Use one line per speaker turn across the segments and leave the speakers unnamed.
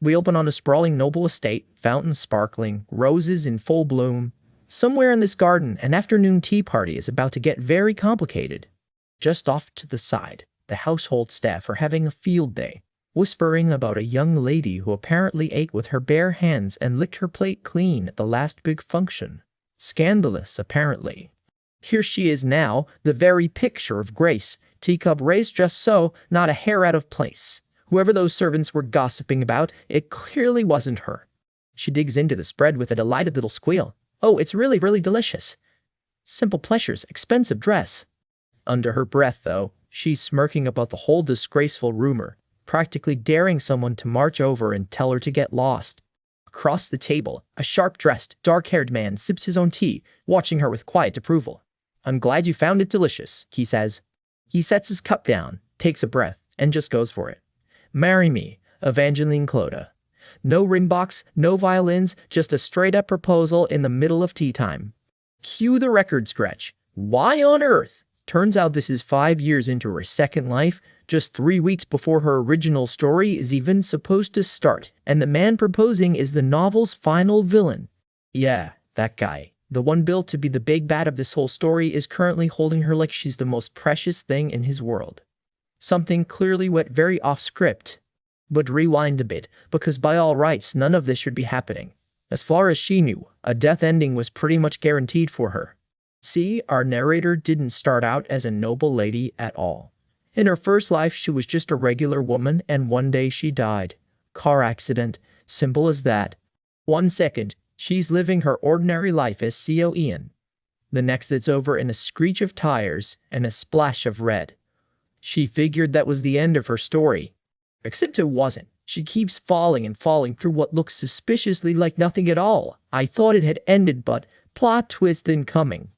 We open on a sprawling noble estate, fountains sparkling, roses in full bloom. Somewhere in this garden, an afternoon tea party is about to get very complicated. Just off to the side, the household staff are having a field day, whispering about a young lady who apparently ate with her bare hands and licked her plate clean at the last big function. Scandalous, apparently. Here she is now, the very picture of grace, teacup raised just so, not a hair out of place. Whoever those servants were gossiping about, it clearly wasn't her. She digs into the spread with a delighted little squeal. Oh, it's really, really delicious. Simple pleasures, expensive dress. Under her breath, though, she's smirking about the whole disgraceful rumor, practically daring someone to march over and tell her to get lost. Across the table, a sharp-dressed, dark-haired man sips his own tea, watching her with quiet approval. I'm glad you found it delicious, he says. He sets his cup down, takes a breath, and just goes for it. Marry me, Evangeline Clota. No ring box, no violins, just a straight-up proposal in the middle of tea time. Cue the record scratch. Why on earth? Turns out this is 5 years into her second life, just 3 weeks before her original story is even supposed to start, and the man proposing is the novel's final villain. Yeah, that guy. The one built to be the big bad of this whole story is currently holding her like she's the most precious thing in his world. Something clearly went very off-script. But rewind a bit, because by all rights, none of this should be happening. As far as she knew, a death ending was pretty much guaranteed for her. See, our narrator didn't start out as a noble lady at all. In her first life, she was just a regular woman, and one day she died. Car accident, simple as that. 1 second, she's living her ordinary life as C.O. Ian. The next it's over in a screech of tires and a splash of red. She figured that was the end of her story. Except it wasn't. She keeps falling and falling through what looks suspiciously like nothing at all. I thought it had ended, but plot twist incoming.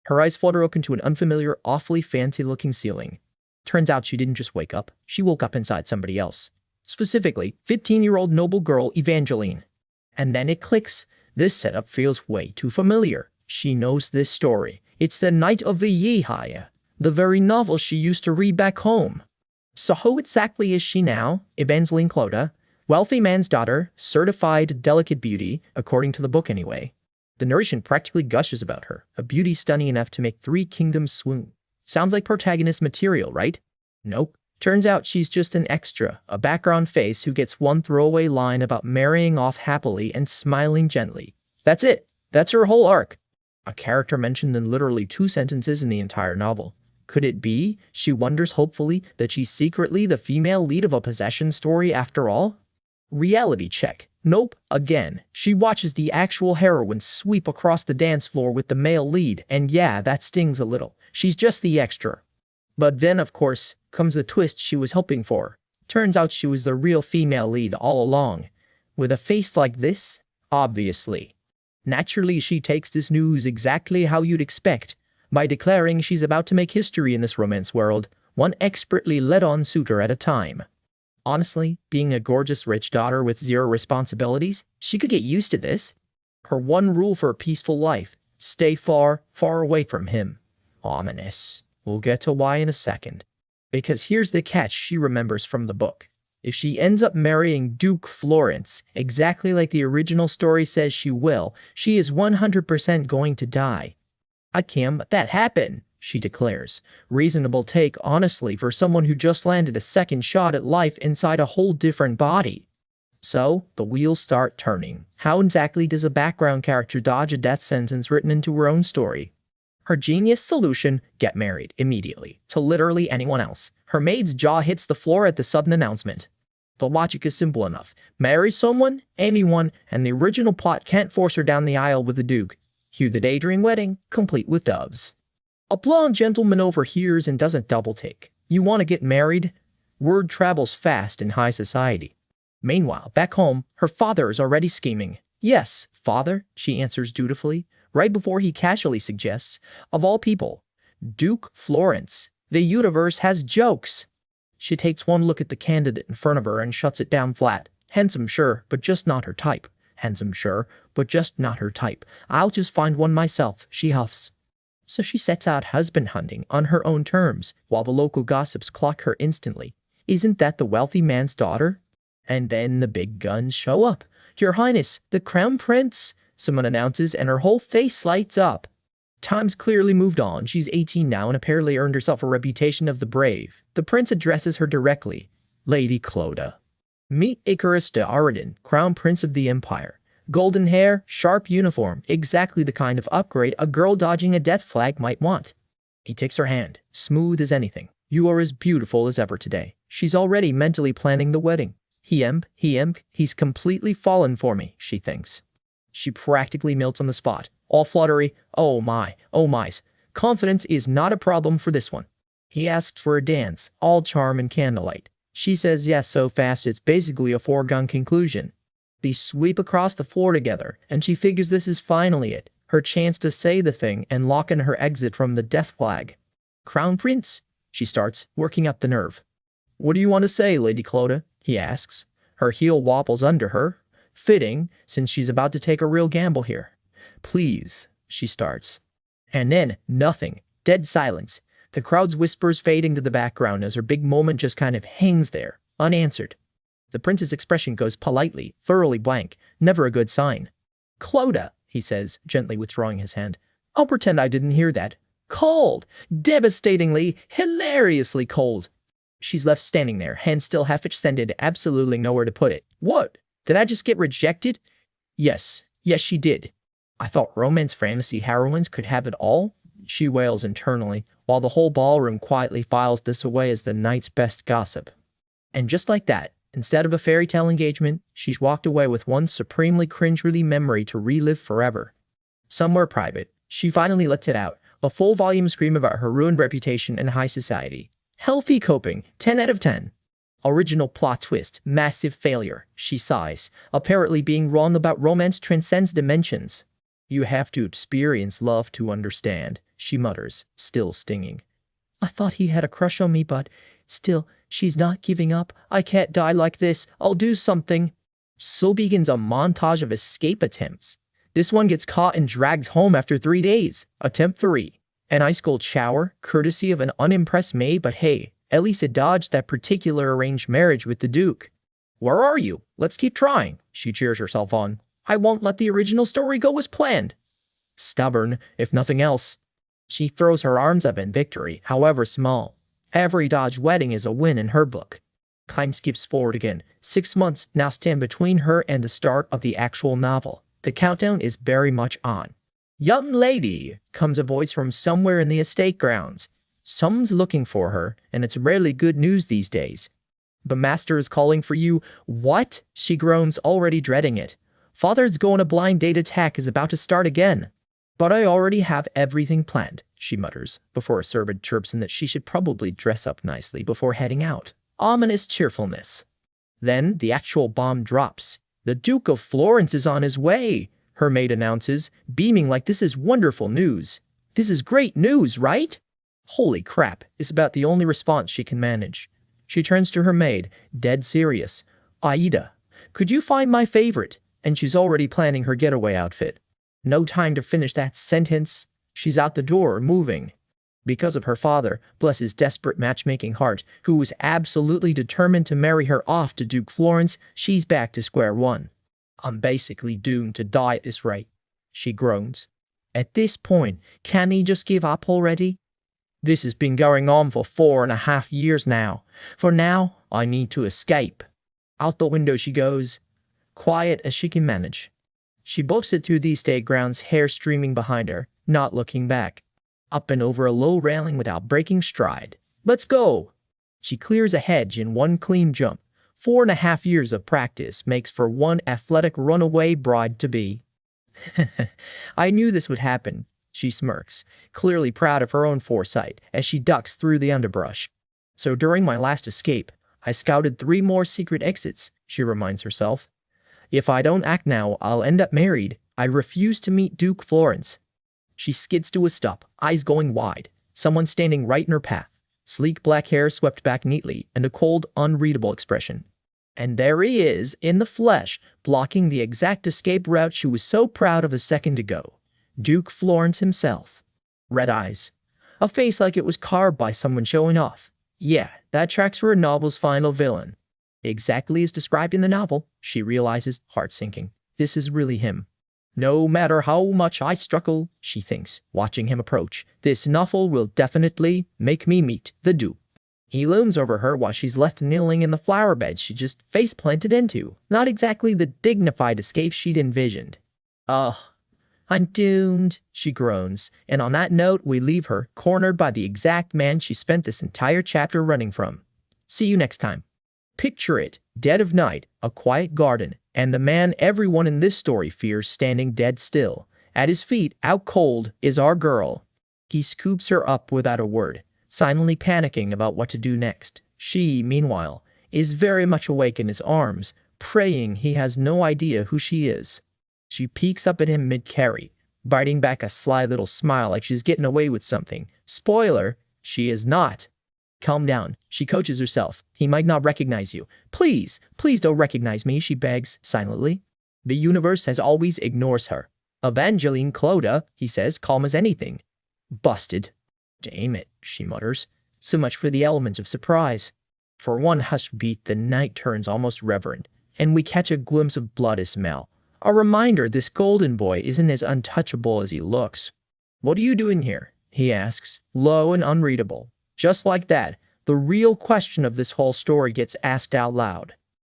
Her eyes flutter open to an unfamiliar, awfully fancy-looking ceiling. Turns out she didn't just wake up. She woke up inside somebody else. Specifically, 15-year-old noble girl Evangeline. And then it clicks. This setup feels way too familiar. She knows this story. It's the Night of the Yehaya, the very novel she used to read back home. So who exactly is she now? Evangeline Clota, wealthy man's daughter, certified delicate beauty, according to the book anyway. The narration practically gushes about her, a beauty stunning enough to make 3 kingdoms swoon. Sounds like protagonist material, right? Nope. Turns out she's just an extra, a background face who gets one throwaway line about marrying off happily and smiling gently. That's it. That's her whole arc. A character mentioned in literally 2 sentences in the entire novel. Could it be, she wonders hopefully, that she's secretly the female lead of a possession story after all? Reality check. Nope. Again, she watches the actual heroine sweep across the dance floor with the male lead, and yeah, that stings a little. She's just the extra. But then, of course, comes the twist she was hoping for. Turns out she was the real female lead all along. With a face like this? Obviously. Naturally, she takes this news exactly how you'd expect, by declaring she's about to make history in this romance world, one expertly led-on suitor at a time. Honestly, being a gorgeous rich daughter with 0 responsibilities, she could get used to this. Her one rule for a peaceful life, stay far, far away from him. Ominous. We'll get to why in a second. Because here's the catch she remembers from the book. If she ends up marrying Duke Florence, exactly like the original story says she will, she is 100% going to die. I can't let that happen, she declares. Reasonable take, honestly, for someone who just landed a second shot at life inside a whole different body. So, the wheels start turning. How exactly does a background character dodge a death sentence written into her own story? Her genius solution, get married immediately, to literally anyone else. Her maid's jaw hits the floor at the sudden announcement. The logic is simple enough. Marry someone, anyone, and the original plot can't force her down the aisle with the Duke. Cue the daydream wedding, complete with doves. A blonde gentleman overhears and doesn't double-take. You want to get married? Word travels fast in high society. Meanwhile, back home, her father is already scheming. Yes, father, she answers dutifully, right before he casually suggests, of all people, Duke Florence. The universe has jokes. She takes one look at the candidate in front of her and shuts it down flat. Handsome, sure, but just not her type. Handsome, sure, but just not her type. I'll just find one myself, she huffs. So she sets out husband hunting on her own terms, while the local gossips clock her instantly. Isn't that the wealthy man's daughter? And then the big guns show up. Your Highness, the Crown Prince, someone announces, and her whole face lights up. Time's clearly moved on. She's 18 now and apparently earned herself a reputation of the brave. The prince addresses her directly. Lady Clodagh. Meet Icarus de Aradin, Crown Prince of the Empire. Golden hair, sharp uniform, exactly the kind of upgrade a girl dodging a death flag might want. He takes her hand, smooth as anything. You are as beautiful as ever today. She's already mentally planning the wedding. He's completely fallen for me, she thinks. She practically melts on the spot, all fluttery. Oh my, oh my's. Confidence is not a problem for this one. He asked for a dance, all charm and candlelight. She says yes so fast it's basically a foregone conclusion. They sweep across the floor together, and she figures this is finally it, her chance to say the thing and lock in her exit from the death flag. Crown Prince, she starts, working up the nerve. What do you want to say, Lady Clodagh? He asks. Her heel wobbles under her. Fitting, since she's about to take a real gamble here. Please, she starts. And then, nothing. Dead silence. The crowd's whispers fade into the background as her big moment just kind of hangs there, unanswered. The prince's expression goes politely, thoroughly blank, never a good sign. Clodagh, he says, gently withdrawing his hand. I'll pretend I didn't hear that. Cold! Devastatingly, hilariously cold. She's left standing there, hands still half extended, absolutely nowhere to put it. What? Did I just get rejected? Yes, she did. I thought romance fantasy heroines could have it all, she wails internally, while the whole ballroom quietly files this away as the night's best gossip. And just like that, instead of a fairy tale engagement, she's walked away with one supremely cringeworthy memory to relive forever. Somewhere private, she finally lets it out, a full-volume scream about her ruined reputation in high society. Healthy coping, 10 out of 10. Original plot twist, massive failure, she sighs. Apparently being wrong about romance transcends dimensions. You have to experience love to understand, she mutters, still stinging. I thought he had a crush on me, but still, she's not giving up. I can't die like this. I'll do something. So begins a montage of escape attempts. This one gets caught and dragged home after 3 days. Attempt 3. An ice-cold shower, courtesy of an unimpressed maid, but hey, at least it dodged that particular arranged marriage with the Duke. Where are you? Let's keep trying, she cheers herself on. I won't let the original story go as planned. Stubborn, if nothing else. She throws her arms up in victory, however small. Every dodged wedding is a win in her book. Time skips forward again. 6 months now stand between her and the start of the actual novel. The countdown is very much on. Young lady, comes a voice from somewhere in the estate grounds. Someone's looking for her, and it's rarely good news these days. The master is calling for you. What? She groans, already dreading it. Father's going a blind date attack is about to start again. But I already have everything planned, she mutters, before a servant chirps in that she should probably dress up nicely before heading out. Ominous cheerfulness. Then the actual bomb drops. The Duke of Florence is on his way, her maid announces, beaming like this is wonderful news. This is great news, right? Holy crap, is about the only response she can manage. She turns to her maid, dead serious. Aida, could you find my favorite? And she's already planning her getaway outfit. No time to finish that sentence. She's out the door, moving. Because of her father, bless his desperate matchmaking heart, who was absolutely determined to marry her off to Duke Florence, she's back to square one. I'm basically doomed to die at this rate, she groans. At this point, can he just give up already? This has been going on for 4.5 years now. For now, I need to escape. Out the window she goes, quiet as she can manage. She books it through the estate grounds, hair streaming behind her, not looking back. Up and over a low railing without breaking stride. Let's go! She clears a hedge in one clean jump. 4.5 years of practice makes for one athletic runaway bride-to-be. I knew this would happen, she smirks, clearly proud of her own foresight, as she ducks through the underbrush. So during my last escape, I scouted 3 more secret exits, she reminds herself. If I don't act now, I'll end up married. I refuse to meet Duke Florence. She skids to a stop, eyes going wide. Someone standing right in her path. Sleek black hair swept back neatly, and a cold, unreadable expression. And there he is, in the flesh, blocking the exact escape route she was so proud of a second ago. Duke Florence himself. Red eyes. A face like it was carved by someone showing off. Yeah, that tracks for a novel's final villain. Exactly as described in the novel, she realizes, heart sinking. This is really him. No matter how much I struggle, she thinks, watching him approach, this novel will definitely make me meet the Duke. He looms over her while she's left kneeling in the flower bed she just face planted into. Not exactly the dignified escape she'd envisioned. Ugh, I'm doomed, she groans, and on that note we leave her, cornered by the exact man she spent this entire chapter running from. See you next time. Picture it, dead of night, a quiet garden, and the man everyone in this story fears standing dead still. At his feet, out cold, is our girl. He scoops her up without a word, silently panicking about what to do next. She, meanwhile, is very much awake in his arms, praying he has no idea who she is. She peeks up at him mid-carry, biting back a sly little smile like she's getting away with something. Spoiler, she is not. Calm down, she coaches herself. He might not recognize you. Please, please don't recognize me, she begs, silently. The universe, as always, ignores her. Evangeline Clodagh, he says, calm as anything. Busted. Damn it, she mutters. So much for the element of surprise. For one hushed beat, the night turns almost reverent, and we catch a glimpse of blood as smell. A reminder this golden boy isn't as untouchable as he looks. What are you doing here? He asks, low and unreadable. Just like that, the real question of this whole story gets asked out loud.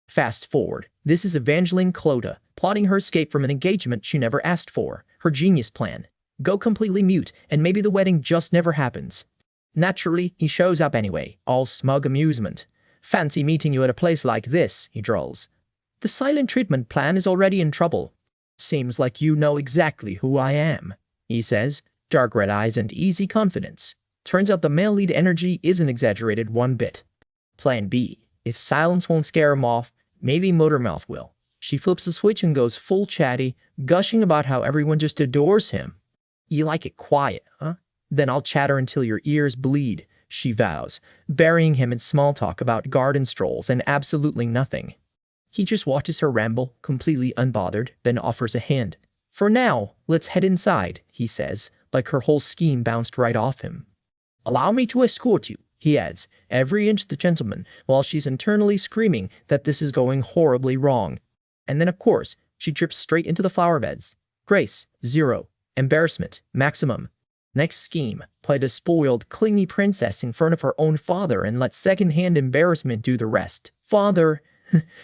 Fast forward, this is Evangeline Clodagh, plotting her escape from an engagement she never asked for. Her genius plan. Go completely mute, and maybe the wedding just never happens. Naturally, he shows up anyway, all smug amusement. Fancy meeting you at a place like this, he drawls. The silent treatment plan is already in trouble. Seems like you know exactly who I am, he says, dark red eyes and easy confidence. Turns out the male lead energy isn't exaggerated one bit. Plan B. If silence won't scare him off, maybe Motormouth will. She flips the switch and goes full chatty, gushing about how everyone just adores him. You like it quiet, huh? Then I'll chatter until your ears bleed, she vows, burying him in small talk about garden strolls and absolutely nothing. He just watches her ramble, completely unbothered, then offers a hand. For now, let's head inside, he says, like her whole scheme bounced right off him. Allow me to escort you, he adds, every inch the gentleman, while she's internally screaming that this is going horribly wrong. And then, of course, she trips straight into the flower beds. Grace, 0. Embarrassment, maximum. Next scheme, play the spoiled, clingy princess in front of her own father and let second-hand embarrassment do the rest. Father,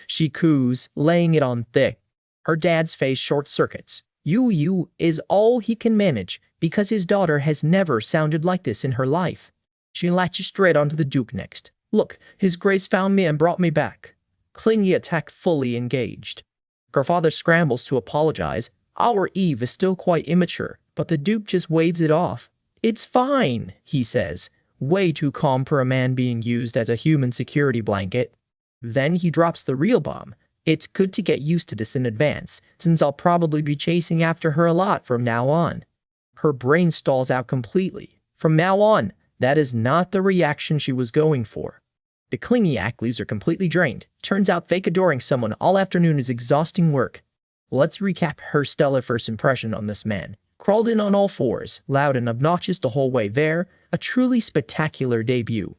she coos, laying it on thick. Her dad's face short-circuits. You is all he can manage, because his daughter has never sounded like this in her life. She latches straight onto the Duke next. Look, his grace found me and brought me back. Clingy attack fully engaged. Her father scrambles to apologize. Our Eve is still quite immature, but the Duke just waves it off. It's fine, he says, way too calm for a man being used as a human security blanket. Then he drops the real bomb. It's good to get used to this in advance, since I'll probably be chasing after her a lot from now on. Her brain stalls out completely. From now on, that is not the reaction she was going for. The clingy act leaves her completely drained. Turns out fake adoring someone all afternoon is exhausting work. Let's recap her stellar first impression on this man. Crawled in on all fours, loud and obnoxious the whole way there, a truly spectacular debut.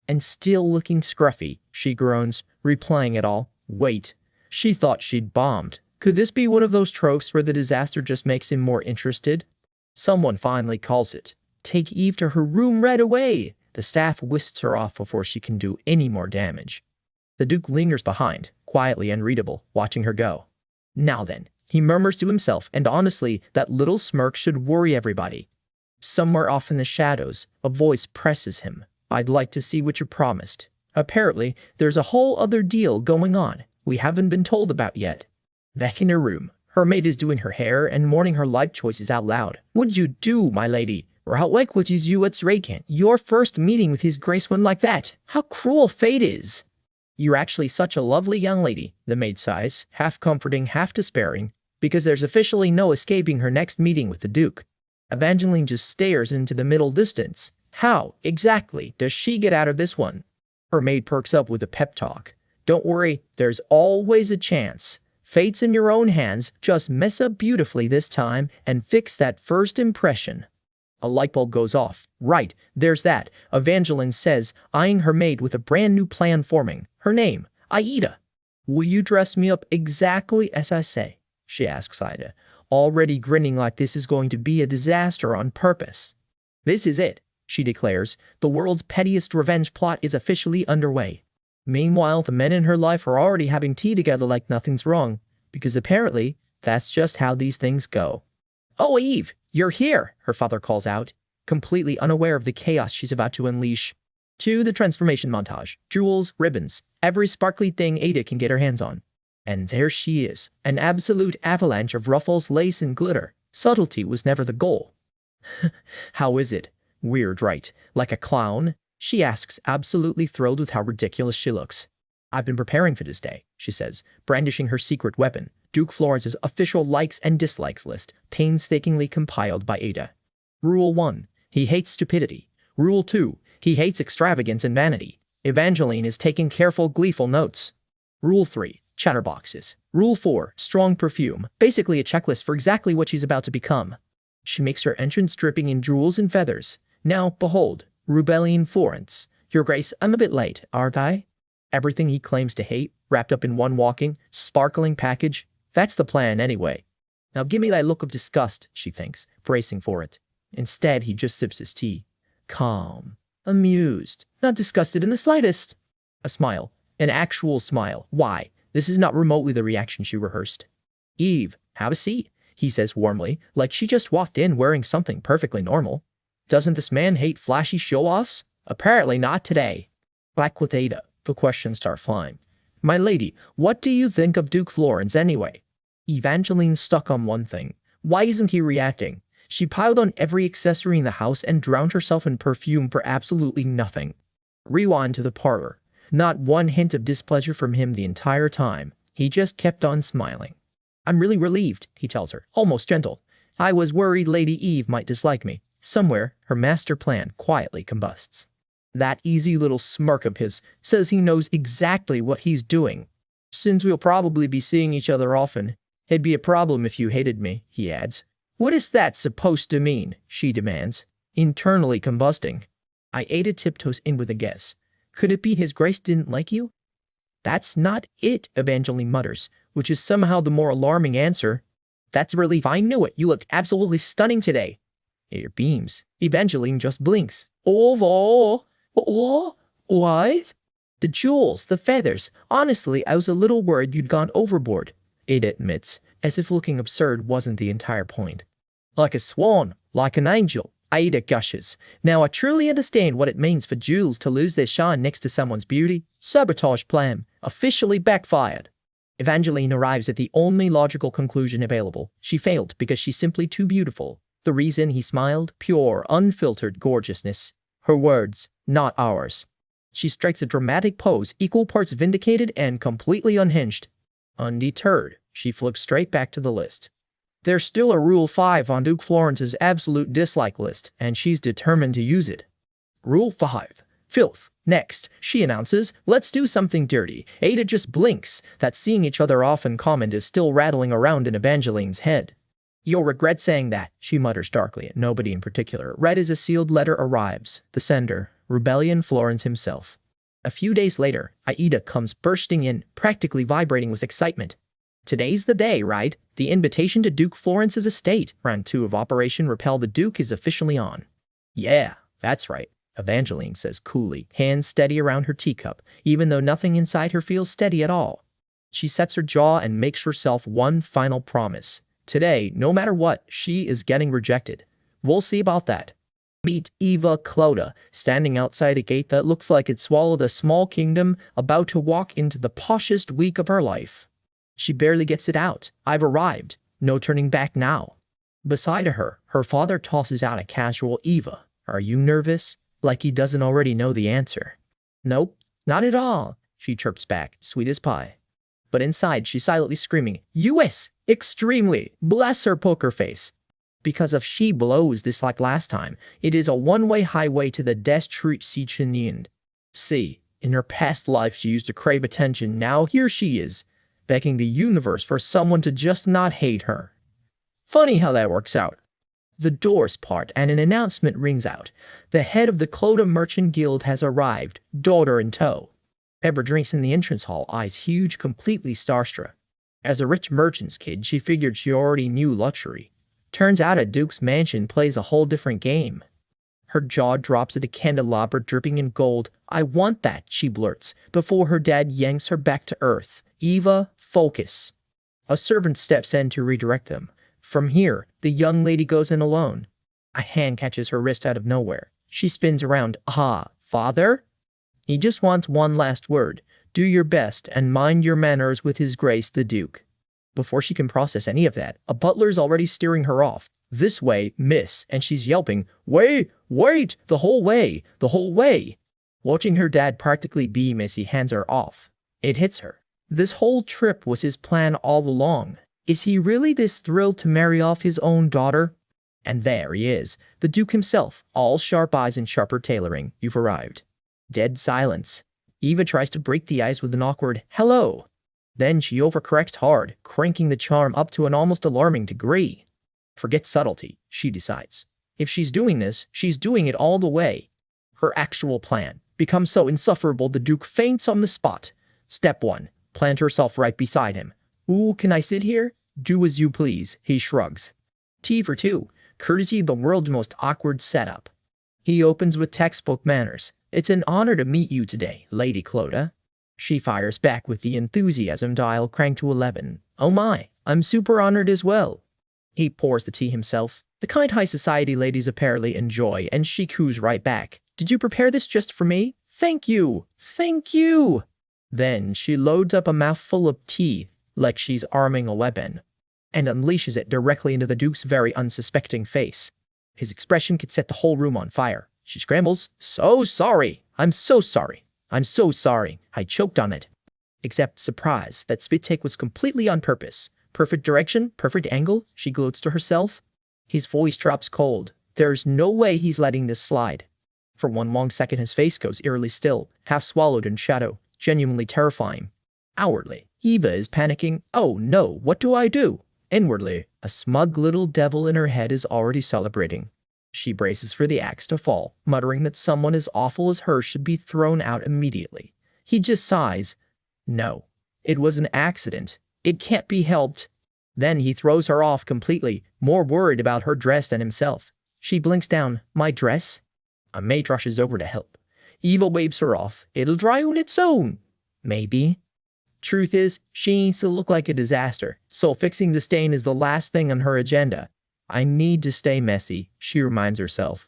And still looking scruffy, she groans, replaying it all. Wait, she thought she'd bombed. Could this be one of those tropes where the disaster just makes him more interested? Someone finally calls it. Take Eve to her room right away. The staff whisks her off before she can do any more damage. The Duke lingers behind, quietly unreadable, watching her go. Now then, he murmurs to himself, and honestly, that little smirk should worry everybody. Somewhere off in the shadows, a voice presses him. I'd like to see what you promised. Apparently, there's a whole other deal going on we haven't been told about yet. Back in her room, her maid is doing her hair and mourning her life choices out loud. What'd you do, my lady? Or how likely is you at Srakan? Your first meeting with his grace went like that. How cruel fate is. You're actually such a lovely young lady, the maid sighs, half comforting, half despairing, because there's officially no escaping her next meeting with the Duke. Evangeline just stares into the middle distance. How, exactly, does she get out of this one? Her maid perks up with a pep talk. Don't worry, there's always a chance. Fate's in your own hands, just mess up beautifully this time and fix that first impression. A light bulb goes off. Right, there's that, Evangeline says, eyeing her maid with a brand new plan forming. Her name, Aida, will you dress me up exactly as I say? She asks Ida, already grinning like this is going to be a disaster on purpose. This is it, she declares. The world's pettiest revenge plot is officially underway. Meanwhile, the men in her life are already having tea together like nothing's wrong, because apparently that's just how these things go. Oh, Eve, you're here, her father calls out, completely unaware of the chaos she's about to unleash. To the transformation montage, jewels, ribbons, every sparkly thing Ada can get her hands on. And there she is, an absolute avalanche of ruffles, lace, and glitter. Subtlety was never the goal. How is it? Weird, right? Like a clown? She asks, absolutely thrilled with how ridiculous she looks. I've been preparing for this day, she says, brandishing her secret weapon, Duke Florence's official likes and dislikes list, painstakingly compiled by Ada. Rule 1. He hates stupidity. Rule 2. He hates extravagance and vanity. Evangeline is taking careful, gleeful notes. Rule 3. Chatterboxes. Rule 4. Strong perfume. Basically a checklist for exactly what she's about to become. She makes her entrance dripping in jewels and feathers. Now, behold, Rebellion Florence. Your Grace, I'm a bit late, aren't I? Everything he claims to hate, wrapped up in one walking, sparkling package. That's the plan anyway. Now give me that look of disgust, she thinks, bracing for it. Instead, he just sips his tea. Calm. Amused. Not disgusted in the slightest. A smile. An actual smile. Why? This is not remotely the reaction she rehearsed. Eve, have a seat, he says warmly, like she just walked in wearing something perfectly normal. Doesn't this man hate flashy show-offs? Apparently not today. Back with Ada, the questions start flying. My lady, what do you think of Duke Florence anyway? Evangeline's stuck on one thing. Why isn't he reacting? She piled on every accessory in the house and drowned herself in perfume for absolutely nothing. Rewind to the parlor. Not one hint of displeasure from him the entire time. He just kept on smiling. I'm really relieved, he tells her, almost gentle. I was worried Lady Eve might dislike me. Somewhere, her master plan quietly combusts. That easy little smirk of his says he knows exactly what he's doing. Since we'll probably be seeing each other often, it'd be a problem if you hated me, he adds. What is that supposed to mean? She demands, internally combusting. Ada tiptoes in with a guess. Could it be His Grace didn't like you? That's not it, Evangeline mutters, which is somehow the more alarming answer. That's a relief. I knew it. You looked absolutely stunning today. Ada beams. Evangeline just blinks. What? The jewels, the feathers. Honestly, I was a little worried you'd gone overboard, Ada admits, as if looking absurd wasn't the entire point. Like a swan, like an angel, Ada gushes. Now I truly understand what it means for jewels to lose their shine next to someone's beauty. Sabotage plan. Officially backfired. Evangeline arrives at the only logical conclusion available. She failed because she's simply too beautiful. The reason, he smiled, pure, unfiltered gorgeousness. Her words, not ours. She strikes a dramatic pose, equal parts vindicated and completely unhinged. Undeterred, she flips straight back to the list. There's still a Rule 5 on Duke Florence's absolute dislike list, and she's determined to use it. Rule 5. Filth. Next, she announces, let's do something dirty. Ada just blinks. That seeing each other often comment is still rattling around in Evangeline's head. You'll regret saying that, she mutters darkly at nobody in particular. Right as a sealed letter arrives. The sender, Rebellion Florence himself. A few days later, Aida comes bursting in, practically vibrating with excitement. Today's the day, right? The invitation to Duke Florence's estate. Round 2 of Operation Repel the Duke is officially on. Yeah, that's right, Evangeline says coolly, hands steady around her teacup, even though nothing inside her feels steady at all. She sets her jaw and makes herself one final promise. Today, no matter what, she is getting rejected. We'll see about that. Meet Eva Clota, standing outside a gate that looks like it swallowed a small kingdom, about to walk into the poshest week of her life. She barely gets it out. I've arrived. No turning back now. Beside her, her father tosses out a casual Eva. Are you nervous? Like he doesn't already know the answer. Nope, not at all, she chirps back, sweet as pie. But inside, she's silently screaming, US! Extremely! Bless her poker face. Because if she blows this like last time, it is a one-way highway to the destruct siege in the end. See, in her past life she used to crave attention, now here she is, begging the universe for someone to just not hate her. Funny how that works out. The doors part and an announcement rings out. The head of the Clota Merchant Guild has arrived, daughter in tow. Pepper drinks in the entrance hall, eyes huge, completely starstruck. As a rich merchant's kid, she figured she already knew luxury. Turns out a duke's mansion plays a whole different game. Her jaw drops at a candelabra dripping in gold. "I want that," she blurts, before her dad yanks her back to earth. "Eva, focus." A servant steps in to redirect them. From here, the young lady goes in alone. A hand catches her wrist out of nowhere. She spins around. "Ah, father?" He just wants one last word. "Do your best and mind your manners with His Grace the Duke." Before she can process any of that, a butler's already steering her off. "This way, miss," and she's yelping, "Wait, wait, the whole way, the whole way." Watching her dad practically beam as he hands her off, it hits her. This whole trip was his plan all along. Is he really this thrilled to marry off his own daughter? And there he is, the Duke himself, all sharp eyes and sharper tailoring. "You've arrived." Dead silence. Eva tries to break the ice with an awkward "hello." Then she overcorrects hard, cranking the charm up to an almost alarming degree. Forget subtlety, she decides. If she's doing this, she's doing it all the way. Her actual plan becomes so insufferable the Duke faints on the spot. Step 1. Plant herself right beside him. "Ooh, can I sit here?" "Do as you please," he shrugs. T for 2. Courtesy, the world's most awkward setup. He opens with textbook manners. "It's an honor to meet you today, Lady Clodagh." She fires back with the enthusiasm dial cranked to 11. "Oh my, I'm super honored as well." He pours the tea himself. The kind high society ladies apparently enjoy, and she coos right back. "Did you prepare this just for me?" "Thank you, thank you." Then she loads up a mouthful of tea, like she's arming a weapon, and unleashes it directly into the Duke's very unsuspecting face. His expression could set the whole room on fire. She scrambles. "So sorry. I'm so sorry. I'm so sorry. I choked on it." Except surprise, that spit take was completely on purpose. Perfect direction, perfect angle, she gloats to herself. His voice drops cold. There's no way he's letting this slide. For one long second his face goes eerily still, half swallowed in shadow, genuinely terrifying. Outwardly, Eva is panicking. "Oh no, what do I do?" Inwardly, a smug little devil in her head is already celebrating. She braces for the axe to fall, muttering that someone as awful as her should be thrown out immediately. He just sighs. No, it was an accident. It can't be helped. Then he throws her off completely, more worried about her dress than himself. She blinks down. "My dress?" A maid rushes over to help. Eva waves her off. "It'll dry on its own." Maybe. Truth is, she needs to look like a disaster, so fixing the stain is the last thing on her agenda. "I need to stay messy," she reminds herself.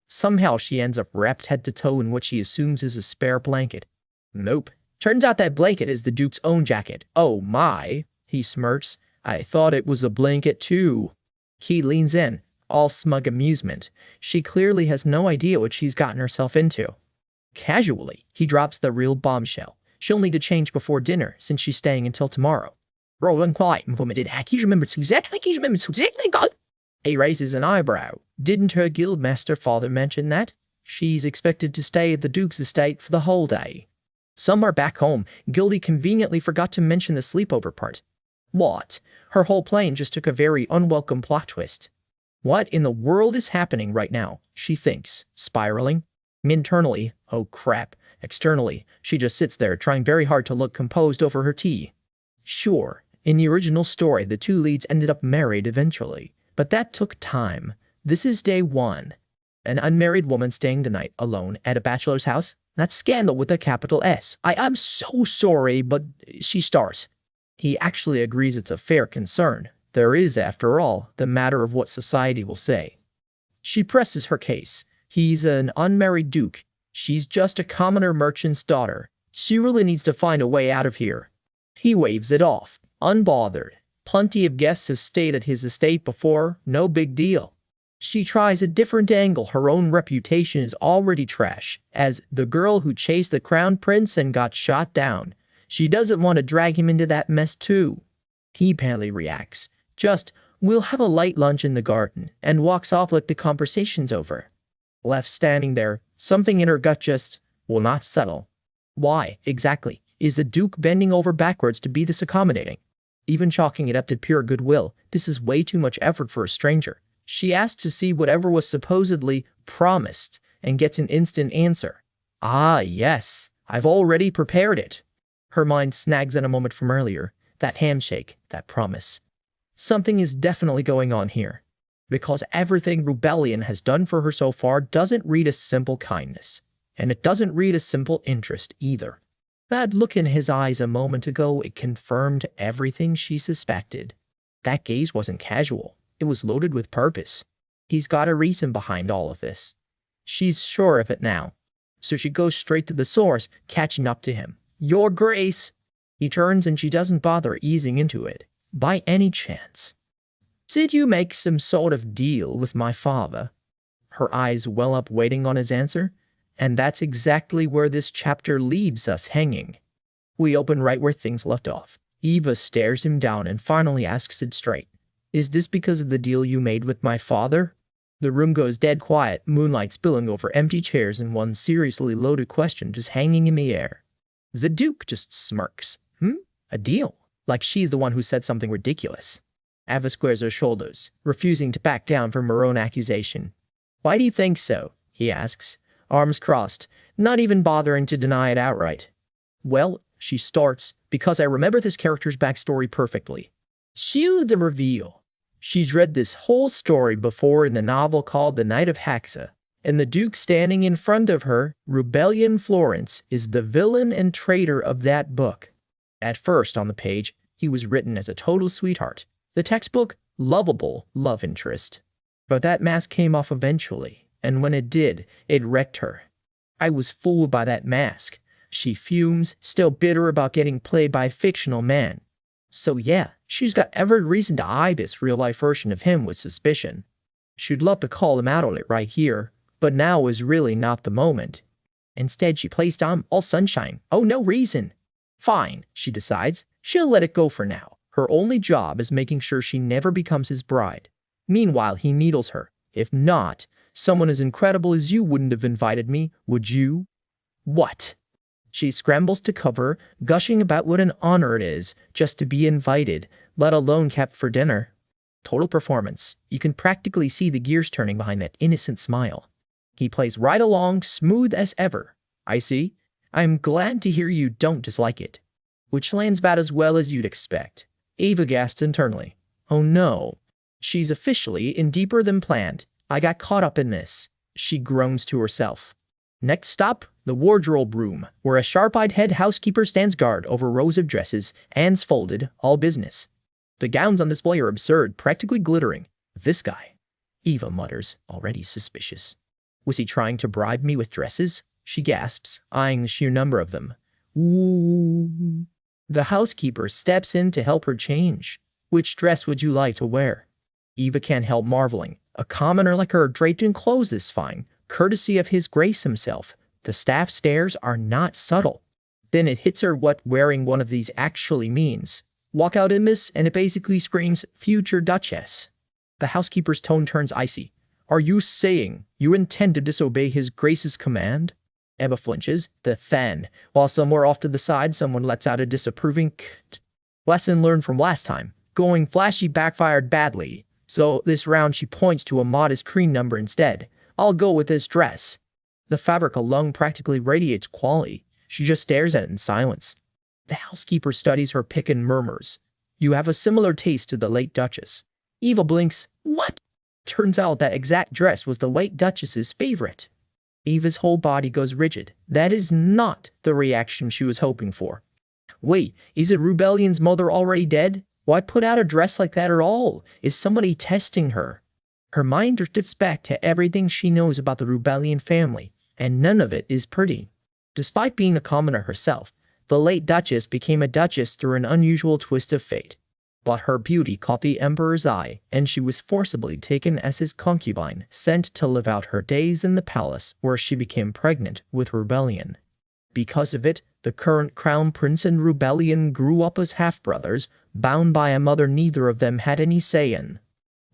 Somehow she ends up wrapped head to toe in what she assumes is a spare blanket. Nope. Turns out that blanket is the Duke's own jacket. "Oh my," he smirks. "I thought it was a blanket too." He leans in, all smug amusement. She clearly has no idea what she's gotten herself into. Casually, he drops the real bombshell. She'll need to change before dinner, since she's staying until tomorrow. He raises an eyebrow. Didn't her guildmaster father mention that? She's expected to stay at the Duke's estate for the whole day. Somewhere back home, Gildy conveniently forgot to mention the sleepover part. What? Her whole plan just took a very unwelcome plot twist. What in the world is happening right now? She thinks, spiraling. Internally, oh crap. Externally, she just sits there trying very hard to look composed over her tea. Sure, in the original story, the two leads ended up married eventually. But that took time. This is day 1. An unmarried woman staying the night alone at a bachelor's house? That's scandal with a capital S. I'm so sorry, but she starts. He actually agrees it's a fair concern. There is, after all, the matter of what society will say. She presses her case. He's an unmarried duke. She's just a commoner merchant's daughter. She really needs to find a way out of here. He waves it off, unbothered. Plenty of guests have stayed at his estate before, no big deal. She tries a different angle. Her own reputation is already trash, as the girl who chased the crown prince and got shot down. She doesn't want to drag him into that mess too. He palely reacts. Just, "We'll have a light lunch in the garden," and walks off like the conversation's over. Left standing there, something in her gut just will not settle. Why, exactly, is the Duke bending over backwards to be this accommodating? Even chalking it up to pure goodwill, this is way too much effort for a stranger. She asks to see whatever was supposedly promised and gets an instant answer. Ah, yes, I've already prepared it. Her mind snags at a moment from earlier. That handshake, that promise. Something is definitely going on here. Because everything Rebellion has done for her so far doesn't read as simple kindness. And it doesn't read as simple interest either. That look in his eyes a moment ago, it confirmed everything she suspected. That gaze wasn't casual. It was loaded with purpose. He's got a reason behind all of this. She's sure of it now. So she goes straight to the source, catching up to him. Your Grace! He turns and she doesn't bother easing into it. By any chance. Did you make some sort of deal with my father? Her eyes well up waiting on his answer. And that's exactly where this chapter leaves us hanging. We open right where things left off. Eva stares him down and finally asks it straight. Is this because of the deal you made with my father? The room goes dead quiet, moonlight spilling over empty chairs and one seriously loaded question just hanging in the air. The Duke just smirks. A deal? Like she's the one who said something ridiculous. Eva squares her shoulders, refusing to back down from her own accusation. Why do you think so? He asks, arms crossed, not even bothering to deny it outright. Well, she starts, because I remember this character's backstory perfectly. Cue the reveal. She's read this whole story before in the novel called The Night of Haxa, and the Duke standing in front of her, Rebellion Florence, is the villain and traitor of that book. At first, on the page, he was written as a total sweetheart, the textbook, lovable love interest. But that mask came off eventually, and when it did, it wrecked her. I was fooled by that mask. She fumes, still bitter about getting played by a fictional man. So yeah, she's got every reason to eye this real-life version of him with suspicion. She'd love to call him out on it right here, but now is really not the moment. Instead, she plays Dom all sunshine. Oh, no reason. Fine, she decides. She'll let it go for now. Her only job is making sure she never becomes his bride. Meanwhile, he needles her. If not, someone as incredible as you wouldn't have invited me, would you? What? She scrambles to cover, gushing about what an honor it is just to be invited, let alone kept for dinner. Total performance. You can practically see the gears turning behind that innocent smile. He plays right along, smooth as ever. I see. I'm glad to hear you don't dislike it. Which lands about as well as you'd expect. Eva gasped internally. Oh no. She's officially in deeper than planned. I got caught up in this. She groans to herself. Next stop, the wardrobe room, where a sharp-eyed head housekeeper stands guard over rows of dresses, hands folded, all business. The gowns on display are absurd, practically glittering. This guy, Eva mutters, already suspicious. Was he trying to bribe me with dresses? She gasps, eyeing the sheer number of them. Ooh. The housekeeper steps in to help her change. Which dress would you like to wear? Eva can't help marveling. A commoner like her draped in clothes is fine, courtesy of his grace himself. The staff stares are not subtle. Then it hits her what wearing one of these actually means. Walk out in this, and it basically screams, future Duchess. The housekeeper's tone turns icy. Are you saying you intend to disobey his grace's command? Emma flinches, then, while somewhere off to the side someone lets out a disapproving lesson learned from last time. Going flashy backfired badly, so this round she points to a modest cream number instead. I'll go with this dress. The fabric alone practically radiates quality. She just stares at it in silence. The housekeeper studies her pick and murmurs. You have a similar taste to the late Duchess. Eva blinks. What? Turns out that exact dress was the late Duchess's favorite. Eva's whole body goes rigid. That is not the reaction she was hoping for. Wait, is it Rebellion's mother already dead? Why put out a dress like that at all? Is somebody testing her? Her mind drifts back to everything she knows about the Rebellion family, and none of it is pretty. Despite being a commoner herself, the late Duchess became a duchess through an unusual twist of fate. But her beauty caught the Emperor's eye, and she was forcibly taken as his concubine, sent to live out her days in the palace, where she became pregnant with Rebellion. Because of it, the current crown prince and Rebellion grew up as half-brothers, bound by a mother neither of them had any say in.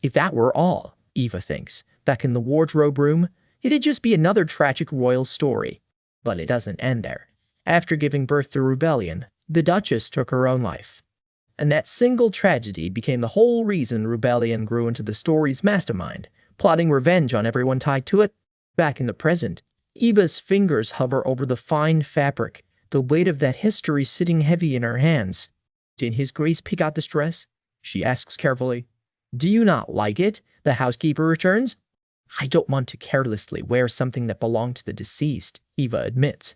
If that were all, Eva thinks, back in the wardrobe room, it'd just be another tragic royal story. But it doesn't end there. After giving birth to Rebellion, the Duchess took her own life. And that single tragedy became the whole reason Rebellion grew into the story's mastermind, plotting revenge on everyone tied to it. Back in the present, Eva's fingers hover over the fine fabric, the weight of that history sitting heavy in her hands. Did his grace pick out this dress? She asks carefully. Do you not like it? The housekeeper returns. I don't want to carelessly wear something that belonged to the deceased, Eva admits.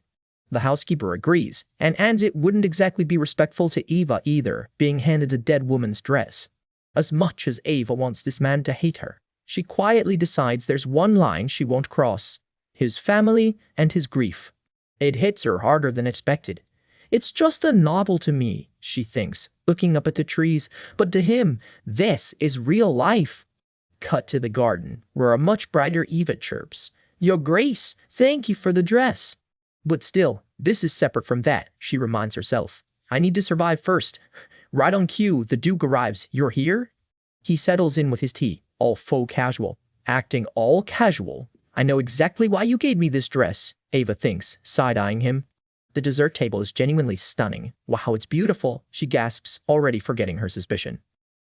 The housekeeper agrees, and adds it wouldn't exactly be respectful to Eva either, being handed a dead woman's dress. As much as Eva wants this man to hate her, she quietly decides there's one line she won't cross: his family and his grief. It hits her harder than expected. It's just a novel to me, she thinks, looking up at the trees, but to him, this is real life. Cut to the garden, where a much brighter Eva chirps. Your Grace, thank you for the dress. But still, this is separate from that, she reminds herself. I need to survive first. Right on cue, the Duke arrives. You're here? He settles in with his tea, all faux casual, acting all casual. I know exactly why you gave me this dress, Eva thinks, side-eyeing him. The dessert table is genuinely stunning. Wow, it's beautiful, she gasps, already forgetting her suspicion.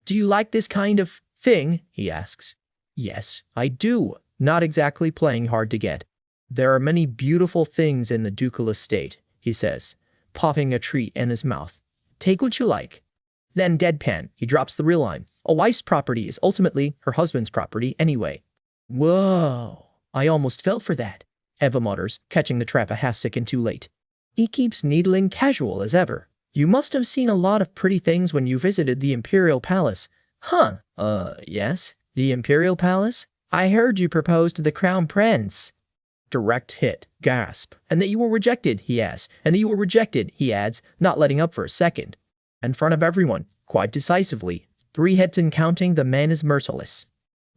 Do you like this kind of thing? He asks. Yes, I do. Not exactly playing hard to get. There are many beautiful things in the ducal estate, he says, popping a treat in his mouth. Take what you like. Then deadpan, he drops the real line. A wife's property is ultimately her husband's property anyway. Whoa, I almost fell for that, Eva mutters, catching the trap a half-second too late. He keeps needling casual as ever. You must have seen a lot of pretty things when you visited the Imperial Palace. Huh, yes, the Imperial Palace? I heard you proposed to the Crown Prince. Direct hit, gasp. And that you were rejected, he asks. And that you were rejected, he adds, not letting up for a second. In front of everyone, quite decisively. 3 heads and counting, the man is merciless.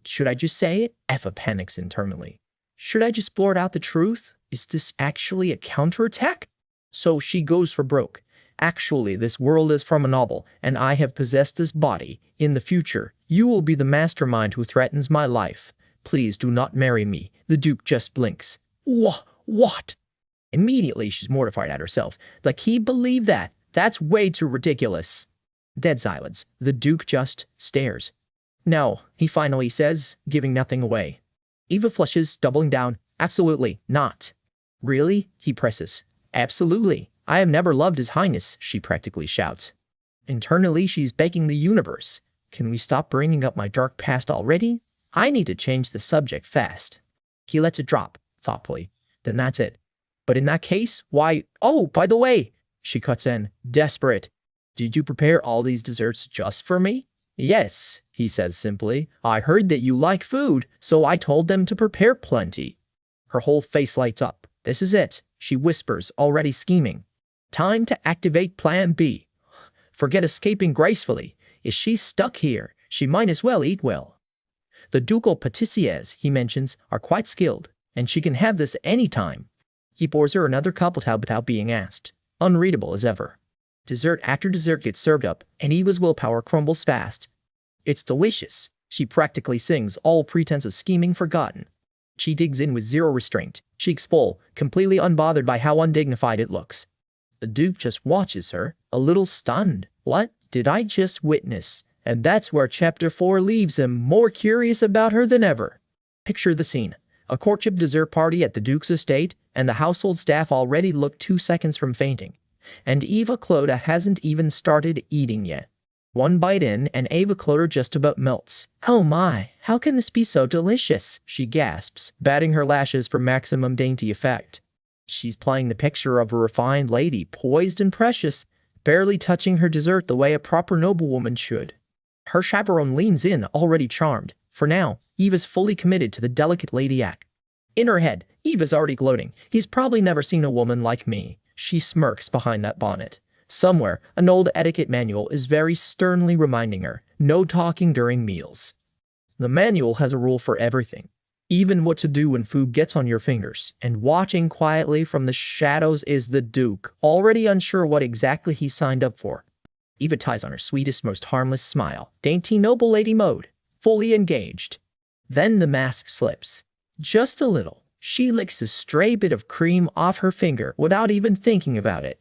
Should I just say it? Eva panics internally. Should I just blurt out the truth? Is this actually a counterattack? So she goes for broke. Actually, this world is from a novel, and I have possessed this body. In the future, you will be the mastermind who threatens my life. Please do not marry me. The Duke just blinks. What? Immediately, she's mortified at herself. Like he believed that. That's way too ridiculous. Dead silence. The Duke just stares. No, he finally says, giving nothing away. Eva flushes, doubling down. Absolutely not. Really? He presses. Absolutely. I have never loved His Highness, she practically shouts. Internally, she's begging the universe. Can we stop bringing up my dark past already? I need to change the subject fast. He lets it drop, thoughtfully. Then that's it. But in that case, why— Oh, by the way, she cuts in, desperate. Did you prepare all these desserts just for me? Yes, he says simply. I heard that you like food, so I told them to prepare plenty. Her whole face lights up. This is it, she whispers, already scheming. Time to activate Plan B. Forget escaping gracefully. If she's stuck here, she might as well eat well. The ducal patissiers, he mentions, are quite skilled, and she can have this any time. He pours her another cup without being asked. Unreadable as ever. Dessert after dessert gets served up, and Eva's willpower crumbles fast. It's delicious, she practically sings, all pretense of scheming forgotten. She digs in with zero restraint, cheeks full, completely unbothered by how undignified it looks. The Duke just watches her, a little stunned. What did I just witness? And that's where Chapter 4 leaves him, more curious about her than ever. Picture the scene. A courtship dessert party at the Duke's estate, and the household staff already look 2 seconds from fainting. And Eva Clodagh hasn't even started eating yet. One bite in, and Eva Clodagh just about melts. Oh my, how can this be so delicious? She gasps, batting her lashes for maximum dainty effect. She's playing the picture of a refined lady, poised and precious, barely touching her dessert the way a proper noblewoman should. Her chaperone leans in, already charmed. For now, Eva's fully committed to the delicate lady act. In her head, Eva's already gloating. He's probably never seen a woman like me. She smirks behind that bonnet. Somewhere, an old etiquette manual is very sternly reminding her, no talking during meals. The manual has a rule for everything. Even what to do when food gets on your fingers, and watching quietly from the shadows is the Duke, already unsure what exactly he signed up for. Eva ties on her sweetest, most harmless smile, dainty noble lady mode, fully engaged. Then the mask slips. Just a little. She licks a stray bit of cream off her finger without even thinking about it.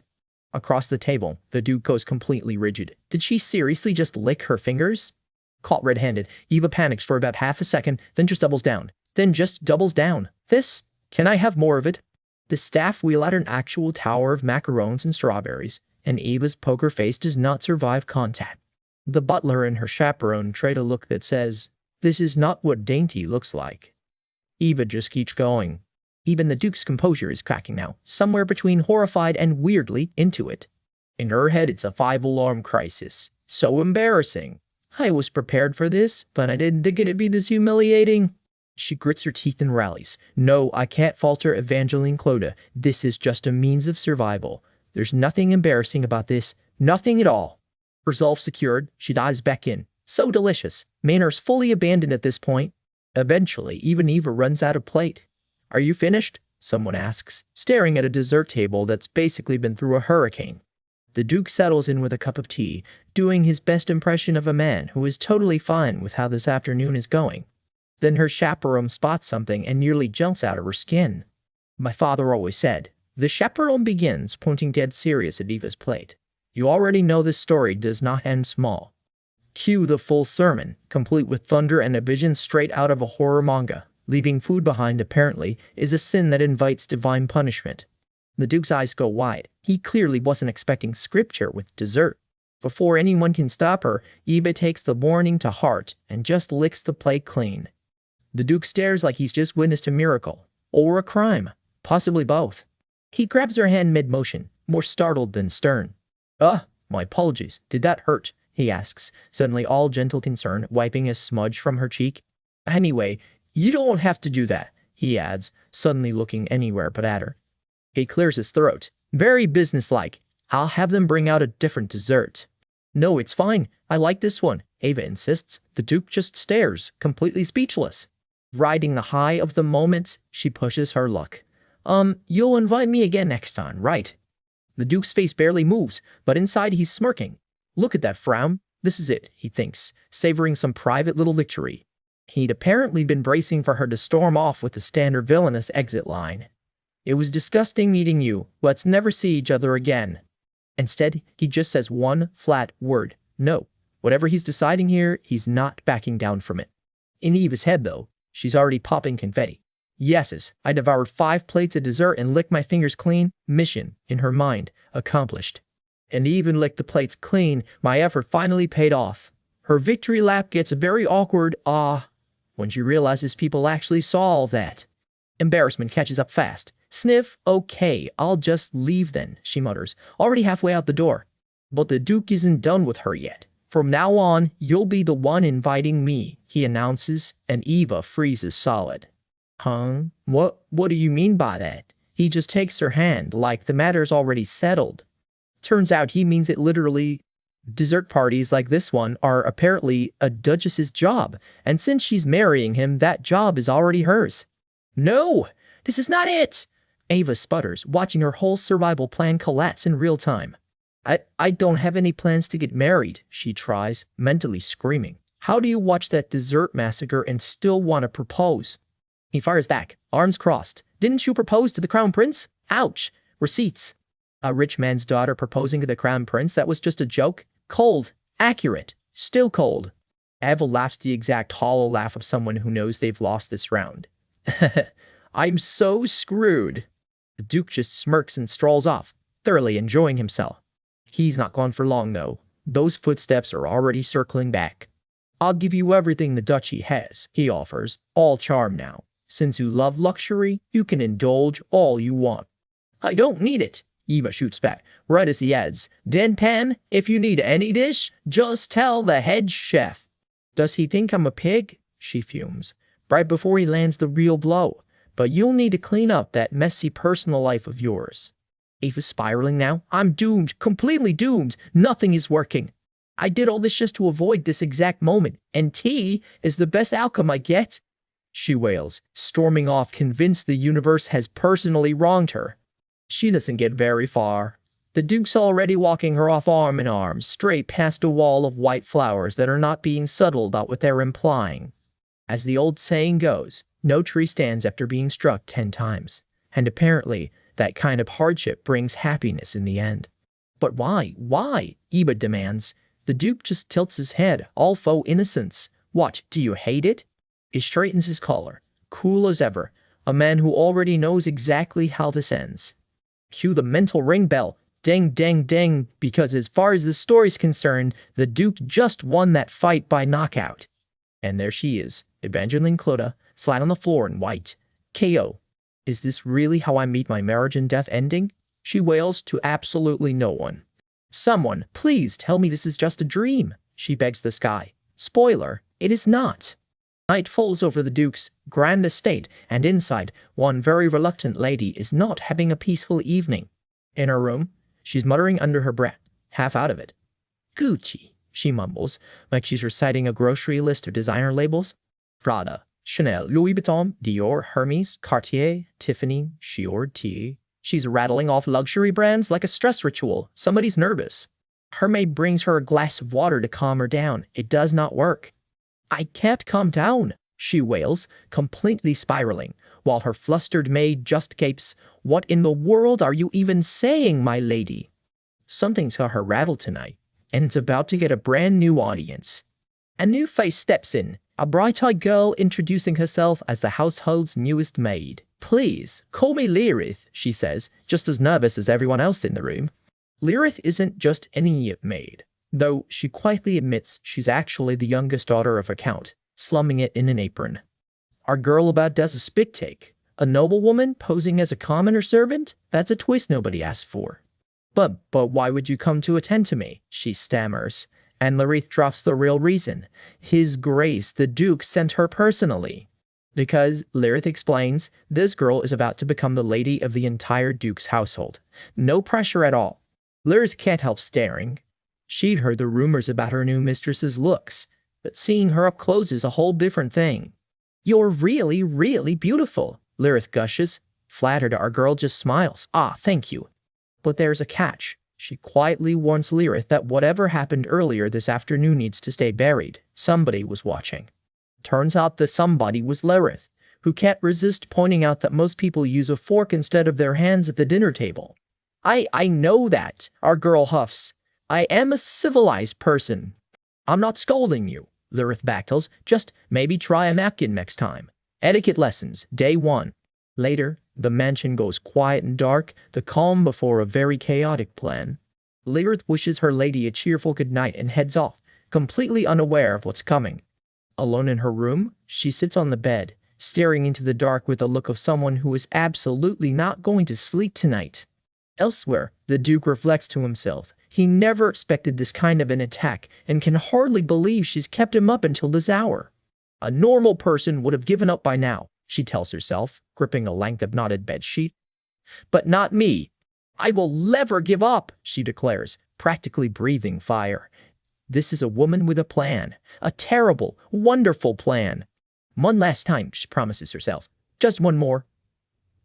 Across the table, the Duke goes completely rigid. Did she seriously just lick her fingers? Caught red-handed, Eva panics for about half a second, then just doubles down. This Can I have more of it? The staff wheel out an actual tower of macarons and strawberries, and Eva's poker face does not survive contact. The butler and her chaperone trade a look that says, "This is not what dainty looks like." Eva just keeps going. Even the Duke's composure is cracking now, somewhere between horrified and weirdly into it. In her head, it's a five-alarm crisis. So embarrassing. I was prepared for this, but I didn't think it'd be this humiliating. She grits her teeth and rallies. No, I can't falter, Evangeline Clodagh. This is just a means of survival. There's nothing embarrassing about this. Nothing at all. Resolve secured, she dives back in. So delicious. Manners fully abandoned at this point. Eventually, even Eva runs out of plate. Are you finished? Someone asks, staring at a dessert table that's basically been through a hurricane. The Duke settles in with a cup of tea, doing his best impression of a man who is totally fine with how this afternoon is going. Then her chaperone spots something and nearly jumps out of her skin. My father always said, the chaperone begins, pointing dead serious at Eva's plate. You already know this story does not end small. Cue the full sermon, complete with thunder and a vision straight out of a horror manga. Leaving food behind, apparently, is a sin that invites divine punishment. The Duke's eyes go wide. He clearly wasn't expecting scripture with dessert. Before anyone can stop her, Eva takes the warning to heart and just licks the plate clean. The Duke stares like he's just witnessed a miracle. Or a crime. Possibly both. He grabs her hand mid-motion, more startled than stern. My apologies. Did that hurt? He asks, suddenly all gentle concern, wiping a smudge from her cheek. Anyway, you don't have to do that, he adds, suddenly looking anywhere but at her. He clears his throat. Very businesslike. I'll have them bring out a different dessert. No, it's fine. I like this one, Eva insists. The Duke just stares, completely speechless. Riding the high of the moment, she pushes her luck. You'll invite me again next time, right? The Duke's face barely moves, but inside he's smirking. Look at that frown. This is it, he thinks, savoring some private little victory. He'd apparently been bracing for her to storm off with the standard villainous exit line. It was disgusting meeting you. Let's never see each other again. Instead, he just says one flat word. No. Whatever he's deciding here, he's not backing down from it. In Eva's head, though, she's already popping confetti. Yeses, I devoured 5 plates of dessert and licked my fingers clean. Mission, in her mind, accomplished. And even licked the plates clean, my effort finally paid off. Her victory lap gets very awkward, when she realizes people actually saw all that. Embarrassment catches up fast. Sniff, okay, I'll just leave then, she mutters, already halfway out the door. But the Duke isn't done with her yet. From now on, you'll be the one inviting me, he announces, and Eva freezes solid. Huh? What do you mean by that? He just takes her hand, like the matter's already settled. Turns out he means it literally. Dessert parties like this one are apparently a duchess's job, and since she's marrying him, that job is already hers. No, this is not it! Ava sputters, watching her whole survival plan collapse in real time. I don't have any plans to get married, she tries, mentally screaming. How do you watch that dessert massacre and still want to propose? He fires back, arms crossed. Didn't you propose to the crown prince? Ouch! Receipts. A rich man's daughter proposing to the crown prince, that was just a joke? Cold. Accurate. Still cold. Ava laughs the exact hollow laugh of someone who knows they've lost this round. I'm so screwed. The Duke just smirks and strolls off, thoroughly enjoying himself. He's not gone for long, though. Those footsteps are already circling back. I'll give you everything the duchy has, he offers, all charm now. Since you love luxury, you can indulge all you want. I don't need it, Eva shoots back, right as he adds, Deadpan, if you need any dish, just tell the head chef. Does he think I'm a pig? She fumes, right before he lands the real blow. But you'll need to clean up that messy personal life of yours. Eva's spiraling now. I'm doomed, completely doomed. Nothing is working. I did all this just to avoid this exact moment, and tea is the best outcome I get. She wails, storming off, convinced the universe has personally wronged her. She doesn't get very far. The Duke's already walking her off arm in arm, straight past a wall of white flowers that are not being subtle about what they're implying. As the old saying goes, no tree stands after being struck 10 times, and apparently that kind of hardship brings happiness in the end. But why? Why? Eva demands. The Duke just tilts his head, all faux innocence. What, do you hate it? He straightens his collar, cool as ever. a man who already knows exactly how this ends. Cue the mental ring bell. Ding, ding, ding, because as far as the story's concerned, the Duke just won that fight by knockout. And there she is, Evangeline Clota, flat on the floor in white. KO. Is this really how I meet my marriage and death ending? She wails to absolutely no one. Someone, please tell me this is just a dream, she begs the sky. Spoiler, it is not. Night falls over the Duke's grand estate, and inside, one very reluctant lady is not having a peaceful evening. In her room, she's muttering under her breath, half out of it. Gucci, she mumbles, like she's reciting a grocery list of designer labels. Prada, Chanel, Louis Vuitton, Dior, Hermes, Cartier, Tiffany, Chior. She's rattling off luxury brands like a stress ritual. Somebody's nervous. Her maid brings her a glass of water to calm her down. It does not work. I can't calm down, she wails, completely spiraling, while her flustered maid just gapes. What in the world are you even saying, my lady? Something's got her rattled tonight, and it's about to get a brand new audience. A new face steps in, a bright-eyed girl introducing herself as the household's newest maid. Please, call me Lirith, she says, just as nervous as everyone else in the room. Lirith isn't just any maid, though she quietly admits she's actually the youngest daughter of a count, slumming it in an apron. Our girl about does a spit take. A noblewoman posing as a commoner servant? That's a twist nobody asked for. But why would you come to attend to me? She stammers, and Lirith drops the real reason. His Grace the Duke sent her personally. Because, Lirith explains, this girl is about to become the lady of the entire Duke's household. No pressure at all. Lirith can't help staring. She'd heard the rumors about her new mistress's looks, but seeing her up close is a whole different thing. You're really, really beautiful, Lirith gushes. Flattered, our girl just smiles. Ah, thank you. But there's a catch. She quietly warns Lirith that whatever happened earlier this afternoon needs to stay buried. Somebody was watching. Turns out the somebody was Lirith, who can't resist pointing out that most people use a fork instead of their hands at the dinner table. I know that, our girl huffs. I am a civilized person. I'm not scolding you, Lirith backtails. Just maybe try a napkin next time. Etiquette lessons, day 1. Later, the mansion goes quiet and dark, the calm before a very chaotic plan. Lirith wishes her lady a cheerful goodnight and heads off, completely unaware of what's coming. Alone in her room, she sits on the bed, staring into the dark with the look of someone who is absolutely not going to sleep tonight. Elsewhere, the Duke reflects to himself. He never expected this kind of an attack and can hardly believe she's kept him up until this hour. A normal person would have given up by now, she tells herself, gripping a length of knotted bedsheet. But not me. I will never give up, she declares, practically breathing fire. This is a woman with a plan. A terrible, wonderful plan. One last time, she promises herself. Just one more.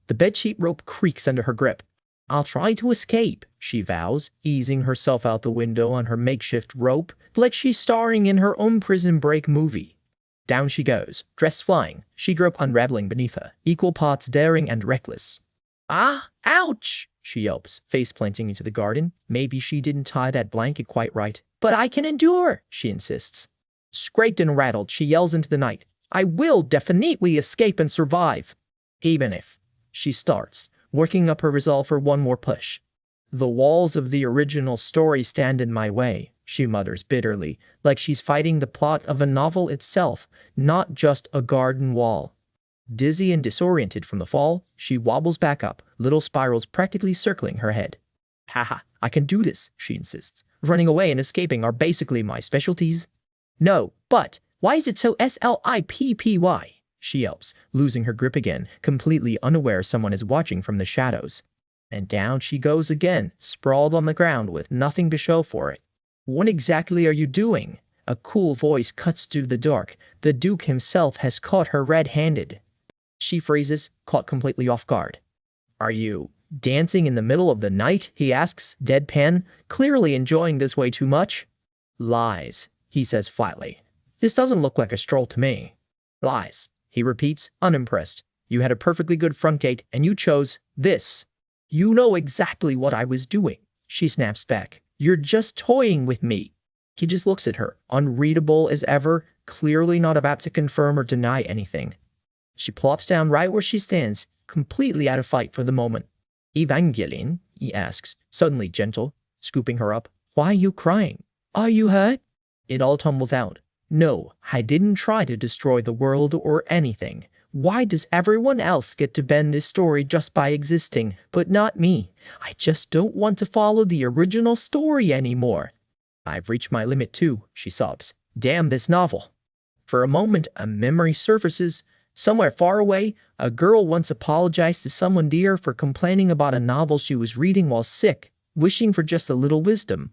The bedsheet rope creaks under her grip. I'll try to escape, she vows, easing herself out the window on her makeshift rope, like she's starring in her own Prison Break movie. Down she goes, dress flying, she rope unraveling beneath her, equal parts daring and reckless. Ah, ouch, she yelps, face planting into the garden. Maybe she didn't tie that blanket quite right. But I can endure, she insists. Scraped and rattled, she yells into the night. I will definitely escape and survive. Even if, she starts, working up her resolve for one more push. The walls of the original story stand in my way, she mutters bitterly, like she's fighting the plot of a novel itself, not just a garden wall. Dizzy and disoriented from the fall, she wobbles back up, little spirals practically circling her head. Haha, I can do this, she insists. Running away and escaping are basically my specialties. No, but why is it so slippy? She yelps, losing her grip again, completely unaware someone is watching from the shadows. And down she goes again, sprawled on the ground with nothing to show for it. What exactly are you doing? A cool voice cuts through the dark. The Duke himself has caught her red-handed. She freezes, caught completely off guard. Are you dancing in the middle of the night? He asks, deadpan, clearly enjoying this way too much. Lies, he says flatly. This doesn't look like a stroll to me. Lies, he repeats, unimpressed. You had a perfectly good front gate, and you chose this. You know exactly what I was doing, she snaps back. You're just toying with me. He just looks at her, unreadable as ever, clearly not about to confirm or deny anything. She plops down right where she stands, completely out of fight for the moment. Evangeline, he asks, suddenly gentle, scooping her up. Why are you crying? Are you hurt? It all tumbles out. No, I didn't try to destroy the world or anything. Why does everyone else get to bend this story just by existing, but not me? I just don't want to follow the original story anymore. I've reached my limit too, she sobs. Damn this novel. For a moment, a memory surfaces. Somewhere far away, a girl once apologized to someone dear for complaining about a novel she was reading while sick, wishing for just a little wisdom.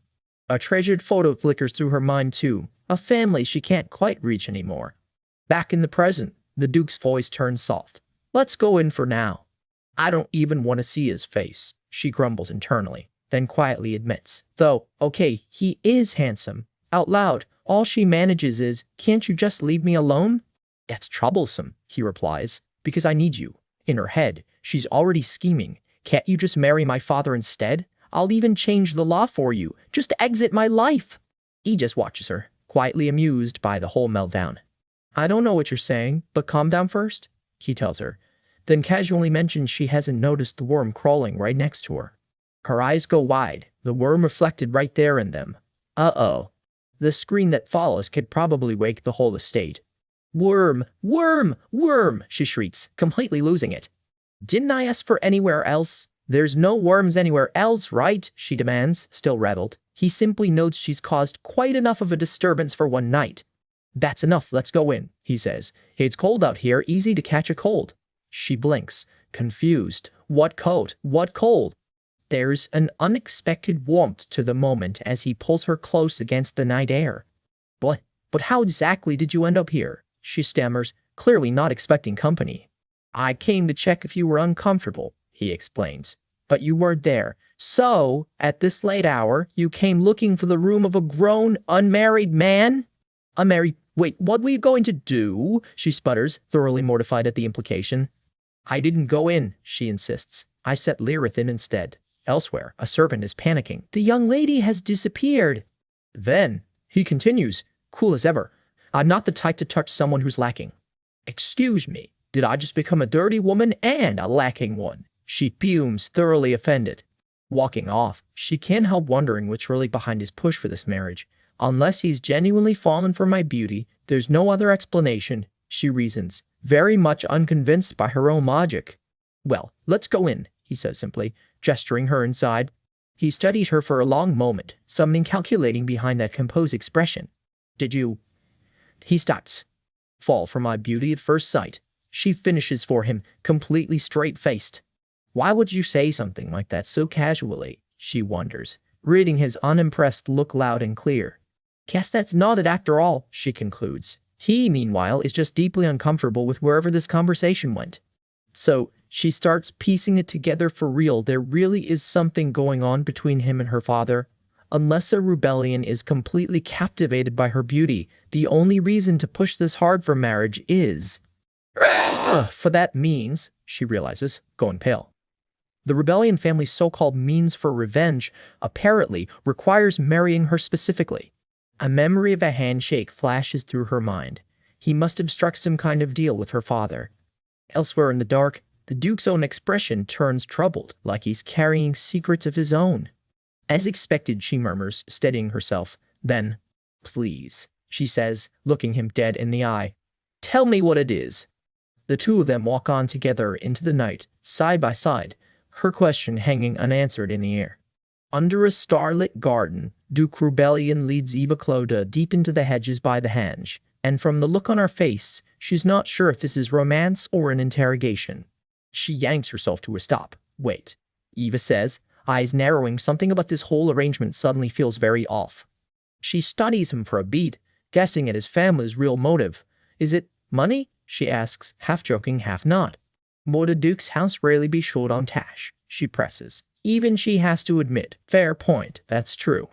A treasured photo flickers through her mind too, a family she can't quite reach anymore. Back in the present, the Duke's voice turns soft. Let's go in for now. I don't even want to see his face, she grumbles internally, then quietly admits. Though, okay, he is handsome. Out loud, all she manages is, can't you just leave me alone? That's troublesome, he replies, because I need you. In her head, she's already scheming. Can't you just marry my father instead? I'll even change the law for you. Just exit my life. He just watches her, quietly amused by the whole meltdown. I don't know what you're saying, but calm down first, he tells her, then casually mentions she hasn't noticed the worm crawling right next to her. Her eyes go wide, the worm reflected right there in them. Uh-oh. The scream that follows could probably wake the whole estate. Worm! Worm! Worm! She shrieks, completely losing it. Didn't I ask for anywhere else? There's no worms anywhere else, right? She demands, still rattled. He simply notes she's caused quite enough of a disturbance for one night. That's enough, let's go in, he says. It's cold out here, easy to catch a cold. She blinks, confused. What cold? What cold? There's an unexpected warmth to the moment as he pulls her close against the night air. But how exactly did you end up here? She stammers, clearly not expecting company. I came to check if you were uncomfortable, he explains. But you weren't there. So, at this late hour, you came looking for the room of a grown, unmarried man? Unmarried? Wait, what were you going to do? She sputters, thoroughly mortified at the implication. I didn't go in, she insists. I set Lirith in instead. Elsewhere, a servant is panicking. The young lady has disappeared. Then, he continues, cool as ever. I'm not the type to touch someone who's lacking. Excuse me, did I just become a dirty woman and a lacking one? She fumes, thoroughly offended. Walking off, she can't help wondering what's really behind his push for this marriage. Unless he's genuinely fallen for my beauty, there's no other explanation, she reasons, very much unconvinced by her own logic. Well, let's go in, he says simply, gesturing her inside. He studies her for a long moment, something calculating behind that composed expression. Did you... He starts. Fall for my beauty at first sight. She finishes for him, completely straight-faced. Why would you say something like that so casually? She wonders, reading his unimpressed look loud and clear. Guess that's not it after all, she concludes. He, meanwhile, is just deeply uncomfortable with wherever this conversation went. So, she starts piecing it together for real. There really is something going on between him and her father. Unless a rebellion is completely captivated by her beauty, the only reason to push this hard for marriage is... for that means, she realizes, going pale. The rebellion family's so-called means for revenge apparently requires marrying her specifically. A memory of a handshake flashes through her mind. He must have struck some kind of deal with her father. Elsewhere in the dark, the Duke's own expression turns troubled, like he's carrying secrets of his own. As expected, she murmurs, steadying herself. Then, please, she says, looking him dead in the eye. Tell me what it is. The two of them walk on together into the night, side by side, her question hanging unanswered in the air. Under a starlit garden, Duke Rebellion leads Eva Clodagh deep into the hedges by the henge, and from the look on her face, she's not sure if this is romance or an interrogation. She yanks herself to a stop. Wait, Eva says, eyes narrowing. Something about this whole arrangement suddenly feels very off. She studies him for a beat, guessing at his family's real motive. Is it money? She asks, half joking, half not. Would a duke's house rarely be short on cash? She presses. Even she has to admit, fair point, that's true.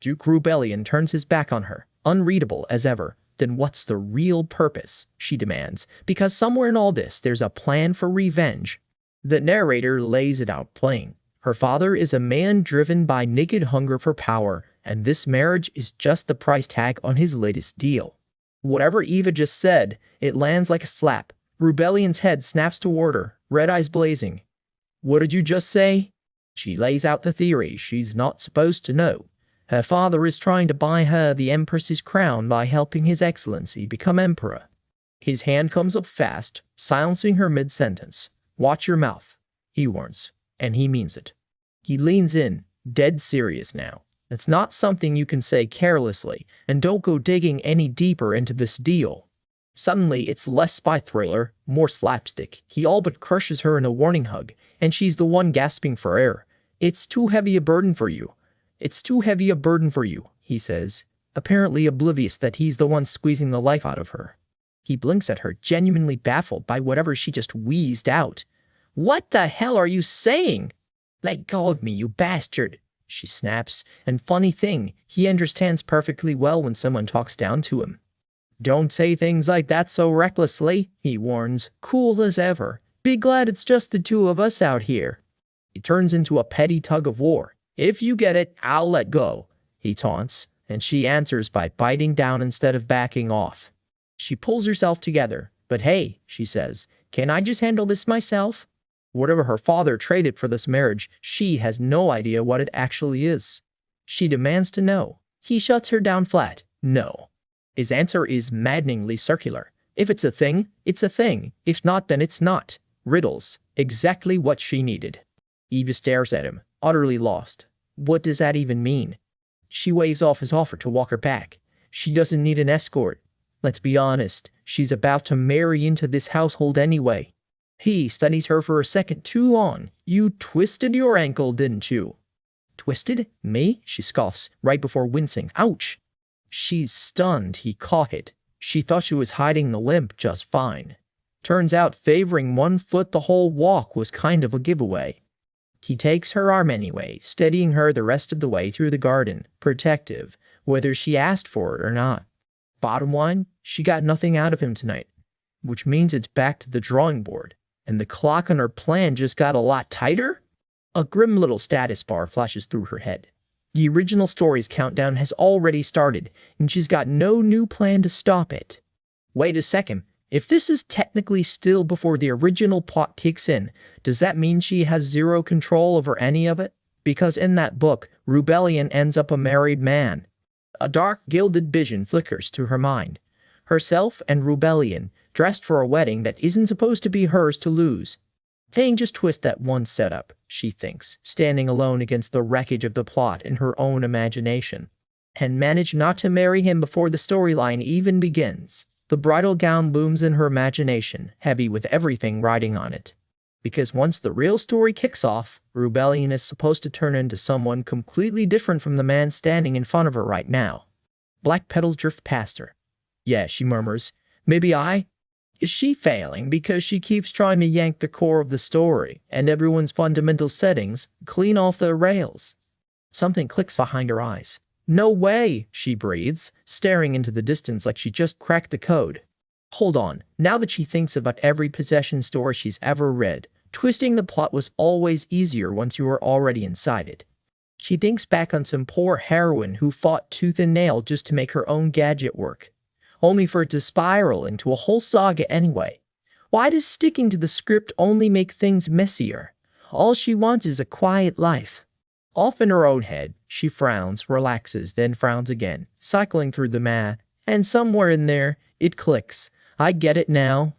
Duke Rebellion turns his back on her, unreadable as ever. Then what's the real purpose? She demands, because somewhere in all this there's a plan for revenge. The narrator lays it out plain. Her father is a man driven by naked hunger for power, and this marriage is just the price tag on his latest deal. Whatever Eva just said, it lands like a slap, Rubellion's head snaps toward her, red eyes blazing. What did you just say? She lays out the theory she's not supposed to know. Her father is trying to buy her the Empress's crown by helping His Excellency become Emperor. His hand comes up fast, silencing her mid-sentence. Watch your mouth, he warns, and he means it. He leans in, dead serious now. It's not something you can say carelessly, and don't go digging any deeper into this deal. Suddenly, it's less spy thriller, more slapstick. He all but crushes her in a warning hug, and she's the one gasping for air. It's too heavy a burden for you. It's too heavy a burden for you, he says, apparently oblivious that he's the one squeezing the life out of her. He blinks at her, genuinely baffled by whatever she just wheezed out. What the hell are you saying? Let go of me, you bastard, she snaps, and funny thing, he understands perfectly well when someone talks down to him. Don't say things like that so recklessly, he warns, cool as ever. Be glad it's just the two of us out here. It turns into a petty tug of war. If you get it, I'll let go, he taunts, and she answers by biting down instead of backing off. She pulls herself together. But hey, she says, can I just handle this myself? Whatever her father traded for this marriage, she has no idea what it actually is. She demands to know. He shuts her down flat. No. His answer is maddeningly circular. If it's a thing, it's a thing. If not, then it's not. Riddles. Exactly what she needed. Eva stares at him, utterly lost. What does that even mean? She waves off his offer to walk her back. She doesn't need an escort. Let's be honest, she's about to marry into this household anyway. He studies her for a second too long. You twisted your ankle, didn't you? Twisted? Me? She scoffs, right before wincing. Ouch! She's stunned. He caught it. She thought she was hiding the limp just fine. Turns out favoring one foot the whole walk was kind of a giveaway. He takes her arm anyway, steadying her the rest of the way through the garden, protective, whether she asked for it or not. Bottom line, she got nothing out of him tonight, which means it's back to the drawing board, and the clock on her plan just got a lot tighter? A grim little status bar flashes through her head. The original story's countdown has already started, and she's got no new plan to stop it. Wait a second, if this is technically still before the original plot kicks in, does that mean she has zero control over any of it? Because in that book, Rubellion ends up a married man. A dark, gilded vision flickers to her mind. Herself and Rubellion, dressed for a wedding that isn't supposed to be hers to lose. Thing just twist that one setup, she thinks, standing alone against the wreckage of the plot in her own imagination. And manage not to marry him before the storyline even begins. The bridal gown looms in her imagination, heavy with everything riding on it. Because once the real story kicks off, Rubellion is supposed to turn into someone completely different from the man standing in front of her right now. Black petals drift past her. Yeah, she murmurs. Maybe I... Is she failing because she keeps trying to yank the core of the story and everyone's fundamental settings clean off the rails? Something clicks behind her eyes. No way, she breathes, staring into the distance like she just cracked the code. Hold on, now that she thinks about every possession story she's ever read, twisting the plot was always easier once you were already inside it. She thinks back on some poor heroine who fought tooth and nail just to make her own gadget work, only for it to spiral into a whole saga anyway. Why does sticking to the script only make things messier? All she wants is a quiet life. Off in her own head, she frowns, relaxes, then frowns again, cycling through the math, and somewhere in there, it clicks. I get it now.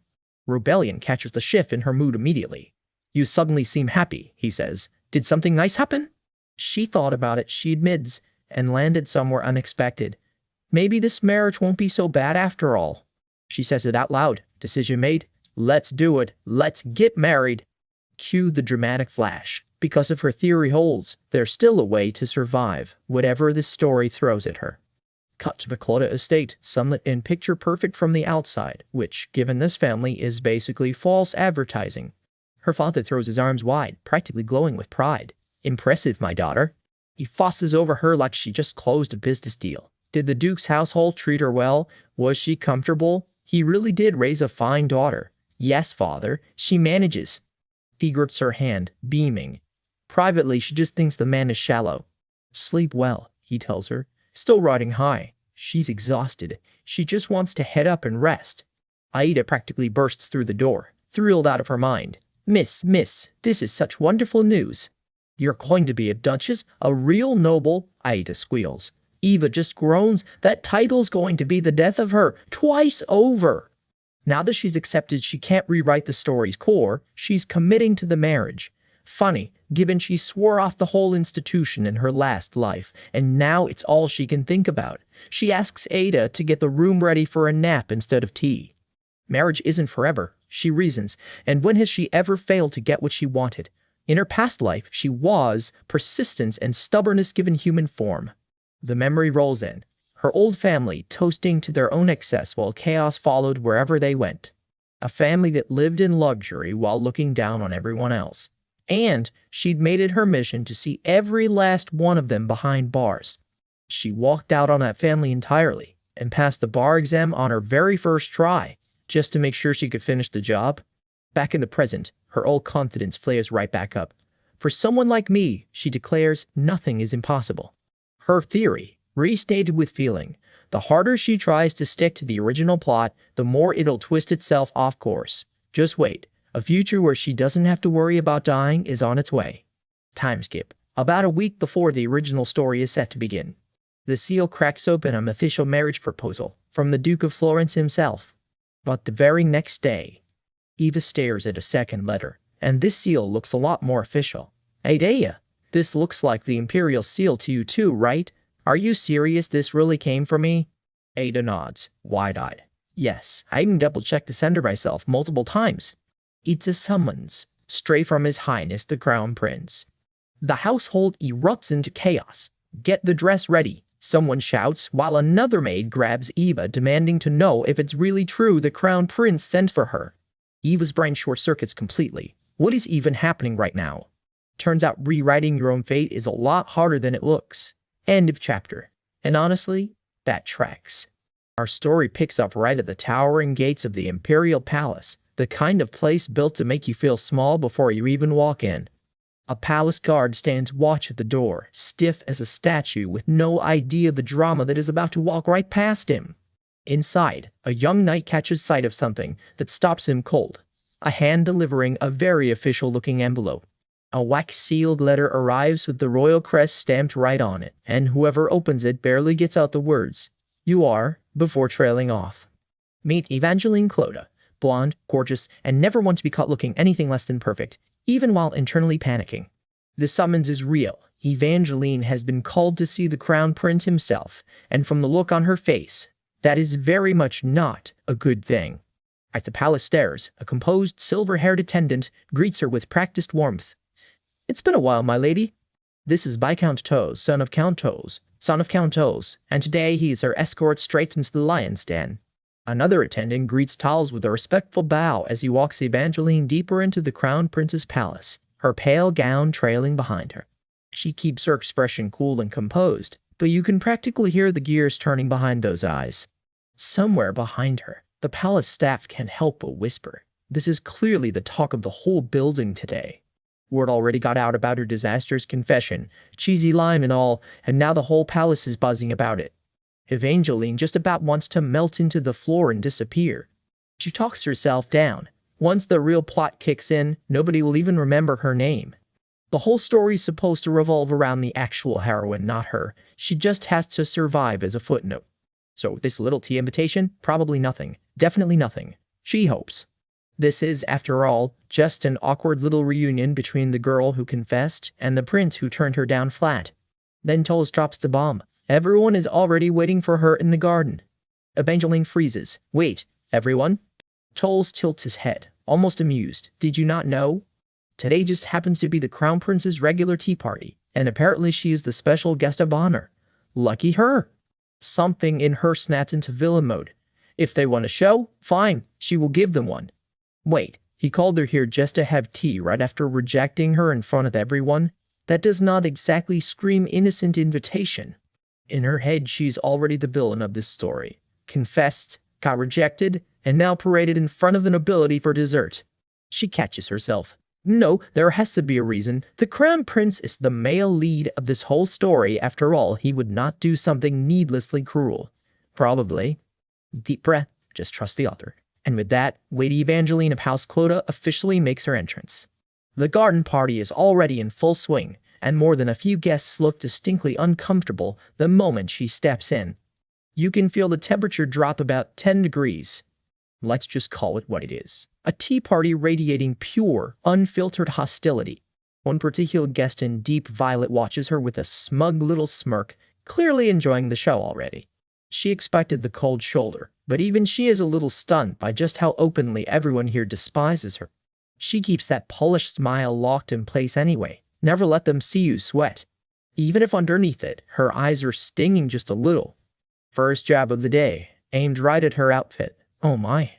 Rubellion catches the shift in her mood immediately. You suddenly seem happy, he says. Did something nice happen? She thought about it, she admits, and landed somewhere unexpected. Maybe this marriage won't be so bad after all. She says it out loud. Decision made. Let's do it. Let's get married. Cue the dramatic flash. Because if her theory holds, there's still a way to survive, whatever this story throws at her. Cut to the Claudia estate, sunlit and picture perfect from the outside, which, given this family, is basically false advertising. Her father throws his arms wide, practically glowing with pride. Impressive, my daughter. He fusses over her like she just closed a business deal. Did the Duke's household treat her well? Was she comfortable? He really did raise a fine daughter. Yes, father, she manages. He grips her hand, beaming. Privately, she just thinks the man is shallow. Sleep well, he tells her. Still riding high. She's exhausted. She just wants to head up and rest. Aida practically bursts through the door, thrilled out of her mind. Miss, this is such wonderful news. You're going to be a duchess, a real noble, Aida squeals. Eva just groans. That title's going to be the death of her, twice over. Now that she's accepted she can't rewrite the story's core, she's committing to the marriage. Funny, given she swore off the whole institution in her last life, and now it's all she can think about. She asks Ada to get the room ready for a nap instead of tea. Marriage isn't forever, she reasons, and when has she ever failed to get what she wanted? In her past life, she was persistence and stubbornness given human form. The memory rolls in. Her old family toasting to their own excess while chaos followed wherever they went. A family that lived in luxury while looking down on everyone else. And she'd made it her mission to see every last one of them behind bars. She walked out on that family entirely and passed the bar exam on her very first try, just to make sure she could finish the job. Back in the present, her old confidence flares right back up. For someone like me, she declares, nothing is impossible. Her theory, restated with feeling, the harder she tries to stick to the original plot, the more it'll twist itself off course. Just wait. A future where she doesn't have to worry about dying is on its way. Time skip. About a week before the original story is set to begin. The seal cracks open an official marriage proposal from the Duke of Florence himself. But the very next day, Eva stares at a second letter, and this seal looks a lot more official. Hey Daya, this looks like the Imperial seal to you too, right? Are you serious this really came from me? Ada nods, wide-eyed. Yes, I even double-checked the sender myself multiple times. It's a summons, straight from His Highness the Crown Prince. The household erupts into chaos. Get the dress ready, someone shouts, while another maid grabs Eva, demanding to know if it's really true the Crown Prince sent for her. Eva's brain short-circuits completely. What is even happening right now? Turns out rewriting your own fate is a lot harder than it looks. End of chapter. And honestly, that tracks. Our story picks up right at the towering gates of the Imperial Palace, the kind of place built to make you feel small before you even walk in. A palace guard stands watch at the door, stiff as a statue with no idea of the drama that is about to walk right past him. Inside, a young knight catches sight of something that stops him cold. A hand delivering a very official-looking envelope. A wax-sealed letter arrives with the royal crest stamped right on it, and whoever opens it barely gets out the words, "You are," before trailing off. Meet Evangeline Clota, blonde, gorgeous, and never one to be caught looking anything less than perfect, even while internally panicking. The summons is real. Evangeline has been called to see the Crown Prince himself, and from the look on her face, that is very much not a good thing. At the palace stairs, a composed, silver-haired attendant greets her with practiced warmth. "It's been a while, my lady. This is Viscount Toes, son of Count Toes, and today he is her escort straight into the lion's den." Another attendant greets Tals with a respectful bow as he walks Evangeline deeper into the Crown Prince's palace, her pale gown trailing behind her. She keeps her expression cool and composed, but you can practically hear the gears turning behind those eyes. Somewhere behind her, the palace staff can't help but whisper, "This is clearly the talk of the whole building today." Word already got out about her disastrous confession, cheesy line and all, and now the whole palace is buzzing about it. Evangeline just about wants to melt into the floor and disappear. She talks herself down. Once the real plot kicks in, nobody will even remember her name. The whole story is supposed to revolve around the actual heroine, not her. She just has to survive as a footnote. So this little tea invitation? Probably nothing. Definitely nothing. She hopes. This is, after all, just an awkward little reunion between the girl who confessed and the prince who turned her down flat. Then Toles drops the bomb. Everyone is already waiting for her in the garden. Evangeline freezes. "Wait, everyone?" Toles tilts his head, almost amused. "Did you not know? Today just happens to be the Crown Prince's regular tea party, and apparently she is the special guest of honor. Lucky her." Something in her snaps into villain mode. If they want a show, fine, she will give them one. Wait, he called her here just to have tea right after rejecting her in front of everyone? That does not exactly scream innocent invitation. In her head, she's already the villain of this story. Confessed, got rejected, and now paraded in front of the nobility for dessert. She catches herself. No, there has to be a reason. The Crown Prince is the male lead of this whole story. After all, he would not do something needlessly cruel. Probably. Deep breath. Just trust the author. And with that, Lady Evangeline of House Clota officially makes her entrance. The garden party is already in full swing, and more than a few guests look distinctly uncomfortable the moment she steps in. You can feel the temperature drop about 10 degrees. Let's just call it what it is. A tea party radiating pure, unfiltered hostility. One particular guest in deep violet watches her with a smug little smirk, clearly enjoying the show already. She expected the cold shoulder, but even she is a little stunned by just how openly everyone here despises her. She keeps that polished smile locked in place anyway. Never let them see you sweat. Even if underneath it, her eyes are stinging just a little. First jab of the day, aimed right at her outfit. Oh my.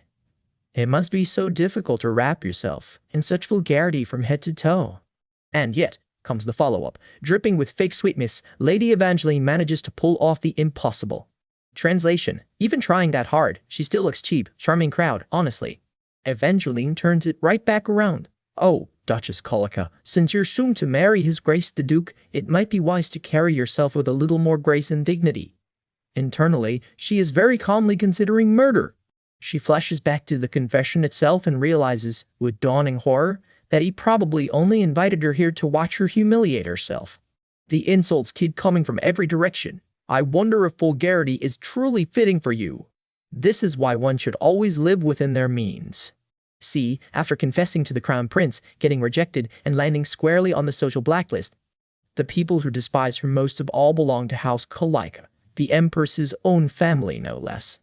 It must be so difficult to wrap yourself in such vulgarity from head to toe. And yet, comes the follow-up. Dripping with fake sweetness, Lady Evangeline manages to pull off the impossible. Translation. Even trying that hard, she still looks cheap. Charming crowd, honestly. Evangeline turns it right back around. Oh, Duchess Colica, since you're soon to marry His Grace the Duke, it might be wise to carry yourself with a little more grace and dignity. Internally, she is very calmly considering murder. She flashes back to the confession itself and realizes, with dawning horror, that he probably only invited her here to watch her humiliate herself. The insults keep coming from every direction. I wonder if vulgarity is truly fitting for you. This is why one should always live within their means. See, after confessing to the Crown Prince, getting rejected, and landing squarely on the social blacklist, the people who despise her most of all belong to House Colica, the Empress's own family no less.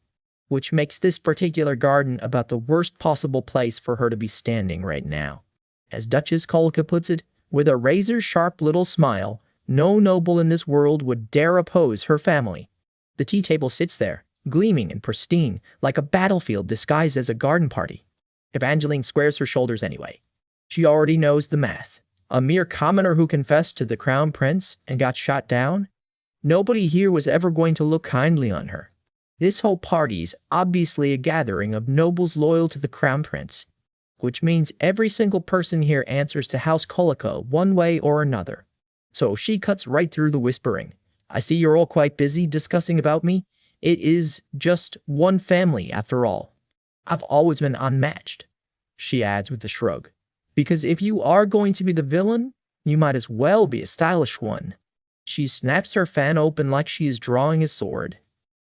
Which makes this particular garden about the worst possible place for her to be standing right now. As Duchess Colica puts it, with a razor-sharp little smile, no noble in this world would dare oppose her family. The tea table sits there, gleaming and pristine, like a battlefield disguised as a garden party. Evangeline squares her shoulders anyway. She already knows the math. A mere commoner who confessed to the Crown Prince and got shot down? Nobody here was ever going to look kindly on her. This whole party's obviously a gathering of nobles loyal to the Crown Prince, which means every single person here answers to House Colica one way or another. So she cuts right through the whispering. I see you're all quite busy discussing about me. It is just one family after all. I've always been unmatched, she adds with a shrug. Because if you are going to be the villain, you might as well be a stylish one. She snaps her fan open like she is drawing a sword.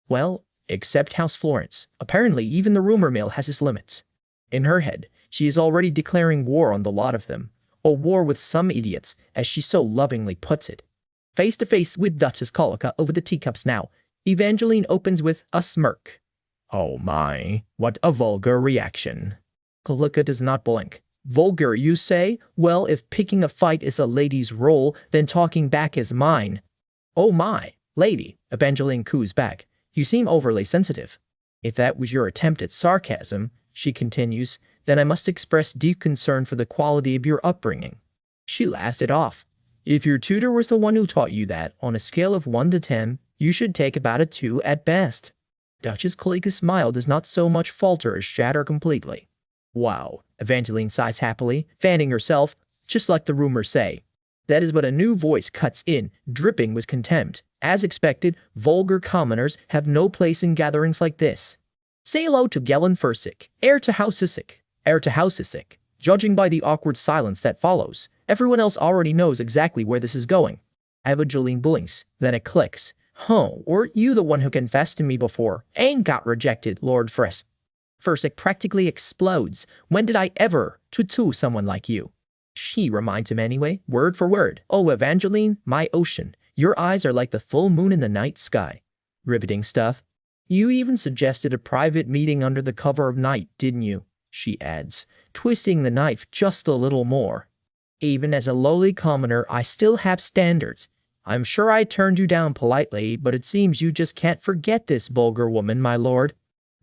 Well, except House Florence. Apparently even the rumor mill has its limits. In her head, she is already declaring war on the lot of them. Or war with some idiots, as she so lovingly puts it. Face to face with Duchess Colica over the teacups now, Evangeline opens with a smirk. Oh my, what a vulgar reaction. Colica does not blink. Vulgar, you say? Well, if picking a fight is a lady's role, then talking back is mine. Oh my, lady, Evangeline coos back. You seem overly sensitive. If that was your attempt at sarcasm, she continues, then I must express deep concern for the quality of your upbringing. She laughs it off. If your tutor was the one who taught you that, on a scale of 1 to 10, you should take about a 2 at best. Duchess Colica's smile does not so much falter as shatter completely. Wow, Evangeline sighs happily, fanning herself, just like the rumors say. That is but a new voice cuts in, dripping with contempt. As expected, vulgar commoners have no place in gatherings like this. Say hello to Gellin Fursick, heir to House Issik. Heir to House Issik. Judging by the awkward silence that follows, everyone else already knows exactly where this is going. Evangeline blinks, then it clicks. Oh, weren't you the one who confessed to me before and got rejected, Lord Frisk? Fursick practically explodes. When did I ever to someone like you? She reminds him anyway, word for word. Oh, Evangeline, my ocean, your eyes are like the full moon in the night sky. Riveting stuff. You even suggested a private meeting under the cover of night, didn't you? She adds, twisting the knife just a little more. Even as a lowly commoner, I still have standards. I'm sure I turned you down politely, but it seems you just can't forget this vulgar woman, my lord.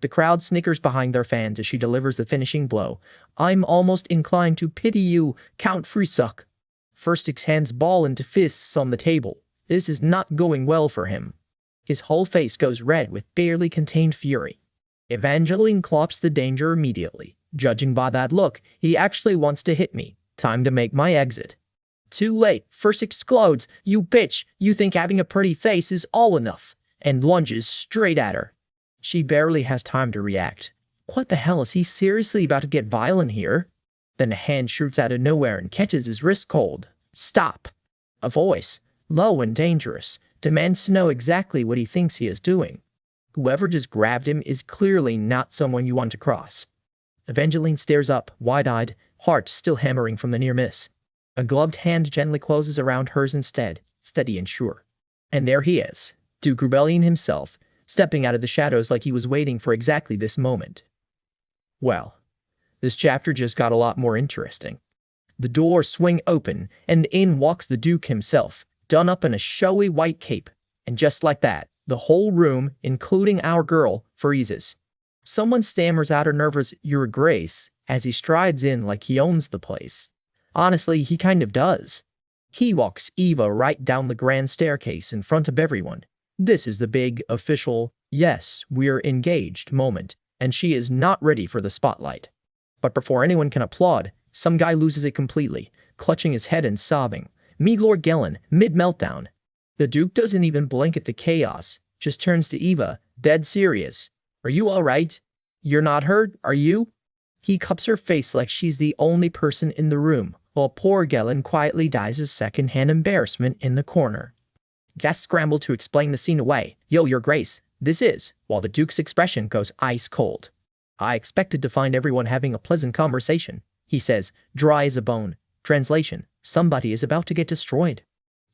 The crowd snickers behind their fans as she delivers the finishing blow. I'm almost inclined to pity you, Count Frisock. Fursick's hands ball into fists on the table. This is not going well for him. His whole face goes red with barely contained fury. Evangeline clocks the danger immediately. Judging by that look, he actually wants to hit me. Time to make my exit. Too late, Fursick explodes. You bitch, you think having a pretty face is all enough. And lunges straight at her. She barely has time to react. What the hell, is he seriously about to get violent here? Then a hand shoots out of nowhere and catches his wrist cold. Stop! A voice, low and dangerous, demands to know exactly what he thinks he is doing. Whoever just grabbed him is clearly not someone you want to cross. Evangeline stares up, wide-eyed, heart still hammering from the near miss. A gloved hand gently closes around hers instead, steady and sure. And there he is, Duke Rebellion himself, stepping out of the shadows like he was waiting for exactly this moment. Well, this chapter just got a lot more interesting. The doors swing open, and in walks the Duke himself, done up in a showy white cape. And just like that, the whole room, including our girl, freezes. Someone stammers out a nervous "Your Grace" as he strides in like he owns the place. Honestly, he kind of does. He walks Eva right down the grand staircase in front of everyone. This is the big, official, yes, we're engaged moment, and she is not ready for the spotlight. But before anyone can applaud, some guy loses it completely, clutching his head and sobbing. Meet Lord Gellin, mid-meltdown. The Duke doesn't even blink at the chaos, just turns to Eva, dead serious. Are you all right? You're not hurt, are you? He cups her face like she's the only person in the room, while poor Gellin quietly dies of second-hand embarrassment in the corner. Guests scramble to explain the scene away. Yo, Your Grace, this is, while the Duke's expression goes ice cold. I expected to find everyone having a pleasant conversation, he says, dry as a bone. Translation, somebody is about to get destroyed.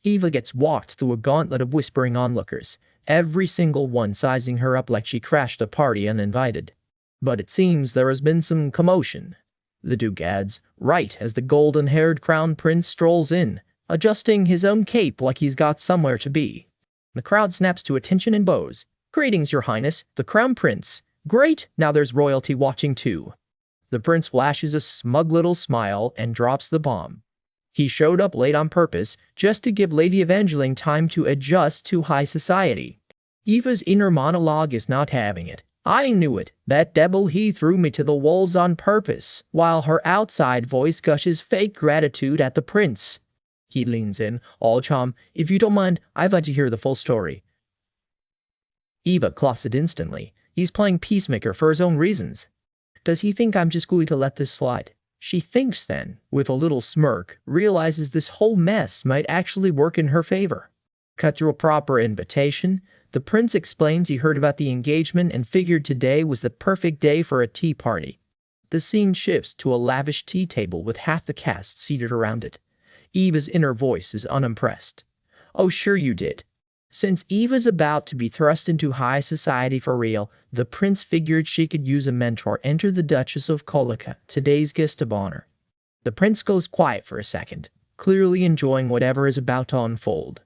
Eva gets walked through a gauntlet of whispering onlookers, every single one sizing her up like she crashed a party uninvited. But it seems there has been some commotion, the Duke adds, right as the golden-haired crown prince strolls in, adjusting his own cape like he's got somewhere to be. The crowd snaps to attention and bows. Greetings, Your Highness, the crown prince. Great, now there's royalty watching too. The prince flashes a smug little smile and drops the bomb. He showed up late on purpose just to give Lady Evangeline time to adjust to high society. Eva's inner monologue is not having it. I knew it. That devil, he threw me to the wolves on purpose, while her outside voice gushes fake gratitude at the prince. He leans in, all charm. If you don't mind, I'd like to hear the full story. Eva clocks it instantly. He's playing peacemaker for his own reasons. Does he think I'm just going to let this slide? She thinks then, with a little smirk, realizes this whole mess might actually work in her favor. Cut to a proper invitation. The prince explains he heard about the engagement and figured today was the perfect day for a tea party. The scene shifts to a lavish tea table with half the cast seated around it. Eva's inner voice is unimpressed. Oh, sure you did. Since Eva's about to be thrust into high society for real, the prince figured she could use a mentor. Enter the Duchess of Colica, today's guest of honor. The prince goes quiet for a second, clearly enjoying whatever is about to unfold.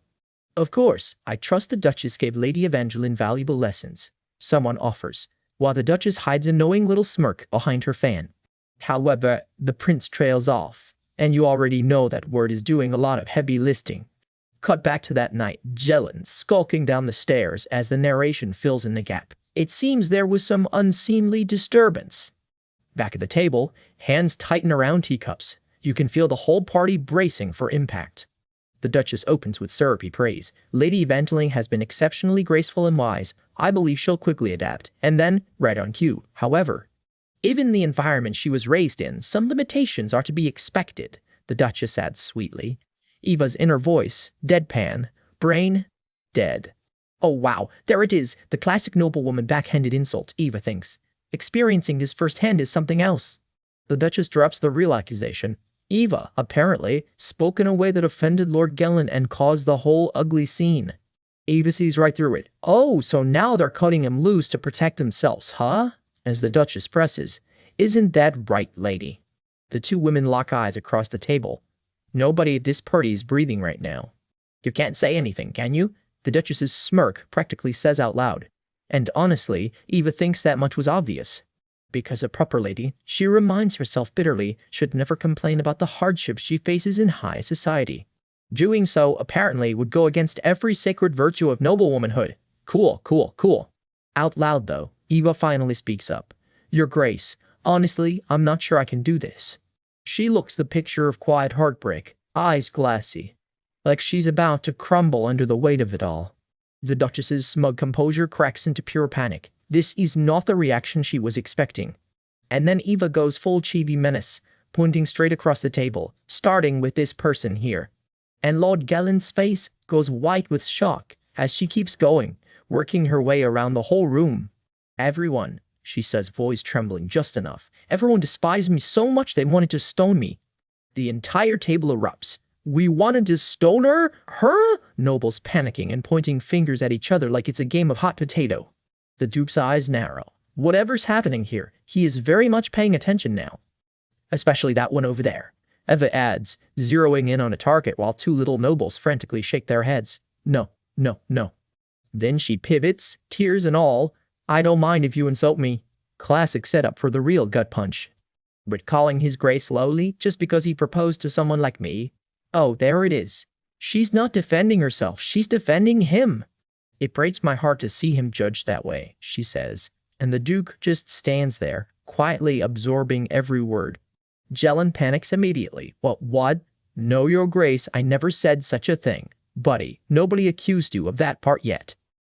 Of course, I trust the Duchess gave Lady Evangeline valuable lessons, someone offers, while the Duchess hides a knowing little smirk behind her fan. However, the prince trails off, and you already know that word is doing a lot of heavy lifting. Cut back to that night, Gellin skulking down the stairs as the narration fills in the gap. It seems there was some unseemly disturbance. Back at the table, hands tighten around teacups. You can feel the whole party bracing for impact. The Duchess opens with syrupy praise. Lady Evangeline has been exceptionally graceful and wise. I believe she'll quickly adapt. And then, right on cue, however, even the environment she was raised in, some limitations are to be expected, the Duchess adds sweetly. Eva's inner voice, deadpan, brain, dead. Oh wow, there it is, the classic noblewoman backhanded insult, Eva thinks. Experiencing this firsthand is something else. The Duchess drops the real accusation. Eva, apparently, spoke in a way that offended Lord Gellin and caused the whole ugly scene. Eva sees right through it. Oh, so now they're cutting him loose to protect themselves, huh? As the Duchess presses. Isn't that right, lady? The two women lock eyes across the table. Nobody at this party is breathing right now. You can't say anything, can you? The Duchess's smirk practically says out loud. And honestly, Eva thinks that much was obvious. Because a proper lady, she reminds herself bitterly, should never complain about the hardships she faces in high society. Doing so, apparently, would go against every sacred virtue of noblewomanhood. Cool, cool, cool. Out loud, though, Eva finally speaks up. Your Grace, honestly, I'm not sure I can do this. She looks the picture of quiet heartbreak, eyes glassy, like she's about to crumble under the weight of it all. The Duchess's smug composure cracks into pure panic. This is not the reaction she was expecting. And then Eva goes full chibi menace, pointing straight across the table, starting with this person here. And Lord Gellen's face goes white with shock as she keeps going, working her way around the whole room. Everyone, she says, voice trembling just enough. Everyone despised me so much they wanted to stone me. The entire table erupts. We wanted to stone her? Her? Nobles panicking and pointing fingers at each other like it's a game of hot potato. The Duke's eyes narrow. Whatever's happening here, he is very much paying attention now. Especially that one over there. Eva adds, zeroing in on a target while two little nobles frantically shake their heads. No, no, no. Then she pivots, tears and all. I don't mind if you insult me. Classic setup for the real gut punch. But calling his grace slowly just because he proposed to someone like me? Oh, there it is. She's not defending herself, she's defending him. It breaks my heart to see him judged that way, she says, and the Duke just stands there, quietly absorbing every word. Jellin panics immediately. What? No, your grace, I never said such a thing. Buddy, nobody accused you of that part yet.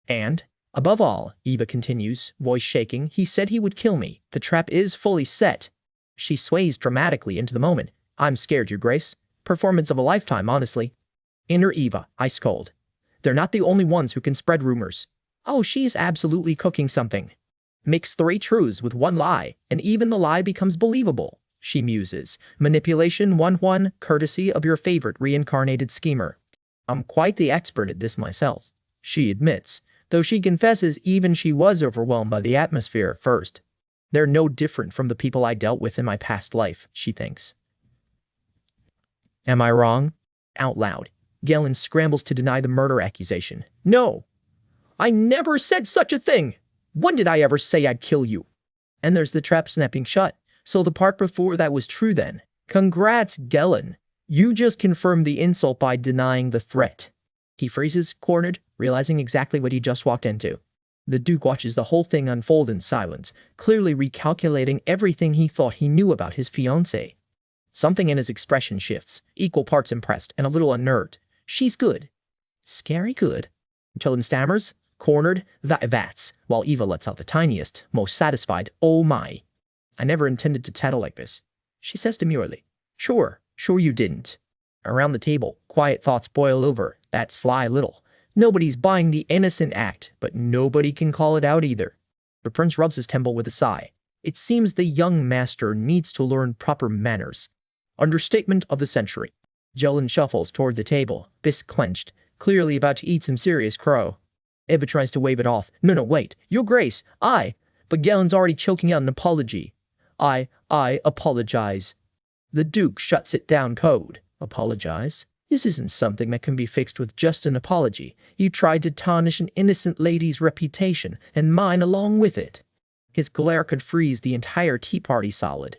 And, above all, Eva continues, voice shaking, he said he would kill me. The trap is fully set. She sways dramatically into the moment. I'm scared, your grace. Performance of a lifetime, honestly. Inner Eva, ice cold. They're not the only ones who can spread rumors. Oh, she's absolutely cooking something. Mix 3 truths with 1 lie, and even the lie becomes believable. She muses. Manipulation 1-1, courtesy of your favorite reincarnated schemer. I'm quite the expert at this myself, she admits, though she confesses even she was overwhelmed by the atmosphere at first. They're no different from the people I dealt with in my past life, she thinks. Am I wrong? Out loud, Gellin scrambles to deny the murder accusation. No! I never said such a thing! When did I ever say I'd kill you? And there's the trap snapping shut. So the part before that was true then. Congrats, Gellin. You just confirmed the insult by denying the threat. He freezes, cornered, realizing exactly what he just walked into. The Duke watches the whole thing unfold in silence, clearly recalculating everything he thought he knew about his fiancée. Something in his expression shifts, equal parts impressed and a little unnerved. She's good. Scary good. Jellin stammers, cornered, that's, while Eva lets out the tiniest, most satisfied, oh my. I never intended to tattle like this, she says demurely. Sure you didn't. Around the table, quiet thoughts boil over, that sly little. Nobody's buying the innocent act, but nobody can call it out either. The prince rubs his temple with a sigh. It seems the young master needs to learn proper manners. Understatement of the century. Jellin shuffles toward the table, fist clenched, clearly about to eat some serious crow. Eva tries to wave it off. No, wait, your grace, but Gellin's already choking out an apology. I apologize. The Duke shuts it down code. Apologize? This isn't something that can be fixed with just an apology. You tried to tarnish an innocent lady's reputation, and mine along with it. His glare could freeze the entire tea party solid.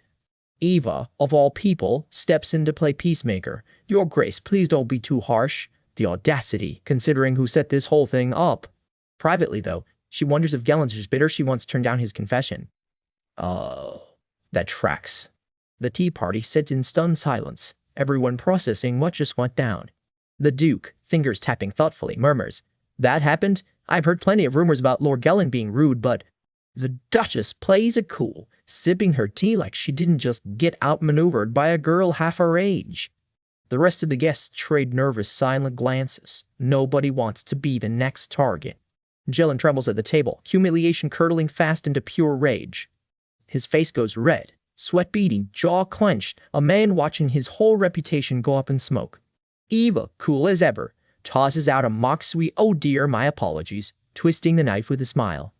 Eva, of all people, steps in to play peacemaker. Your grace, please don't be too harsh. The audacity, considering who set this whole thing up. Privately, though, she wonders if Gellin's just bitter she wants to turn down his confession. That tracks. The tea party sits in stunned silence, everyone processing what just went down. The Duke, fingers tapping thoughtfully, murmurs, That happened? I've heard plenty of rumors about Lord Gellin being rude, but... The Duchess plays it cool, sipping her tea like she didn't just get outmaneuvered by a girl half her age. The rest of the guests trade nervous, silent glances. Nobody wants to be the next target. Jellin trembles at the table, humiliation curdling fast into pure rage. His face goes red, sweat beading, jaw clenched, a man watching his whole reputation go up in smoke. Eva, cool as ever, tosses out a mock sweet, oh dear, my apologies, twisting the knife with a smile.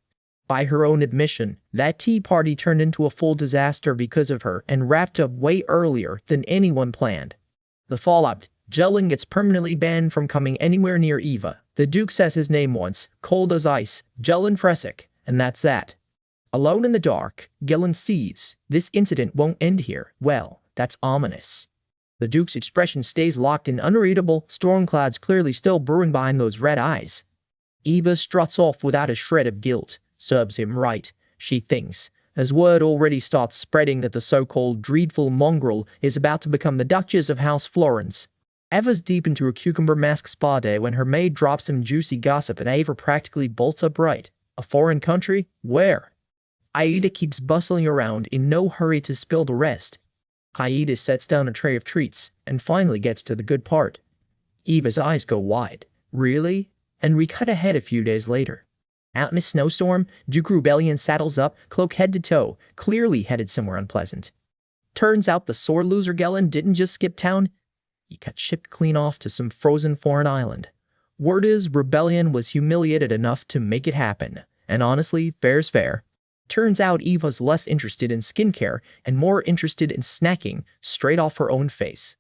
By her own admission, that tea party turned into a full disaster because of her and wrapped up way earlier than anyone planned. The fallout, Jellin gets permanently banned from coming anywhere near Eva. The Duke says his name once, cold as ice, Jellin Fresick, and that's that. Alone in the dark, Gellin sees, this incident won't end here. Well, that's ominous. The Duke's expression stays locked in unreadable, storm clouds clearly still brewing behind those red eyes. Eva struts off without a shred of guilt. Serves him right, she thinks, as word already starts spreading that the so-called dreadful mongrel is about to become the Duchess of House Florence. Eva's deep into a cucumber mask spa day when her maid drops some juicy gossip and Eva practically bolts upright. A foreign country? Where? Aida keeps bustling around in no hurry to spill the rest. Aida sets down a tray of treats and finally gets to the good part. Eva's eyes go wide. Really? And we cut ahead a few days later. Out in a snowstorm, Duke Rebellion saddles up, cloak head to toe, clearly headed somewhere unpleasant. Turns out the sore loser Gellin didn't just skip town, he got shipped clean off to some frozen foreign island. Word is Rebellion was humiliated enough to make it happen, and honestly, fair's fair. Turns out Eva's less interested in skincare and more interested in snacking straight off her own face.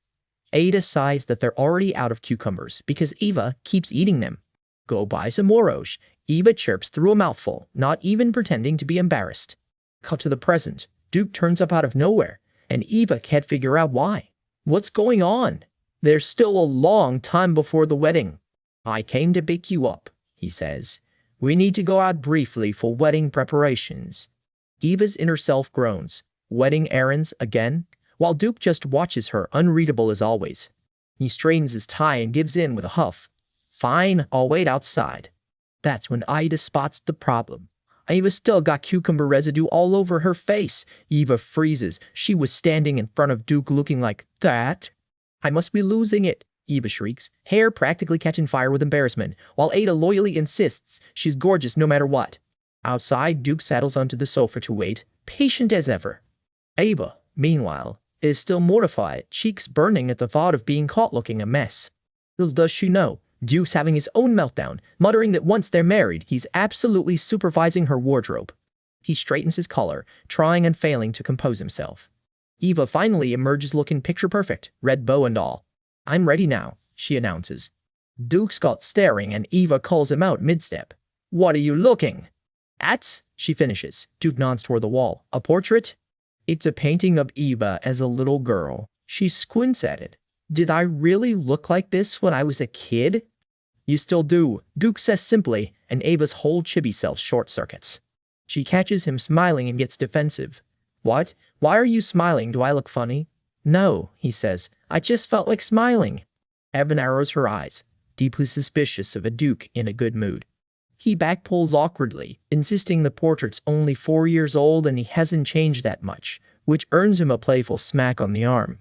Ada sighs that they're already out of cucumbers because Eva keeps eating them. Go buy some Morosh. Eva chirps through a mouthful, not even pretending to be embarrassed. Cut to the present. Duke turns up out of nowhere, and Eva can't figure out why. What's going on? There's still a long time before the wedding. I came to pick you up, he says. We need to go out briefly for wedding preparations. Eva's inner self groans. Wedding errands again? While Duke just watches her, unreadable as always. He straightens his tie and gives in with a huff. Fine, I'll wait outside. That's when Ida spots the problem. Eva still got cucumber residue all over her face. Eva freezes. She was standing in front of Duke looking like that. I must be losing it, Eva shrieks, hair practically catching fire with embarrassment, while Ada loyally insists she's gorgeous no matter what. Outside, Duke saddles onto the sofa to wait, patient as ever. Eva, meanwhile, is still mortified, cheeks burning at the thought of being caught looking a mess. Little does she know, Duke's having his own meltdown, muttering that once they're married, he's absolutely supervising her wardrobe. He straightens his collar, trying and failing to compose himself. Eva finally emerges looking picture perfect, red bow and all. I'm ready now, she announces. Duke's got staring and Eva calls him out mid-step. What are you looking at? She finishes. Duke nods toward the wall. A portrait? It's a painting of Eva as a little girl. She squints at it. Did I really look like this when I was a kid? You still do, Duke says simply, and Ava's whole chibi self short-circuits. She catches him smiling and gets defensive. What? Why are you smiling? Do I look funny? No, he says. I just felt like smiling. Eva narrows her eyes, deeply suspicious of a Duke in a good mood. He backpulls awkwardly, insisting the portrait's only 4 years old and he hasn't changed that much, which earns him a playful smack on the arm.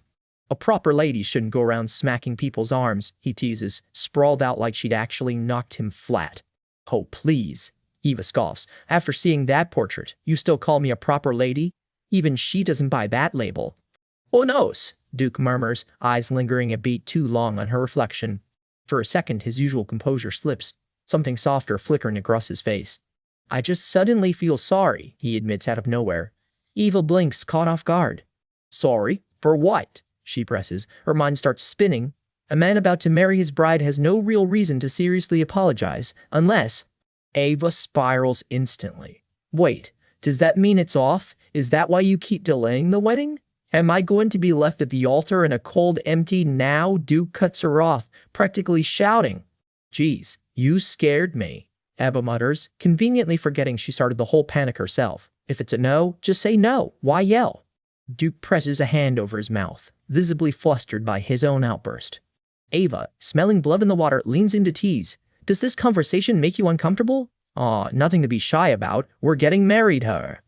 A proper lady shouldn't go around smacking people's arms, he teases, sprawled out like she'd actually knocked him flat. Oh, please, Eva scoffs. After seeing that portrait, you still call me a proper lady? Even she doesn't buy that label. Oh, knows, Duke murmurs, eyes lingering a beat too long on her reflection. For a second, his usual composure slips, something softer flickering across his face. I just suddenly feel sorry, he admits out of nowhere. Eva blinks, caught off guard. Sorry? For what? She presses. Her mind starts spinning. A man about to marry his bride has no real reason to seriously apologize, unless... Eva spirals instantly. Wait, does that mean it's off? Is that why you keep delaying the wedding? Am I going to be left at the altar in a cold empty now? Duke cuts her off, practically shouting. Geez, you scared me, Eva mutters, conveniently forgetting she started the whole panic herself. If it's a no, just say no. Why yell? Duke presses a hand over his mouth, visibly flustered by his own outburst. Eva, smelling blood in the water, leans in to tease. Does this conversation make you uncomfortable? Aw, nothing to be shy about. We're getting married, her.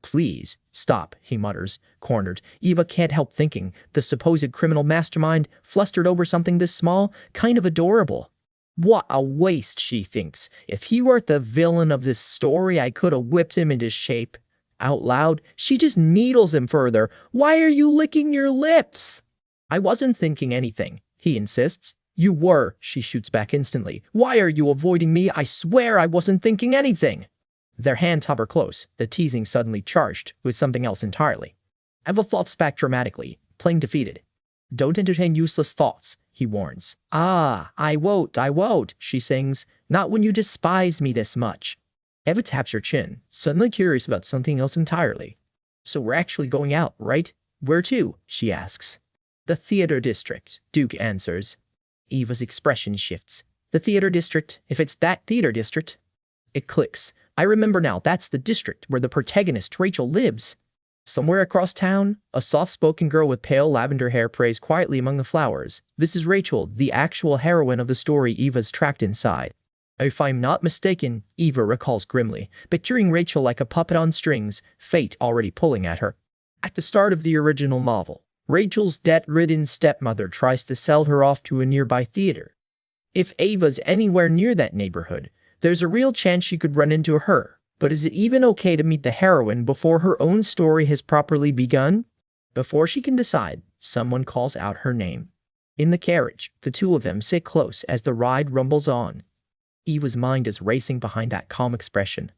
Please, stop, he mutters, cornered. Eva can't help thinking, the supposed criminal mastermind, flustered over something this small, kind of adorable. What a waste, she thinks. If he were the villain of this story, I could have whipped him into shape. Out loud, she just needles him further. Why are you licking your lips? I wasn't thinking anything, he insists. You were, she shoots back instantly. Why are you avoiding me? I swear I wasn't thinking anything. Their hands hover close, the teasing suddenly charged with something else entirely. Eva flops back dramatically, playing defeated. Don't entertain useless thoughts, he warns. Ah, I won't, she sings. Not when you despise me this much. Eva taps her chin, suddenly curious about something else entirely. So we're actually going out, right? Where to? She asks. The theater district, Duke answers. Eva's expression shifts. The theater district, if it's that theater district. It clicks. I remember now, that's the district where the protagonist, Rachel, lives. Somewhere across town, a soft-spoken girl with pale lavender hair prays quietly among the flowers. This is Rachel, the actual heroine of the story Eva's trapped inside. If I'm not mistaken, Eva recalls grimly, picturing Rachel like a puppet on strings, fate already pulling at her. At the start of the original novel, Rachel's debt-ridden stepmother tries to sell her off to a nearby theater. If Ava's anywhere near that neighborhood, there's a real chance she could run into her. But is it even okay to meet the heroine before her own story has properly begun? Before she can decide, someone calls out her name. In the carriage, the two of them sit close as the ride rumbles on. Eva's mind is racing behind that calm expression.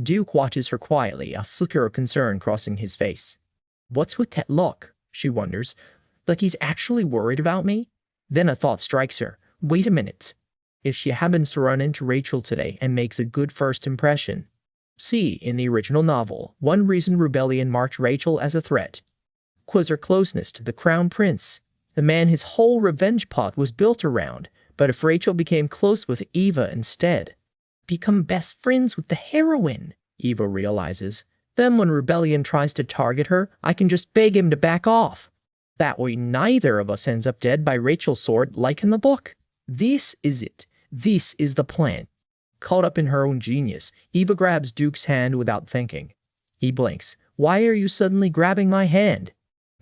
Duke watches her quietly, a flicker of concern crossing his face. What's with that look? She wonders. Like he's actually worried about me? Then a thought strikes her. Wait a minute. If she happens to run into Rachel today and makes a good first impression. See, in the original novel, one reason Rebellion marked Rachel as a threat was her closeness to the Crown Prince, the man his whole revenge plot was built around. But if Rachel became close with Eva instead, become best friends with the heroine, Eva realizes, then when Rebellion tries to target her, I can just beg him to back off. That way neither of us ends up dead by Rachel's sword like in the book. This is it. This is the plan. Caught up in her own genius, Eva grabs Duke's hand without thinking. He blinks. Why are you suddenly grabbing my hand?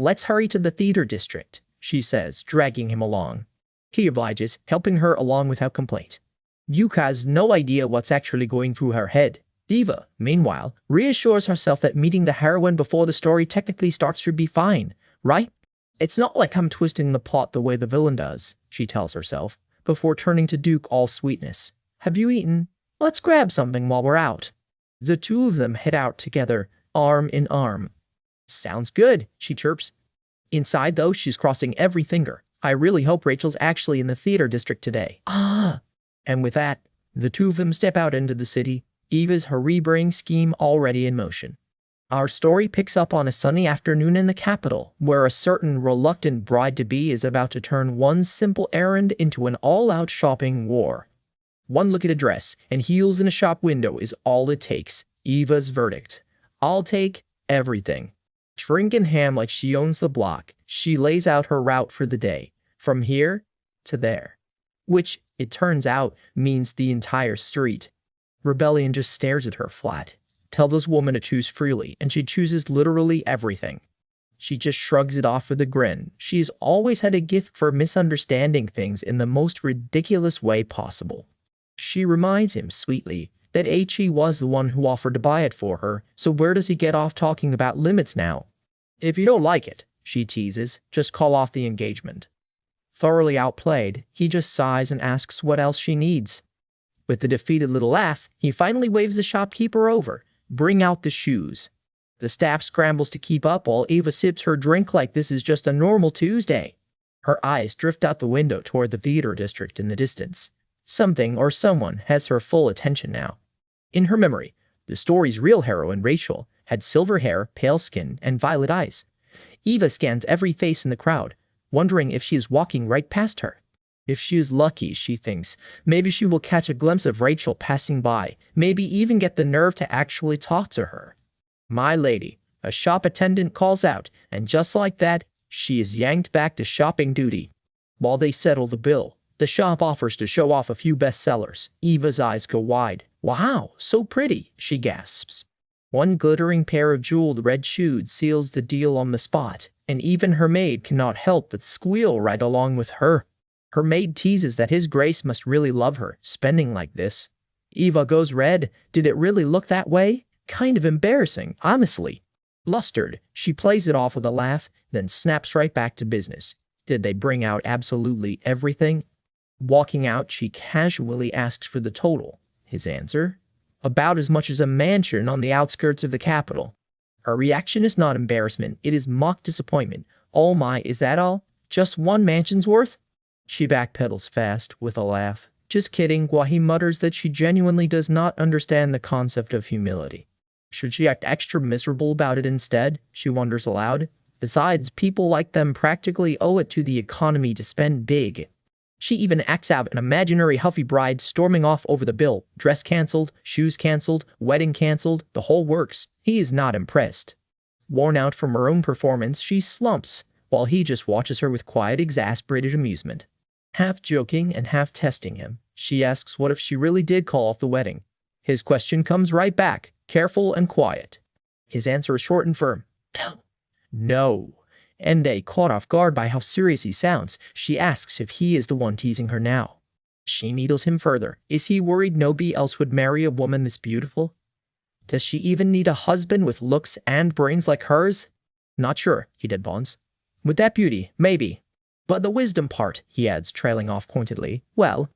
Let's hurry to the theater district, she says, dragging him along. He obliges, helping her along without complaint. Yuka has no idea what's actually going through her head. Eva, meanwhile, reassures herself that meeting the heroine before the story technically starts should be fine, right? It's not like I'm twisting the plot the way the villain does, she tells herself, before turning to Duke all sweetness. Have you eaten? Let's grab something while we're out. The two of them head out together, arm in arm. Sounds good, she chirps. Inside, though, she's crossing every finger. I really hope Rachel's actually in the theater district today. And with that, the two of them step out into the city, Eva's hurry-brain scheme already in motion. Our story picks up on a sunny afternoon in the capital, where a certain reluctant bride-to-be is about to turn one simple errand into an all-out shopping war. One look at a dress and heels in a shop window is all it takes. Eva's verdict. I'll take everything. Drink in hand like she owns the block, she lays out her route for the day, from here to there. Which, it turns out, means the entire street. Rebellion just stares at her flat. Tell this woman to choose freely, and she chooses literally everything. She just shrugs it off with a grin. She's always had a gift for misunderstanding things in the most ridiculous way possible. She reminds him sweetly that H.E. was the one who offered to buy it for her, so where does he get off talking about limits now? If you don't like it, she teases, just call off the engagement. Thoroughly outplayed, he just sighs and asks what else she needs. With a defeated little laugh, he finally waves the shopkeeper over. Bring out the shoes. The staff scrambles to keep up while Eva sips her drink like this is just a normal Tuesday. Her eyes drift out the window toward the theater district in the distance. Something or someone has her full attention now. In her memory, the story's real heroine, Rachel, had silver hair, pale skin, and violet eyes. Eva scans every face in the crowd, wondering if she is walking right past her. If she is lucky, she thinks, maybe she will catch a glimpse of Rachel passing by, maybe even get the nerve to actually talk to her. My lady, a shop attendant calls out, and just like that, she is yanked back to shopping duty. While they settle the bill, the shop offers to show off a few bestsellers. Eva's eyes go wide. Wow, so pretty, she gasps. One glittering pair of jeweled red shoes seals the deal on the spot, and even her maid cannot help but squeal right along with her. Her maid teases that His Grace must really love her, spending like this. Eva goes red. Did it really look that way? Kind of embarrassing, honestly. Flustered, she plays it off with a laugh, then snaps right back to business. Did they bring out absolutely everything? Walking out, she casually asks for the total. His answer? About as much as a mansion on the outskirts of the capital. Her reaction is not embarrassment, it is mock disappointment. Oh my, is that all? Just one mansion's worth? She backpedals fast, with a laugh. Just kidding, while he mutters that she genuinely does not understand the concept of humility. Should she act extra miserable about it instead? She wonders aloud. Besides, people like them practically owe it to the economy to spend big. She even acts out an imaginary huffy bride storming off over the bill. Dress cancelled, shoes cancelled, wedding cancelled, the whole works. He is not impressed. Worn out from her own performance, she slumps, while he just watches her with quiet, exasperated amusement. Half joking and half testing him, She asks what if she really did call off the wedding. His question comes right back, careful and quiet. His answer is short and firm. No. No. Ende, caught off guard by how serious he sounds, she asks if he is the one teasing her now. She needles him further. Is he worried nobody else would marry a woman this beautiful? Does she even need a husband with looks and brains like hers? Not sure, he dead bonds. With that beauty, maybe. But the wisdom part, he adds, trailing off pointedly, well.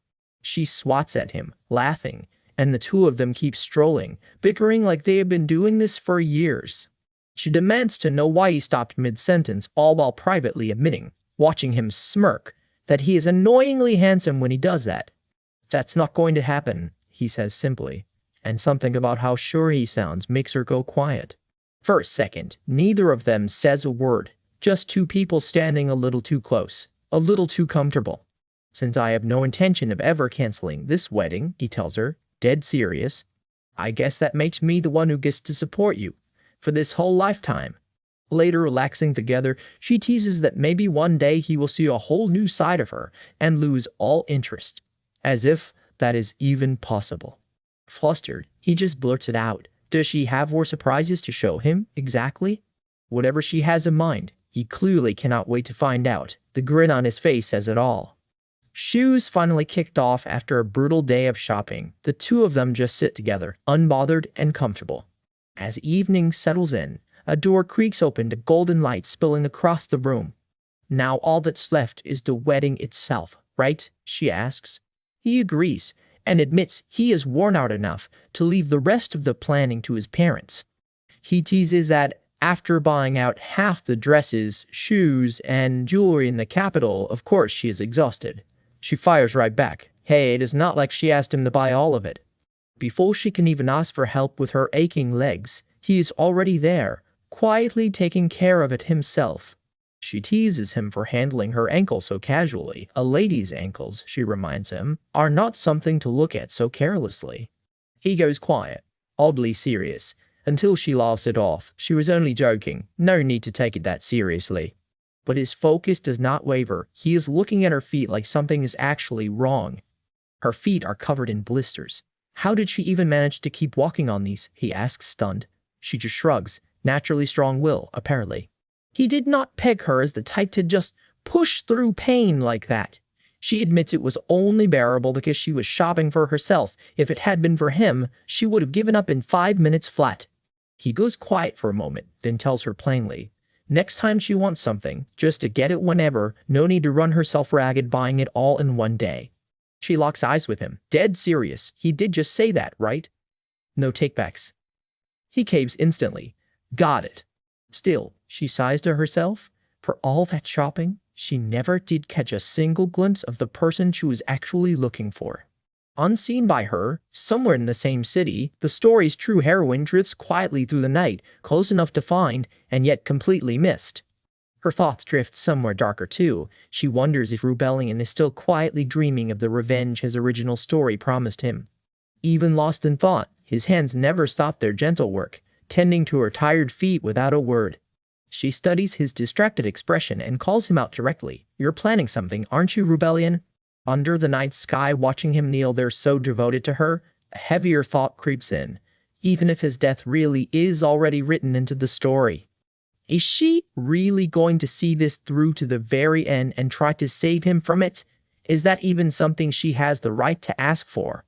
She swats at him, laughing, and the two of them keep strolling, bickering like they have been doing this for years. She demands to know why he stopped mid-sentence, all while privately admitting, watching him smirk, that he is annoyingly handsome when he does that. That's not going to happen, he says simply, and something about how sure he sounds makes her go quiet. For a second, neither of them says a word, just two people standing a little too close, a little too comfortable. Since I have no intention of ever canceling this wedding, he tells her, dead serious, I guess that makes me the one who gets to support you for this whole lifetime. Later, relaxing together, she teases that maybe one day he will see a whole new side of her and lose all interest, as if that is even possible. Flustered, he just blurts it out. Does she have more surprises to show him, exactly? Whatever she has in mind, he clearly cannot wait to find out. The grin on his face says it all. Shoes finally kicked off after a brutal day of shopping. The two of them just sit together, unbothered and comfortable. As evening settles in, a door creaks open to golden light spilling across the room. Now all that's left is the wedding itself, right? She asks. He agrees, and admits he is worn out enough to leave the rest of the planning to his parents. He teases that after buying out half the dresses, shoes, and jewelry in the capital, of course she is exhausted. She fires right back. Hey, it is not like she asked him to buy all of it. Before she can even ask for help with her aching legs, he is already there, quietly taking care of it himself. She teases him for handling her ankle so casually. A lady's ankles, she reminds him, are not something to look at so carelessly. He goes quiet, oddly serious, until she laughs it off. She was only joking, no need to take it that seriously. But his focus does not waver. He is looking at her feet like something is actually wrong. Her feet are covered in blisters. How did she even manage to keep walking on these? He asks, stunned. She just shrugs, naturally strong will, apparently. He did not peg her as the type to just push through pain like that. She admits it was only bearable because she was shopping for herself. If it had been for him, she would have given up in 5 minutes flat. He goes quiet for a moment, then tells her plainly, next time she wants something, just to get it whenever, no need to run herself ragged buying it all in one day. She locks eyes with him, dead serious. He did just say that, right? No takebacks. He caves instantly. Got it. Still, she sighs to herself. For all that shopping, she never did catch a single glimpse of the person she was actually looking for. Unseen by her, somewhere in the same city, the story's true heroine drifts quietly through the night, close enough to find, and yet completely missed. Her thoughts drift somewhere darker too. She wonders if Rebellion is still quietly dreaming of the revenge his original story promised him. Even lost in thought, his hands never stop their gentle work, tending to her tired feet without a word. She studies his distracted expression and calls him out directly. You're planning something, aren't you, Rebellion? Under the night sky, watching him kneel there so devoted to her, a heavier thought creeps in. Even if his death really is already written into the story. Is she really going to see this through to the very end and try to save him from it? Is that even something she has the right to ask for?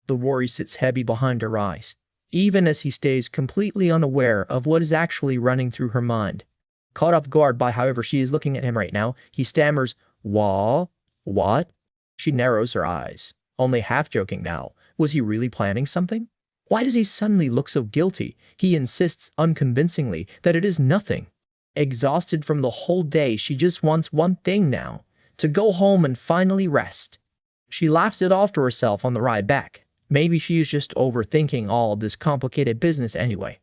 The worry sits heavy behind her eyes, even as he stays completely unaware of what is actually running through her mind. Caught off guard by however she is looking at him right now, he stammers, What? She narrows her eyes, only half joking now. Was he really planning something? Why does he suddenly look so guilty? He insists unconvincingly that it is nothing. Exhausted from the whole day, she just wants one thing now, to go home and finally rest. She laughs it off to herself on the ride back. Maybe she is just overthinking all this complicated business anyway.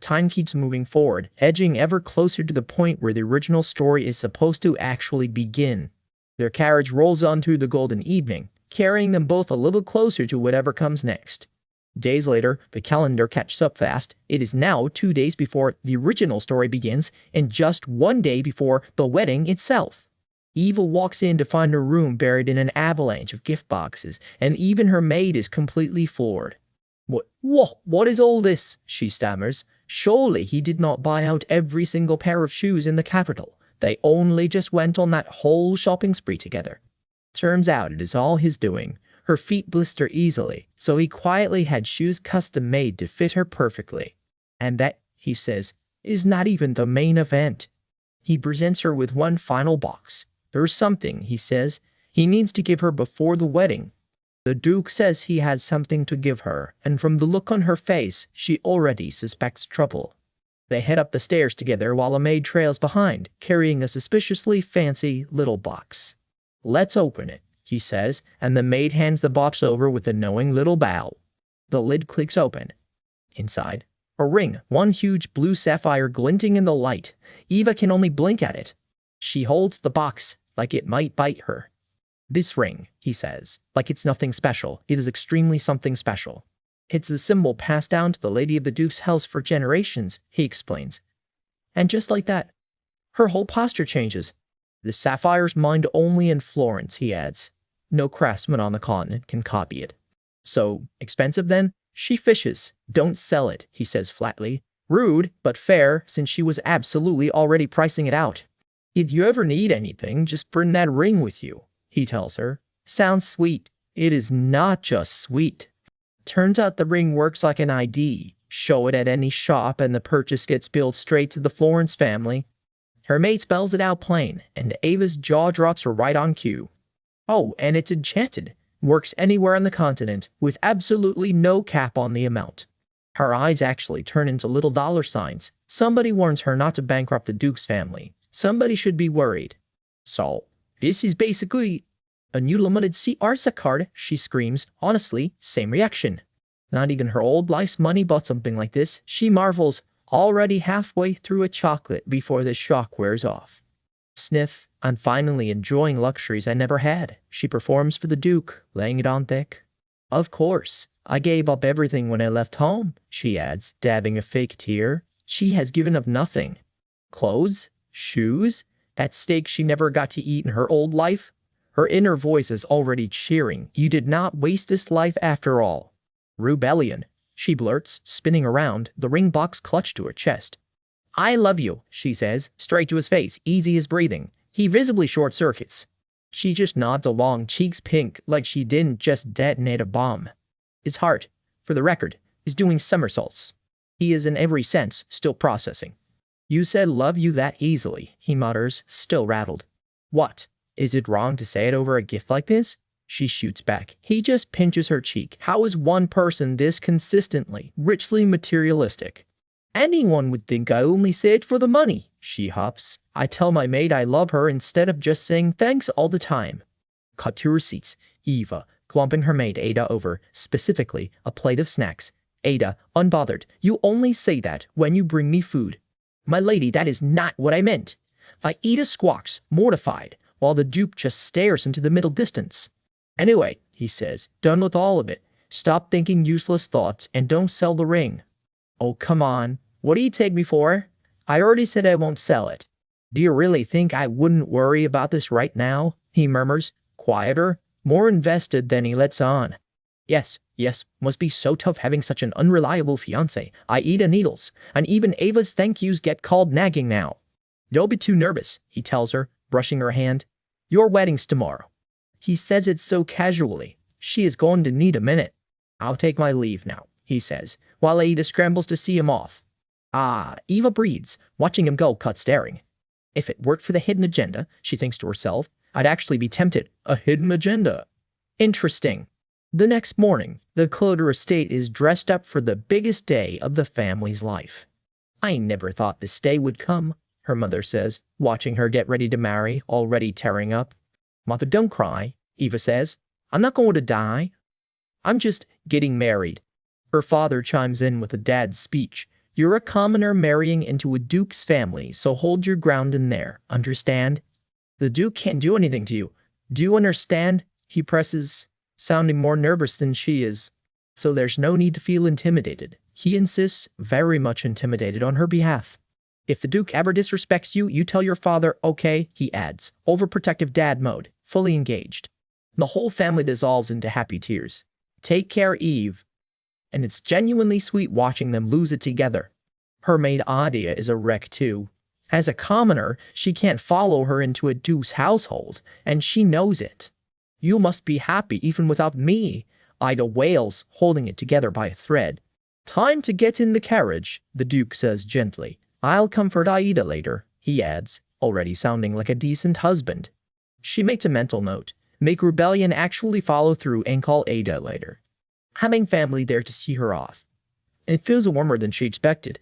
Time keeps moving forward, edging ever closer to the point where the original story is supposed to actually begin. Their carriage rolls on through the golden evening, carrying them both a little closer to whatever comes next. Days later, the calendar catches up fast. It is now 2 days before the original story begins, and just 1 day before the wedding itself. Eva walks in to find her room buried in an avalanche of gift boxes, and even her maid is completely floored. What is all this? She stammers. Surely he did not buy out every single pair of shoes in the capital. They only just went on that whole shopping spree together. Turns out it is all his doing. Her feet blister easily, so he quietly had shoes custom made to fit her perfectly. And that, he says, is not even the main event. He presents her with one final box. There's something, he says, he needs to give her before the wedding. The Duke says he has something to give her, and from the look on her face, she already suspects trouble. They head up the stairs together while a maid trails behind, carrying a suspiciously fancy little box. Let's open it, he says, and the maid hands the box over with a knowing little bow. The lid clicks open. Inside, a ring, one huge blue sapphire glinting in the light. Eva can only blink at it. She holds the box like it might bite her. This ring, he says, like it's nothing special. It is extremely something special. It's a symbol passed down to the lady of the Duke's house for generations, he explains. And just like that, her whole posture changes. The sapphire's mined only in Florence, he adds. No craftsman on the continent can copy it. So, expensive then? She fishes. Don't sell it, he says flatly. Rude, but fair, since she was absolutely already pricing it out. If you ever need anything, just bring that ring with you, he tells her. Sounds sweet. It is not just sweet. Turns out the ring works like an ID. Show it at any shop and the purchase gets billed straight to the Florence family. Her mate spells it out plain, and Ava's jaw drops right on cue. Oh, and it's enchanted. Works anywhere on the continent, with absolutely no cap on the amount. Her eyes actually turn into little dollar signs. Somebody warns her not to bankrupt the Duke's family. Somebody should be worried. So, this is basically a new limited CRSA card, she screams. Honestly, same reaction. Not even her old life's money bought something like this, she marvels, already halfway through a chocolate before the shock wears off. Sniff, I'm finally enjoying luxuries I never had. She performs for the Duke, laying it on thick. Of course, I gave up everything when I left home, she adds, dabbing a fake tear. She has given up nothing. Clothes? Shoes? That steak she never got to eat in her old life? Her inner voice is already cheering. You did not waste this life after all. Rebellion, she blurts, spinning around, the ring box clutched to her chest. I love you, she says, straight to his face, easy as breathing. He visibly short-circuits. She just nods along, cheeks pink, like she didn't just detonate a bomb. His heart, for the record, is doing somersaults. He is in every sense still processing. You said love you that easily, he mutters, still rattled. What? Is it wrong to say it over a gift like this? She shoots back. He just pinches her cheek. How is one person this consistently, richly materialistic? Anyone would think I only say it for the money, she huffs. I tell my maid I love her instead of just saying thanks all the time. Cut to receipts. Eva, clumping her maid Ada over, specifically a plate of snacks. Ada, unbothered, you only say that when you bring me food. My lady, that is not what I meant. Ida squawks, mortified, while the Duke just stares into the middle distance. Anyway, he says, done with all of it. Stop thinking useless thoughts and don't sell the ring. Oh, come on. What do you take me for? I already said I won't sell it. Do you really think I wouldn't worry about this right now? He murmurs, quieter, more invested than he lets on. Yes, must be so tough having such an unreliable fiancé. I eat a needles, and even Ava's thank yous get called nagging now. Don't be too nervous, he tells her, brushing her hand. Your wedding's tomorrow. He says it so casually. She is going to need a minute. I'll take my leave now, he says, while Ada scrambles to see him off. Ah, Eva breathes, watching him go cut staring. If it weren't for the hidden agenda, she thinks to herself, I'd actually be tempted. A hidden agenda. Interesting. The next morning, the Cloder estate is dressed up for the biggest day of the family's life. I never thought this day would come, her mother says, watching her get ready to marry, already tearing up. Mother, don't cry, Eva says. I'm not going to die. I'm just getting married. Her father chimes in with a dad's speech. You're a commoner marrying into a duke's family, so hold your ground in there, understand? The duke can't do anything to you. Do you understand? He presses, sounding more nervous than she is. So there's no need to feel intimidated. He insists, very much intimidated on her behalf. If the Duke ever disrespects you, you tell your father, okay, he adds, overprotective dad mode, fully engaged. The whole family dissolves into happy tears. Take care, Eve. And it's genuinely sweet watching them lose it together. Her maid Adia is a wreck too. As a commoner, she can't follow her into a Duke's household, and she knows it. You must be happy even without me, Ida wails, holding it together by a thread. Time to get in the carriage, the Duke says gently. I'll comfort Aida later, he adds, already sounding like a decent husband. She makes a mental note. Make Rebellion actually follow through and call Ada later. Having family there to see her off. It feels warmer than she expected.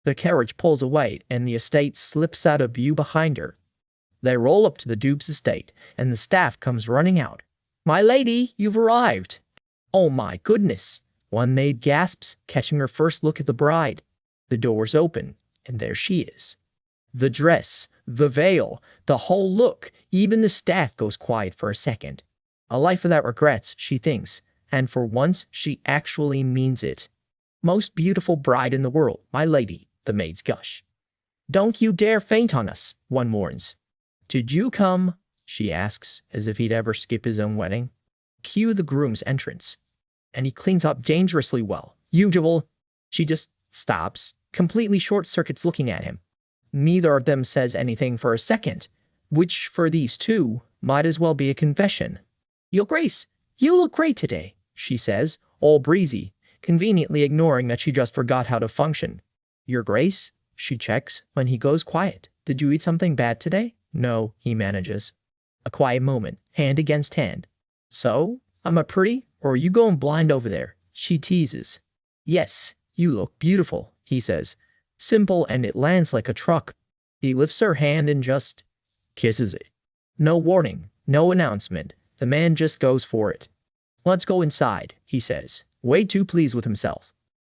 The carriage pulls away and the estate slips out of view behind her. They roll up to the Duke's estate and the staff comes running out. My lady, you've arrived. Oh my goodness, one maid gasps, catching her first look at the bride. The doors open, and there she is. The dress, the veil, the whole look, even the staff goes quiet for a second. A life without regrets, she thinks, and for once she actually means it. Most beautiful bride in the world, my lady, the maids gush. Don't you dare faint on us, one warns. Did you come? She asks, as if he'd ever skip his own wedding. Cue the groom's entrance. And he cleans up dangerously well. Usual. She just stops, completely short-circuits looking at him. Neither of them says anything for a second, which for these two might as well be a confession. Your Grace, you look great today, she says, all breezy, conveniently ignoring that she just forgot how to function. Your Grace, she checks when he goes quiet. Did you eat something bad today? No, he manages. A quiet moment, hand against hand. So, am I pretty, or are you going blind over there? She teases. Yes, you look beautiful, he says. Simple, and it lands like a truck. He lifts her hand and just kisses it. No warning, no announcement. The man just goes for it. Let's go inside, he says, way too pleased with himself.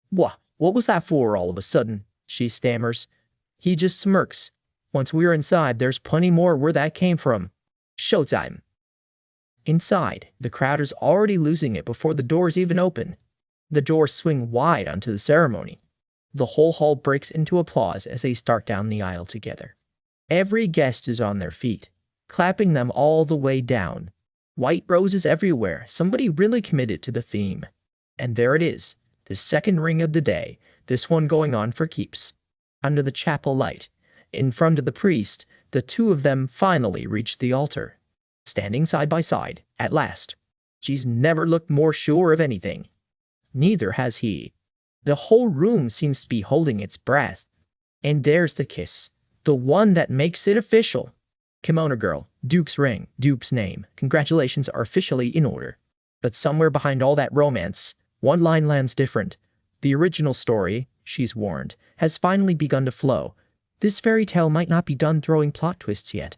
What was that for all of a sudden? She stammers. He just smirks. Once we're inside, there's plenty more where that came from. Showtime. Inside, the crowd is already losing it before the doors even open. The doors swing wide onto the ceremony. The whole hall breaks into applause as they start down the aisle together. Every guest is on their feet, clapping them all the way down. White roses everywhere, somebody really committed to the theme. And there it is, the second ring of the day, this one going on for keeps. Under the chapel light, in front of the priest, the two of them finally reach the altar. Standing side by side, at last. She's never looked more sure of anything. Neither has he. The whole room seems to be holding its breath. And there's the kiss, the one that makes it official. Kimono girl, Duke's ring, Duke's name. Congratulations are officially in order. But somewhere behind all that romance, one line lands different. The original story, she's warned, has finally begun to flow. This fairy tale might not be done throwing plot twists yet.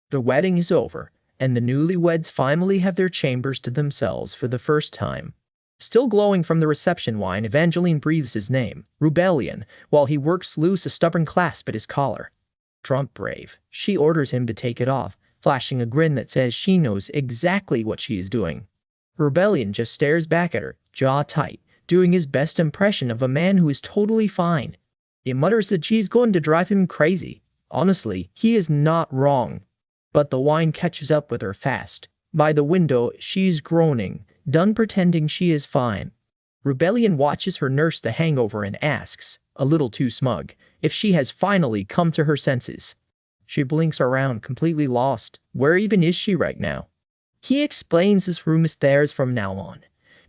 The wedding is over, and the newlyweds finally have their chambers to themselves for the first time. Still glowing from the reception wine, Evangeline breathes his name, Rebellion, while he works loose a stubborn clasp at his collar. Trump brave, she orders him to take it off, flashing a grin that says she knows exactly what she is doing. Rebellion just stares back at her, jaw tight, doing his best impression of a man who is totally fine. He mutters that she's going to drive him crazy. Honestly, he is not wrong. But the wine catches up with her fast. By the window, she's groaning, done pretending she is fine. Rebellion watches her nurse the hangover and asks, a little too smug, if she has finally come to her senses. She blinks around, completely lost. Where even is she right now? He explains this room is theirs from now on.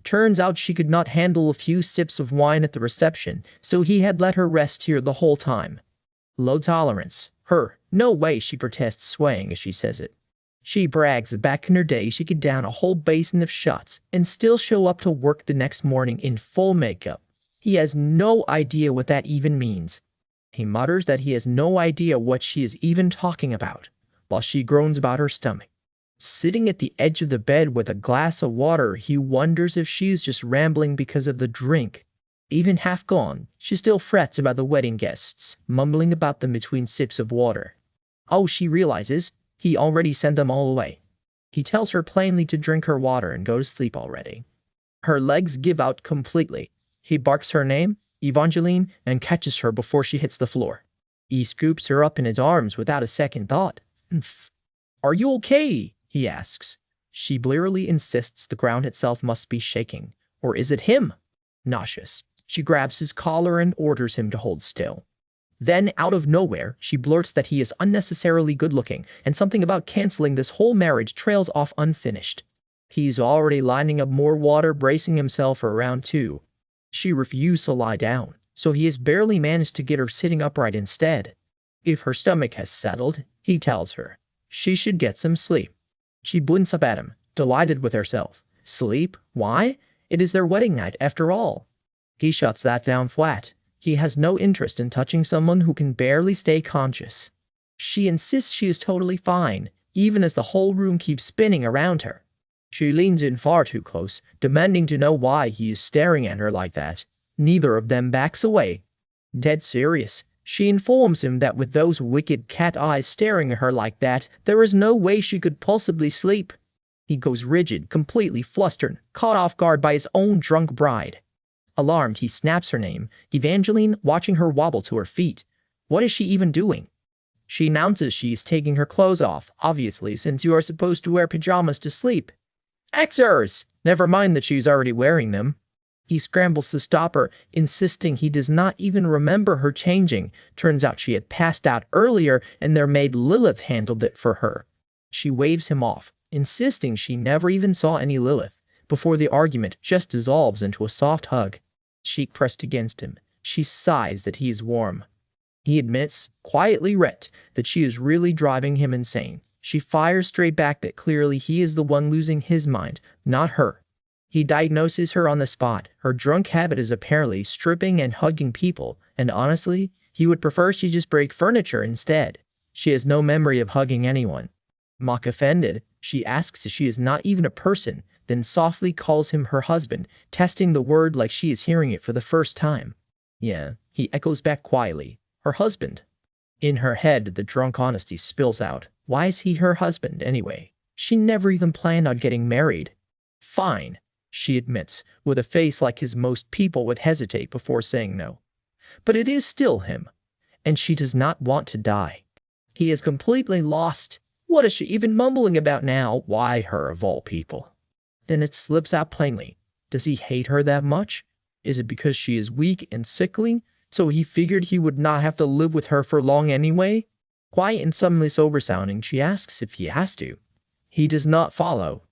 Turns out she could not handle a few sips of wine at the reception, so he had let her rest here the whole time. Low tolerance. Her. No way, she protests, swaying as she says it. She brags that back in her day she could down a whole basin of shots and still show up to work the next morning in full makeup. He has no idea what that even means. He mutters that he has no idea what she is even talking about, while she groans about her stomach. Sitting at the edge of the bed with a glass of water, he wonders if she's just rambling because of the drink. Even half gone, she still frets about the wedding guests, mumbling about them between sips of water. Oh, she realizes, he already sent them all away. He tells her plainly to drink her water and go to sleep already. Her legs give out completely. He barks her name, Evangeline, and catches her before she hits the floor. He scoops her up in his arms without a second thought. "Mph. Are you okay?" he asks. She blearily insists the ground itself must be shaking. Or is it him? Nauseous, she grabs his collar and orders him to hold still. Then, out of nowhere, she blurts that he is unnecessarily good-looking, and something about canceling this whole marriage trails off unfinished. He's already lining up more water, bracing himself for round two. She refused to lie down, so he has barely managed to get her sitting upright instead. If her stomach has settled, he tells her, she should get some sleep. She blinks up at him, delighted with herself. Sleep? Why? It is their wedding night, after all. He shuts that down flat. He has no interest in touching someone who can barely stay conscious. She insists she is totally fine, even as the whole room keeps spinning around her. She leans in far too close, demanding to know why he is staring at her like that. Neither of them backs away. Dead serious, she informs him that with those wicked cat eyes staring at her like that, there is no way she could possibly sleep. He goes rigid, completely flustered, caught off guard by his own drunk bride. Alarmed, he snaps her name, Evangeline, watching her wobble to her feet. What is she even doing? She announces she is taking her clothes off, obviously, since you are supposed to wear pajamas to sleep. Xers! Never mind that she's already wearing them. He scrambles to stop her, insisting he does not even remember her changing. Turns out she had passed out earlier, and their maid Lilith handled it for her. She waves him off, insisting she never even saw any Lilith, before the argument just dissolves into a soft hug. Cheek pressed against him, she sighs that he is warm. He admits, quietly wrecked, that she is really driving him insane. She fires straight back that clearly he is the one losing his mind, not her. He diagnoses her on the spot. Her drunk habit is apparently stripping and hugging people, and honestly, he would prefer she just break furniture instead. She has no memory of hugging anyone. Mock offended, she asks if she is not even a person, then softly calls him her husband, testing the word like she is hearing it for the first time. Yeah, he echoes back quietly. Her husband. In her head, the drunk honesty spills out. Why is he her husband, anyway? She never even planned on getting married. Fine, she admits, with a face like his most people would hesitate before saying no. But it is still him, and she does not want to die. He is completely lost. What is she even mumbling about now? Why her, of all people? Then it slips out plainly. Does he hate her that much? Is it because she is weak and sickly, so he figured he would not have to live with her for long anyway? Quiet and suddenly sober-sounding, she asks if he has to. He does not follow.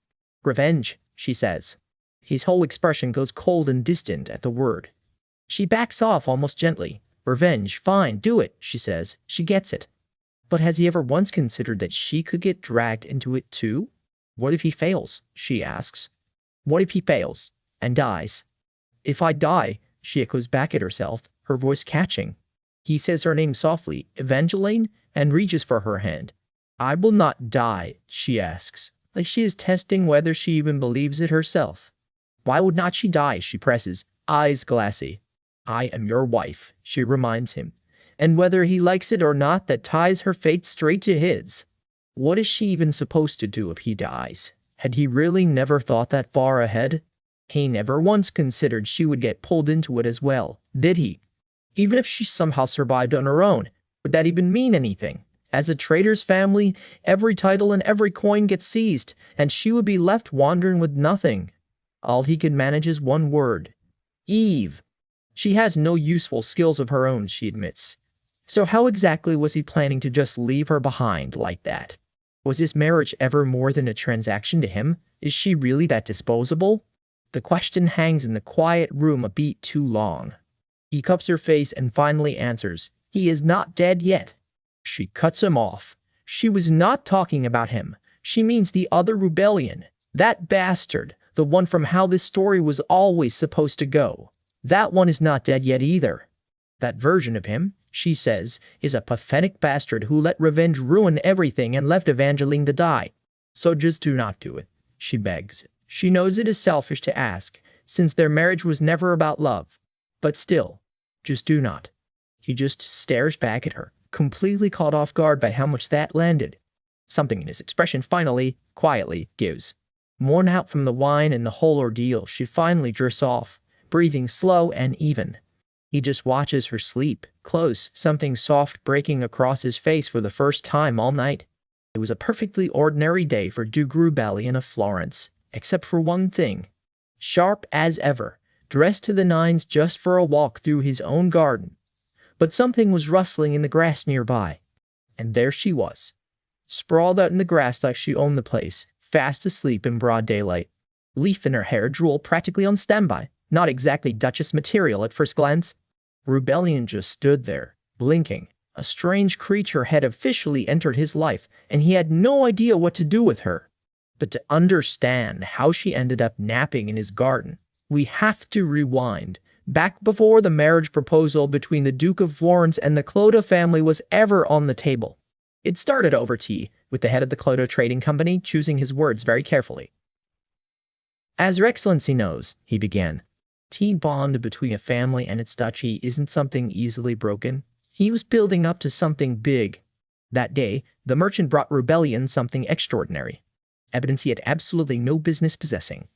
Revenge, she says. His whole expression goes cold and distant at the word. She backs off almost gently. Revenge, fine, do it, she says. She gets it. But has he ever once considered that she could get dragged into it too? What if he fails, she asks. What if he fails and dies? If I die, she echoes back at herself, her voice catching. He says her name softly, Evangeline, and reaches for her hand. I will not die, she asks, like she is testing whether she even believes it herself. Why would not she die, she presses, eyes glassy. I am your wife, she reminds him, and whether he likes it or not, that ties her fate straight to his. What is she even supposed to do if he dies? Had he really never thought that far ahead? He never once considered she would get pulled into it as well, did he? Even if she somehow survived on her own, would that even mean anything? As a trader's family, every title and every coin gets seized, and she would be left wandering with nothing. All he could manage is one word. Eve. She has no useful skills of her own, she admits. So how exactly was he planning to just leave her behind like that? Was this marriage ever more than a transaction to him? Is she really that disposable? The question hangs in the quiet room a beat too long. He cups her face and finally answers, he is not dead yet. She cuts him off. She was not talking about him. She means the other rebellion. That bastard, the one from how this story was always supposed to go. That one is not dead yet either. That version of him, she says, is a pathetic bastard who let revenge ruin everything and left Evangeline to die. So just do not do it, she begs. She knows it is selfish to ask, since their marriage was never about love. But still, just do not. He just stares back at her, completely caught off guard by how much that landed. Something in his expression finally, quietly, gives. Worn out from the wine and the whole ordeal, she finally drifts off, breathing slow and even. He just watches her sleep, close, something soft breaking across his face for the first time all night. It was a perfectly ordinary day for Duke Rebellion of Florence, except for one thing. Sharp as ever, dressed to the nines just for a walk through his own garden. But something was rustling in the grass nearby. And there she was, sprawled out in the grass like she owned the place, fast asleep in broad daylight. Leaf in her hair, drool practically on standby. Not exactly Duchess material at first glance. Rebellion just stood there, blinking. A strange creature had officially entered his life, and he had no idea what to do with her. But to understand how she ended up napping in his garden, we have to rewind, back before the marriage proposal between the Duke of Florence and the Cloda family was ever on the table. It started over tea, with the head of the Cloda Trading Company choosing his words very carefully. "As Your Excellency knows," he began, "tea bond between a family and its duchy isn't something easily broken. He was building up to something big. That day, the merchant brought Rebellion something extraordinary. Evidence he had absolutely no business possessing.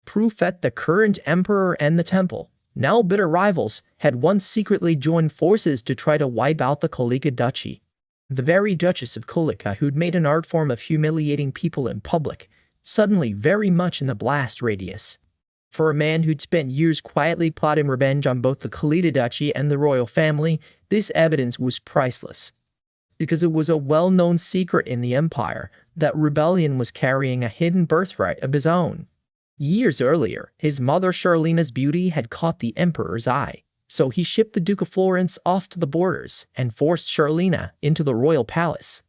Proof that the current emperor and the temple, now bitter rivals, had once secretly joined forces to try to wipe out the Kolika duchy. The very Duchess of Kolika, who'd made an art form of humiliating people in public, suddenly very much in the blast radius. For a man who'd spent years quietly plotting revenge on both the Kolita duchy and the royal family, this evidence was priceless. Because it was a well-known secret in the empire that Rebellion was carrying a hidden birthright of his own. Years earlier, his mother Charlena's beauty had caught the emperor's eye, so he shipped the Duke of Florence off to the borders and forced Charlena into the royal palace.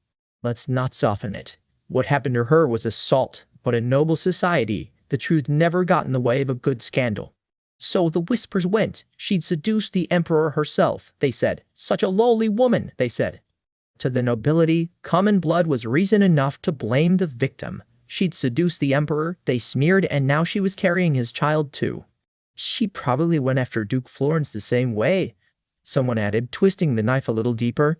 Let's not soften it. What happened to her was assault, but in noble society, the truth never got in the way of a good scandal. So the whispers went, she'd seduced the emperor herself, they said. Such a lowly woman, they said. To the nobility, common blood was reason enough to blame the victim. She'd seduced the emperor, they smeared, and now she was carrying his child too. She probably went after Duke Florence the same way, someone added, twisting the knife a little deeper.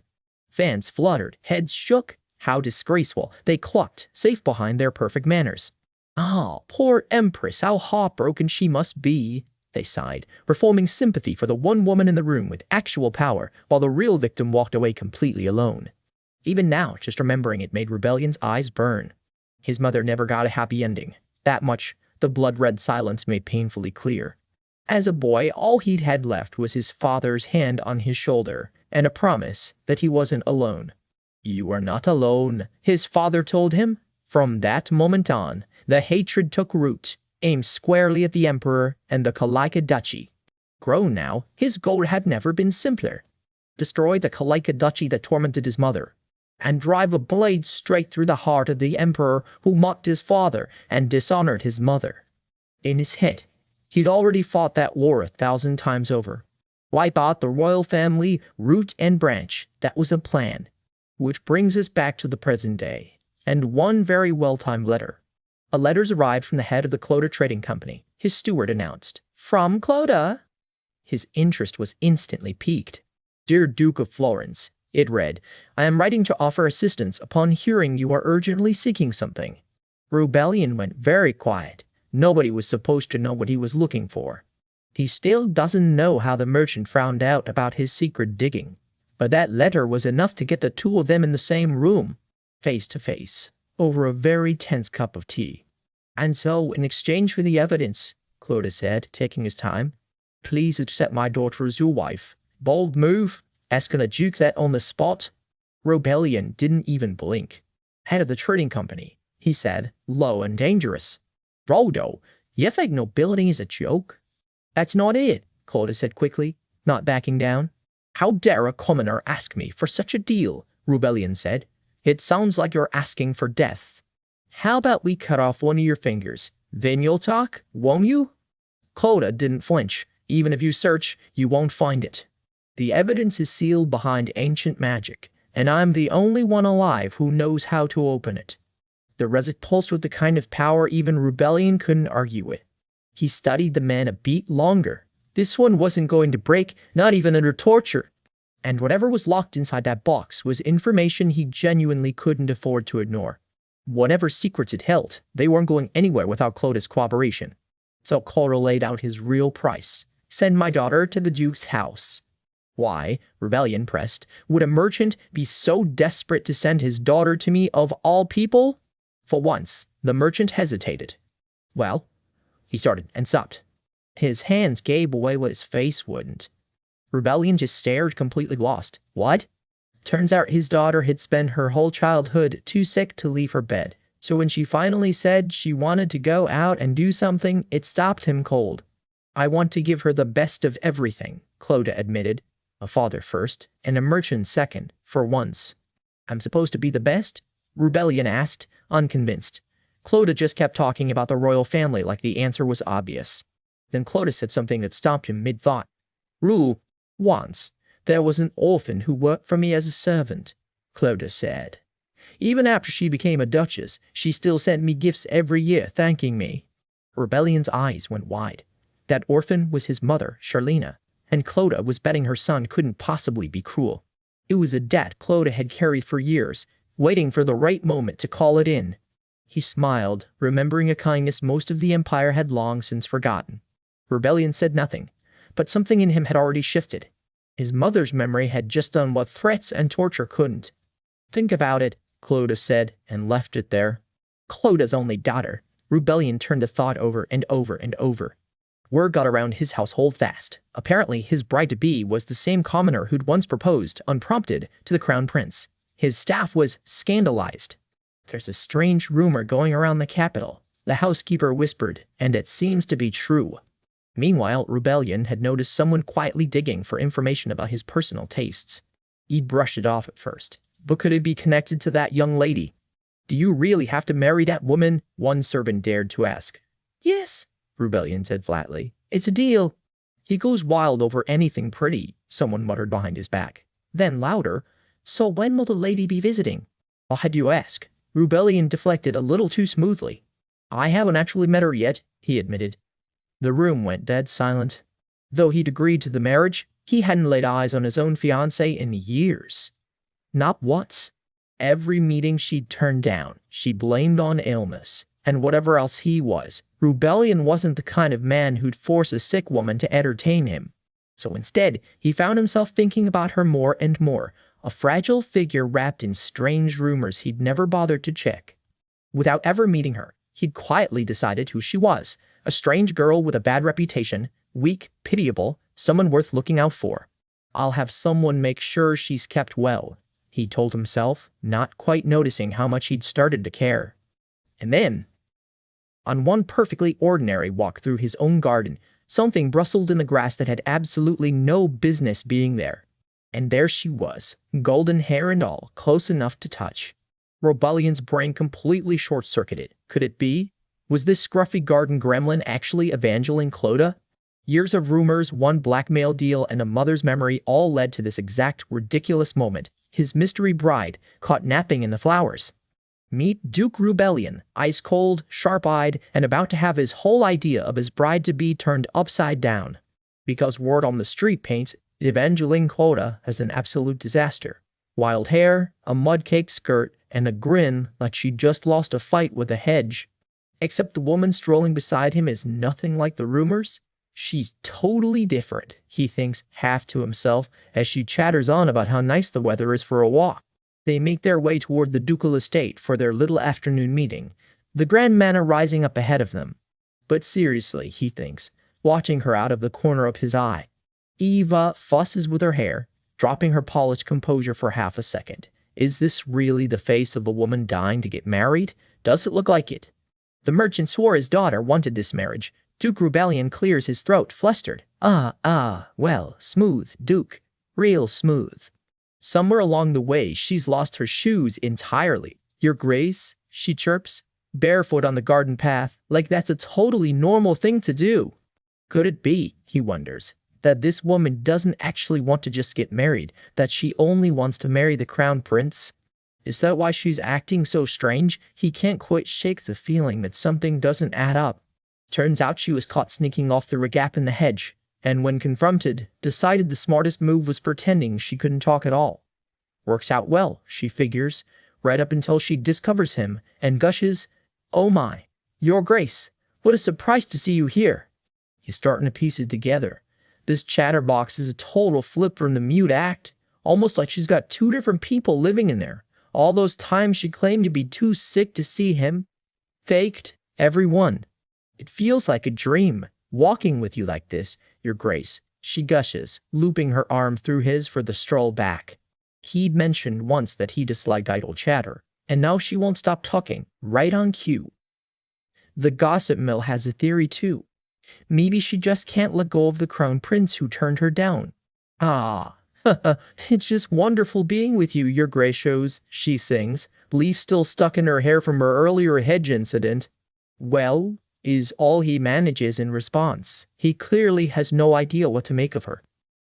Fans fluttered, heads shook. How disgraceful, they clucked, safe behind their perfect manners. "Ah, poor Empress, how heartbroken she must be," they sighed, performing sympathy for the one woman in the room with actual power, while the real victim walked away completely alone. Even now, just remembering it made Rebellion's eyes burn. His mother never got a happy ending. That much the blood-red silence made painfully clear. As a boy, all he'd had left was his father's hand on his shoulder, and a promise that he wasn't alone. "You are not alone," his father told him. From that moment on, the hatred took root, aimed squarely at the emperor and the Kolika duchy. Grown now, his goal had never been simpler. Destroy the Kolika duchy that tormented his mother, and drive a blade straight through the heart of the emperor who mocked his father and dishonored his mother. In his head, he'd already fought that war 1,000 times over. Wipe out the royal family, root and branch. That was the plan. Which brings us back to the present day, and one very well-timed letter. A letter's arrived from the head of the Cloda Trading Company, his steward announced. "From Cloda?" His interest was instantly piqued. "Dear Duke of Florence," it read, "I am writing to offer assistance upon hearing you are urgently seeking something." Rebellion went very quiet. Nobody was supposed to know what he was looking for. He still doesn't know how the merchant found out about his secret digging. But that letter was enough to get the two of them in the same room, face to face, over a very tense cup of tea. "And so, in exchange for the evidence," Cloda said, taking his time, "please accept my daughter as your wife." Bold move, asking a duke that on the spot. Rebellion didn't even blink. "Head of the trading company," he said, low and dangerous. "Frodo, you think nobility is a joke?" "That's not it," Cloda said quickly, not backing down. "How dare a commoner ask me for such a deal?" Rebellion said. "It sounds like you're asking for death. How about we cut off one of your fingers? Then you'll talk, won't you?" Cloda didn't flinch. "Even if you search, you won't find it. The evidence is sealed behind ancient magic, and I'm the only one alive who knows how to open it." The resit pulsed with the kind of power even Rebellion couldn't argue with. He studied the man a beat longer. This one wasn't going to break, not even under torture. And whatever was locked inside that box was information he genuinely couldn't afford to ignore. Whatever secrets it held, they weren't going anywhere without Cloda's cooperation. So Cloda laid out his real price. Send my daughter to the Duke's house. Why, Rebellion pressed, would a merchant be so desperate to send his daughter to me of all people? For once, the merchant hesitated. Well, he started and stopped. His hands gave away what his face wouldn't. Rebellion just stared, completely lost. What? Turns out his daughter had spent her whole childhood too sick to leave her bed. So when she finally said she wanted to go out and do something, it stopped him cold. I want to give her the best of everything, Clodagh admitted. A father first, and a merchant second, for once. I'm supposed to be the best? Rebellion asked, unconvinced. Clodagh just kept talking about the royal family like the answer was obvious. Then Clodagh said something that stopped him mid-thought. Rule, once, there was an orphan who worked for me as a servant, Clodagh said. Even after she became a duchess, she still sent me gifts every year thanking me. Rebellion's eyes went wide. That orphan was his mother, Charlena, and Clodagh was betting her son couldn't possibly be cruel. It was a debt Clodagh had carried for years, waiting for the right moment to call it in. He smiled, remembering a kindness most of the Empire had long since forgotten. Rebellion said nothing, but something in him had already shifted. His mother's memory had just done what threats and torture couldn't. Think about it, Clodagh said, and left it there. Clodagh's only daughter. Rebellion turned the thought over and over and over. Word got around his household fast. Apparently, his bride-to-be was the same commoner who'd once proposed, unprompted, to the crown prince. His staff was scandalized. There's a strange rumor going around the capital, the housekeeper whispered, and it seems to be true. Meanwhile, Rebellion had noticed someone quietly digging for information about his personal tastes. He brushed it off at first, but could it be connected to that young lady? Do you really have to marry that woman? One servant dared to ask. Yes, Rebellion said flatly. It's a deal. He goes wild over anything pretty, someone muttered behind his back. Then louder, so when will the lady be visiting? Why had you ask? Rebellion deflected a little too smoothly. I haven't actually met her yet, he admitted. The room went dead silent. Though he'd agreed to the marriage, he hadn't laid eyes on his own fiancée in years. Not once. Every meeting she'd turned down, she blamed on illness, and whatever else he was. Rebellion wasn't the kind of man who'd force a sick woman to entertain him. So instead, he found himself thinking about her more and more, a fragile figure wrapped in strange rumors he'd never bothered to check. Without ever meeting her, he'd quietly decided who she was, a strange girl with a bad reputation, weak, pitiable, someone worth looking out for. I'll have someone make sure she's kept well, he told himself, not quite noticing how much he'd started to care. And then, on one perfectly ordinary walk through his own garden, something rustled in the grass that had absolutely no business being there. And there she was, golden hair and all, close enough to touch. Rebellion's brain completely short-circuited. Could it be? Was this scruffy garden gremlin actually Evangeline Clodagh? Years of rumors, one blackmail deal, and a mother's memory all led to this exact ridiculous moment. His mystery bride, caught napping in the flowers. Meet Duke Rebellion, ice-cold, sharp-eyed, and about to have his whole idea of his bride-to-be turned upside down. Because word on the street paints Evangeline Clodagh as an absolute disaster. Wild hair, a mud-caked skirt, and a grin like she'd just lost a fight with a hedge. Except the woman strolling beside him is nothing like the rumors. She's totally different, he thinks half to himself as she chatters on about how nice the weather is for a walk. They make their way toward the ducal estate for their little afternoon meeting, the grand manor rising up ahead of them. But seriously, he thinks, watching her out of the corner of his eye. Eva fusses with her hair, dropping her polished composure for half a second. Is this really the face of a woman dying to get married? Does it look like it? The merchant swore his daughter wanted this marriage. Duke Rebellion clears his throat, flustered. Well, smooth, Duke. Real smooth. Somewhere along the way, she's lost her shoes entirely. Your Grace, she chirps, barefoot on the garden path, like that's a totally normal thing to do. Could it be, he wonders, that this woman doesn't actually want to just get married, that she only wants to marry the crown prince? Is that why she's acting so strange? He can't quite shake the feeling that something doesn't add up. Turns out she was caught sneaking off through a gap in the hedge, and when confronted, decided the smartest move was pretending she couldn't talk at all. Works out well, she figures, right up until she discovers him and gushes, "Oh my, Your Grace, what a surprise to see you here." He's starting to piece it together. This chatterbox is a total flip from the mute act, almost like she's got two different people living in there. All those times she claimed to be too sick to see him. Faked, every one. It feels like a dream, walking with you like this, Your Grace, she gushes, looping her arm through his for the stroll back. He'd mentioned once that he disliked idle chatter, and now she won't stop talking, right on cue. The gossip mill has a theory too. Maybe she just can't let go of the crown prince who turned her down. Ah, it's just wonderful being with you, Your Gracious, she sings, leaf still stuck in her hair from her earlier hedge incident. Well, is all he manages in response. He clearly has no idea what to make of her.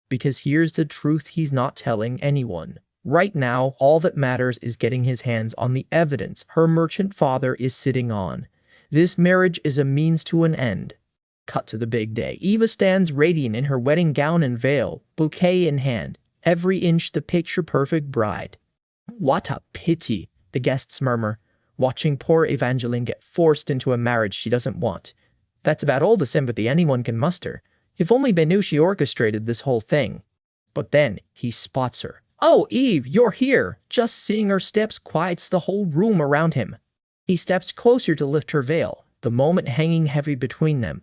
Because here's the truth he's not telling anyone. Right now, all that matters is getting his hands on the evidence her merchant father is sitting on. This marriage is a means to an end. Cut to the big day. Eva stands radiant in her wedding gown and veil, bouquet in hand, every inch the picture-perfect bride. What a pity, the guests murmur, watching poor Evangeline get forced into a marriage she doesn't want. That's about all the sympathy anyone can muster. If only they knew she orchestrated this whole thing. But then he spots her. Oh, Eve, you're here! Just seeing her steps quiets the whole room around him. He steps closer to lift her veil, the moment hanging heavy between them.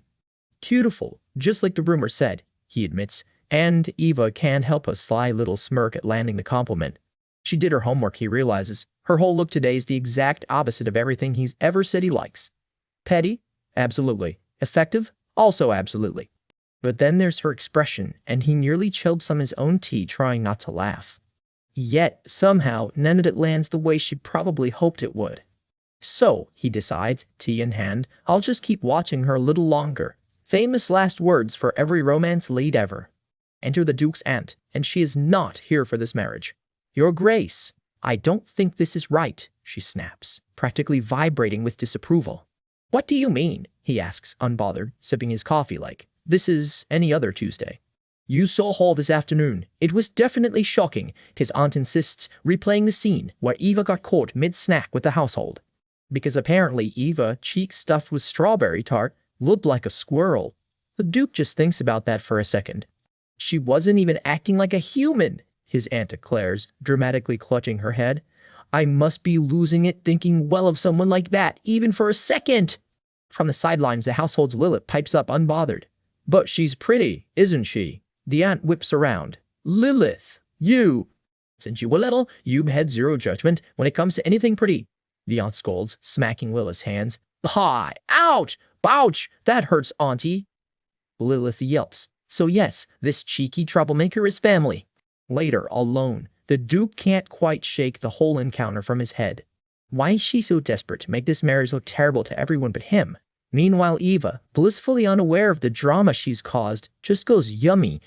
Beautiful, just like the rumor said, he admits, and Eva can't help a sly little smirk at landing the compliment. She did her homework, he realizes. Her whole look today is the exact opposite of everything he's ever said he likes. Petty? Absolutely. Effective? Also absolutely. But then there's her expression, and he nearly chilled some of his own tea trying not to laugh. Yet, somehow, none of it lands the way she probably hoped it would. So, he decides, tea in hand, I'll just keep watching her a little longer. Famous last words for every romance lead ever. Enter the Duke's aunt, and she is not here for this marriage. Your Grace, I don't think this is right, she snaps, practically vibrating with disapproval. What do you mean? He asks, unbothered, sipping his coffee like, this is any other Tuesday. You saw Hall this afternoon. It was definitely shocking, his aunt insists, replaying the scene where Eva got caught mid-snack with the household. Because apparently Eva, cheek stuffed with strawberry tart, looked like a squirrel. The Duke just thinks about that for a second. She wasn't even acting like a human, his aunt declares, dramatically clutching her head. I must be losing it thinking well of someone like that, even for a second. From the sidelines, the household's Lilith pipes up unbothered. But she's pretty, isn't she? The aunt whips around. Lilith, you! Since you were little, you've had zero judgment when it comes to anything pretty. The aunt scolds, smacking Lilith's hands. Hi! Ouch! Bouch! That hurts, auntie! Lilith yelps. So yes, this cheeky troublemaker is family. Later, alone, the Duke can't quite shake the whole encounter from his head. Why is she so desperate to make this marriage look terrible to everyone but him? Meanwhile, Eva, blissfully unaware of the drama she's caused, just goes yummy,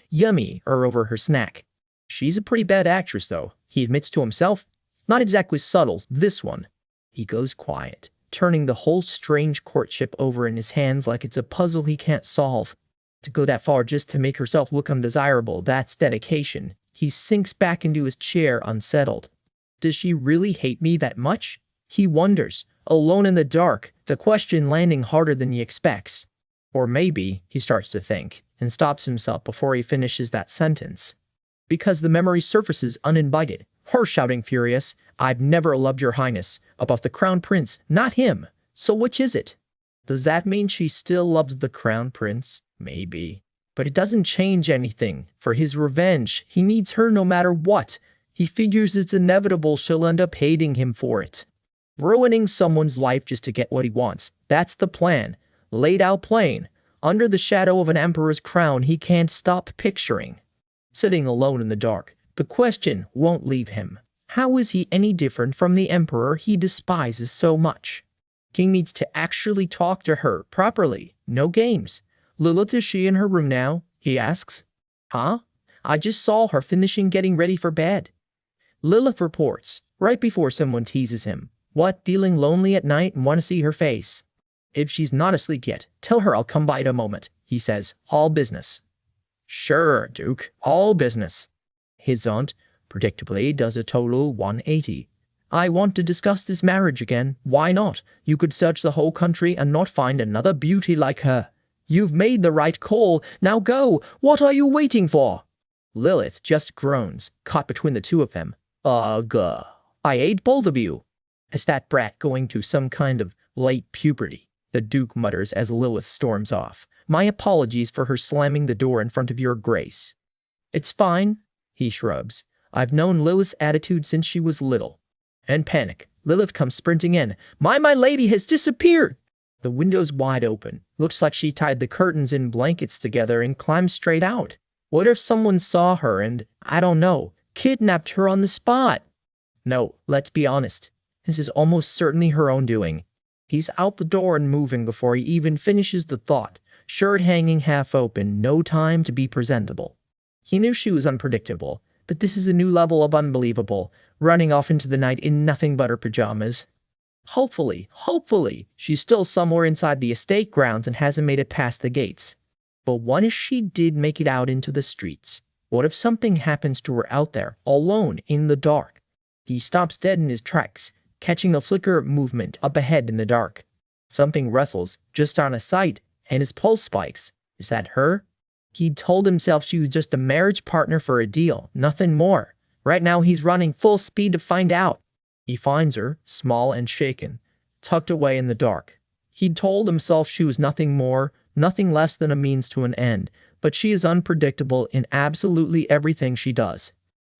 over her snack. She's a pretty bad actress, though, he admits to himself. Not exactly subtle, this one. He goes quiet, turning the whole strange courtship over in his hands like it's a puzzle he can't solve. To go that far just to make herself look undesirable, that's dedication. He sinks back into his chair, unsettled. Does she really hate me that much? He wonders, alone in the dark, the question landing harder than he expects. Or maybe, he starts to think, and stops himself before he finishes that sentence. Because the memory surfaces uninvited, her shouting furious, I've never loved your highness, above the crown prince, not him. So which is it? Does that mean she still loves the crown prince? Maybe. But it doesn't change anything. For his revenge, he needs her no matter what. He figures it's inevitable she'll end up hating him for it. Ruining someone's life just to get what he wants. That's the plan. Laid out plain. Under the shadow of an emperor's crown he can't stop picturing. Sitting alone in the dark, the question won't leave him. How is he any different from the emperor he despises so much? King needs to actually talk to her properly. No games. Lilith, is she in her room now? He asks. Huh? I just saw her finishing getting ready for bed. Lilith reports, right before someone teases him. What, feeling lonely at night and want to see her face? If she's not asleep yet, tell her I'll come by in a moment, he says. All business. Sure, Duke, all business. His aunt, predictably, does a total 180. I want to discuss this marriage again. Why not? You could search the whole country and not find another beauty like her. You've made the right call. Now go. What are you waiting for? Lilith just groans, caught between the two of them. Ugh. I hate both of you. Is that brat going to some kind of late puberty? The Duke mutters as Lilith storms off. My apologies for her slamming the door in front of your grace. It's fine, he shrugs. I've known Lilith's attitude since she was little. In panic, Lilith comes sprinting in. My lady has disappeared! The window's wide open. Looks like she tied the curtains in blankets together and climbed straight out. What if someone saw her and, I don't know, kidnapped her on the spot? No, let's be honest. This is almost certainly her own doing. He's out the door and moving before he even finishes the thought, shirt hanging half open, no time to be presentable. He knew she was unpredictable, but this is a new level of unbelievable, running off into the night in nothing but her pajamas. Hopefully, she's still somewhere inside the estate grounds and hasn't made it past the gates. But what if she did make it out into the streets? What if something happens to her out there, alone, in the dark? He stops dead in his tracks, catching a flicker of movement up ahead in the dark. Something wrestles, just on his sight, and his pulse spikes. Is that her? He'd told himself she was just a marriage partner for a deal, nothing more. Right now he's running full speed to find out. He finds her, small and shaken, tucked away in the dark. He'd told himself she was nothing more, nothing less than a means to an end, but she is unpredictable in absolutely everything she does.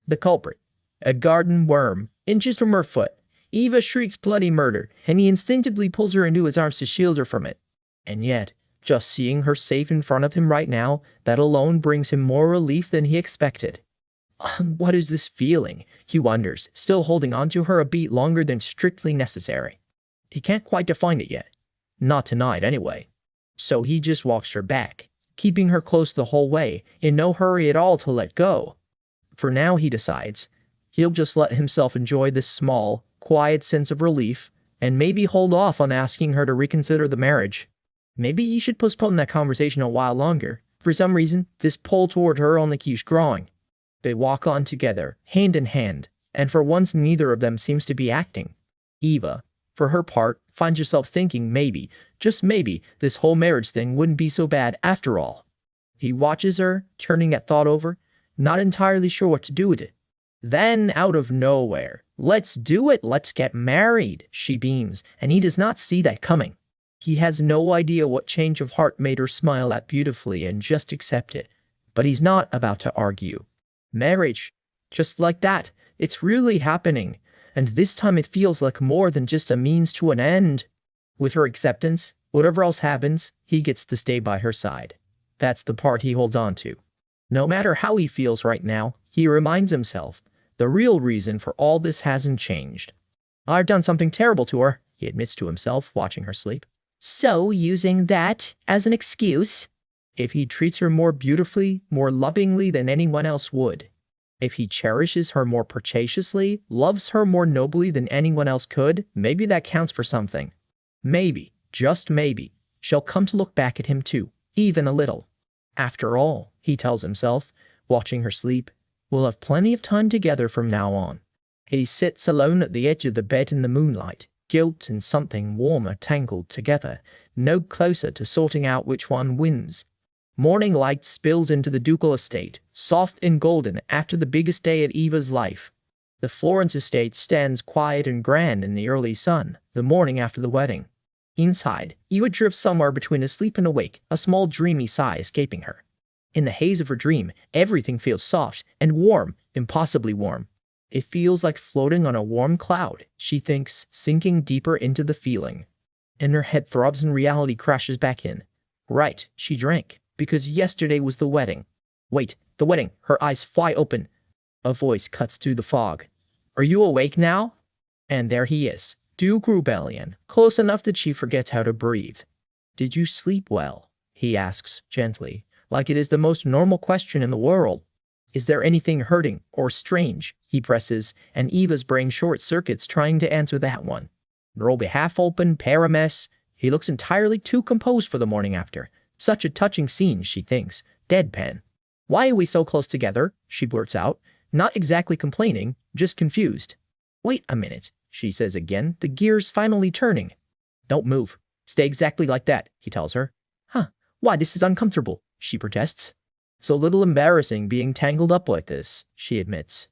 The culprit, a garden worm, inches from her foot. Eva shrieks bloody murder, and he instinctively pulls her into his arms to shield her from it. And yet, just seeing her safe in front of him right now, that alone brings him more relief than he expected. What is this feeling? He wonders, still holding on to her a beat longer than strictly necessary. He can't quite define it yet. Not tonight, anyway. So he just walks her back, keeping her close the whole way, in no hurry at all to let go. For now, he decides, he'll just let himself enjoy this small, quiet sense of relief, and maybe hold off on asking her to reconsider the marriage. Maybe he should postpone that conversation a while longer. For some reason, this pull toward her only keeps growing. They walk on together, hand in hand, and for once neither of them seems to be acting. Eva, for her part, finds herself thinking maybe, just maybe, this whole marriage thing wouldn't be so bad after all. He watches her, turning that thought over, not entirely sure what to do with it. Then, out of nowhere, let's do it, let's get married, she beams, and he does not see that coming. He has no idea what change of heart made her smile that beautifully and just accept it. But he's not about to argue. Marriage, just like that, it's really happening. And this time it feels like more than just a means to an end. With her acceptance, whatever else happens, he gets to stay by her side. That's the part he holds on to. No matter how he feels right now, he reminds himself, the real reason for all this hasn't changed. I've done something terrible to her, he admits to himself, watching her sleep. So, using that as an excuse, if he treats her more beautifully, more lovingly than anyone else would, if he cherishes her more preciously, loves her more nobly than anyone else could, maybe that counts for something. Maybe, just maybe, she'll come to look back at him too, even a little. After all, he tells himself, watching her sleep, we'll have plenty of time together from now on. He sits alone at the edge of the bed in the moonlight, guilt and something warmer tangled together, no closer to sorting out which one wins. Morning light spills into the ducal estate, soft and golden after the biggest day of Eva's life. The Florence estate stands quiet and grand in the early sun, the morning after the wedding. Inside, Eva drifts somewhere between asleep and awake, a small dreamy sigh escaping her. In the haze of her dream, everything feels soft and warm, impossibly warm. It feels like floating on a warm cloud, she thinks, sinking deeper into the feeling. And her head throbs and reality crashes back in. Right, she drank, because yesterday was the wedding. Wait, the wedding, her eyes fly open. A voice cuts through the fog. Are you awake now? And there he is, Duke Rebellion, close enough that she forgets how to breathe. Did you sleep well? He asks, gently, like it is the most normal question in the world. Is there anything hurting or strange? He presses, and Eva's brain short-circuits trying to answer that one. Robe half open, pear a mess. He looks entirely too composed for the morning after. Such a touching scene, she thinks, deadpan. Why are we so close together? She blurts out, not exactly complaining, just confused. Wait a minute, she says again, the gears finally turning. Don't move. Stay exactly like that, he tells her. Huh, Why, this is uncomfortable, she protests. It's a little embarrassing being tangled up like this, she admits.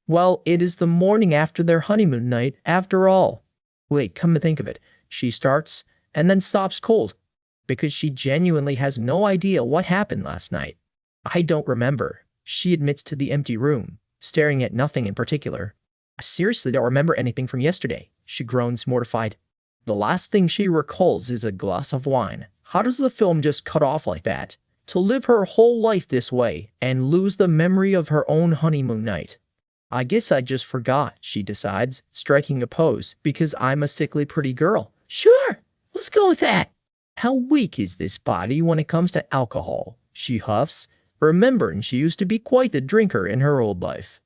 Well, it is the morning after their honeymoon night, after all. Wait, come to think of it, she starts, and then stops cold, because she genuinely has no idea what happened last night. I don't remember, she admits to the empty room, staring at nothing in particular. I seriously don't remember anything from yesterday, she groans, mortified. The last thing she recalls is a glass of wine. How does the film just cut off like that? To live her whole life this way and lose the memory of her own honeymoon night. I guess I just forgot, she decides, striking a pose, because I'm a sickly pretty girl. Sure, let's go with that. How weak is this body when it comes to alcohol? She huffs, remembering she used to be quite the drinker in her old life.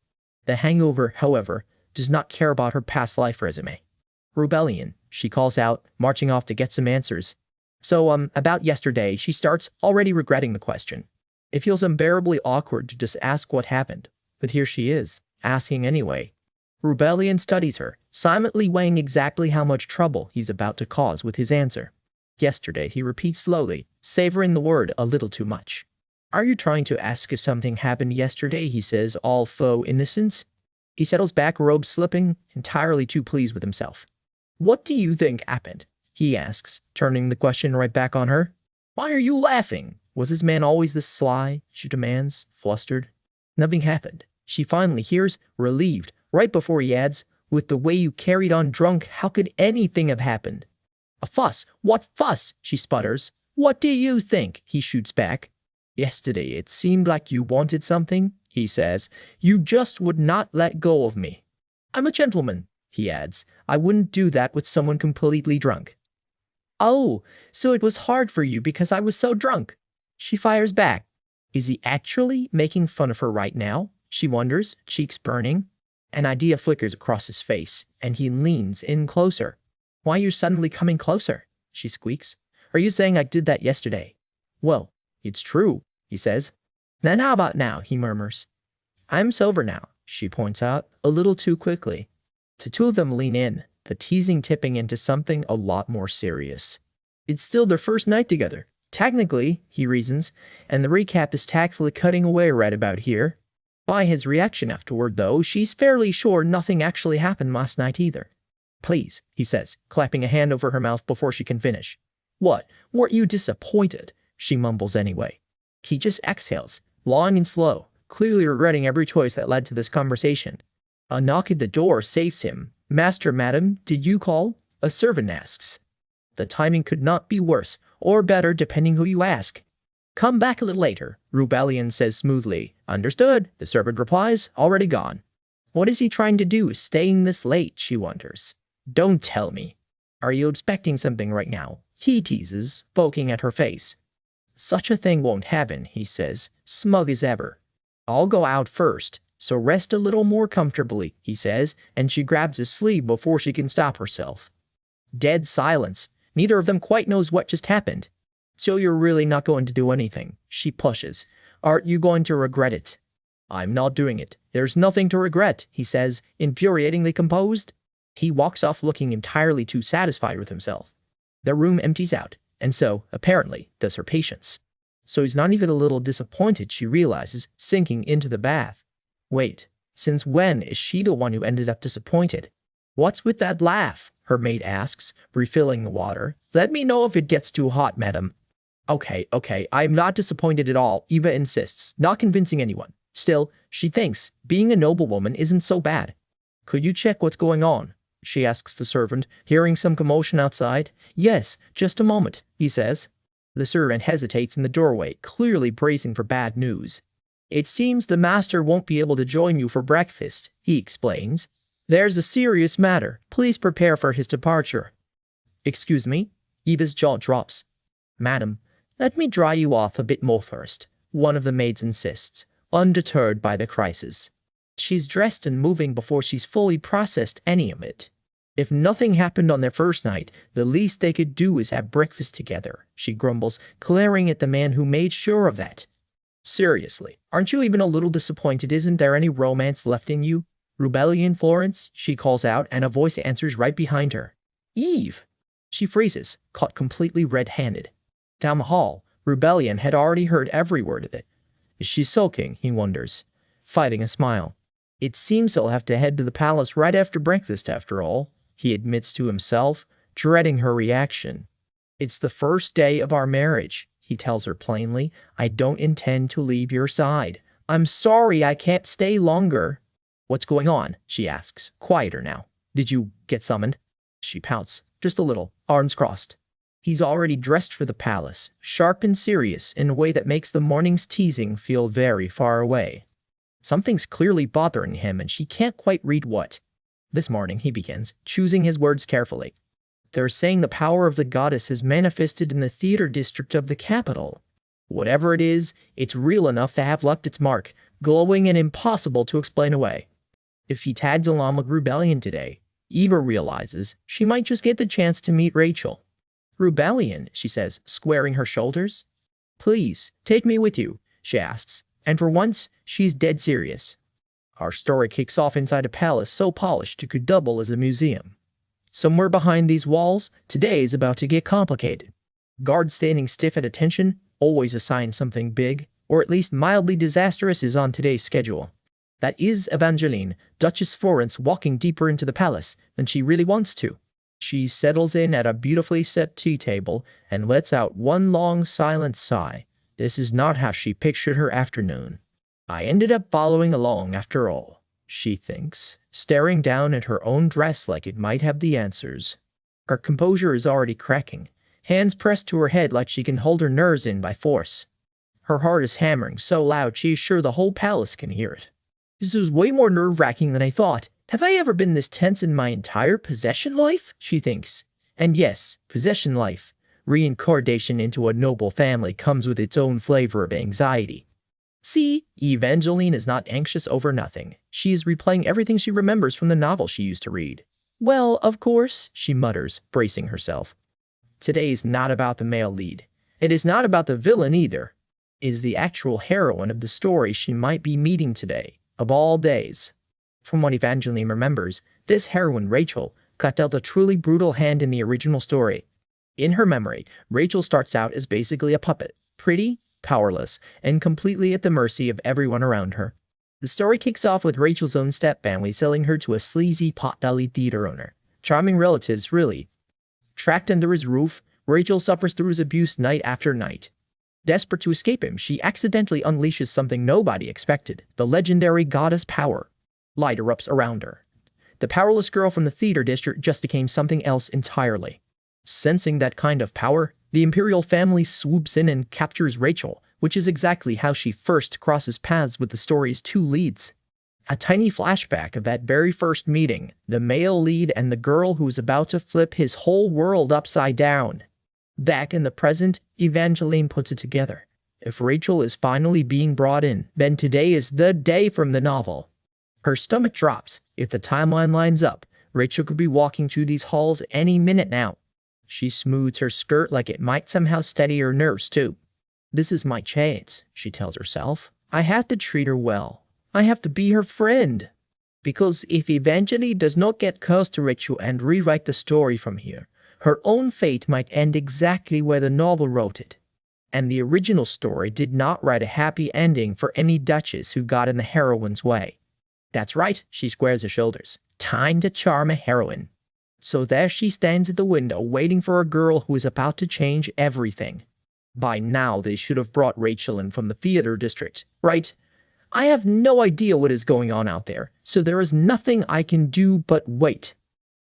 The hangover, however, does not care about her past life resume. Rebellion, she calls out, marching off to get some answers. So, about yesterday, she starts, already regretting the question. It feels unbearably awkward to just ask what happened, but here she is, asking anyway. Rebellion studies her, silently weighing exactly how much trouble he's about to cause with his answer. Yesterday, he repeats slowly, savoring the word a little too much. Are you trying to ask if something happened yesterday, he says, all faux innocence. He settles back, robe slipping, entirely too pleased with himself. What do you think happened? He asks, turning the question right back on her. Why are you laughing? Was this man always this sly? She demands, flustered. Nothing happened. She finally hears, relieved, right before he adds, with the way you carried on drunk, how could anything have happened? A fuss. What fuss? She sputters. What do you think? He shoots back. Yesterday it seemed like you wanted something, he says. You just would not let go of me. I'm a gentleman, he adds. I wouldn't do that with someone completely drunk. Oh, so it was hard for you because I was so drunk. She fires back. Is he actually making fun of her right now? She wonders, cheeks burning. An idea flickers across his face, and he leans in closer. Why are you suddenly coming closer? She squeaks. Are you saying I did that yesterday? Well, it's true, he says. Then how about now? He murmurs. I'm sober now, she points out, a little too quickly. The two of them lean in, the teasing tipping into something a lot more serious. It's still their first night together. Technically, he reasons, and the recap is tactfully cutting away right about here. By his reaction afterward, though, she's fairly sure nothing actually happened last night either. Please, he says, clapping a hand over her mouth before she can finish. What? Weren't you disappointed? She mumbles anyway. He just exhales, long and slow, clearly regretting every choice that led to this conversation. A knock at the door saves him. Master, madam, did you call? A servant asks. The timing could not be worse, or better depending who you ask. Come back a little later, Rebellion says smoothly. Understood, the servant replies, already gone. What is he trying to do, staying this late, she wonders. Don't tell me. Are you expecting something right now? He teases, poking at her face. Such a thing won't happen, he says, smug as ever. I'll go out first, so rest a little more comfortably, he says, and she grabs his sleeve before she can stop herself. Dead silence. Neither of them quite knows what just happened. So you're really not going to do anything, she pushes. Aren't you going to regret it? I'm not doing it. There's nothing to regret, he says, infuriatingly composed. He walks off looking entirely too satisfied with himself. The room empties out, and so, apparently, does her patience. So he's not even a little disappointed, she realizes, sinking into the bath. Wait, since when is she the one who ended up disappointed? What's with that laugh? Her maid asks, refilling the water. Let me know if it gets too hot, madam. Okay, I'm not disappointed at all, Eva insists, not convincing anyone. Still, she thinks being a noblewoman isn't so bad. Could you check what's going on? She asks the servant, hearing some commotion outside. Yes, just a moment, he says. The servant hesitates in the doorway, clearly bracing for bad news. It seems the master won't be able to join you for breakfast, he explains. There's a serious matter. Please prepare for his departure. Excuse me? Eva's jaw drops. Madam, let me dry you off a bit more first, one of the maids insists, undeterred by the crisis. She's dressed and moving before she's fully processed any of it. If nothing happened on their first night, the least they could do is have breakfast together, she grumbles, glaring at the man who made sure of that. Seriously, aren't you even a little disappointed? Isn't there any romance left in you? Rebellion, Florence, she calls out, and a voice answers right behind her. Eve! She freezes, caught completely red-handed. Down the hall, Rebellion had already heard every word of it. Is she sulking, he wonders, fighting a smile. It seems he'll have to head to the palace right after breakfast after all, he admits to himself, dreading her reaction. It's the first day of our marriage, he tells her plainly. I don't intend to leave your side. I'm sorry I can't stay longer. What's going on? She asks, quieter now. Did you get summoned? She pouts, just a little, arms crossed. He's already dressed for the palace, sharp and serious in a way that makes the morning's teasing feel very far away. Something's clearly bothering him and she can't quite read what. This morning, he begins, choosing his words carefully. They're saying the power of the goddess is manifested in the theater district of the capital. Whatever it is, it's real enough to have left its mark, glowing and impossible to explain away. If he tags along with Rebellion today, Eva realizes she might just get the chance to meet Rachel. Rebellion, she says, squaring her shoulders. Please, take me with you, she asks, and for once, she's dead serious. Our story kicks off inside a palace so polished it could double as a museum. Somewhere behind these walls, today is about to get complicated. Guards standing stiff at attention, always assign something big, or at least mildly disastrous is on today's schedule. That is Evangeline, Duchess Florence, walking deeper into the palace than she really wants to. She settles in at a beautifully set tea table and lets out one long silent sigh. This is not how she pictured her afternoon. I ended up following along after all, she thinks, staring down at her own dress like it might have the answers. Her composure is already cracking, hands pressed to her head like she can hold her nerves in by force. Her heart is hammering so loud she is sure the whole palace can hear it. This was way more nerve-wracking than I thought. Have I ever been this tense in my entire possession life? She thinks. And yes, possession life, reincarnation into a noble family, comes with its own flavor of anxiety. See, Evangeline is not anxious over nothing. She is replaying everything she remembers from the novel she used to read. Well, of course, she mutters, bracing herself. Today is not about the male lead. It is not about the villain either. It is the actual heroine of the story she might be meeting today, of all days. From what Evangeline remembers, this heroine, Rachel, got dealt a truly brutal hand in the original story. In her memory, Rachel starts out as basically a puppet, pretty, powerless, and completely at the mercy of everyone around her. The story kicks off with Rachel's own step-family selling her to a sleazy pot-bellied theater owner. Charming relatives, really. Trapped under his roof, Rachel suffers through his abuse night after night. Desperate to escape him, she accidentally unleashes something nobody expected, the legendary goddess power. Light erupts around her. The powerless girl from the theater district just became something else entirely. Sensing that kind of power, the imperial family swoops in and captures Rachel, which is exactly how she first crosses paths with the story's two leads. A tiny flashback of that very first meeting, the male lead and the girl who's about to flip his whole world upside down. Back in the present, Evangeline puts it together. If Rachel is finally being brought in, then today is the day from the novel. Her stomach drops. If the timeline lines up, Rachel could be walking through these halls any minute now. She smooths her skirt like it might somehow steady her nerves too. This is my chance, she tells herself. I have to treat her well. I have to be her friend. Because if Evangeline does not get close to Rachel and rewrite the story from here, her own fate might end exactly where the novel wrote it. And the original story did not write a happy ending for any duchess who got in the heroine's way. That's right, she squares her shoulders. Time to charm a heroine. So there she stands at the window waiting for a girl who is about to change everything. By now they should have brought Rachel in from the theater district, right? I have no idea what is going on out there, so there is nothing I can do but wait.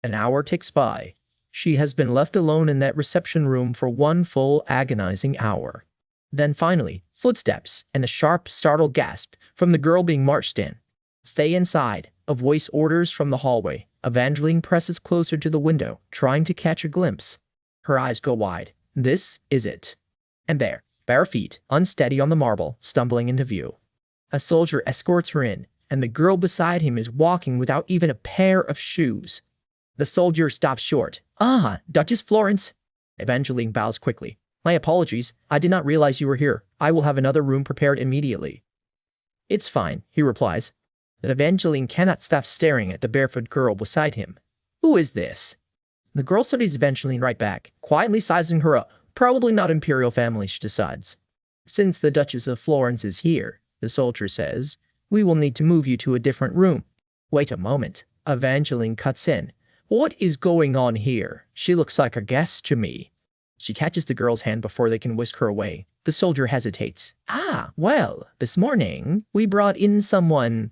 An hour ticks by. She has been left alone in that reception room for one full agonizing hour. Then finally, footsteps and a sharp, startled gasp from the girl being marched in. Stay inside, a voice orders from the hallway. Evangeline presses closer to the window, trying to catch a glimpse. Her eyes go wide. This is it. And there, bare feet, unsteady on the marble, stumbling into view. A soldier escorts her in, and the girl beside him is walking without even a pair of shoes. The soldier stops short. Ah, Duchess Florence. Evangeline bows quickly. My apologies. I did not realize you were here. I will have another room prepared immediately. It's fine, he replies. But Evangeline cannot stop staring at the barefoot girl beside him. Who is this? The girl studies Evangeline right back, quietly sizing her up. Probably not imperial family, she decides. Since the Duchess of Florence is here, the soldier says, we will need to move you to a different room. Wait a moment. Evangeline cuts in. What is going on here? She looks like a guest to me. She catches the girl's hand before they can whisk her away. The soldier hesitates. Ah, well, this morning we brought in someone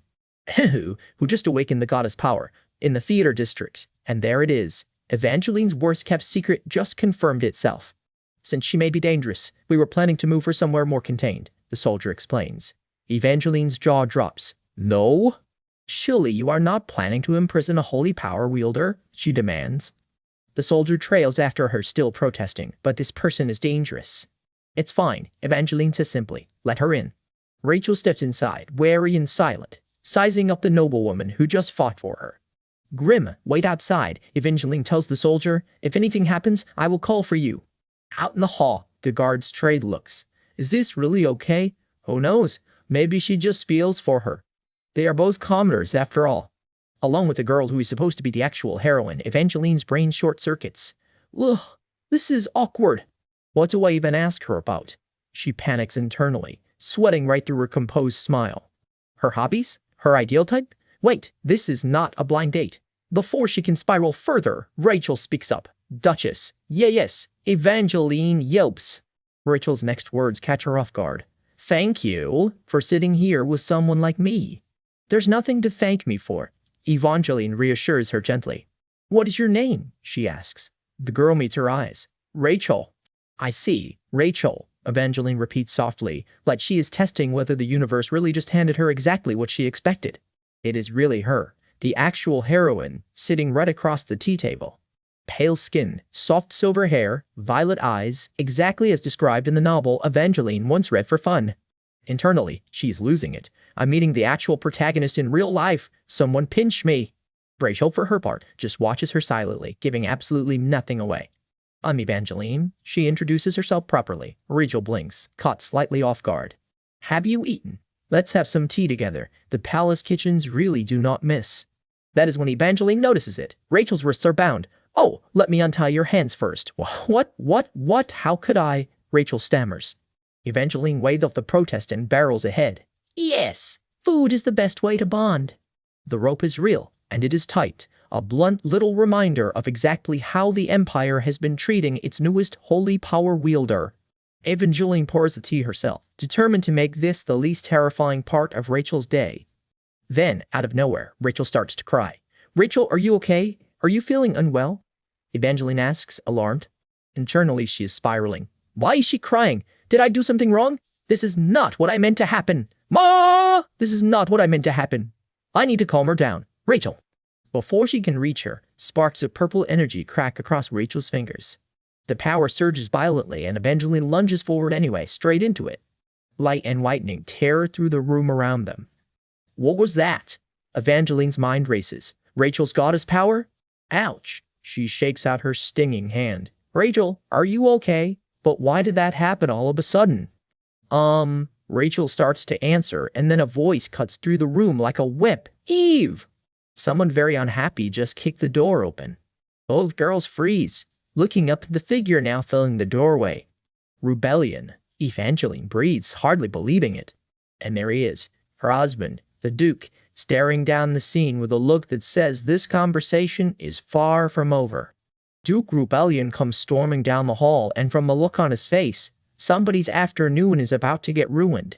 who just awakened the goddess power in the theater district. And there it is. Evangeline's worst-kept secret just confirmed itself. Since she may be dangerous, we were planning to move her somewhere more contained, the soldier explains. Evangeline's jaw drops. No? Surely you are not planning to imprison a holy power wielder, she demands. The soldier trails after her, still protesting, but this person is dangerous. It's fine, Evangeline says simply. Let her in. Rachel steps inside, wary and silent, sizing up the noblewoman who just fought for her. Grim, wait outside, Evangeline tells the soldier. If anything happens, I will call for you. Out in the hall, the guards trade looks. Is this really okay? Who knows? Maybe she just feels for her. They are both commoners after all. Along with the girl who is supposed to be the actual heroine, Evangeline's brain short-circuits. Ugh, this is awkward. What do I even ask her about? She panics internally, sweating right through her composed smile. Her hobbies? Her ideal type? Wait, this is not a blind date. Before she can spiral further, Rachel speaks up. Duchess. Yes. Evangeline yelps. Rachel's next words catch her off guard. Thank you for sitting here with someone like me. There's nothing to thank me for. Evangeline reassures her gently. What is your name? She asks. The girl meets her eyes. Rachel. I see. Rachel. Evangeline repeats softly, like she is testing whether the universe really just handed her exactly what she expected. It is really her, the actual heroine, sitting right across the tea table. Pale skin, soft silver hair, violet eyes, exactly as described in the novel Evangeline once read for fun. Internally, she's losing it. I'm meeting the actual protagonist in real life. Someone pinch me. Rachel, for her part, just watches her silently, giving absolutely nothing away. I'm Evangeline. She introduces herself properly. Rachel blinks, caught slightly off guard. Have you eaten? Let's have some tea together. The palace kitchens really do not miss. That is when Evangeline notices it. Rachel's wrists are bound. Oh, let me untie your hands first. What? How could I? Rachel stammers. Evangeline waves off the protest and barrels ahead. Yes, food is the best way to bond. The rope is real, and it is tight, a blunt little reminder of exactly how the Empire has been treating its newest holy power wielder. Evangeline pours the tea herself, determined to make this the least terrifying part of Rachel's day. Then, out of nowhere, Rachel starts to cry. Rachel, are you okay? Are you feeling unwell? Evangeline asks, alarmed. Internally, she is spiraling. Why is she crying? Did I do something wrong? This is not what I meant to happen. Ma! This is not what I meant to happen. I need to calm her down. Rachel. Before she can reach her, sparks of purple energy crack across Rachel's fingers. The power surges violently and Evangeline lunges forward anyway, straight into it. Light and lightning tear through the room around them. What was that? Evangeline's mind races. Rachel's goddess power? Ouch. She shakes out her stinging hand. Rachel, are you okay? But why did that happen all of a sudden? Rachel starts to answer, and then a voice cuts through the room like a whip. Eve! Someone very unhappy just kicked the door open. Both girls freeze, looking up at the figure now filling the doorway. Rebellion. Evangeline breathes, hardly believing it. And there he is, her husband, the Duke, staring down the scene with a look that says this conversation is far from over. Duke Rebellion comes storming down the hall, and from the look on his face, somebody's afternoon is about to get ruined.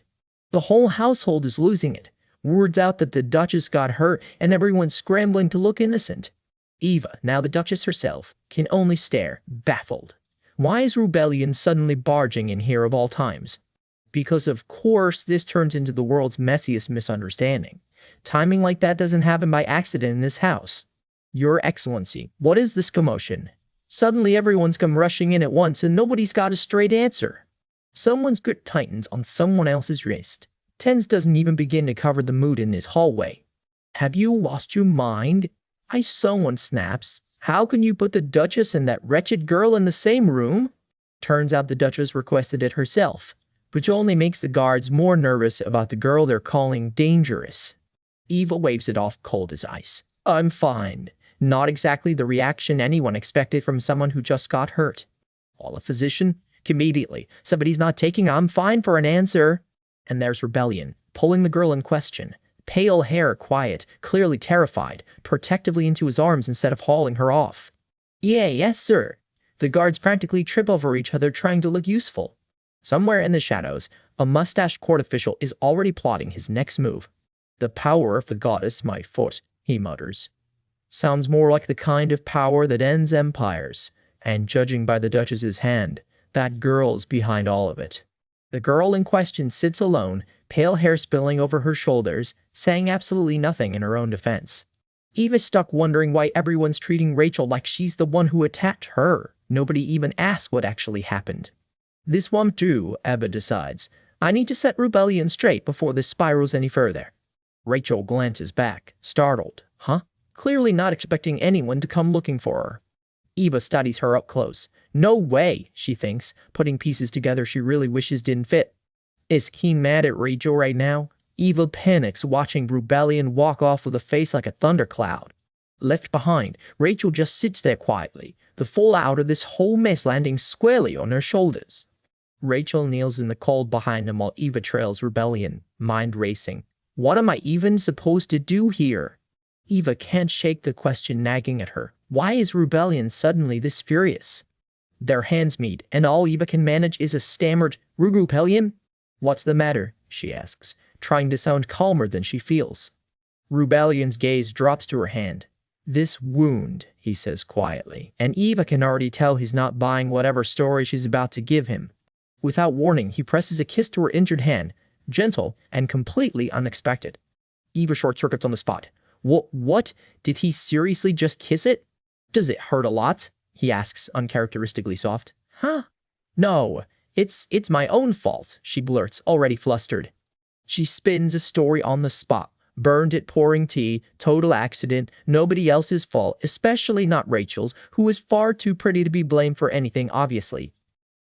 The whole household is losing it. Word's out that the Duchess got hurt, and everyone's scrambling to look innocent. Eva, now the Duchess herself, can only stare, baffled. Why is Rebellion suddenly barging in here of all times? Because of course this turns into the world's messiest misunderstanding. Timing like that doesn't happen by accident in this house. Your Excellency, what is this commotion? Suddenly everyone's come rushing in at once and nobody's got a straight answer. Someone's grip tightens on someone else's wrist. Tense doesn't even begin to cover the mood in this hallway. Have you lost your mind? Someone snaps. How can you put the Duchess and that wretched girl in the same room? Turns out the Duchess requested it herself, which only makes the guards more nervous about the girl they're calling dangerous. Eva waves it off cold as ice. I'm fine. Not exactly the reaction anyone expected from someone who just got hurt. Call a physician? Immediately, somebody's not taking I'm fine for an answer. And there's Rebellion, pulling the girl in question. Pale hair, quiet, clearly terrified, protectively into his arms instead of hauling her off. Yeah, yes, sir. The guards practically trip over each other trying to look useful. Somewhere in the shadows, a mustached court official is already plotting his next move. The power of the goddess, my foot, he mutters. Sounds more like the kind of power that ends empires. And judging by the Duchess's hand, that girl's behind all of it. The girl in question sits alone, pale hair spilling over her shoulders, saying absolutely nothing in her own defense. Eva's stuck wondering why everyone's treating Rachel like she's the one who attacked her. Nobody even asked what actually happened. This one too, Eva decides. I need to set Rebellion straight before this spirals any further. Rachel glances back, startled. Huh? Clearly not expecting anyone to come looking for her. Eva studies her up close. No way, she thinks, putting pieces together she really wishes didn't fit. Is Keen mad at Rachel right now? Eva panics watching Rebellion walk off with a face like a thundercloud. Left behind, Rachel just sits there quietly, the fallout of this whole mess landing squarely on her shoulders. Rachel kneels in the cold behind him while Eva trails Rebellion, mind racing. What am I even supposed to do here? Eva can't shake the question nagging at her. Why is Rebellion suddenly this furious? Their hands meet, and all Eva can manage is a stammered, Rebellion? What's the matter? She asks, trying to sound calmer than she feels. Rebellion's gaze drops to her hand. This wound, he says quietly, and Eva can already tell he's not buying whatever story she's about to give him. Without warning, he presses a kiss to her injured hand, gentle and completely unexpected. Eva short-circuits on the spot. What? Did he seriously just kiss it? Does it hurt a lot? He asks, uncharacteristically soft. Huh? No, it's my own fault, she blurts, already flustered. She spins a story on the spot. Burned it pouring tea, total accident, nobody else's fault, especially not Rachel's, who is far too pretty to be blamed for anything, obviously.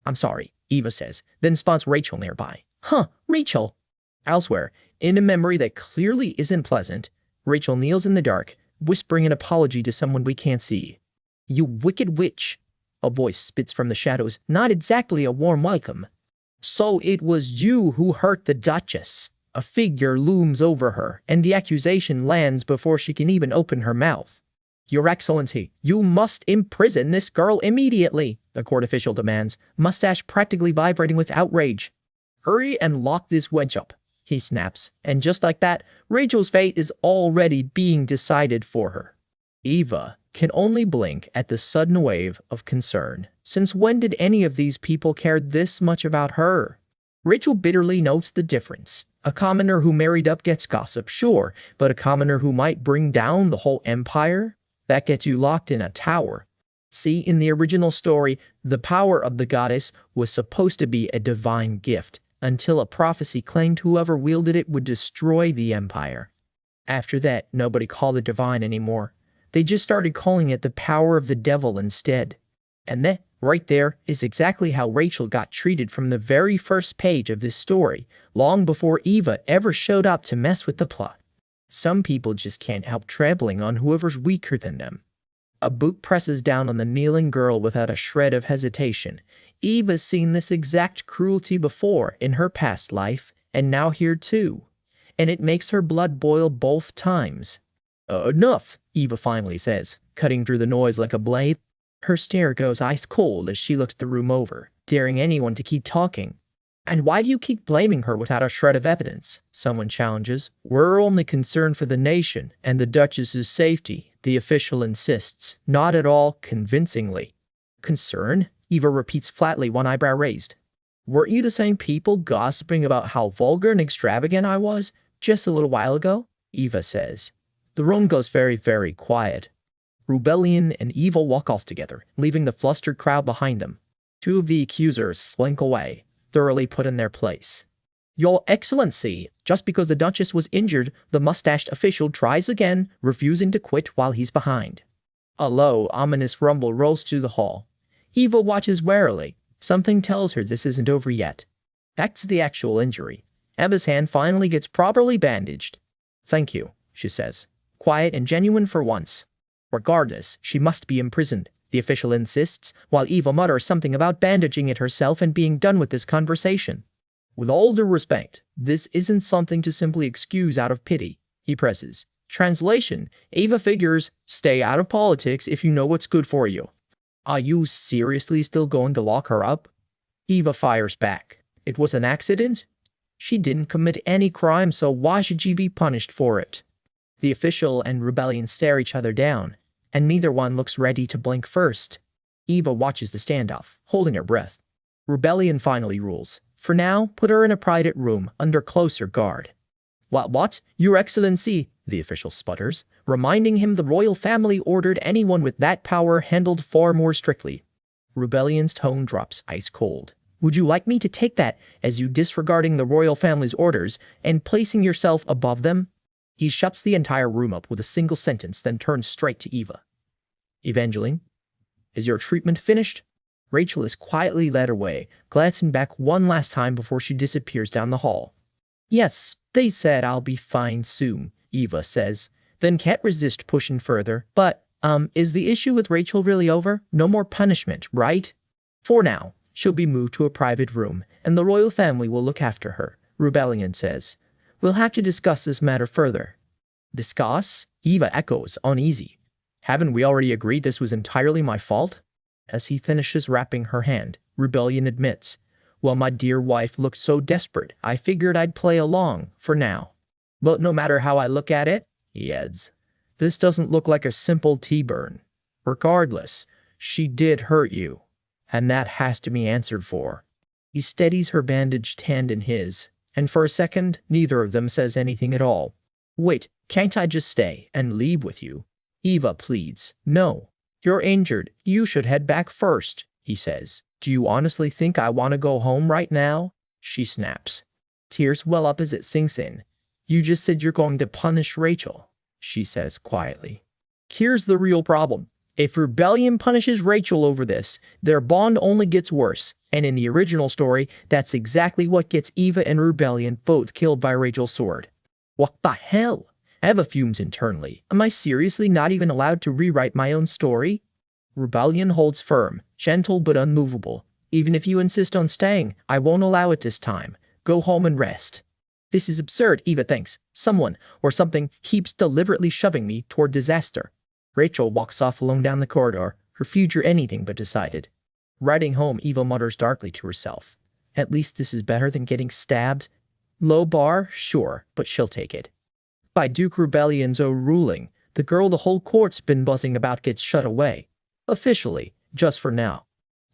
I'm sorry, Eva says, then spots Rachel nearby. Huh, Rachel. Elsewhere, in a memory that clearly isn't pleasant, Rachel kneels in the dark, whispering an apology to someone we can't see. You wicked witch, a voice spits from the shadows, not exactly a warm welcome. So it was you who hurt the Duchess. A figure looms over her, and the accusation lands before she can even open her mouth. Your Excellency, you must imprison this girl immediately, the court official demands, mustache practically vibrating with outrage. Hurry and lock this wench up, he snaps, and just like that, Rachel's fate is already being decided for her. Eva can only blink at the sudden wave of concern. Since when did any of these people care this much about her? Rachel bitterly notes the difference. A commoner who married up gets gossip, sure, but a commoner who might bring down the whole empire? That gets you locked in a tower. See, in the original story, the power of the goddess was supposed to be a divine gift, until a prophecy claimed whoever wielded it would destroy the empire. After that, nobody called it divine anymore. They just started calling it the power of the devil instead. And that, right there, is exactly how Rachel got treated from the very first page of this story, long before Eva ever showed up to mess with the plot. Some people just can't help trampling on whoever's weaker than them. A boot presses down on the kneeling girl without a shred of hesitation. Eva's seen this exact cruelty before in her past life, and now here too. And it makes her blood boil both times. Enough, Eva finally says, cutting through the noise like a blade. Her stare goes ice cold as she looks the room over, daring anyone to keep talking. And why do you keep blaming her without a shred of evidence? Someone challenges. We're only concerned for the nation and the Duchess's safety, the official insists, not at all convincingly. Concern? Eva repeats flatly, one eyebrow raised. Weren't you the same people gossiping about how vulgar and extravagant I was just a little while ago? Eva says. The room goes very, very quiet. Rebellion and Eva walk off together, leaving the flustered crowd behind them. Two of the accusers slink away, thoroughly put in their place. Your Excellency, just because the Duchess was injured, the mustached official tries again, refusing to quit while he's behind. A low, ominous rumble rolls through the hall. Eva watches warily. Something tells her this isn't over yet. Back to the actual injury. Eva's hand finally gets properly bandaged. Thank you, she says, quiet and genuine for once. Regardless, she must be imprisoned. the official insists, while Eva mutters something about bandaging it herself and being done with this conversation. With all due respect, this isn't something to simply excuse out of pity, he presses. Translation, Eva figures, stay out of politics if you know what's good for you. Are you seriously still going to lock her up? Eva fires back. It was an accident? She didn't commit any crime, so why should she be punished for it? The official and Rebellion stare each other down, and neither one looks ready to blink first. Eva watches the standoff, holding her breath. Rebellion finally rules. For now, put her in a private room under closer guard. What? Your Excellency, the official sputters, reminding him the royal family ordered anyone with that power handled far more strictly. Rebellion's tone drops ice cold. Would you like me to take that as you disregarding the royal family's orders and placing yourself above them? He shuts the entire room up with a single sentence, then turns straight to Eva. Evangeline, is your treatment finished? Rachel is quietly led away, glancing back one last time before she disappears down the hall. Yes, they said I'll be fine soon, Eva says, then can't resist pushing further. But, is the issue with Rachel really over? No more punishment, right? For now, she'll be moved to a private room, and the royal family will look after her, Rebellion says. We'll have to discuss this matter further. Discuss? Eva echoes, uneasy. Haven't we already agreed this was entirely my fault? As he finishes wrapping her hand, Rebellion admits, well, my dear wife looked so desperate, I figured I'd play along, for now. But no matter how I look at it, he adds, this doesn't look like a simple T-burn. Regardless, she did hurt you, and that has to be answered for. He steadies her bandaged hand in his, and for a second, neither of them says anything at all. Wait, can't I just stay and leave with you? Eva pleads. No, you're injured. You should head back first, he says. Do you honestly think I want to go home right now? She snaps. Tears well up as it sinks in. You just said you're going to punish Rachel, she says quietly. Here's the real problem. If Rebellion punishes Rachel over this, their bond only gets worse, and in the original story, that's exactly what gets Eva and Rebellion both killed by Rachel's sword. What the hell? Eva fumes internally. Am I seriously not even allowed to rewrite my own story? Rebellion holds firm, gentle but unmovable. Even if you insist on staying, I won't allow it this time. Go home and rest. This is absurd, Eva thinks. Someone or something keeps deliberately shoving me toward disaster. Rachel walks off alone down the corridor, her future anything but decided. Riding home, Eva mutters darkly to herself. At least this is better than getting stabbed. Low bar, sure, but she'll take it. By Duke Rebellion's own ruling, the girl the whole court's been buzzing about gets shut away. Officially, just for now.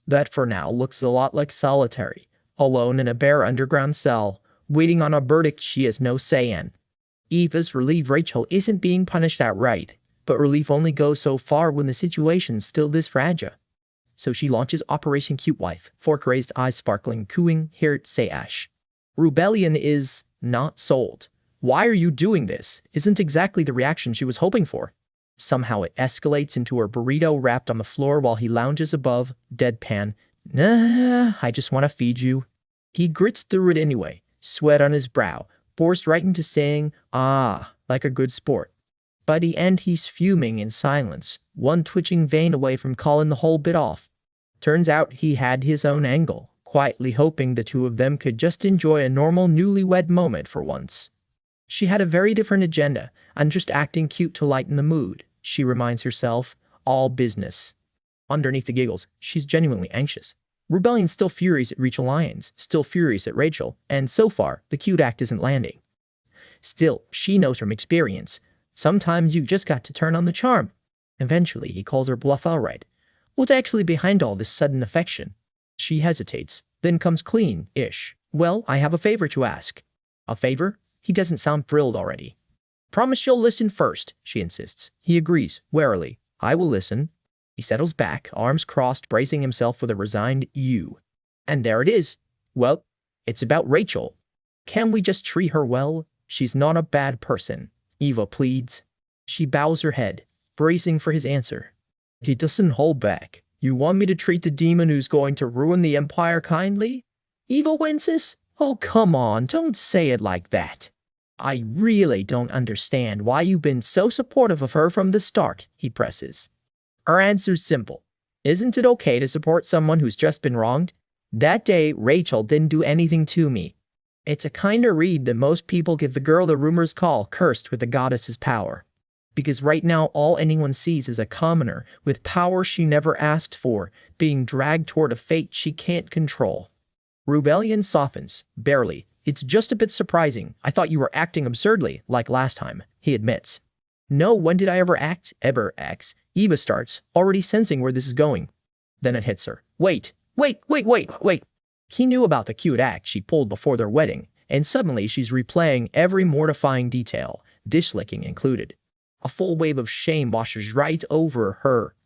That for now looks a lot like solitary, alone in a bare underground cell, waiting on a verdict she has no say in. Eva's relieved Rachel isn't being punished outright, but relief only goes so far when the situation's still this fragile. So she launches Operation Cute Wife, fork-raised eyes sparkling, cooing, hear say ash. Rebellion is not sold. Why are you doing this? Isn't exactly the reaction she was hoping for. Somehow it escalates into her burrito wrapped on the floor while he lounges above, deadpan. Nah, I just want to feed you. He grits through it anyway, sweat on his brow, forced right into saying, like a good sport. By the end he's fuming in silence, one twitching vein away from calling the whole bit off. Turns out he had his own angle, quietly hoping the two of them could just enjoy a normal newlywed moment for once. She had a very different agenda. I'm just acting cute to lighten the mood, she reminds herself, all business. Underneath the giggles, she's genuinely anxious. Rebellion's still furious at Rachel Lyons, still furious at Rachel, and so far, the cute act isn't landing. Still, she knows from experience. Sometimes you just got to turn on the charm. Eventually, he calls her bluff outright. What's actually behind all this sudden affection? She hesitates, then comes clean-ish. Well, I have a favor to ask. A favor? He doesn't sound thrilled already. Promise you'll listen first, she insists. He agrees, warily. I will listen. He settles back, arms crossed, bracing himself with a resigned you. And there it is. Well, it's about Rachel. Can we just treat her well? She's not a bad person, Eva pleads. She bows her head, bracing for his answer. He doesn't hold back. You want me to treat the demon who's going to ruin the Empire kindly? Eva winces. Oh, come on, don't say it like that. I really don't understand why you've been so supportive of her from the start, he presses. Her answer's simple. Isn't it okay to support someone who's just been wronged? That day, Rachel didn't do anything to me. It's a kind of read that most people give the girl the rumors call cursed with the goddess's power. Because right now all anyone sees is a commoner with power she never asked for, being dragged toward a fate she can't control. Rebellion softens, barely. It's just a bit surprising. I thought you were acting absurdly, like last time, he admits. No, when did I ever act? Ever acts. Eva starts, already sensing where this is going. Then it hits her. Wait. He knew about the cute act she pulled before their wedding, and suddenly she's replaying every mortifying detail, dish licking included. A full wave of shame washes right over her.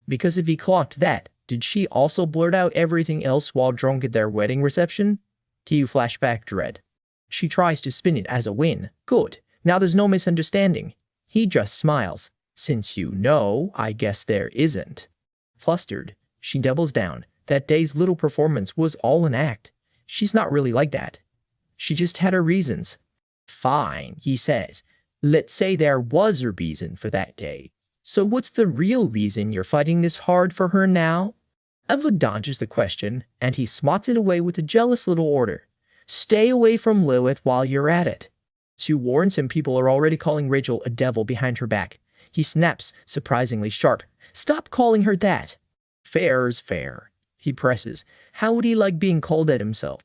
Because if he clocked that, did she also blurt out everything else while drunk at their wedding reception? Cue flashback dread. She tries to spin it as a win. Good. Now there's no misunderstanding. He just smiles. Since you know, I guess there isn't. Flustered, she doubles down. That day's little performance was all an act. She's not really like that. She just had her reasons. Fine, he says. Let's say there was a reason for that day. So what's the real reason you're fighting this hard for her now? Eva dodges the question, and he swats it away with a jealous little order. Stay away from Lilith while you're at it. Sue warns him people are already calling Rachel a devil behind her back. He snaps, surprisingly sharp. Stop calling her that. Fair's fair, he presses. How would he like being called at himself?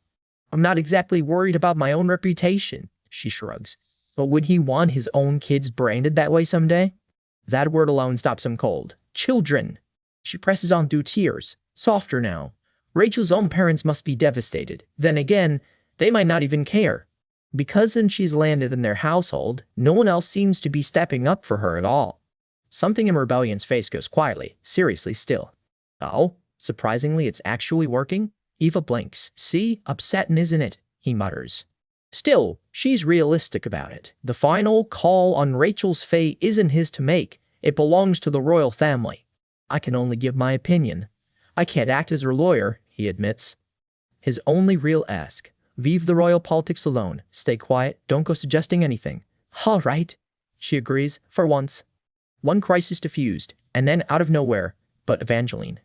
I'm not exactly worried about my own reputation, she shrugs. But would he want his own kids branded that way someday? That word alone stops him cold. Children. She presses on through tears. Softer now. Rachel's own parents must be devastated. Then again, they might not even care. Because since she's landed in their household, no one else seems to be stepping up for her at all. Something in Rebellion's face goes quietly, seriously still. Oh, surprisingly it's actually working? Eva blinks. See, upsetting isn't it? He mutters. Still, she's realistic about it. The final call on Rachel's fate isn't his to make. It belongs to the royal family. I can only give my opinion. I can't act as her lawyer, he admits. His only real ask. Leave the royal politics alone. Stay quiet. Don't go suggesting anything. All right, she agrees, for once. One crisis diffused, and then out of nowhere, but Evangeline.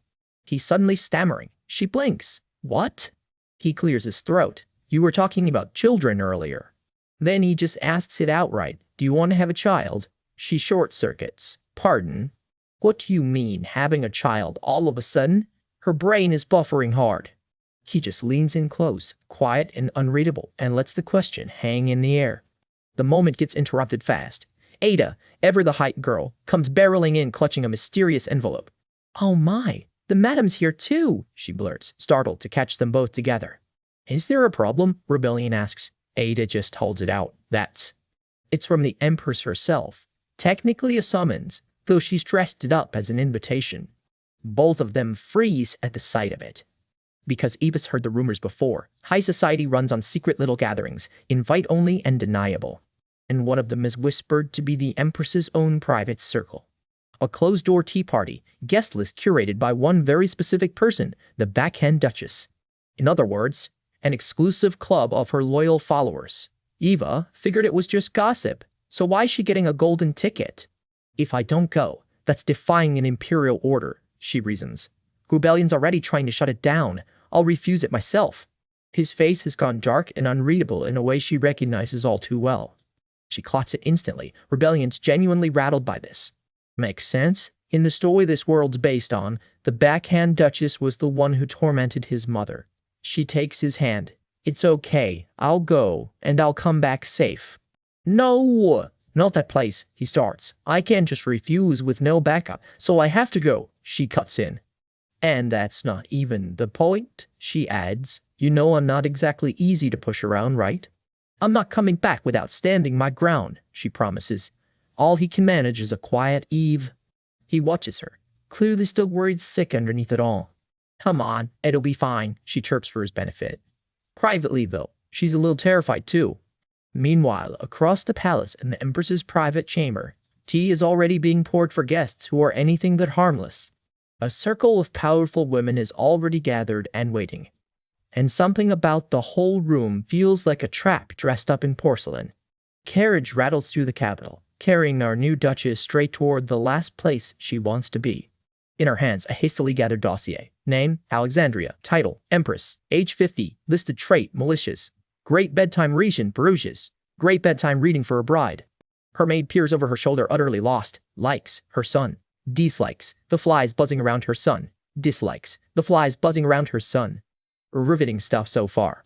He's suddenly stammering. She blinks. What? He clears his throat. You were talking about children earlier. Then he just asks it outright. Do you want to have a child? She short-circuits. Pardon? What do you mean, having a child all of a sudden? Her brain is buffering hard. He just leans in close, quiet and unreadable, and lets the question hang in the air. The moment gets interrupted fast. Ada, ever the height girl, comes barreling in clutching a mysterious envelope. Oh my, the madam's here too, she blurts, startled to catch them both together. Is there a problem? Rebellion asks. Ada just holds it out. It's from the Empress herself. Technically a summons, though she's dressed it up as an invitation. Both of them freeze at the sight of it. Because Eva's heard the rumors before, high society runs on secret little gatherings, invite only and deniable. And one of them is whispered to be the Empress's own private circle. A closed-door tea party, guest list curated by one very specific person, the backhand Duchess. In other words, an exclusive club of her loyal followers. Eva figured it was just gossip, so why is she getting a golden ticket? If I don't go, that's defying an imperial order, she reasons. Rebellion's already trying to shut it down. I'll refuse it myself. His face has gone dark and unreadable in a way she recognizes all too well. She clots it instantly. Rebellion's genuinely rattled by this. Makes sense? In the story this world's based on, the backhand Duchess was the one who tormented his mother. She takes his hand. It's okay. I'll go, and I'll come back safe. No, not that place, he starts. I can't just refuse with no backup, so I have to go, she cuts in. And that's not even the point, she adds. You know I'm not exactly easy to push around, right? I'm not coming back without standing my ground, she promises. All he can manage is a quiet Eve. He watches her, clearly still worried sick underneath it all. Come on, it'll be fine, she chirps for his benefit. Privately, though, she's a little terrified too. Meanwhile, across the palace in the Empress's private chamber, tea is already being poured for guests who are anything but harmless. A circle of powerful women is already gathered and waiting. And something about the whole room feels like a trap dressed up in porcelain. Carriage rattles through the capital, carrying our new Duchess straight toward the last place she wants to be. In her hands, a hastily gathered dossier. Name, Alexandria. Title, Empress. Age 50. Listed trait, malicious. Great bedtime reading, Bruges. Great bedtime reading for a bride. Her maid peers over her shoulder, utterly lost. Likes, her son. Dislikes, the flies buzzing around her son. Dislikes, the flies buzzing around her son. Riveting stuff so far.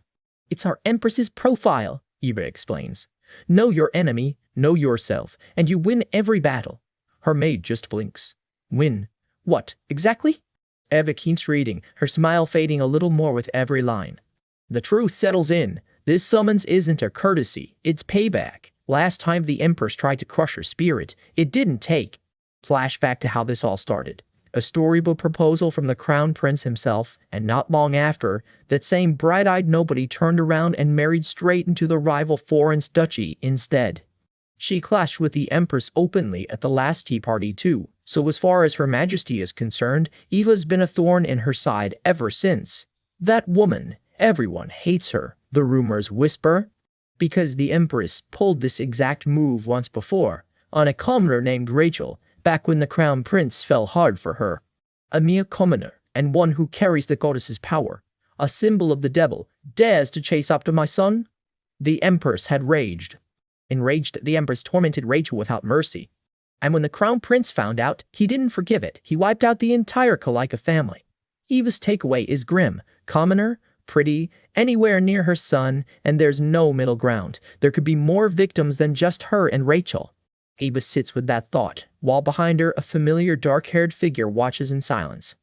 It's our Empress's profile, Eva explains. Know your enemy, know yourself, and you win every battle. Her maid just blinks. Win. What, exactly? Eva keeps reading, her smile fading a little more with every line. The truth settles in. This summons isn't a courtesy, it's payback. Last time the Empress tried to crush her spirit, it didn't take. Flashback to how this all started. A storybook proposal from the Crown Prince himself, and not long after, that same bright-eyed nobody turned around and married straight into the rival Florence Duchy instead. She clashed with the Empress openly at the last tea party too, so as far as Her Majesty is concerned, Eva's been a thorn in her side ever since. That woman, everyone hates her, the rumors whisper. Because the Empress pulled this exact move once before, on a commoner named Rachel, back when the Crown Prince fell hard for her. A mere commoner, and one who carries the goddess's power, a symbol of the devil, dares to chase after my son? The Empress had raged. Enraged, the Empress tormented Rachel without mercy. And when the Crown Prince found out, he didn't forgive it. He wiped out the entire Kalika family. Eva's takeaway is grim, commoner, pretty, anywhere near her son, and there's no middle ground. There could be more victims than just her and Rachel. Eva sits with that thought, while behind her a familiar dark-haired figure watches in silence.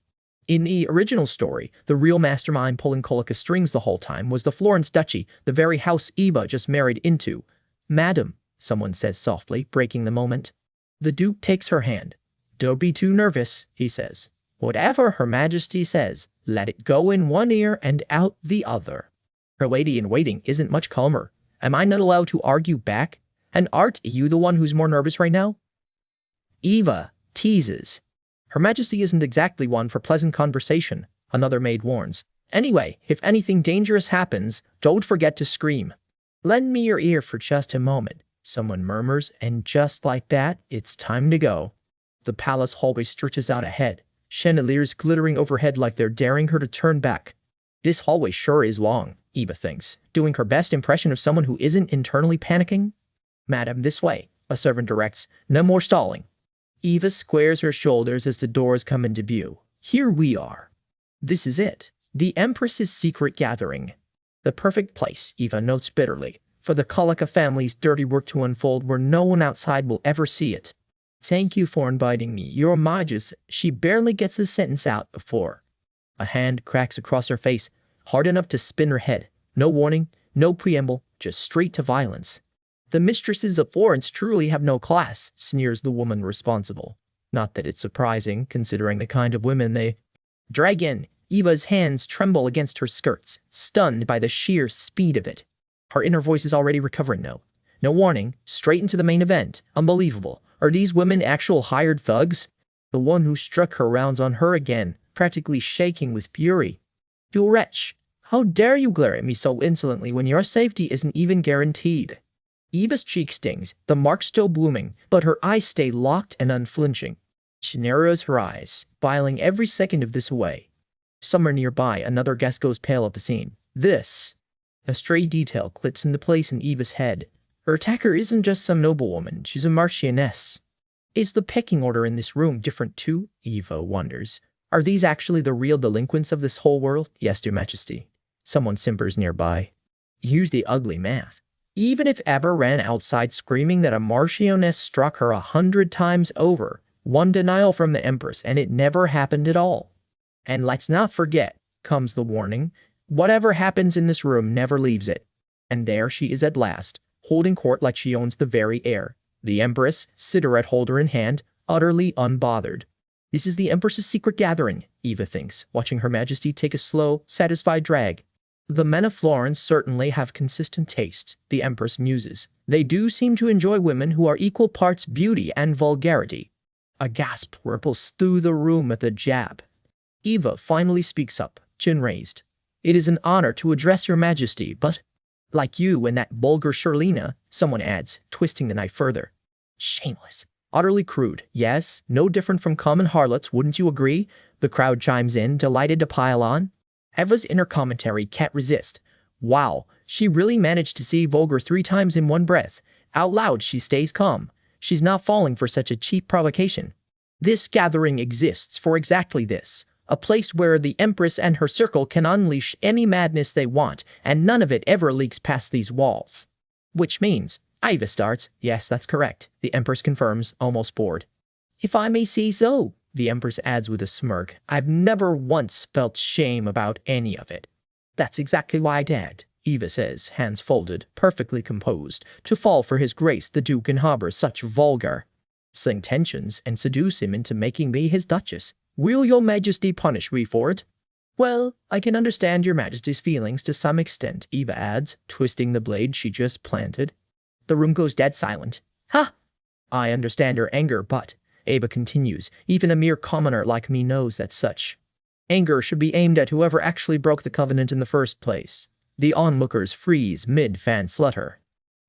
In the original story, the real mastermind pulling Kalika's strings the whole time was the Florence Duchy, the very house Eva just married into. Madam, someone says softly, breaking the moment. The Duke takes her hand. Don't be too nervous, he says. Whatever Her Majesty says, let it go in one ear and out the other. Her lady-in-waiting isn't much calmer. Am I not allowed to argue back? And aren't you the one who's more nervous right now? Eva teases. Her Majesty isn't exactly one for pleasant conversation, another maid warns. Anyway, if anything dangerous happens, don't forget to scream. Lend me your ear for just a moment, someone murmurs, and just like that, it's time to go. The palace hallway stretches out ahead, chandeliers glittering overhead like they're daring her to turn back. This hallway sure is long, Eva thinks, doing her best impression of someone who isn't internally panicking. Madam, this way, a servant directs. No more stalling. Eva squares her shoulders as the doors come into view. Here we are. This is it. The Empress's secret gathering. The perfect place, Eva notes bitterly, for the Kalika family's dirty work to unfold where no one outside will ever see it. Thank you for inviting me, Your Majesty. She barely gets the sentence out before a hand cracks across her face, hard enough to spin her head. No warning, no preamble, just straight to violence. The mistresses of Florence truly have no class, sneers the woman responsible. Not that it's surprising, considering the kind of women they drag in. Eva's hands tremble against her skirts, stunned by the sheer speed of it. Her inner voice is already recovering now. No warning, straight into the main event. Unbelievable. Are these women actual hired thugs? The one who struck her rounds on her again, practically shaking with fury. You wretch! How dare you glare at me so insolently when your safety isn't even guaranteed? Eva's cheek stings, the mark still blooming, but her eyes stay locked and unflinching. She narrows her eyes, filing every second of this away. Somewhere nearby, another guest goes pale at the scene. This. A stray detail clicks into place in Eva's head. Her attacker isn't just some noblewoman, she's a marchioness. Is the pecking order in this room different too? Eva wonders. Are these actually the real delinquents of this whole world? Yes, Your Majesty. Someone simpers nearby. Use the ugly math. Even if Eva ran outside screaming that a marchioness struck her 100 times over, one denial from the Empress and it never happened at all. And let's not forget, comes the warning, whatever happens in this room never leaves it. And there she is at last, holding court like she owns the very air. The Empress, cigarette holder in hand, utterly unbothered. This is the Empress's secret gathering, Eva thinks, watching Her Majesty take a slow, satisfied drag. The men of Florence certainly have consistent taste, the Empress muses. They do seem to enjoy women who are equal parts beauty and vulgarity. A gasp ripples through the room at the jab. Eva finally speaks up, chin raised. It is an honor to address Your Majesty, but, like you and that vulgar Shirlena, someone adds, twisting the knife further. Shameless. Utterly crude, yes, no different from common harlots, wouldn't you agree? The crowd chimes in, delighted to pile on. Eva's inner commentary can't resist. Wow, she really managed to say vulgar 3 times in one breath. Out loud, she stays calm. She's not falling for such a cheap provocation. This gathering exists for exactly this. A place where the Empress and her circle can unleash any madness they want, and none of it ever leaks past these walls. Which means, Iva starts. Yes, that's correct, the Empress confirms, almost bored. If I may say so, the Empress adds with a smirk, I've never once felt shame about any of it. That's exactly why I did, Eva says, hands folded, perfectly composed, to fall for his grace the Duke and harbor such vulgar intentions and seduce him into making me his Duchess. Will your Majesty punish me for it? Well, I can understand your Majesty's feelings to some extent, Eva adds, twisting the blade she just planted. The room goes dead silent. Ha! I understand your anger, but, Eva continues, even a mere commoner like me knows that such anger should be aimed at whoever actually broke the covenant in the first place. The onlookers freeze mid-fan flutter.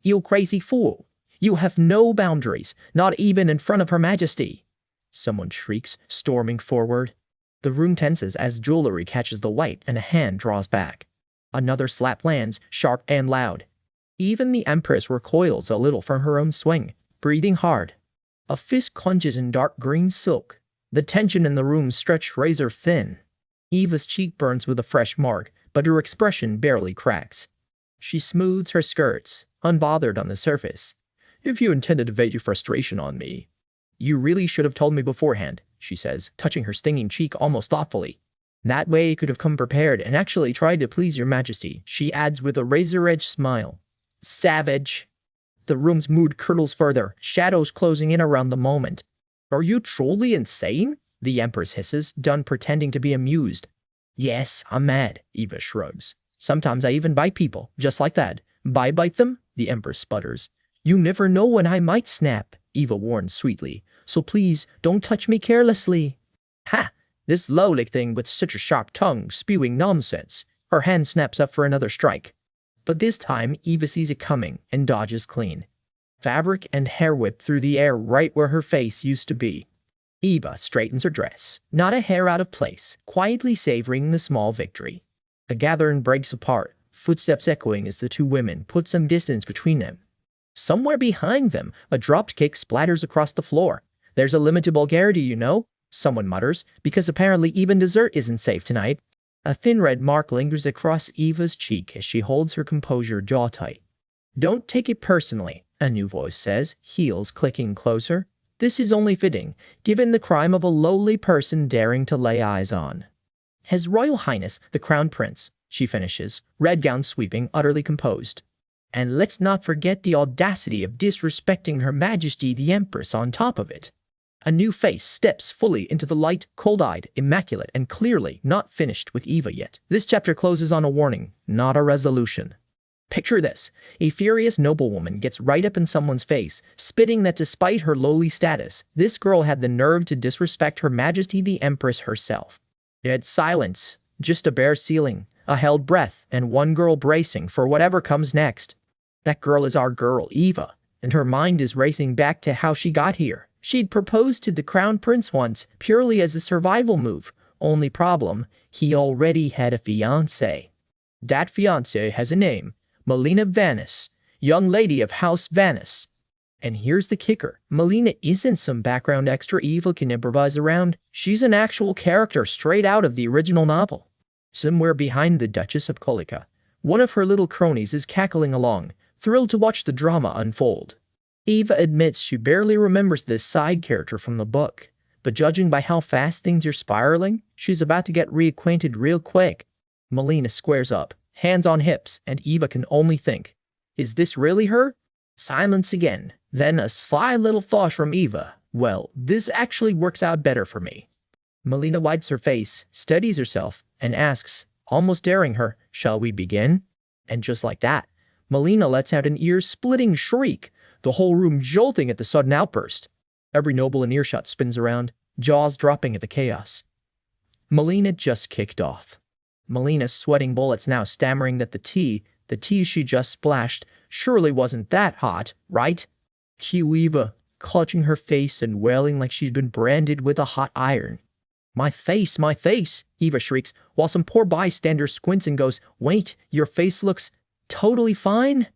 You crazy fool! You have no boundaries, not even in front of Her Majesty! Someone shrieks, storming forward. The room tenses as jewelry catches the light and a hand draws back. Another slap lands, sharp and loud. Even the Empress recoils a little from her own swing, breathing hard. A fist clenches in dark green silk. The tension in the room stretched razor thin. Eva's cheek burns with a fresh mark, but her expression barely cracks. She smooths her skirts, unbothered on the surface. If you intended to vent your frustration on me, you really should have told me beforehand, she says, touching her stinging cheek almost thoughtfully. That way you could have come prepared and actually tried to please your Majesty, she adds with a razor-edged smile. Savage. The room's mood curdles further, shadows closing in around the moment. Are you truly insane? The Empress hisses, done pretending to be amused. Yes, I'm mad, Eva shrugs. Sometimes I even bite people, just like that. Bite them? The Empress sputters. You never know when I might snap, Eva warns sweetly. So please, don't touch me carelessly. Ha! This lowlick thing with such a sharp tongue, spewing nonsense. Her hand snaps up for another strike. But this time, Eva sees it coming and dodges clean. Fabric and hair whip through the air right where her face used to be. Eva straightens her dress, not a hair out of place, quietly savoring the small victory. The gathering breaks apart, footsteps echoing as the two women put some distance between them. Somewhere behind them, a dropped cake splatters across the floor. There's a limit to vulgarity, you know, someone mutters, because apparently even dessert isn't safe tonight. A thin red mark lingers across Eva's cheek as she holds her composure jaw tight. Don't take it personally, a new voice says, heels clicking closer. This is only fitting, given the crime of a lowly person daring to lay eyes on His Royal Highness, the Crown Prince, she finishes, red gown sweeping, utterly composed. And let's not forget the audacity of disrespecting Her Majesty the Empress on top of it. A new face steps fully into the light, cold-eyed, immaculate, and clearly not finished with Eva yet. This chapter closes on a warning, not a resolution. Picture this. A furious noblewoman gets right up in someone's face, spitting that despite her lowly status, this girl had the nerve to disrespect Her Majesty the Empress herself. It's silence, just a bare ceiling, a held breath, and one girl bracing for whatever comes next. That girl is our girl, Eva, and her mind is racing back to how she got here. She'd proposed to the Crown Prince once, purely as a survival move. Only problem, he already had a fiancé. That fiancé has a name, Melina Venice, young lady of House Venice. And here's the kicker, Melina isn't some background extra Eva can improvise around. She's an actual character straight out of the original novel. Somewhere behind the Duchess of Kolika, one of her little cronies is cackling along, thrilled to watch the drama unfold. Eva admits she barely remembers this side character from the book, but judging by how fast things are spiraling, she's about to get reacquainted real quick. Melina squares up, hands on hips, and Eva can only think, is this really her? Silence again, then a sly little thought from Eva. Well, this actually works out better for me. Melina wipes her face, steadies herself, and asks, almost daring her, shall we begin? And just like that, Melina lets out an ear-splitting shriek, the whole room jolting at the sudden outburst. Every noble in earshot spins around, jaws dropping at the chaos. Melina just kicked off. Melina sweating bullets now, stammering that the tea she just splashed, surely wasn't that hot, right? Cue Eva, clutching her face and wailing like she'd been branded with a hot iron. My face, Eva shrieks, while some poor bystander squints and goes, "Wait, your face looks totally fine?"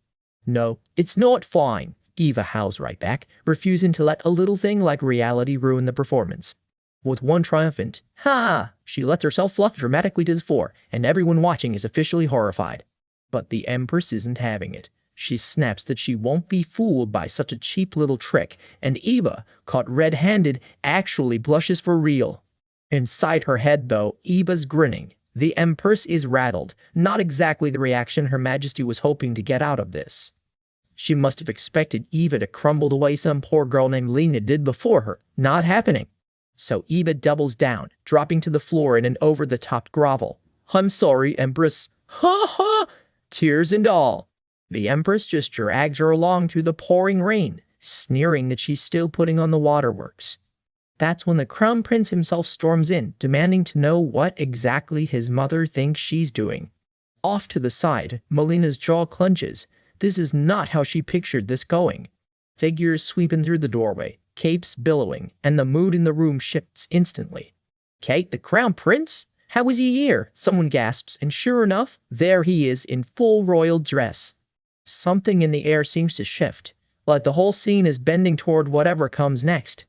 "No, it's not fine," Eva howls right back, refusing to let a little thing like reality ruin the performance. With one triumphant, "Ha!" she lets herself flop dramatically to the floor, and everyone watching is officially horrified. But the Empress isn't having it. She snaps that she won't be fooled by such a cheap little trick, and Eva, caught red-handed, actually blushes for real. Inside her head, though, Eva's grinning. The Empress is rattled, not exactly the reaction Her Majesty was hoping to get out of this. She must have expected Eva to crumble the way some poor girl named Lena did before her. Not happening. So Eva doubles down, dropping to the floor in an over-the-top grovel. "I'm sorry, Empress." "Ha ha!" Tears and all. The Empress just drags her along through the pouring rain, sneering that she's still putting on the waterworks. That's when the Crown Prince himself storms in, demanding to know what exactly his mother thinks she's doing. Off to the side, Melina's jaw clenches. This is not how she pictured this going. Figures sweeping through the doorway, capes billowing, and the mood in the room shifts instantly. "Kate, the Crown Prince? How is he here?" someone gasps, and sure enough, there he is in full royal dress. Something in the air seems to shift, like the whole scene is bending toward whatever comes next.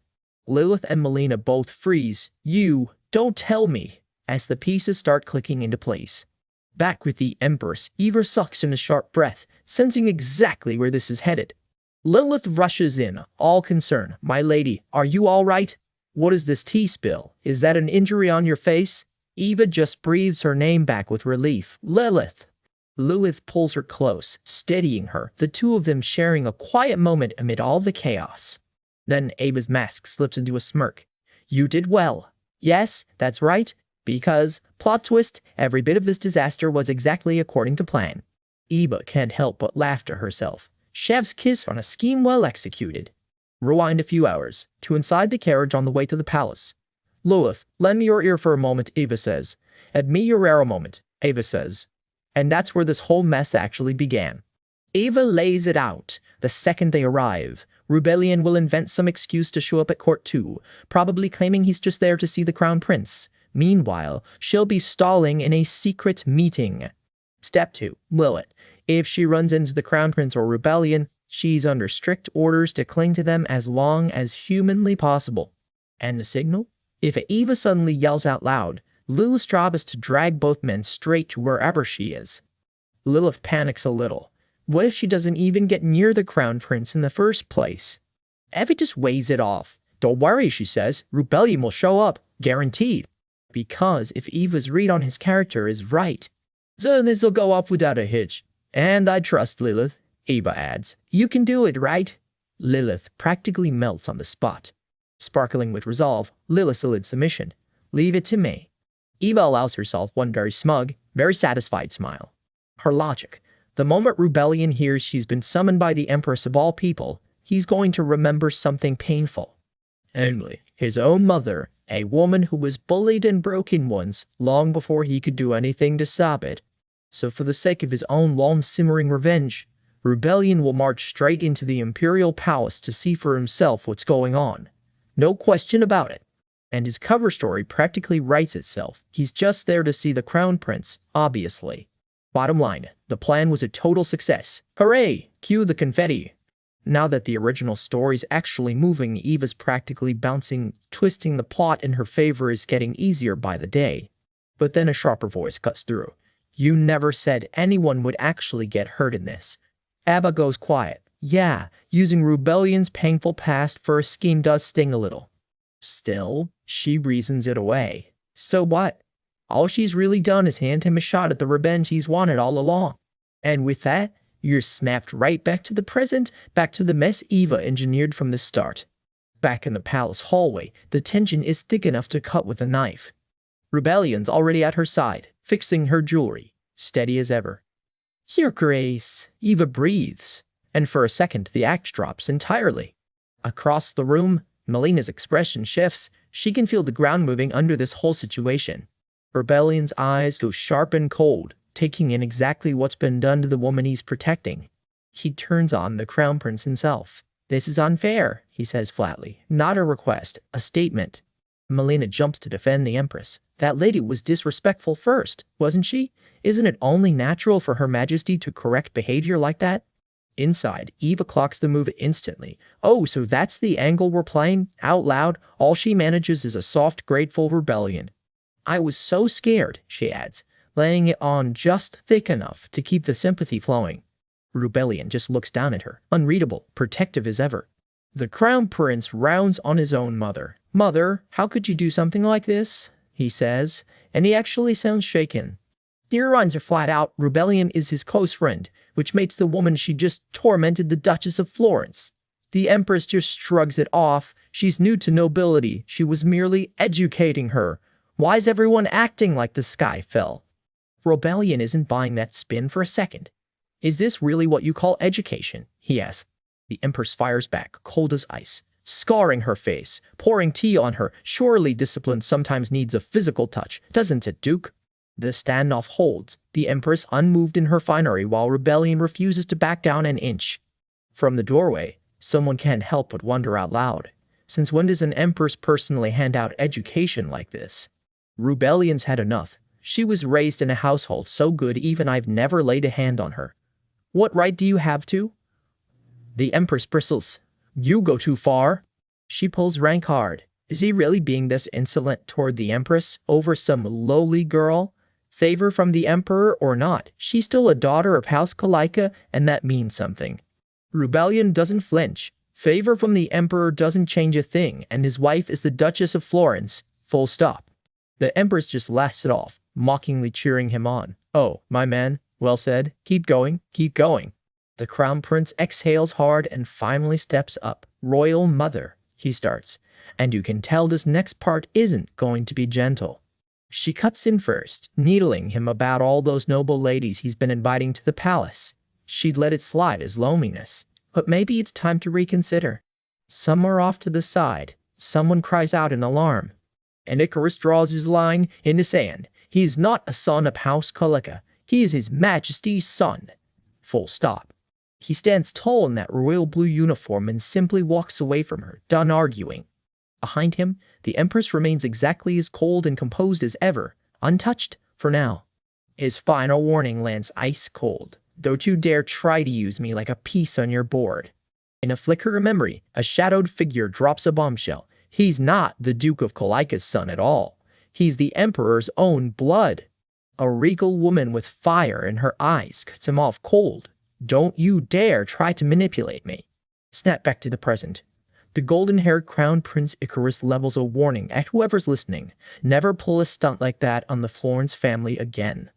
Lilith and Melina both freeze. "You don't tell me," as the pieces start clicking into place. Back with the Empress, Eva sucks in a sharp breath, sensing exactly where this is headed. Lilith rushes in, all concerned. "My lady, are you all right? What is this tea spill? Is that an injury on your face?" Eva just breathes her name back with relief. "Lilith." Lilith pulls her close, steadying her, the two of them sharing a quiet moment amid all the chaos. Then Eva's mask slips into a smirk. "You did well. Yes, that's right, because, plot twist, every bit of this disaster was exactly according to plan." Eva can't help but laugh to herself. Chef's kiss on a scheme well executed. Rewind a few hours, to inside the carriage on the way to the palace. "Lilith, lend me your ear for a moment," Eva says. "At me your arrow moment," Eva says. And that's where this whole mess actually began. Eva lays it out. The second they arrive, Rebellion will invent some excuse to show up at court too, probably claiming he's just there to see the Crown Prince. Meanwhile, she'll be stalling in a secret meeting. Step 2. Lilith. If she runs into the Crown Prince or Rebellion, she's under strict orders to cling to them as long as humanly possible. And the signal? If Eva suddenly yells out loud, Lilith's job is to drag both men straight to wherever she is. Lilith panics a little. What if she doesn't even get near the Crown Prince in the first place? Evie just weighs it off. "Don't worry," she says. "Rebellion will show up. Guaranteed." Because if Eva's read on his character is right, so this'll go off without a hitch. "And I trust Lilith," Eva adds. "You can do it, right?" Lilith practically melts on the spot. Sparkling with resolve, Lilith elides the mission. "Leave it to me." Eva allows herself one very smug, very satisfied smile. Her logic. The moment Rebellion hears she's been summoned by the Empress of all people, he's going to remember something painful. Namely, his own mother, a woman who was bullied and broken once, long before he could do anything to stop it. So for the sake of his own long-simmering revenge, Rebellion will march straight into the Imperial Palace to see for himself what's going on. No question about it. And his cover story practically writes itself. He's just there to see the Crown Prince, obviously. Bottom line, the plan was a total success. Hooray! Cue the confetti. Now that the original story's actually moving, Eva's practically bouncing, twisting the plot in her favor is getting easier by the day. But then a sharper voice cuts through. "You never said anyone would actually get hurt in this." Eva goes quiet. Yeah, using Rebellion's painful past for a scheme does sting a little. Still, she reasons it away. So what? All she's really done is hand him a shot at the revenge he's wanted all along. And with that, you're snapped right back to the present, back to the mess Eva engineered from the start. Back in the palace hallway, the tension is thick enough to cut with a knife. Rebellion's already at her side, fixing her jewelry, steady as ever. "Your Grace," Eva breathes, and for a second the act drops entirely. Across the room, Melina's expression shifts. She can feel the ground moving under this whole situation. Rebellion's eyes go sharp and cold, taking in exactly what's been done to the woman he's protecting. He turns on the Crown Prince himself. This is unfair, he says flatly. Not a request, a statement. Melina jumps to defend the Empress. That lady was disrespectful first, wasn't she? Isn't it only natural for Her Majesty to correct behavior like that? Inside, Eva clocks the move instantly. Oh, so that's the angle we're playing? Out loud, all she manages is a soft, grateful rebellion. I was so scared, she adds, laying it on just thick enough to keep the sympathy flowing. Rebellion just looks down at her, unreadable, protective as ever. The Crown Prince rounds on his own mother. Mother, how could you do something like this? He says, and he actually sounds shaken. Dear runs are flat out, Rebellion is his close friend, which makes the woman she just tormented the Duchess of Florence. The Empress just shrugs it off. She's new to nobility. She was merely educating her. Why's everyone acting like the sky fell? Rebellion isn't buying that spin for a second. Is this really what you call education? He asks. The Empress fires back, cold as ice, scarring her face, pouring tea on her. Surely discipline sometimes needs a physical touch, doesn't it, Duke? The standoff holds, the Empress unmoved in her finery while Rebellion refuses to back down an inch. From the doorway, someone can't help but wonder out loud. Since when does an Empress personally hand out education like this? Rebellion's had enough. She was raised in a household so good even I've never laid a hand on her. What right do you have to? The Empress bristles. You go too far. She pulls rank hard. Is he really being this insolent toward the Empress over some lowly girl? Favor from the Emperor or not, she's still a daughter of House Kalika, and that means something. Rebellion doesn't flinch. Favor from the Emperor doesn't change a thing, and his wife is the Duchess of Florence. Full stop. The Empress just laughs it off, mockingly cheering him on. Oh, my man, well said. Keep going, keep going. The Crown Prince exhales hard and finally steps up. Royal Mother, he starts. And you can tell this next part isn't going to be gentle. She cuts in first, needling him about all those noble ladies he's been inviting to the palace. She'd let it slide as loneliness, but maybe it's time to reconsider. Somewhere off to the side, someone cries out in alarm. And Icarus draws his line in the sand. He is not a son of House Kalika. He is His Majesty's son. Full stop. He stands tall in that royal blue uniform and simply walks away from her, done arguing. Behind him, the Empress remains exactly as cold and composed as ever, untouched for now. His final warning lands ice cold. Don't you dare try to use me like a piece on your board. In a flicker of memory, a shadowed figure drops a bombshell. He's not the Duke of Kalika's son at all. He's the Emperor's own blood. A regal woman with fire in her eyes cuts him off cold. Don't you dare try to manipulate me. Snap back to the present. The golden-haired Crown Prince Icarus levels a warning at whoever's listening. Never pull a stunt like that on the Florence family again.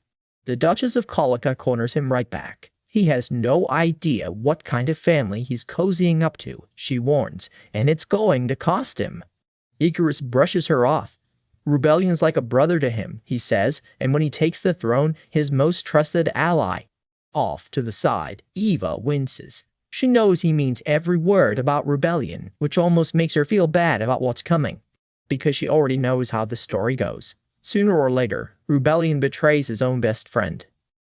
The Duchess of Kalika corners him right back. He has no idea what kind of family he's cozying up to, she warns, and it's going to cost him. Icarus brushes her off. Rebellion's like a brother to him, he says, and when he takes the throne, his most trusted ally. Off to the side, Eva winces. She knows he means every word about Rebellion, which almost makes her feel bad about what's coming, because she already knows how the story goes. Sooner or later, Rebellion betrays his own best friend.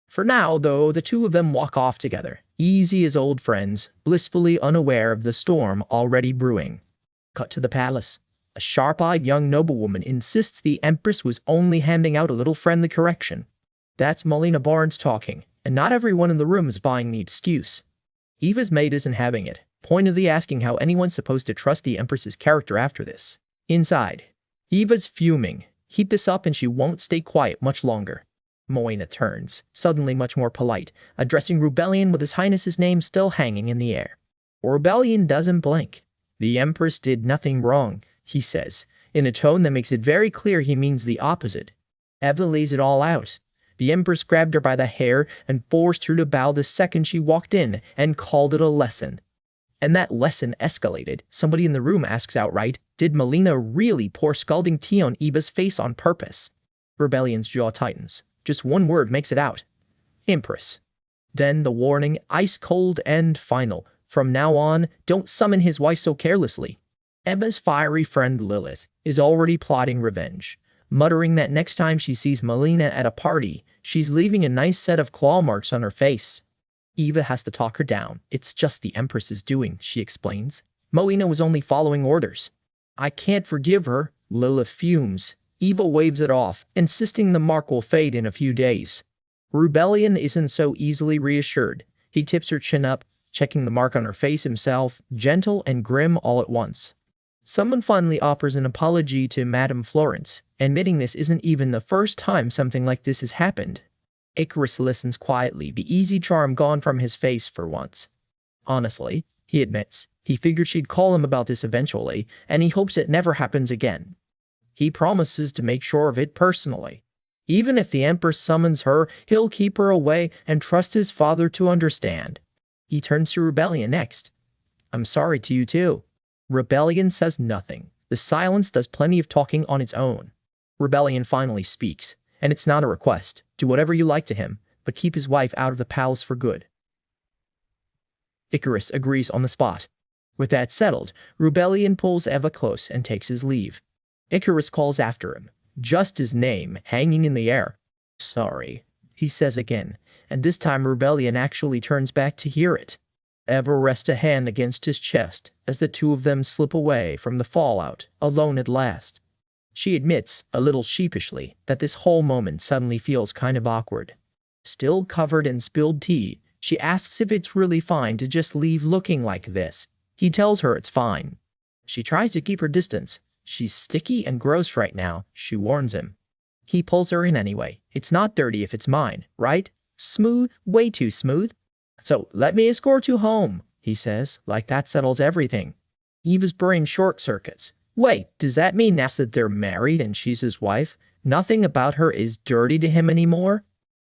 For now, though, the two of them walk off together, easy as old friends, blissfully unaware of the storm already brewing. Cut to the palace. A sharp-eyed young noblewoman insists the Empress was only handing out a little friendly correction. That's Melina Barnes talking, and not everyone in the room is buying the excuse. Eva's maid isn't having it, pointedly asking how anyone's supposed to trust the Empress's character after this. Inside, Eva's fuming. Heat this up and she won't stay quiet much longer. Moina turns, suddenly much more polite, addressing Rebellion with His Highness's name still hanging in the air. Rebellion doesn't blink. The Empress did nothing wrong, he says, in a tone that makes it very clear he means the opposite. Eva lays it all out. The Empress grabbed her by the hair and forced her to bow the second she walked in and called it a lesson. And that lesson escalated. Somebody in the room asks outright, did Melina really pour scalding tea on Eva's face on purpose? Rebellion's jaw tightens. Just one word makes it out. Empress. Then the warning, ice cold and final. From now on, don't summon his wife so carelessly. Eva's fiery friend Lilith is already plotting revenge, muttering that next time she sees Melina at a party, she's leaving a nice set of claw marks on her face. Eva has to talk her down. It's just the Empress's doing, she explains. Moina was only following orders. I can't forgive her, Lilith fumes. Eva waves it off, insisting the mark will fade in a few days. Rebellion isn't so easily reassured. He tips her chin up, checking the mark on her face himself, gentle and grim all at once. Someone finally offers an apology to Madame Florence, admitting this isn't even the first time something like this has happened. Icarus listens quietly, the easy charm gone from his face for once. Honestly, he admits, he figured she'd call him about this eventually, and he hopes it never happens again. He promises to make sure of it personally. Even if the Empress summons her, he'll keep her away and trust his father to understand. He turns to Rebellion next. I'm sorry to you too. Rebellion says nothing. The silence does plenty of talking on its own. Rebellion finally speaks, and it's not a request. Do whatever you like to him, but keep his wife out of the palace for good. Icarus agrees on the spot. With that settled, Rebellion pulls Eva close and takes his leave. Icarus calls after him, just his name hanging in the air. Sorry, he says again, and this time Rebellion actually turns back to hear it. Eva rests a hand against his chest as the two of them slip away from the fallout, alone at last. She admits, a little sheepishly, that this whole moment suddenly feels kind of awkward. Still covered in spilled tea, she asks if it's really fine to just leave looking like this. He tells her it's fine. She tries to keep her distance. She's sticky and gross right now, she warns him. He pulls her in anyway. It's not dirty if it's mine, right? Smooth, way too smooth. So let me escort you home, he says, like that settles everything. Eva's brain short circuits. Wait, does that mean now that they're married and she's his wife, nothing about her is dirty to him anymore?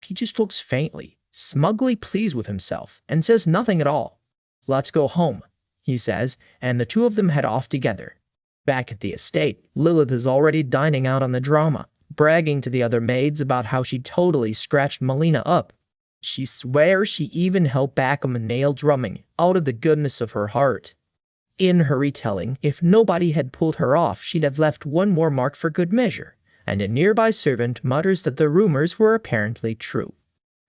He just looks faintly, smugly pleased with himself, and says nothing at all. Let's go home, he says, and the two of them head off together. Back at the estate, Lilith is already dining out on the drama, bragging to the other maids about how she totally scratched Melina up. She swears she even helped back him a nail drumming out of the goodness of her heart. In her retelling, if nobody had pulled her off, she'd have left one more mark for good measure, and a nearby servant mutters that the rumors were apparently true.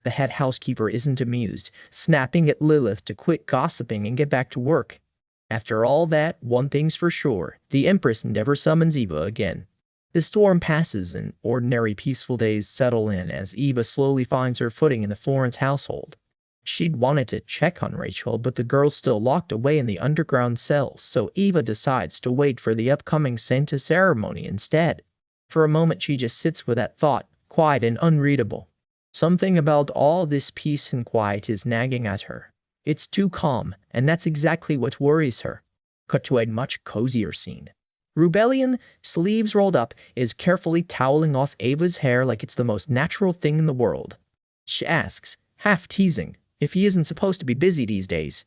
The head housekeeper isn't amused, snapping at Lilith to quit gossiping and get back to work. After all that, one thing's for sure, the Empress never summons Eva again. The storm passes and ordinary peaceful days settle in as Eva slowly finds her footing in the Florence household. She'd wanted to check on Rachel, but the girl's still locked away in the underground cells, so Eva decides to wait for the upcoming Santa ceremony instead. For a moment she just sits with that thought, quiet and unreadable. Something about all this peace and quiet is nagging at her. It's too calm, and that's exactly what worries her. Cut to a much cozier scene. Rebellion, sleeves rolled up, is carefully toweling off Ava's hair like it's the most natural thing in the world. She asks, half teasing, if he isn't supposed to be busy these days.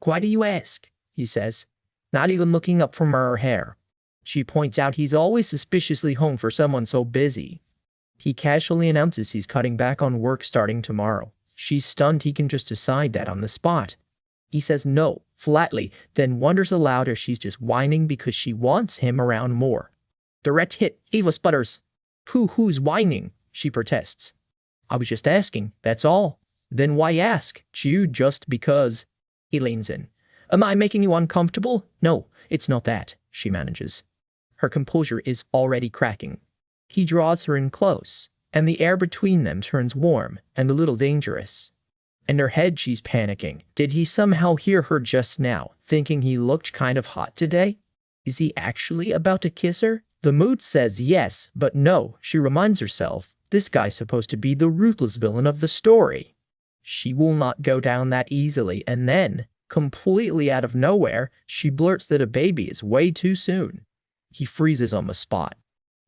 Why do you ask? He says, not even looking up from her hair. She points out he's always suspiciously home for someone so busy. He casually announces he's cutting back on work starting tomorrow. She's stunned he can just decide that on the spot. He says no, flatly, then wonders aloud if she's just whining because she wants him around more. Direct hit, Eva sputters. Who's whining? She protests. I was just asking, that's all. Then why ask? You just because. He leans in. Am I making you uncomfortable? No, it's not that, she manages. Her composure is already cracking. He draws her in close, and the air between them turns warm and a little dangerous. In her head she's panicking. Did he somehow hear her just now, thinking he looked kind of hot today? Is he actually about to kiss her? The mood says yes, but no, she reminds herself. This guy's supposed to be the ruthless villain of the story. She will not go down that easily, and then, completely out of nowhere, she blurts that a baby is way too soon. He freezes on the spot.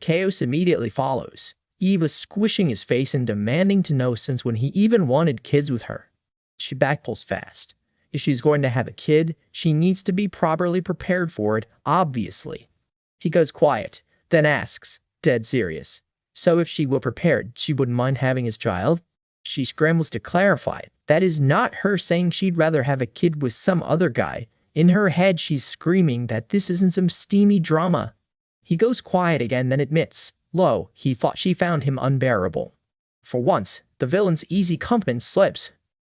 Chaos immediately follows. Eva squishing his face and demanding to know since when he even wanted kids with her. She backpulls fast. If she's going to have a kid, she needs to be properly prepared for it, obviously. He goes quiet, then asks, dead serious. So if she were prepared, she wouldn't mind having his child? She scrambles to clarify. That is not her saying she'd rather have a kid with some other guy. In her head, she's screaming that this isn't some steamy drama. He goes quiet again, then admits, lo, he thought she found him unbearable. For once, the villain's easy confidence slips.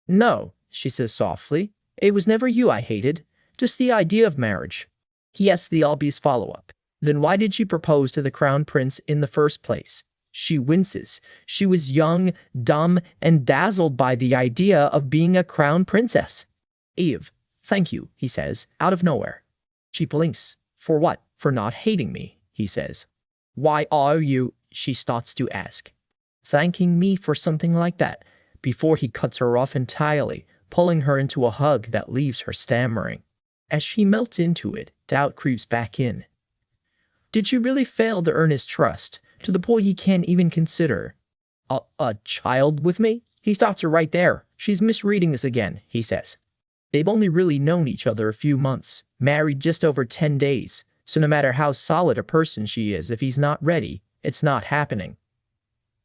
No, she says softly. It was never you I hated, just the idea of marriage. He asks the obvious follow-up. Then why did you propose to the crown prince in the first place? She winces. She was young, dumb, and dazzled by the idea of being a crown princess. Eve, thank you, he says, out of nowhere. She blinks. For what? For not hating me, he says. Why are you, she starts to ask. Thanking me for something like that, before he cuts her off entirely, pulling her into a hug that leaves her stammering. As she melts into it, doubt creeps back in. Did you really fail to earn his trust, to the point he can't even consider a child with me? He stops her right there. She's misreading this again, he says. They've only really known each other a few months, married just over 10 days, so no matter how solid a person she is, if he's not ready, it's not happening.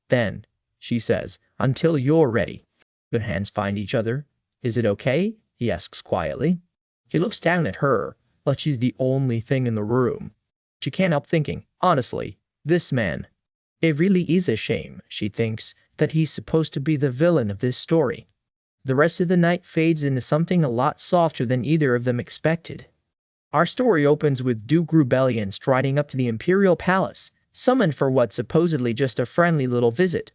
Then, she says, until you're ready. Their hands find each other. Is it okay? He asks quietly. He looks down at her, like she's the only thing in the room. She can't help thinking, honestly, this man. It really is a shame, she thinks, that he's supposed to be the villain of this story. The rest of the night fades into something a lot softer than either of them expected. Our story opens with Duke Rebellion striding up to the Imperial Palace, summoned for what's supposedly just a friendly little visit.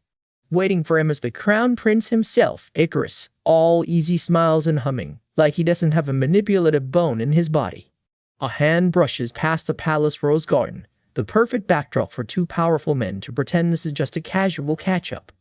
Waiting for him is the Crown Prince himself, Icarus, all easy smiles and humming, like he doesn't have a manipulative bone in his body. A hand brushes past the palace rose garden, the perfect backdrop for two powerful men to pretend this is just a casual catch-up.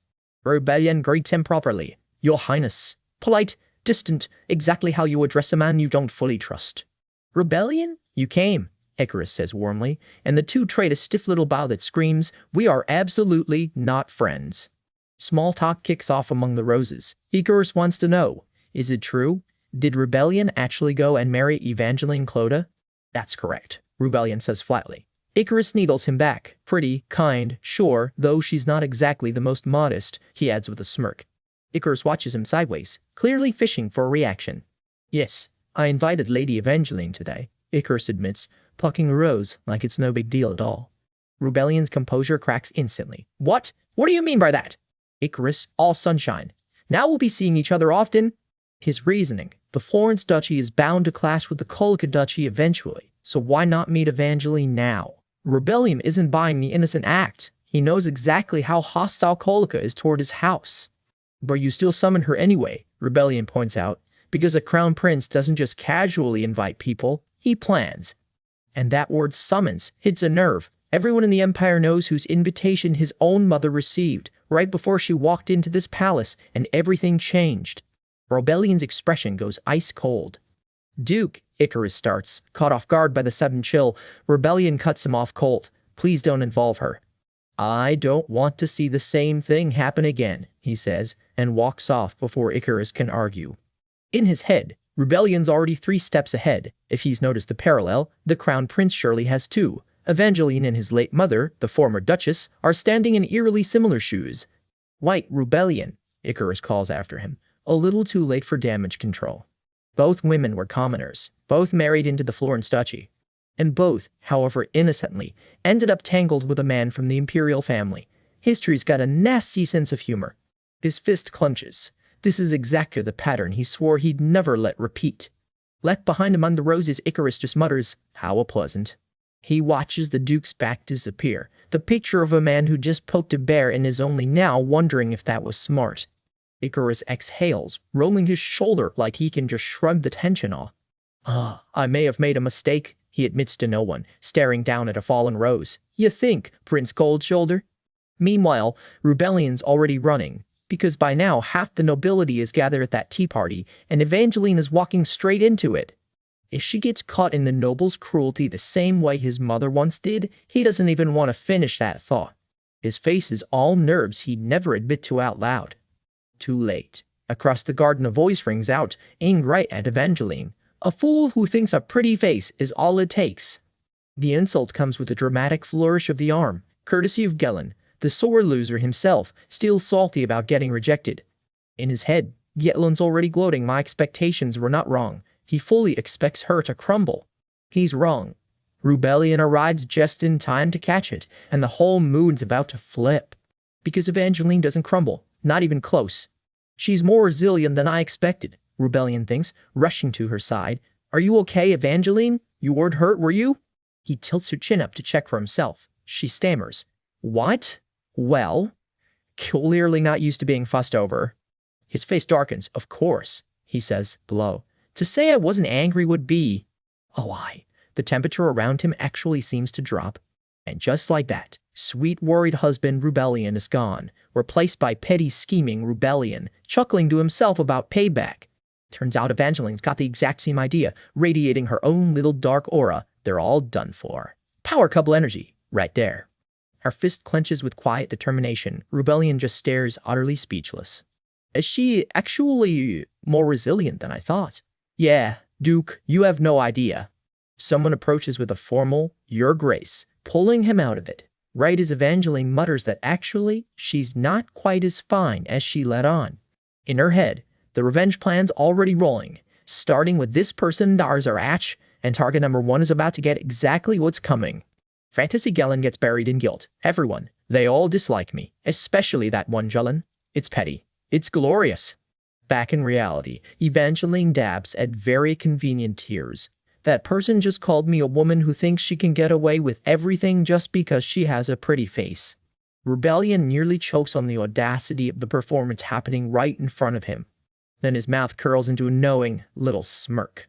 Rebellion greets him properly. Your Highness. Polite, distant, exactly how you address a man you don't fully trust. Rebellion? You came, Icarus says warmly, and the two trade a stiff little bow that screams, we are absolutely not friends. Small talk kicks off among the roses. Icarus wants to know, is it true? Did Rebellion actually go and marry Evangeline Clodagh? That's correct, Rebellion says flatly. Icarus needles him back. Pretty, kind, sure, though she's not exactly the most modest, he adds with a smirk. Icarus watches him sideways, clearly fishing for a reaction. Yes, I invited Lady Evangeline today, Icarus admits, plucking a rose like it's no big deal at all. Rebellion's composure cracks instantly. What? What do you mean by that? Icarus, all sunshine. Now we'll be seeing each other often. His reasoning. The Florence Duchy is bound to clash with the Colica Duchy eventually, so why not meet Evangeline now? Rebellion isn't buying the innocent act. He knows exactly how hostile Colica is toward his house. But you still summon her anyway, Rebellion points out, because a crown prince doesn't just casually invite people, he plans. And that word summons hits a nerve. Everyone in the Empire knows whose invitation his own mother received right before she walked into this palace, and everything changed. Rebellion's expression goes ice cold. Duke, Icarus starts, caught off guard by the sudden chill. Rebellion cuts him off cold. Please don't involve her. I don't want to see the same thing happen again, he says, and walks off before Icarus can argue. In his head, Rebellion's already 3 steps ahead. If he's noticed the parallel, the Crown Prince surely has too. Evangeline and his late mother, the former Duchess, are standing in eerily similar shoes. White Rebellion, Icarus calls after him, a little too late for damage control. Both women were commoners, both married into the Florence Duchy, and both, however innocently, ended up tangled with a man from the imperial family. History's got a nasty sense of humor. His fist clenches. This is exactly the pattern he swore he'd never let repeat. Left behind among the roses, Icarus just mutters, how pleasant. He watches the Duke's back disappear, the picture of a man who just poked a bear and is only now wondering if that was smart. Icarus exhales, rolling his shoulder like he can just shrug the tension off. I may have made a mistake, he admits to no one, staring down at a fallen rose. You think, Prince Goldshoulder? Meanwhile, Rebellion's already running, because by now half the nobility is gathered at that tea party, and Evangeline is walking straight into it. If she gets caught in the noble's cruelty the same way his mother once did, he doesn't even want to finish that thought. His face is all nerves he'd never admit to out loud. Too late. Across the garden a voice rings out, aimed right at Evangeline. A fool who thinks a pretty face is all it takes. The insult comes with a dramatic flourish of the arm, courtesy of Gellin, the sore loser himself, still salty about getting rejected. In his head, Gellin's already gloating. My expectations were not wrong. He fully expects her to crumble. He's wrong. Rebellion arrives just in time to catch it, and the whole mood's about to flip. Because Evangeline doesn't crumble, not even close. She's more resilient than I expected. Rebellion thinks, rushing to her side. Are you okay, Evangeline? You weren't hurt, were you? He tilts her chin up to check for himself. She stammers. What? Well, clearly not used to being fussed over. His face darkens. Of course, he says, below. To say I wasn't angry would be a lie. The temperature around him actually seems to drop. And just like that, sweet worried husband Rebellion is gone, replaced by petty scheming Rebellion, chuckling to himself about payback. Turns out Evangeline's got the exact same idea, radiating her own little dark aura. They're all done for. Power couple energy, right there. Her fist clenches with quiet determination. Rebellion just stares, utterly speechless. Is she actually more resilient than I thought? Yeah, Duke, you have no idea. Someone approaches with a formal, Your Grace, pulling him out of it, right as Evangeline mutters that actually she's not quite as fine as she let on. In her head, the revenge plan's already rolling, starting with this person Darzarach, and target number 1 is about to get exactly what's coming. Fantasy Gellin gets buried in guilt. Everyone, they all dislike me, especially that one Gellin. It's petty. It's glorious. Back in reality, Evangeline dabs at very convenient tears. That person just called me a woman who thinks she can get away with everything just because she has a pretty face. Rebellion nearly chokes on the audacity of the performance happening right in front of him. Then his mouth curls into a knowing little smirk.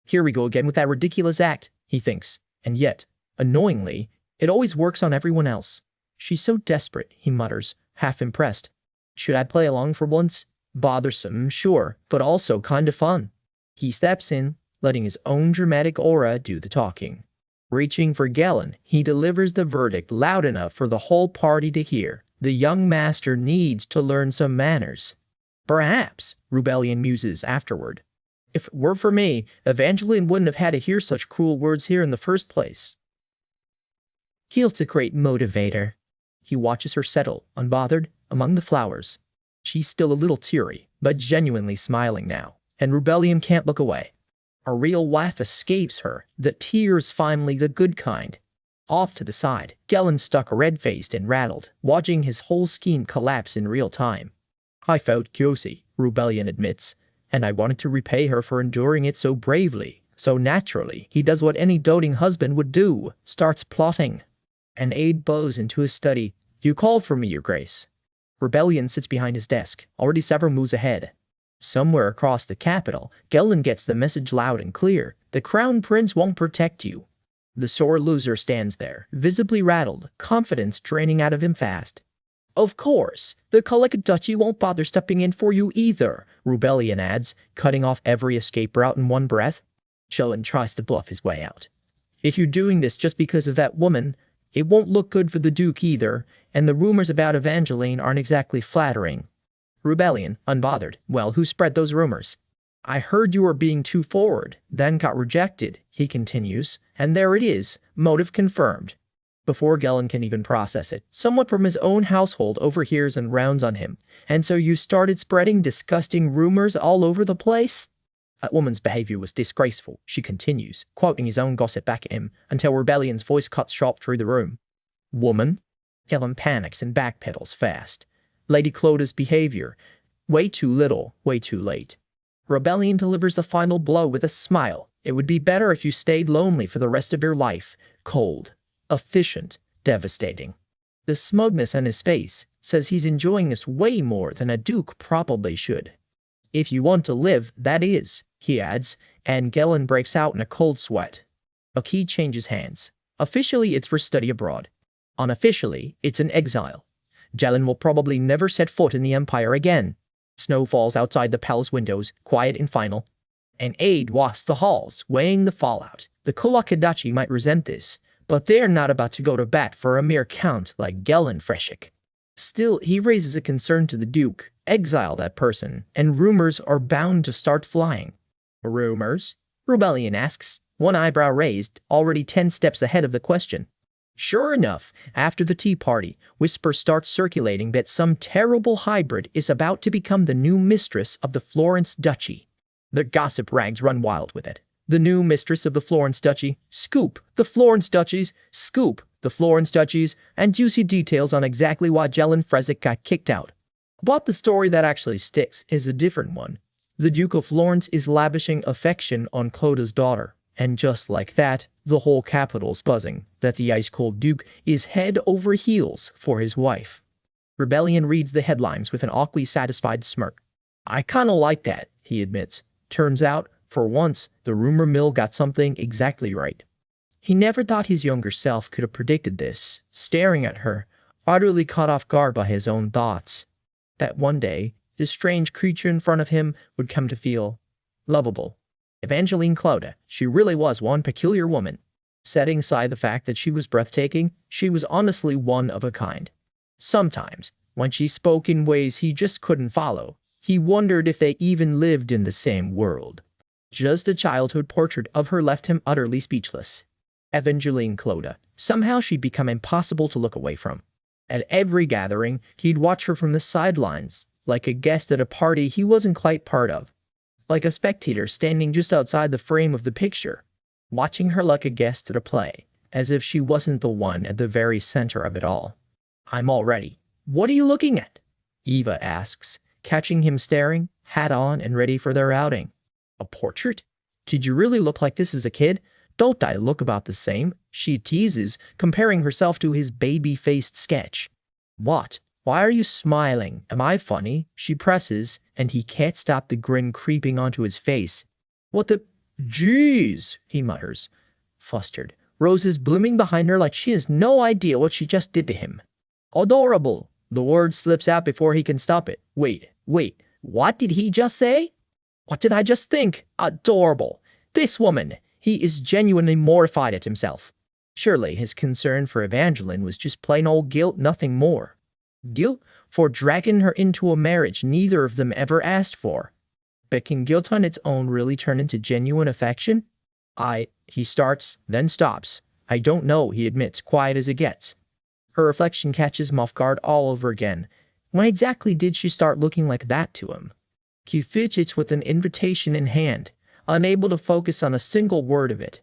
Here we go again with that ridiculous act, he thinks. And yet, annoyingly, it always works on everyone else. She's so desperate, he mutters, half impressed. Should I play along for once? Bothersome, sure, but also kind of fun. He steps in, letting his own dramatic aura do the talking. Reaching for Gellin, he delivers the verdict loud enough for the whole party to hear. The young master needs to learn some manners. Perhaps, Rebellion muses afterward. If it were for me, Evangeline wouldn't have had to hear such cruel words here in the first place. He's a great motivator. He watches her settle, unbothered, among the flowers. She's still a little teary, but genuinely smiling now, and Rebellion can't look away. A real laugh escapes her, the tears finally the good kind. Off to the side, Gellin stuck red-faced and rattled, watching his whole scheme collapse in real time. I felt guilty, Rebellion admits, and I wanted to repay her for enduring it so bravely. So naturally, he does what any doting husband would do, starts plotting. An aide bows into his study. You called for me, Your Grace. Rebellion sits behind his desk, already several moves ahead. Somewhere across the capital, Gellin gets the message loud and clear. The Crown Prince won't protect you. The sore loser stands there, visibly rattled, confidence draining out of him fast. Of course, the Calicut Duchy won't bother stepping in for you either, Rebellion adds, cutting off every escape route in one breath. Gellin tries to bluff his way out. If you're doing this just because of that woman, it won't look good for the Duke either, and the rumors about Evangeline aren't exactly flattering. Rebellion, unbothered. Well, who spread those rumors? I heard you were being too forward, then got rejected, he continues, and there it is, motive confirmed. Before Gellin can even process it, someone from his own household overhears and rounds on him. And so you started spreading disgusting rumors all over the place? That woman's behavior was disgraceful, she continues, quoting his own gossip back at him, until Rebellion's voice cuts sharp through the room. Woman? Gellin panics and backpedals fast. Lady Cloda's behavior. Way too little, way too late. Rebellion delivers the final blow with a smile. It would be better if you stayed lonely for the rest of your life. Cold. Efficient. Devastating. The smugness on his face says he's enjoying this way more than a duke probably should. If you want to live, that is, he adds, and Gellin breaks out in a cold sweat. A key changes hands. Officially, it's for study abroad. Unofficially, it's an exile. Gellin will probably never set foot in the Empire again. Snow falls outside the palace windows, quiet and final. An aide walks the halls, weighing the fallout. The Kolakadachi might resent this, but they're not about to go to bat for a mere count like Gellin Freshik. Still, he raises a concern to the Duke. Exile that person, and rumors are bound to start flying. Rumors? Rebellion asks, one eyebrow raised, already 10 steps ahead of the question. Sure enough, after the tea party, whispers start circulating that some terrible hybrid is about to become the new mistress of the Florence Duchy. The gossip rags run wild with it. The new mistress of the Florence Duchy, scoop, the Florence Duchies, scoop, the Florence Duchies, and juicy details on exactly why Gellin Freshik got kicked out. But the story that actually sticks is a different one. The Duke of Florence is lavishing affection on Cloda's daughter. And just like that, the whole capital's buzzing that the ice-cold Duke is head over heels for his wife. Rebellion reads the headlines with an awkwardly satisfied smirk. I kinda like that, he admits. Turns out, for once, the rumor mill got something exactly right. He never thought his younger self could have predicted this, staring at her, utterly caught off guard by his own thoughts. That one day, this strange creature in front of him would come to feel lovable. Evangeline Cloda, she really was one peculiar woman. Setting aside the fact that she was breathtaking, she was honestly one of a kind. Sometimes, when she spoke in ways he just couldn't follow, he wondered if they even lived in the same world. Just a childhood portrait of her left him utterly speechless. Evangeline Cloda, somehow she'd become impossible to look away from. At every gathering, he'd watch her from the sidelines, like a guest at a party he wasn't quite part of. Like a spectator standing just outside the frame of the picture, watching her like a guest at a play, as if she wasn't the one at the very center of it all. I'm all ready. What are you looking at? Eva asks, catching him staring, hat on and ready for their outing. A portrait? Did you really look like this as a kid? Don't I look about the same? She teases, comparing herself to his baby-faced sketch. What? Why are you smiling? Am I funny? She presses, and he can't stop the grin creeping onto his face. What the... Jeez, he mutters, flustered. Roses blooming behind her like she has no idea what she just did to him. Adorable. The word slips out before he can stop it. Wait, what did he just say? What did I just think? Adorable. This woman. He is genuinely mortified at himself. Surely his concern for Evangeline was just plain old guilt, nothing more. Guilt for dragging her into a marriage neither of them ever asked for. But can guilt on its own really turn into genuine affection? He starts, then stops. I don't know, he admits, quiet as it gets. Her reflection catches him off guard all over again. When exactly did she start looking like that to him? He fidgets with an invitation in hand, unable to focus on a single word of it.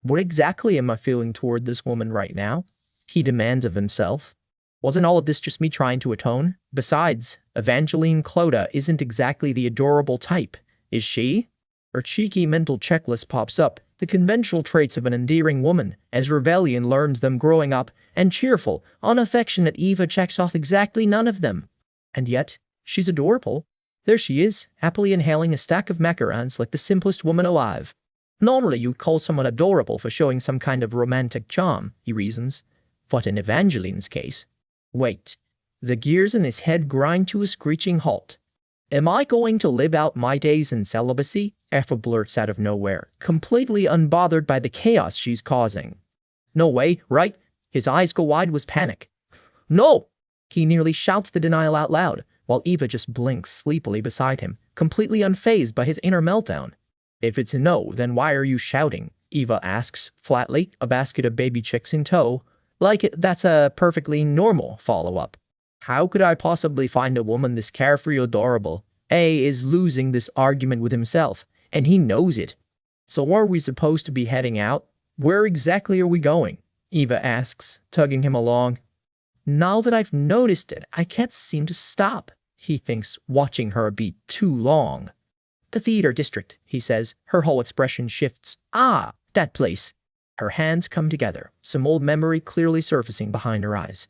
What exactly am I feeling toward this woman right now? He demands of himself. Wasn't all of this just me trying to atone? Besides, Evangeline Cloda isn't exactly the adorable type, is she? Her cheeky mental checklist pops up, the conventional traits of an endearing woman, as Rebellion learns them growing up, and cheerful, unaffectionate Eva checks off exactly none of them. And yet, she's adorable. There she is, happily inhaling a stack of macarons like the simplest woman alive. Normally you'd call someone adorable for showing some kind of romantic charm, he reasons. But in Evangeline's case... Wait. The gears in his head grind to a screeching halt. Am I going to live out my days in celibacy? Eva blurts out of nowhere, completely unbothered by the chaos she's causing. No way, right? His eyes go wide with panic. No! He nearly shouts the denial out loud, while Eva just blinks sleepily beside him, completely unfazed by his inner meltdown. If it's a no, then why are you shouting? Eva asks, flatly, a basket of baby chicks in tow. Like that's a perfectly normal follow-up. How could I possibly find a woman this carefree adorable? A is losing this argument with himself, and he knows it. So are we supposed to be heading out? Where exactly are we going? Eva asks, tugging him along. Now that I've noticed it, I can't seem to stop, he thinks, watching her a beat too long. The theater district, he says, her whole expression shifts. Ah, that place. Her hands come together, some old memory clearly surfacing behind her eyes.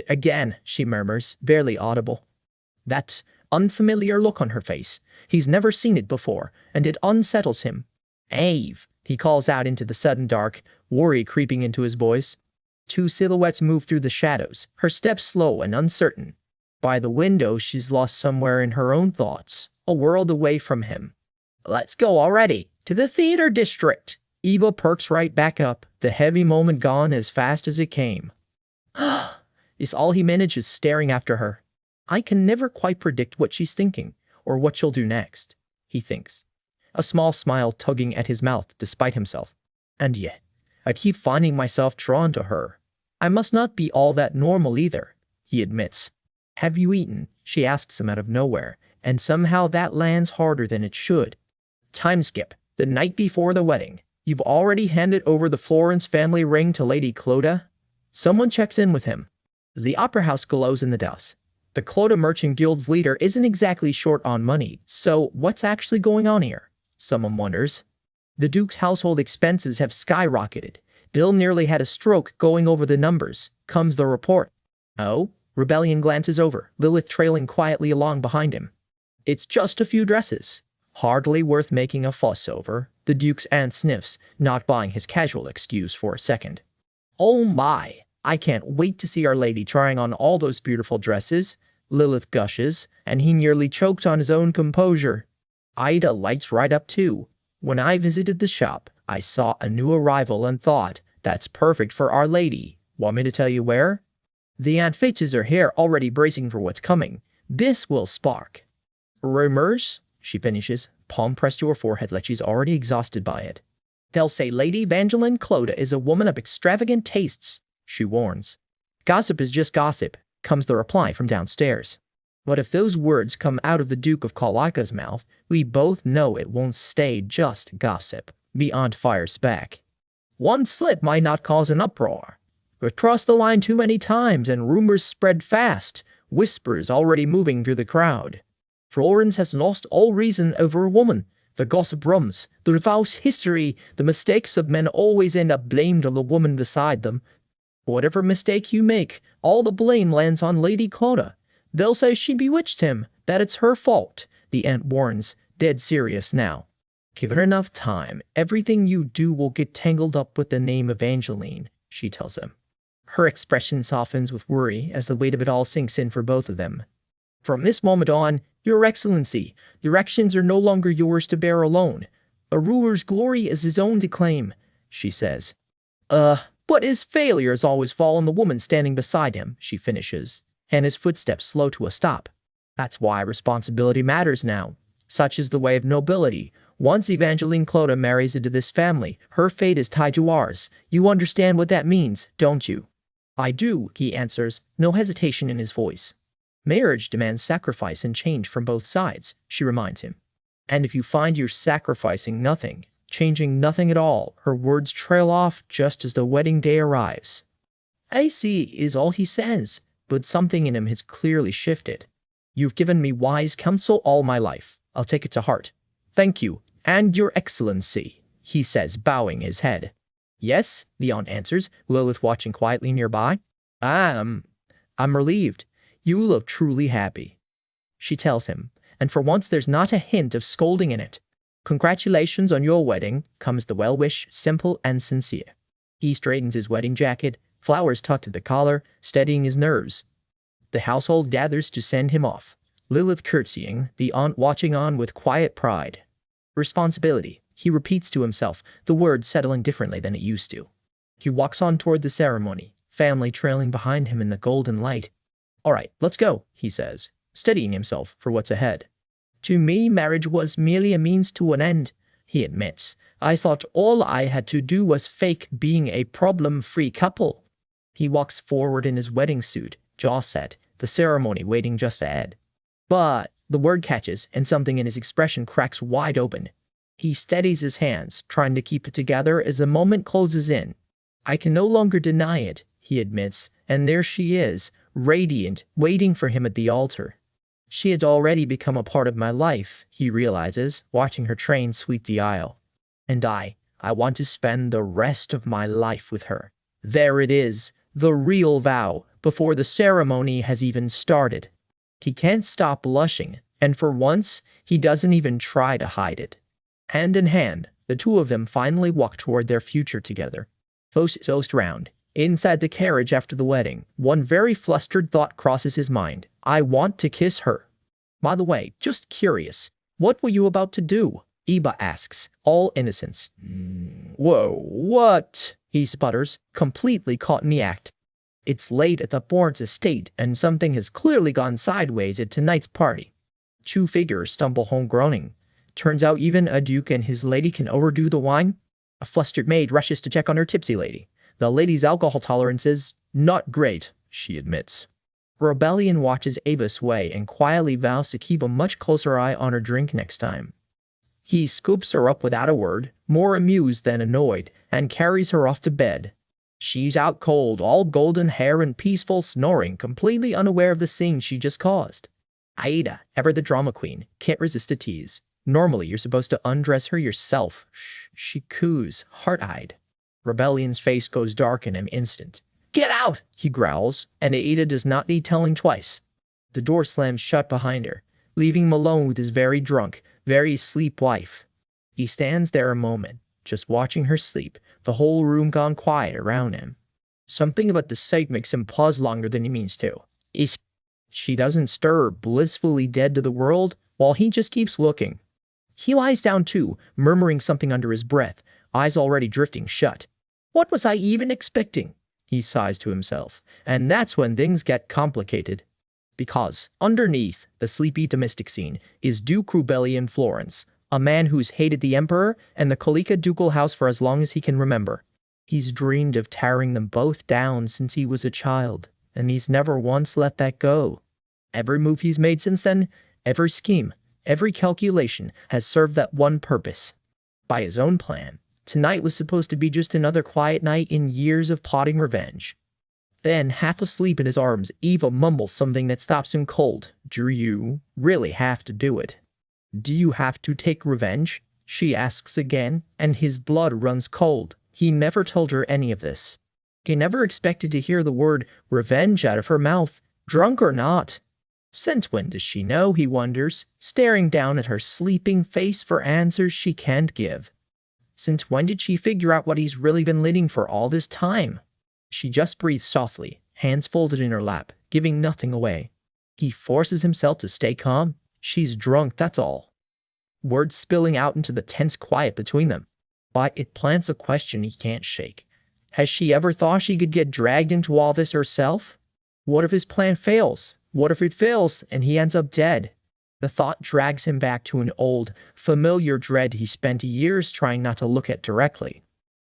Again, she murmurs, barely audible. That unfamiliar look on her face. He's never seen it before, and it unsettles him. Ave, he calls out into the sudden dark, worry creeping into his voice. Two silhouettes move through the shadows, her steps slow and uncertain. By the window, she's lost somewhere in her own thoughts, a world away from him. Let's go already, to the theater district. Eva perks right back up, the heavy moment gone as fast as it came. Is all he manages staring after her. I can never quite predict what she's thinking, or what she'll do next, he thinks, a small smile tugging at his mouth despite himself. And yet, I keep finding myself drawn to her. I must not be all that normal either, he admits. Have you eaten? She asks him out of nowhere, and somehow that lands harder than it should. Time skip, the night before the wedding. You've already handed over the Florence family ring to Lady Cloda? Someone checks in with him. The opera house glows in the dusk. The Clota Merchant Guild's leader isn't exactly short on money, so what's actually going on here? Someone wonders. The Duke's household expenses have skyrocketed. Bill nearly had a stroke going over the numbers. Comes the report. Oh? Rebellion glances over, Lilith trailing quietly along behind him. It's just a few dresses. Hardly worth making a fuss over. The Duke's aunt sniffs, not buying his casual excuse for a second. Oh my! I can't wait to see Our Lady trying on all those beautiful dresses. Lilith gushes, and he nearly choked on his own composure. Ida lights right up too. When I visited the shop, I saw a new arrival and thought, that's perfect for Our Lady. Want me to tell you where? The aunt fixes her hair, already bracing for what's coming. This will spark. Rumors? She finishes, palm pressed to her forehead like she's already exhausted by it. They'll say Lady Evangeline Clota is a woman of extravagant tastes, she warns. Gossip is just gossip, comes the reply from downstairs. But if those words come out of the Duke of Kalaka's mouth, we both know it won't stay just gossip. The aunt fires back. One slip might not cause an uproar. We've crossed the line too many times and rumors spread fast, whispers already moving through the crowd. Florence has lost all reason over a woman. The gossip runs, the false history, the mistakes of men always end up blamed on the woman beside them. Whatever mistake you make, all the blame lands on Lady Clota. They'll say she bewitched him, that it's her fault, the aunt warns, dead serious now. Give her enough time, everything you do will get tangled up with the name Evangeline, she tells him. Her expression softens with worry as the weight of it all sinks in for both of them. From this moment on, Your Excellency, directions are no longer yours to bear alone. A ruler's glory is his own to claim, she says. But his failures always fall on the woman standing beside him, she finishes, and his footsteps slow to a stop. That's why responsibility matters now. Such is the way of nobility. Once Evangeline Clota marries into this family, her fate is tied to ours. You understand what that means, don't you? I do, he answers, no hesitation in his voice. Marriage demands sacrifice and change from both sides, she reminds him. And if you find you're sacrificing nothing, changing nothing at all, her words trail off just as the wedding day arrives. I see is all he says, but something in him has clearly shifted. You've given me wise counsel all my life. I'll take it to heart. Thank you, and Your Excellency, he says, bowing his head. Yes, the aunt answers, Lilith watching quietly nearby. I'm relieved. You look truly happy, she tells him, and for once there's not a hint of scolding in it. Congratulations on your wedding, comes the well-wish, simple and sincere. He straightens his wedding jacket, flowers tucked at the collar, steadying his nerves. The household gathers to send him off, Lilith curtsying, the aunt watching on with quiet pride. Responsibility, he repeats to himself, the word settling differently than it used to. He walks on toward the ceremony, family trailing behind him in the golden light. All right, let's go, he says, steadying himself for what's ahead. To me, marriage was merely a means to an end, he admits. I thought all I had to do was fake being a problem-free couple. He walks forward in his wedding suit, jaw set, the ceremony waiting just ahead. But the word catches, and something in his expression cracks wide open. He steadies his hands, trying to keep it together as the moment closes in. I can no longer deny it, he admits, and there she is, radiant, waiting for him at the altar. She had already become a part of my life, he realizes, watching her train sweep the aisle. And I want to spend the rest of my life with her. There it is, the real vow, before the ceremony has even started. He can't stop blushing, and for once, he doesn't even try to hide it. Hand in hand, the two of them finally walk toward their future together. Toast round. Inside the carriage after the wedding, one very flustered thought crosses his mind. I want to kiss her. By the way, just curious, what were you about to do? Iba asks, all innocence. Whoa, what? He sputters, completely caught in the act. It's late at the Board's estate, and something has clearly gone sideways at tonight's party. Two figures stumble home groaning. Turns out even a duke and his lady can overdo the wine. A flustered maid rushes to check on her tipsy lady. The lady's alcohol tolerance is not great, she admits. Rebellion watches Ava sway and quietly vows to keep a much closer eye on her drink next time. He scoops her up without a word, more amused than annoyed, and carries her off to bed. She's out cold, all golden hair and peaceful snoring, completely unaware of the scene she just caused. Aida, ever the drama queen, can't resist a tease. Normally, you're supposed to undress her yourself. Shh, she coos, heart-eyed. Rebellion's face goes dark in an instant. Get out, he growls, and Aida does not need telling twice. The door slams shut behind her, leaving him alone with his very drunk, very asleep wife. He stands there a moment, just watching her sleep, the whole room gone quiet around him. Something about the sight makes him pause longer than he means to. She doesn't stir, blissfully dead to the world, while he just keeps looking. He lies down too, murmuring something under his breath, eyes already drifting shut. What was I even expecting? He sighs to himself, and that's when things get complicated. Because, underneath the sleepy domestic scene, is Duke Rubelli in Florence, a man who's hated the emperor and the Colica ducal house for as long as he can remember. He's dreamed of tearing them both down since he was a child, and he's never once let that go. Every move he's made since then, every scheme, every calculation has served that one purpose. By his own plan, tonight was supposed to be just another quiet night in years of plotting revenge. Then, half asleep in his arms, Eva mumbles something that stops him cold. Do you really have to do it? Do you have to take revenge? She asks again, and his blood runs cold. He never told her any of this. He never expected to hear the word revenge out of her mouth, drunk or not. Since when does she know, he wonders, staring down at her sleeping face for answers she can't give. Since when did she figure out what he's really been leading for all this time? She just breathes softly, hands folded in her lap, giving nothing away. He forces himself to stay calm. She's drunk, that's all. Words spilling out into the tense quiet between them. But it plants a question he can't shake. Has she ever thought she could get dragged into all this herself? What if his plan fails? What if it fails and he ends up dead? The thought drags him back to an old, familiar dread he spent years trying not to look at directly.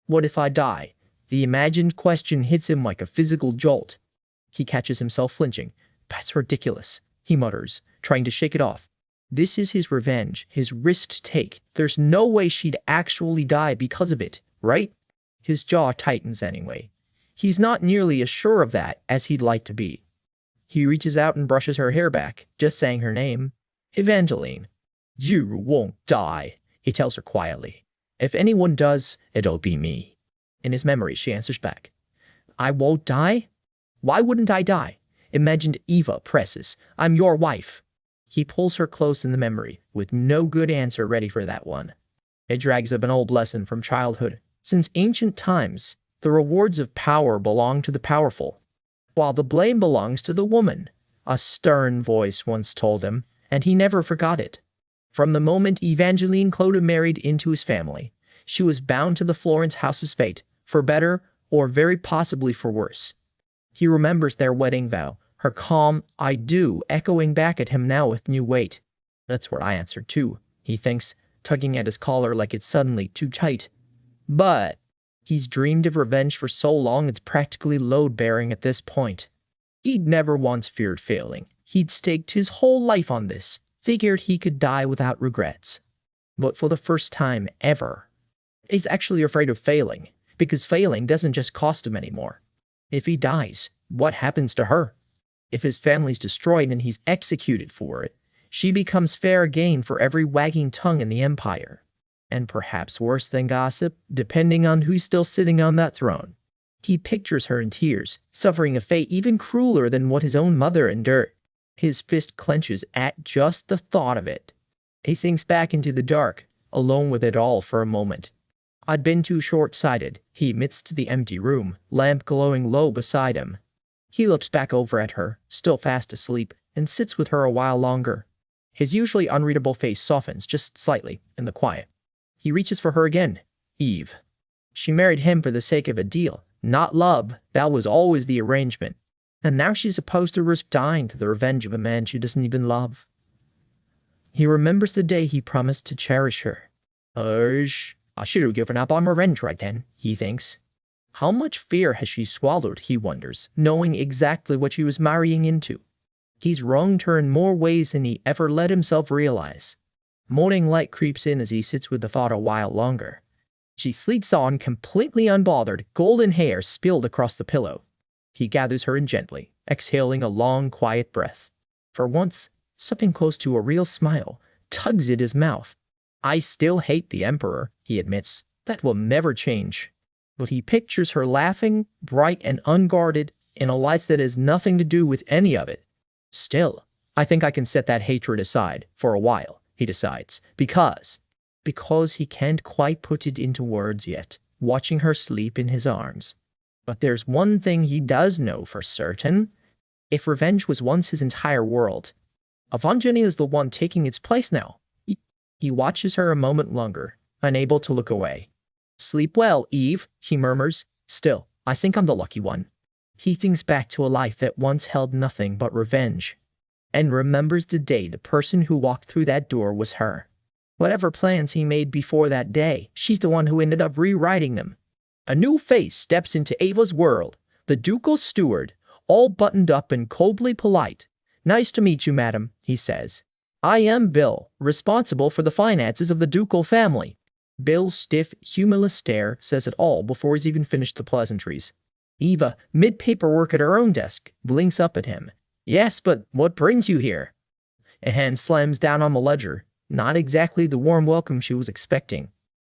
What if I die? The imagined question hits him like a physical jolt. He catches himself flinching. That's ridiculous, he mutters, trying to shake it off. This is his revenge, his risked take. There's no way she'd actually die because of it, right? His jaw tightens anyway. He's not nearly as sure of that as he'd like to be. He reaches out and brushes her hair back, just saying her name. Evangeline. You won't die, he tells her quietly. If anyone does, it'll be me. In his memory, she answers back. I won't die? Why wouldn't I die? Imagined Eva presses. I'm your wife. He pulls her close in the memory, with no good answer ready for that one. It drags up an old lesson from childhood. Since ancient times, the rewards of power belong to the powerful, while the blame belongs to the woman. A stern voice once told him, and he never forgot it. From the moment Evangeline Clodagh married into his family, she was bound to the Florence house's fate, for better or very possibly for worse. He remembers their wedding vow, her calm, I do, echoing back at him now with new weight. That's what I answered too, he thinks, tugging at his collar like it's suddenly too tight. But he's dreamed of revenge for so long it's practically load-bearing at this point. He'd never once feared failing. He'd staked his whole life on this, figured he could die without regrets. But for the first time ever, he's actually afraid of failing, because failing doesn't just cost him anymore. If he dies, what happens to her? If his family's destroyed and he's executed for it, she becomes fair game for every wagging tongue in the empire. And perhaps worse than gossip, depending on who's still sitting on that throne. He pictures her in tears, suffering a fate even crueler than what his own mother endured. His fist clenches at just the thought of it. He sinks back into the dark, alone with it all for a moment. I'd been too short-sighted, he admits to the empty room, lamp glowing low beside him. He looks back over at her, still fast asleep, and sits with her a while longer. His usually unreadable face softens just slightly in the quiet. He reaches for her again. Eve. She married him for the sake of a deal, not love. That was always the arrangement. And now she's supposed to risk dying to the revenge of a man she doesn't even love. He remembers the day he promised to cherish her. I should have given up on revenge right then, he thinks. How much fear has she swallowed, he wonders, knowing exactly what she was marrying into. He's wronged her in more ways than he ever let himself realize. Morning light creeps in as he sits with the thought a while longer. She sleeps on, completely unbothered, golden hair spilled across the pillow. He gathers her in gently, exhaling a long, quiet breath. For once, something close to a real smile tugs at his mouth. I still hate the Emperor, he admits. That will never change. But he pictures her laughing, bright and unguarded, in a light that has nothing to do with any of it. Still, I think I can set that hatred aside, for a while, he decides, because he can't quite put it into words yet, watching her sleep in his arms. But there's one thing he does know for certain. If revenge was once his entire world, Evangeline is the one taking its place now. He watches her a moment longer, unable to look away. Sleep well, Eve, he murmurs. Still, I think I'm the lucky one. He thinks back to a life that once held nothing but revenge, and remembers the day the person who walked through that door was her. Whatever plans he made before that day, she's the one who ended up rewriting them. A new face steps into Ava's world, the ducal steward, all buttoned up and coldly polite. Nice to meet you, madam, he says. I am Bill, responsible for the finances of the ducal family. Bill's stiff, humorless stare says it all before he's even finished the pleasantries. Eva, mid-paperwork at her own desk, blinks up at him. Yes, but what brings you here? A hand slams down on the ledger. Not exactly the warm welcome she was expecting.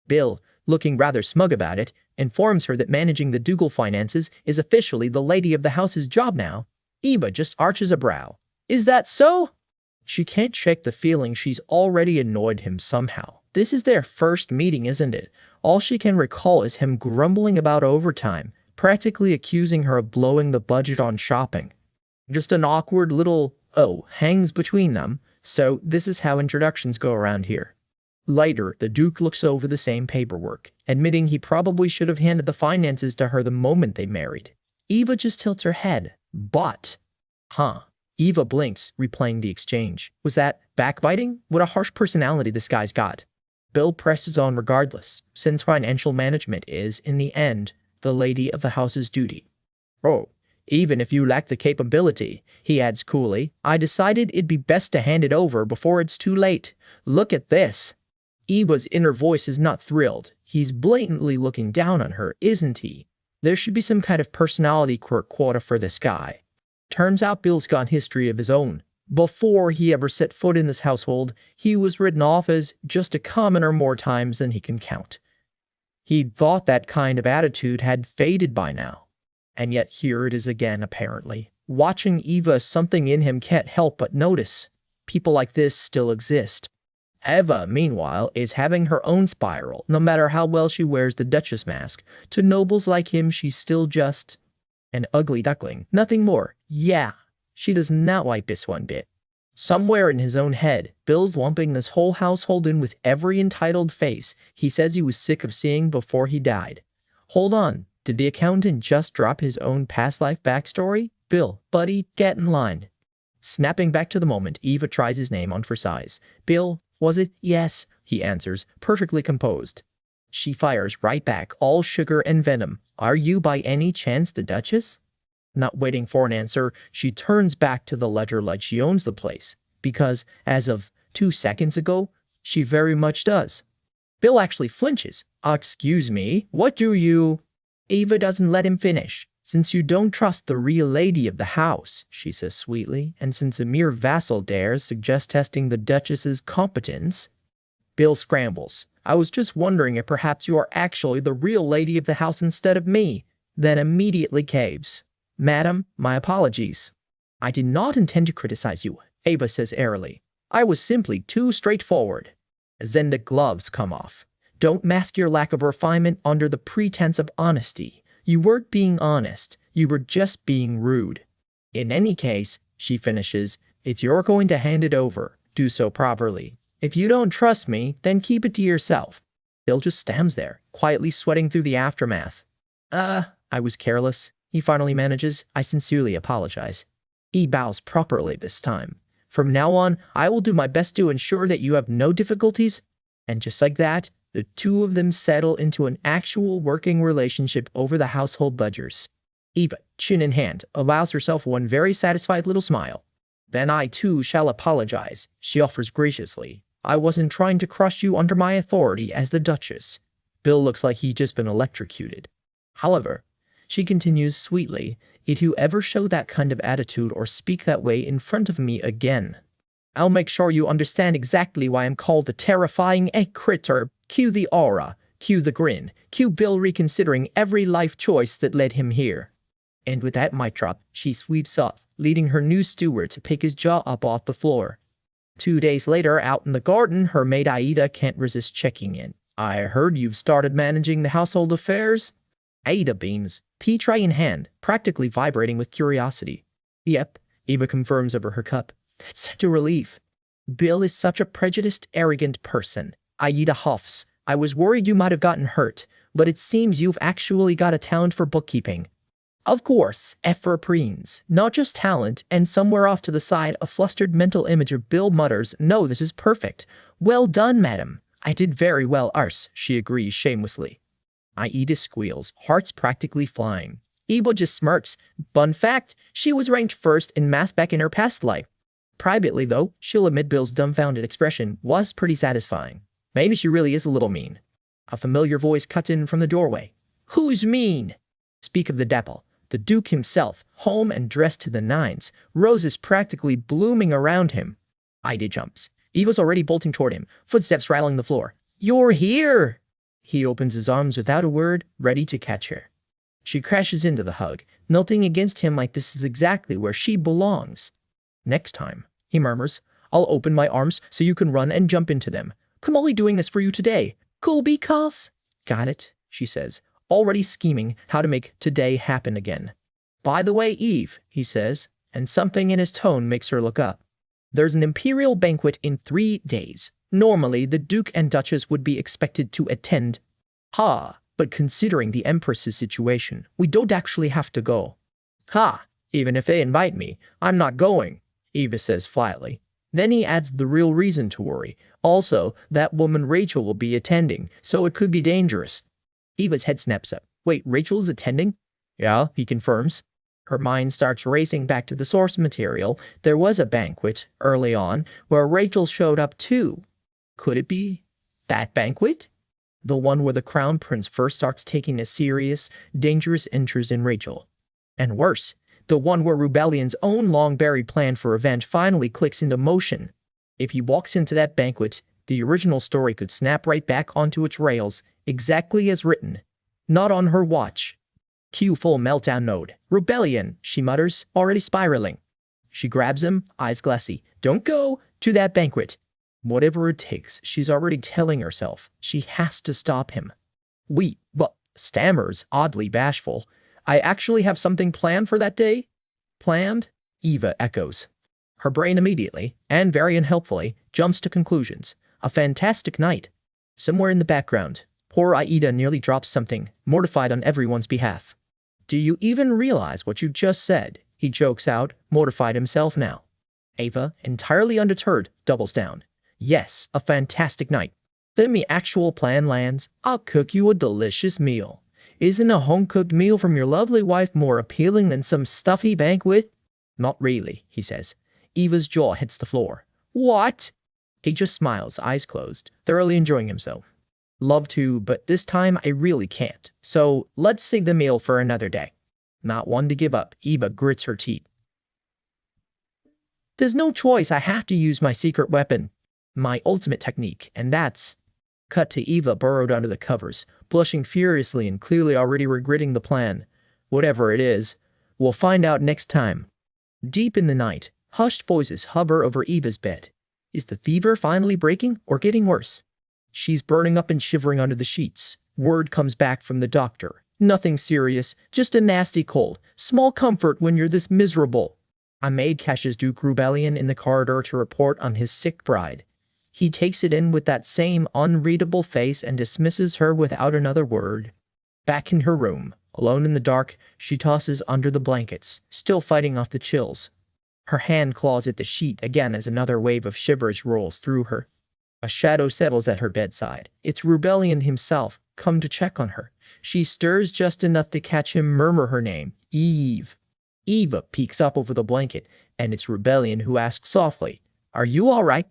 Bill, looking rather smug about it, informs her that managing the ducal finances is officially the lady of the house's job now. Eva just arches a brow. Is that so? She can't shake the feeling she's already annoyed him somehow. This is their first meeting, isn't it? All she can recall is him grumbling about overtime, practically accusing her of blowing the budget on shopping. Just an awkward little hangs between them, so this is how introductions go around here. Later, the Duke looks over the same paperwork, admitting he probably should have handed the finances to her the moment they married. Eva just tilts her head. But, Eva blinks, replaying the exchange. Was that backbiting? What a harsh personality this guy's got. Bill presses on regardless, since financial management is, in the end, the lady of the house's duty. Oh, even if you lack the capability, he adds coolly, I decided it'd be best to hand it over before it's too late. Look at this. Eva's inner voice is not thrilled. He's blatantly looking down on her, isn't he? There should be some kind of personality quirk quota for this guy. Turns out Bill's got history of his own. Before he ever set foot in this household, he was written off as just a commoner more times than he can count. He'd thought that kind of attitude had faded by now. And yet here it is again, apparently. Watching Eva, something in him can't help but notice. People like this still exist. Eva, meanwhile, is having her own spiral. No matter how well she wears the Duchess mask, to nobles like him she's still just an ugly duckling. Nothing more. Yeah, she does not like this one bit. Somewhere in his own head, Bill's lumping this whole household in with every entitled face he says he was sick of seeing before he died. Hold on, did the accountant just drop his own past life backstory? Bill, buddy, get in line. Snapping back to the moment, Eva tries his name on for size. Bill, was it? Yes, he answers, perfectly composed. She fires right back, all sugar and venom. Are you by any chance the Duchess? Not waiting for an answer, she turns back to the ledger like she owns the place, because, as of 2 seconds ago, she very much does. Bill actually flinches. Excuse me, what do you... Eva doesn't let him finish. Since you don't trust the real lady of the house, she says sweetly, and since a mere vassal dares suggest testing the Duchess's competence... Bill scrambles. I was just wondering if perhaps you are actually the real lady of the house instead of me. Then immediately caves. Madam, my apologies. I did not intend to criticize you, Eva says airily. I was simply too straightforward. Then the gloves come off. Don't mask your lack of refinement under the pretense of honesty. You weren't being honest. You were just being rude. In any case, she finishes, if you're going to hand it over, do so properly. If you don't trust me, then keep it to yourself. Bill just stands there, quietly sweating through the aftermath. I was careless. He finally manages. I sincerely apologize. He bows properly this time. From now on, I will do my best to ensure that you have no difficulties. And just like that, the two of them settle into an actual working relationship over the household ledgers. Eva, chin in hand, allows herself one very satisfied little smile. Then I too shall apologize, she offers graciously. I wasn't trying to crush you under my authority as the Duchess. Bill looks like he'd just been electrocuted. However, she continues sweetly, if you ever show that kind of attitude or speak that way in front of me again, I'll make sure you understand exactly why I'm called the terrifying egg critter. Cue the aura, cue the grin, cue Bill reconsidering every life choice that led him here. And with that mic drop, she sweeps off, leading her new steward to pick his jaw up off the floor. 2 days later, out in the garden, her maid Aida can't resist checking in. I heard you've started managing the household affairs? Aida beams, tea tray in hand, practically vibrating with curiosity. Yep, Eva confirms over her cup. It's such a relief. Bill is such a prejudiced, arrogant person. Aida huffs. I was worried you might have gotten hurt, but it seems you've actually got a talent for bookkeeping. Of course, F for preens, not just talent, and somewhere off to the side a flustered mental image of Bill mutters, no, this is perfect. Well done, madam. I did very well, Ars, she agrees shamelessly. Aida squeals, hearts practically flying. Eva just smirks. Fun fact, she was ranked first in math back in her past life. Privately, though, she'll admit Bill's dumbfounded expression was pretty satisfying. Maybe she really is a little mean. A familiar voice cuts in from the doorway. Who's mean? Speak of the dapple. The Duke himself, home and dressed to the nines, roses practically blooming around him. Ida jumps. Eva's already bolting toward him, footsteps rattling the floor. You're here! He opens his arms without a word, ready to catch her. She crashes into the hug, melting against him like this is exactly where she belongs. Next time, he murmurs, I'll open my arms so you can run and jump into them. I'm only doing this for you today. Cool because... Got it, she says, already scheming how to make today happen again. By the way, Eve, he says, and something in his tone makes her look up. There's an imperial banquet in 3 days. Normally, the Duke and Duchess would be expected to attend. Ha, but considering the Empress's situation, we don't actually have to go. Ha, even if they invite me, I'm not going, Eva says flatly. Then he adds the real reason to worry. Also, that woman Rachel will be attending, so it could be dangerous. Eva's head snaps up. Wait, Rachel's attending? Yeah, he confirms. Her mind starts racing back to the source material. There was a banquet, early on, where Rachel showed up too. Could it be that banquet? The one where the Crown Prince first starts taking a serious, dangerous interest in Rachel. And worse, the one where Rebellion's own long-buried plan for revenge finally clicks into motion. If he walks into that banquet, the original story could snap right back onto its rails, exactly as written. Not on her watch. Cue full meltdown mode. Rebellion, she mutters, already spiraling. She grabs him, eyes glassy. Don't go to that banquet. Whatever it takes, she's already telling herself. She has to stop him. But stammers, oddly bashful. I actually have something planned for that day? Planned? Eva echoes. Her brain immediately, and very unhelpfully, jumps to conclusions. A fantastic night. Somewhere in the background, poor Aida nearly drops something, mortified on everyone's behalf. Do you even realize what you just said? He jokes out, mortified himself now. Ava, entirely undeterred, doubles down. Yes, a fantastic night. Then the actual plan lands. I'll cook you a delicious meal. Isn't a home-cooked meal from your lovely wife more appealing than some stuffy banquet? Not really, he says. Eva's jaw hits the floor. What? He just smiles, eyes closed, thoroughly enjoying himself. Love to, but this time I really can't. So let's save the meal for another day. Not one to give up, Eva grits her teeth. There's no choice, I have to use my secret weapon. My ultimate technique, and that's... Cut to Eva burrowed under the covers, blushing furiously and clearly already regretting the plan. Whatever it is, we'll find out next time. Deep in the night, hushed voices hover over Eva's bed. Is the fever finally breaking or getting worse? She's burning up and shivering under the sheets. Word comes back from the doctor. Nothing serious, just a nasty cold. Small comfort when you're this miserable. A maid catches Duke Rebellion in the corridor to report on his sick bride. He takes it in with that same unreadable face and dismisses her without another word. Back in her room, alone in the dark, she tosses under the blankets, still fighting off the chills. Her hand claws at the sheet again as another wave of shivers rolls through her. A shadow settles at her bedside. It's Rebellion himself, come to check on her. She stirs just enough to catch him murmur her name, Eve. Eva peeks up over the blanket, and it's Rebellion who asks softly, Are you all right?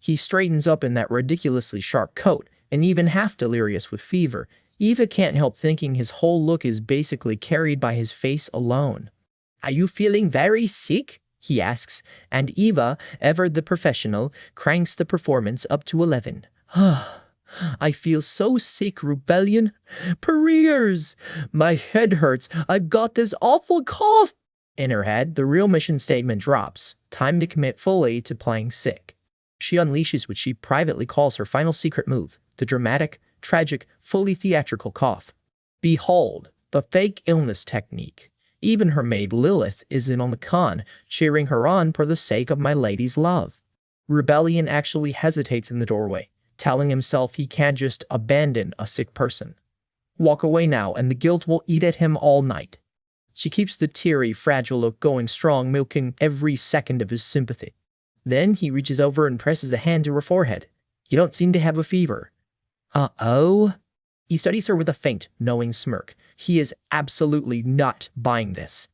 He straightens up in that ridiculously sharp coat, and even half delirious with fever. Eva can't help thinking his whole look is basically carried by his face alone. Are you feeling very sick? He asks, and Eva, ever the professional, cranks the performance up to 11. I feel so sick, Rebellion. Perriers! My head hurts. I've got this awful cough. In her head, the real mission statement drops. Time to commit fully to playing sick. She unleashes what she privately calls her final secret move, the dramatic, tragic, fully theatrical cough. Behold, the fake illness technique. Even her maid Lilith is in on the con, cheering her on for the sake of my lady's love. Rebellion actually hesitates in the doorway, telling himself he can't just abandon a sick person. Walk away now and the guilt will eat at him all night. She keeps the teary, fragile look going strong, milking every second of his sympathy. Then he reaches over and presses a hand to her forehead. You don't seem to have a fever. Uh-oh? He studies her with a faint, knowing smirk. He is absolutely not buying this.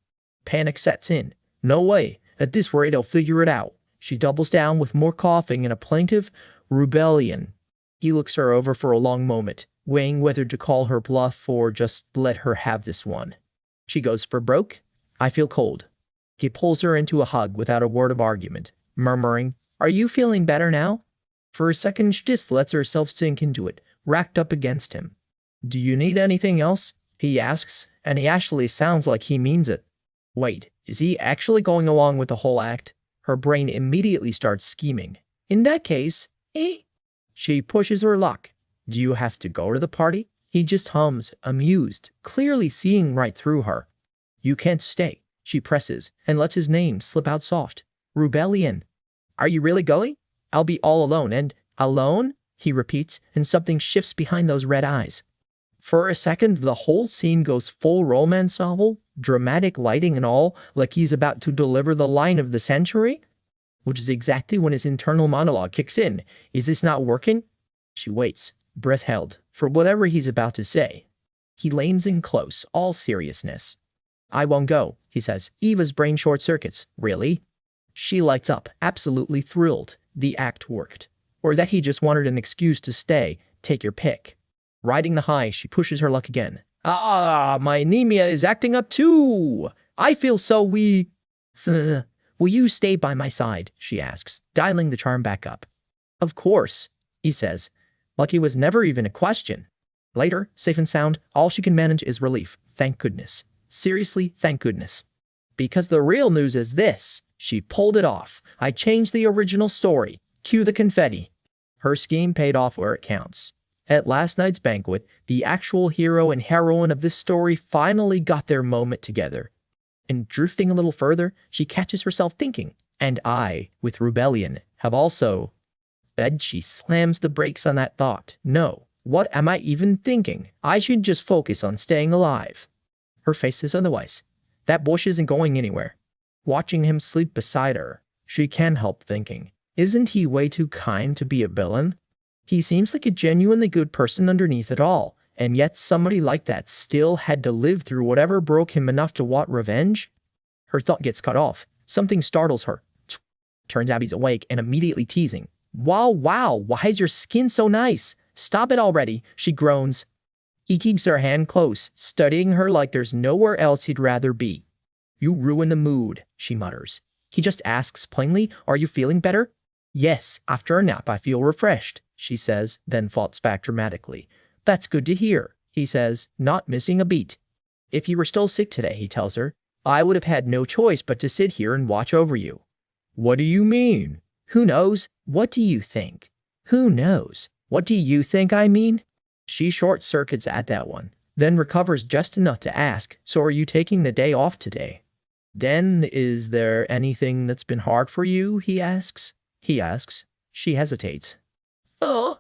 Panic sets in. No way. At this rate, I'll figure it out. She doubles down with more coughing and a plaintive rebellion. He looks her over for a long moment, weighing whether to call her bluff or just let her have this one. She goes for broke. I feel cold. He pulls her into a hug without a word of argument, murmuring, Are you feeling better now? For a second, she just lets herself sink into it, racked up against him. Do you need anything else? He asks, and he actually sounds like he means it. Wait, is he actually going along with the whole act? Her brain immediately starts scheming. In that case, She pushes her luck. Do you have to go to the party? He just hums, amused, clearly seeing right through her. You can't stay, she presses, and lets his name slip out soft. Rebellion. Are you really going? I'll be all alone, and alone? He repeats, and something shifts behind those red eyes. For a second, the whole scene goes full romance novel, dramatic lighting and all, like he's about to deliver the line of the century. Which is exactly when his internal monologue kicks in. Is this not working? She waits, breath held, for whatever he's about to say. He leans in close, all seriousness. I won't go, he says. Eva's brain short circuits. Really? She lights up, absolutely thrilled. The act worked. Or that he just wanted an excuse to stay. Take your pick. Riding the high, she pushes her luck again. My anemia is acting up too. I feel so weak. Will you stay by my side? She asks, dialing the charm back up. Of course, he says, like it was never even a question. Later, safe and sound, all she can manage is relief. Thank goodness. Seriously, thank goodness. Because the real news is this. She pulled it off. I changed the original story. Cue the confetti. Her scheme paid off where it counts. At last night's banquet, the actual hero and heroine of this story finally got their moment together. And drifting a little further, she catches herself thinking, and I, with Rebellion, have also. Then she slams the brakes on that thought. No, what am I even thinking? I should just focus on staying alive. Her face is otherwise. That bush isn't going anywhere. Watching him sleep beside her, she can't help thinking, isn't he way too kind to be a villain? He seems like a genuinely good person underneath it all. And yet somebody like that still had to live through whatever broke him enough to want revenge? Her thought gets cut off. Something startles her. Turns out he's awake and immediately teasing. Wow, why is your skin so nice? Stop it already, she groans. He keeps her hand close, studying her like there's nowhere else he'd rather be. You ruin the mood, she mutters. He just asks plainly, are you feeling better? Yes, after a nap I feel refreshed, she says, then falls back dramatically. That's good to hear, he says, not missing a beat. If you were still sick today, he tells her, I would have had no choice but to sit here and watch over you. What do you mean? Who knows? What do you think? Who knows? What do you think I mean? She short-circuits at that one, then recovers just enough to ask, so are you taking the day off today? Then is there anything that's been hard for you, he asks. She hesitates.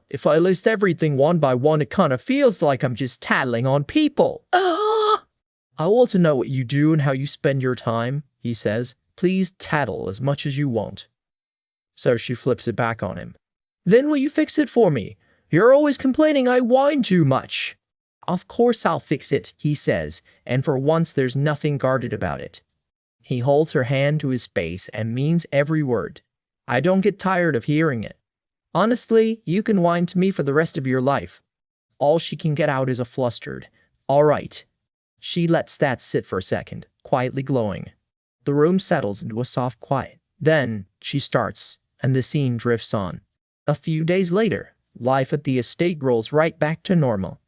If I list everything one by one, it kind of feels like I'm just tattling on people. I want to know what you do and how you spend your time, he says. Please tattle as much as you want. So she flips it back on him. Then will you fix it for me? You're always complaining I whine too much. Of course I'll fix it, he says, and for once there's nothing guarded about it. He holds her hand to his face and means every word. I don't get tired of hearing it. Honestly, you can whine to me for the rest of your life. All she can get out is a flustered, all right. She lets that sit for a second, quietly glowing. The room settles into a soft quiet. Then she starts, and the scene drifts on. A few days later, life at the estate rolls right back to normal.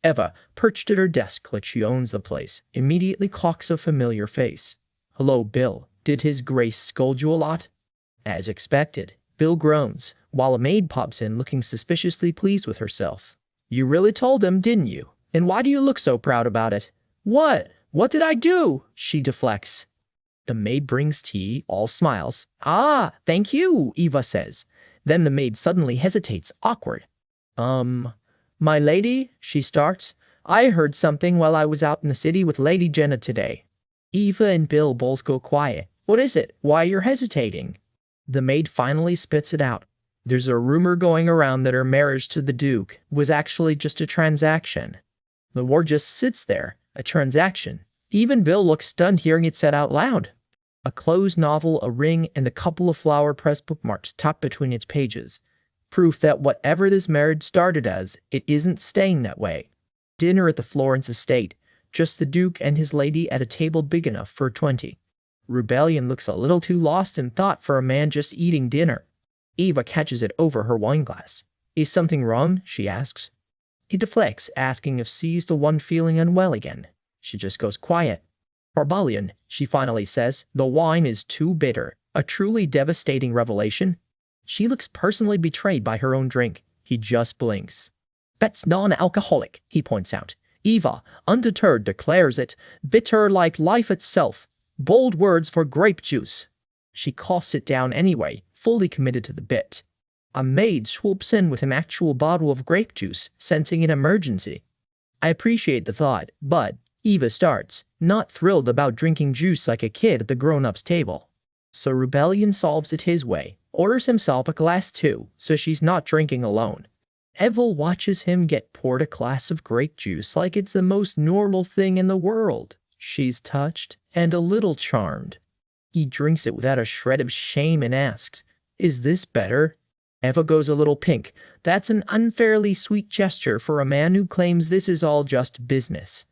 Eva, perched at her desk like she owns the place, immediately clocks a familiar face. Hello, Bill. Did his grace scold you a lot? As expected, Bill groans, while a maid pops in looking suspiciously pleased with herself. You really told him, didn't you? And why do you look so proud about it? What? What did I do? She deflects. The maid brings tea, all smiles. Ah, thank you, Eva says. Then the maid suddenly hesitates, awkward. My lady, she starts. I heard something while I was out in the city with Lady Jenna today. Eva and Bill both go quiet. What is it? Why you're hesitating? The maid finally spits it out. There's a rumor going around that her marriage to the Duke was actually just a transaction. The war just sits there, a transaction. Even Bill looks stunned hearing it said out loud. A closed novel, a ring, and a couple of flower-pressed bookmarks tucked between its pages. Proof that whatever this marriage started as, it isn't staying that way. Dinner at the Florence estate. Just the Duke and his lady at a table big enough for 20. Rebellion looks a little too lost in thought for a man just eating dinner. Eva catches it over her wineglass. Is something wrong? She asks. He deflects, asking if she's the one feeling unwell again. She just goes quiet. Rebellion, she finally says. The wine is too bitter. A truly devastating revelation. She looks personally betrayed by her own drink. He just blinks. That's non-alcoholic, he points out. Eva, undeterred, declares it. Bitter like life itself. Bold words for grape juice. She coughs it down anyway, fully committed to the bit. A maid swoops in with an actual bottle of grape juice, sensing an emergency. I appreciate the thought, but, Eva starts, not thrilled about drinking juice like a kid at the grown-ups table. So Rebellion solves it his way, orders himself a glass too, so she's not drinking alone. Eva watches him get poured a glass of grape juice like it's the most normal thing in the world. She's touched and a little charmed. He drinks it without a shred of shame and asks, Is this better? Eva goes a little pink. That's an unfairly sweet gesture for a man who claims this is all just business.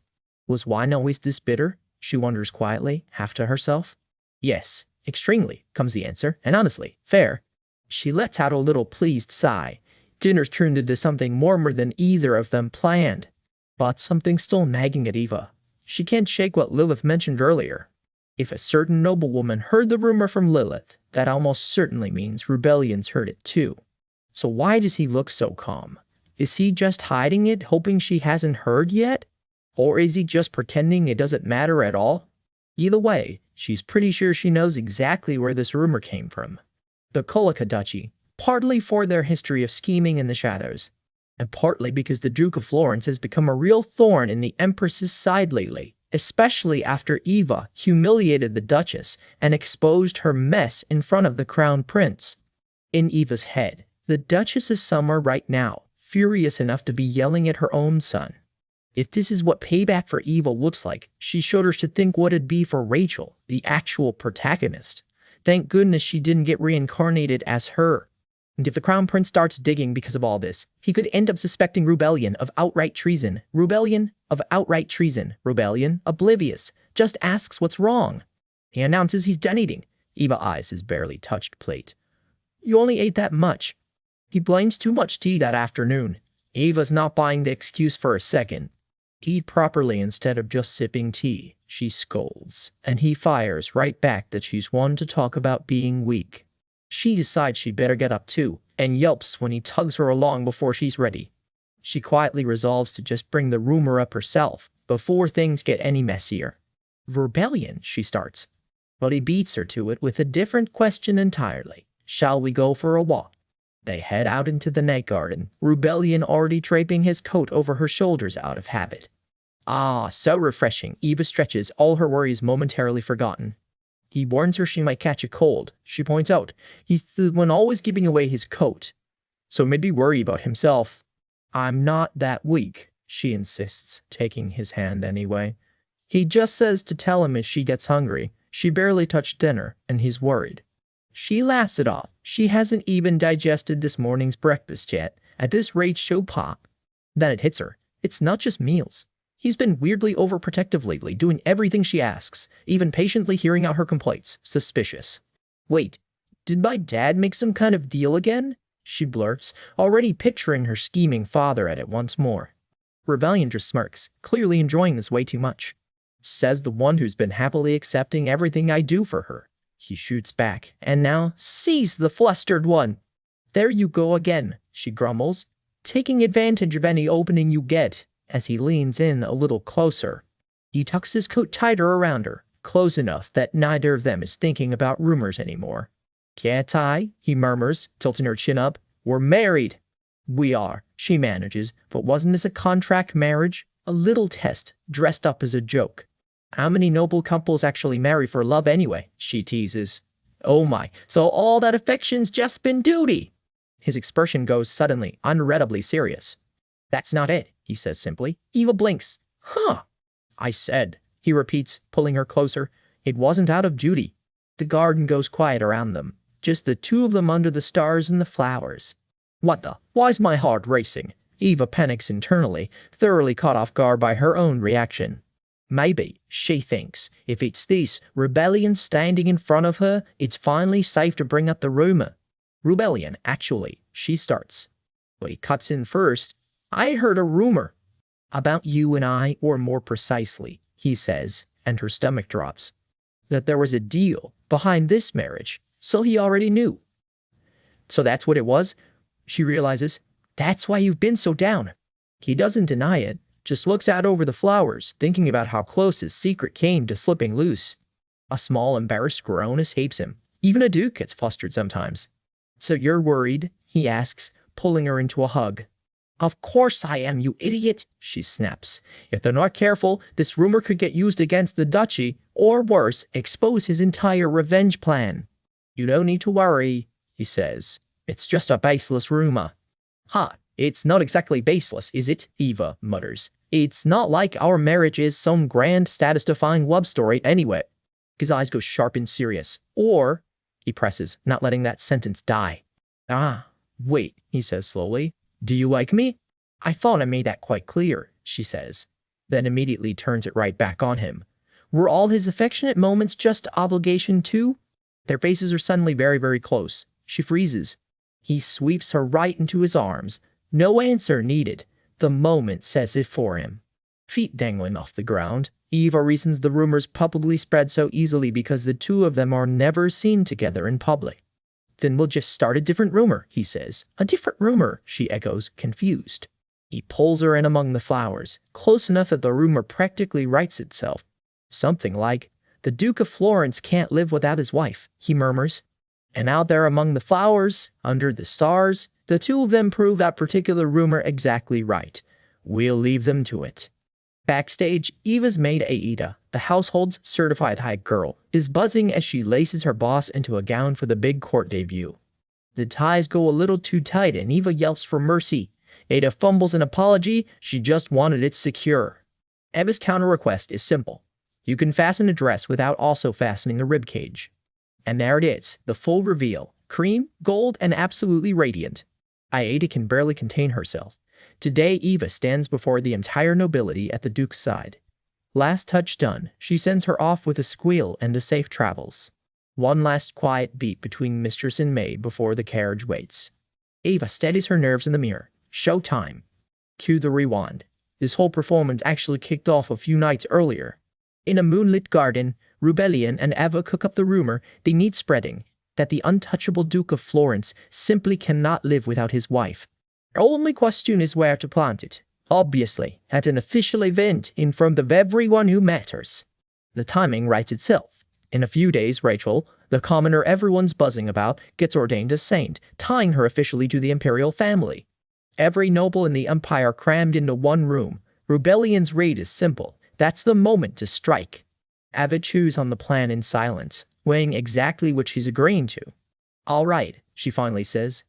Was wine always this bitter? She wonders quietly, half to herself. Yes, extremely, comes the answer, and honestly, fair. She lets out a little pleased sigh. Dinner's turned into something warmer than either of them planned. But something's still nagging at Eva. She can't shake what Lilith mentioned earlier. If a certain noblewoman heard the rumor from Lilith, that almost certainly means Rebellion's heard it too. So why does he look so calm? Is he just hiding it, hoping she hasn't heard yet? Or is he just pretending it doesn't matter at all? Either way, she's pretty sure she knows exactly where this rumor came from. The Kolika Duchy, partly for their history of scheming in the shadows, and partly because the Duke of Florence has become a real thorn in the Empress's side lately, especially after Eva humiliated the Duchess and exposed her mess in front of the Crown Prince. In Eva's head, the Duchess is somewhere right now, furious enough to be yelling at her own son. If this is what payback for Eva looks like, she shudders to think what it'd be for Rachel, the actual protagonist. Thank goodness she didn't get reincarnated as her. And if the Crown Prince starts digging because of all this, he could end up suspecting Rebellion of outright treason. Rebellion of outright treason. Rebellion, oblivious, just asks what's wrong. He announces he's done eating. Eva eyes his barely touched plate. You only ate that much. He blames too much tea that afternoon. Eva's not buying the excuse for a second. Eat properly instead of just sipping tea, she scolds, and he fires right back that she's one to talk about being weak. She decides she'd better get up too, and yelps when he tugs her along before she's ready. She quietly resolves to just bring the rumor up herself, before things get any messier. Rebellion, she starts. But he beats her to it with a different question entirely. Shall we go for a walk? They head out into the night garden, Rebellion already draping his coat over her shoulders out of habit. Ah, so refreshing. Eva stretches, all her worries momentarily forgotten. He warns her she might catch a cold. She points out, he's the one always giving away his coat. So maybe worry about himself. I'm not that weak, she insists, taking his hand anyway. He just says to tell him if she gets hungry. She barely touched dinner, and he's worried. She laughs it off. She hasn't even digested this morning's breakfast yet. At this rate, she'll pop. Then it hits her. It's not just meals. He's been weirdly overprotective lately, doing everything she asks, even patiently hearing out her complaints. Suspicious. Wait, did my dad make some kind of deal again? She blurts, already picturing her scheming father at it once more. Rebellion just smirks, clearly enjoying this way too much. Says the one who's been happily accepting everything I do for her. He shoots back, and now sees the flustered one. There you go again, she grumbles, taking advantage of any opening you get, as he leans in a little closer. He tucks his coat tighter around her, close enough that neither of them is thinking about rumors anymore. Can't I? He murmurs, tilting her chin up. We're married. We are, she manages, but wasn't this a contract marriage? A little test, dressed up as a joke. How many noble couples actually marry for love anyway? She teases. Oh my, so all that affection's just been duty. His expression goes suddenly, unreadably serious. That's not it, he says simply. Eva blinks. Huh. I said, he repeats, pulling her closer. It wasn't out of duty. The garden goes quiet around them. Just the two of them under the stars and the flowers. What the? Why's my heart racing? Eva panics internally, thoroughly caught off guard by her own reaction. Maybe, she thinks, if it's this rebellion standing in front of her, it's finally safe to bring up the rumor. Rebellion, actually, she starts. But he cuts in first. I heard a rumor. About you and I, or more precisely, he says, and her stomach drops. That there was a deal behind this marriage, so he already knew. So that's what it was? She realizes. That's why you've been so down. He doesn't deny it, just looks out over the flowers, thinking about how close his secret came to slipping loose. A small, embarrassed groan escapes him. Even a duke gets flustered sometimes. So you're worried? He asks, pulling her into a hug. Of course I am, you idiot, she snaps. If they're not careful, this rumor could get used against the duchy, or worse, expose his entire revenge plan. You don't need to worry, he says. It's just a baseless rumor. Ha, it's not exactly baseless, is it? Eva mutters. It's not like our marriage is some grand status-defying love story anyway. His eyes go sharp and serious. Or, he presses, not letting that sentence die. Ah, wait, he says slowly. Do you like me? I thought I made that quite clear, she says, then immediately turns it right back on him. Were all his affectionate moments just obligation too? Their faces are suddenly very, very close. She freezes. He sweeps her right into his arms. No answer needed. The moment says it for him. Feet dangling off the ground. Eva reasons the rumors publicly spread so easily because the two of them are never seen together in public. Then we'll just start a different rumor, he says. A different rumor, she echoes, confused. He pulls her in among the flowers, close enough that the rumor practically writes itself. Something like, the Duke of Florence can't live without his wife, he murmurs. And out there among the flowers, under the stars, the two of them prove that particular rumor exactly right. We'll leave them to it. Backstage, Eva's maid Aida, the household's certified hype girl, is buzzing as she laces her boss into a gown for the big court debut. The ties go a little too tight and Eva yelps for mercy. Ada fumbles an apology, she just wanted it secure. Eva's counter request is simple. You can fasten a dress without also fastening the ribcage. And there it is, the full reveal. Cream, gold, and absolutely radiant. Aida can barely contain herself. Today, Eva stands before the entire nobility at the Duke's side. Last touch done, she sends her off with a squeal and a safe travels. One last quiet beat between mistress and maid before the carriage waits. Eva steadies her nerves in the mirror. Show time. Cue the rewind. This whole performance actually kicked off a few nights earlier. In a moonlit garden, Rebellion and Eva cook up the rumor they need spreading, that the untouchable Duke of Florence simply cannot live without his wife. The only question is where to plant it. Obviously, at an official event in front of everyone who matters. The timing writes itself. In a few days, Rachel, the commoner everyone's buzzing about, gets ordained a saint, tying her officially to the imperial family. Every noble in the empire crammed into one room. Rebellion's raid is simple. That's the moment to strike. Eva chews on the plan in silence, weighing exactly what she's agreeing to. All right, she finally says.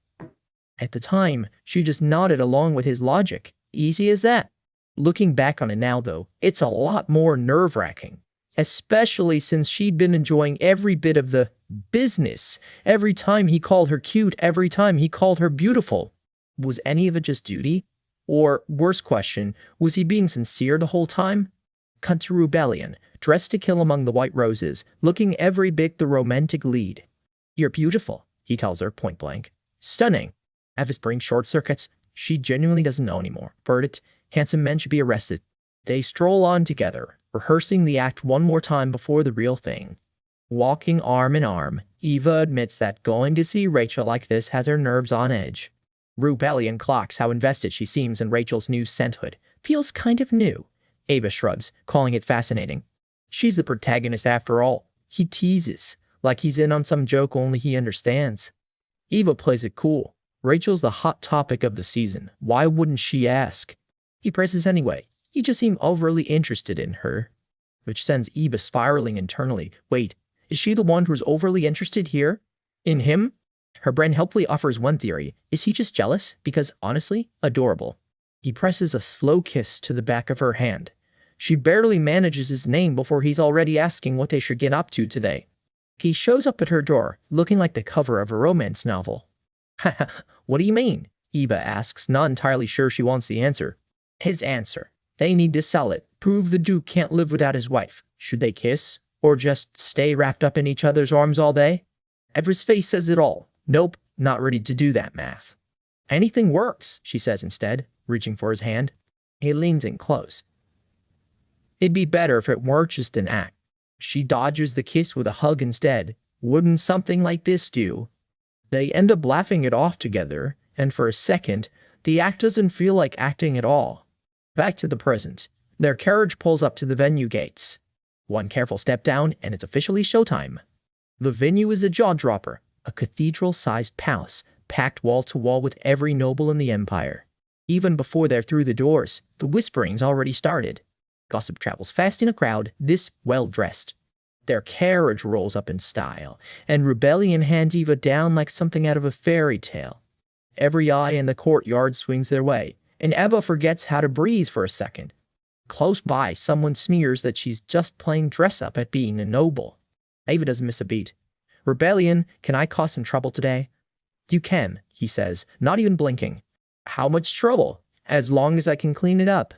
At the time, she just nodded along with his logic. Easy as that. Looking back on it now, though, it's a lot more nerve-wracking. Especially since she'd been enjoying every bit of the Business. Every time he called her cute, every time he called her beautiful. Was any of it just duty? Or, worse question, was he being sincere the whole time? Cut to Rebellion, dressed to kill among the white roses, looking every bit the romantic lead. You're beautiful, he tells her point blank. Stunning. Eva's brain short circuits. She genuinely doesn't know anymore. Verdict, handsome men should be arrested. They stroll on together, rehearsing the act one more time before the real thing. Walking arm in arm, Eva admits that going to see Rachel like this has her nerves on edge. Rebellion clocks how invested she seems in Rachel's new scenthood. Feels kind of new. Eva shrugs, calling it fascinating. She's the protagonist after all. He teases, like he's in on some joke only he understands. Eva plays it cool. Rachel's the hot topic of the season. Why wouldn't she ask? He presses anyway. He just seemed overly interested in her. Which sends Eva spiraling internally. Wait, is she the one who's overly interested here? In him? Her brain helpfully offers one theory. Is he just jealous? Because, honestly, adorable. He presses a slow kiss to the back of her hand. She barely manages his name before he's already asking what they should get up to today. He shows up at her door, looking like the cover of a romance novel. Haha, what do you mean? Eva asks, not entirely sure she wants the answer. His answer. They need to sell it. Prove the Duke can't live without his wife. Should they kiss? Or just stay wrapped up in each other's arms all day? Eva's face says it all. Nope, not ready to do that math. Anything works, she says instead, reaching for his hand. He leans in close. It'd be better if it weren't just an act. She dodges the kiss with a hug instead. Wouldn't something like this do? They end up laughing it off together, and for a second, the act doesn't feel like acting at all. Back to the present. Their carriage pulls up to the venue gates. One careful step down, and it's officially showtime. The venue is a jaw-dropper, a cathedral-sized palace, packed wall-to-wall with every noble in the empire. Even before they're through the doors, the whispering's already started. Gossip travels fast in a crowd, this well-dressed. Their carriage rolls up in style, and Rebellion hands Eva down like something out of a fairy tale. Every eye in the courtyard swings their way, and Eva forgets how to breathe for a second. Close by, someone sneers that she's just playing dress-up at being a noble. Eva doesn't miss a beat. Rebellion, can I cause some trouble today? You can, he says, not even blinking. How much trouble? As long as I can clean it up.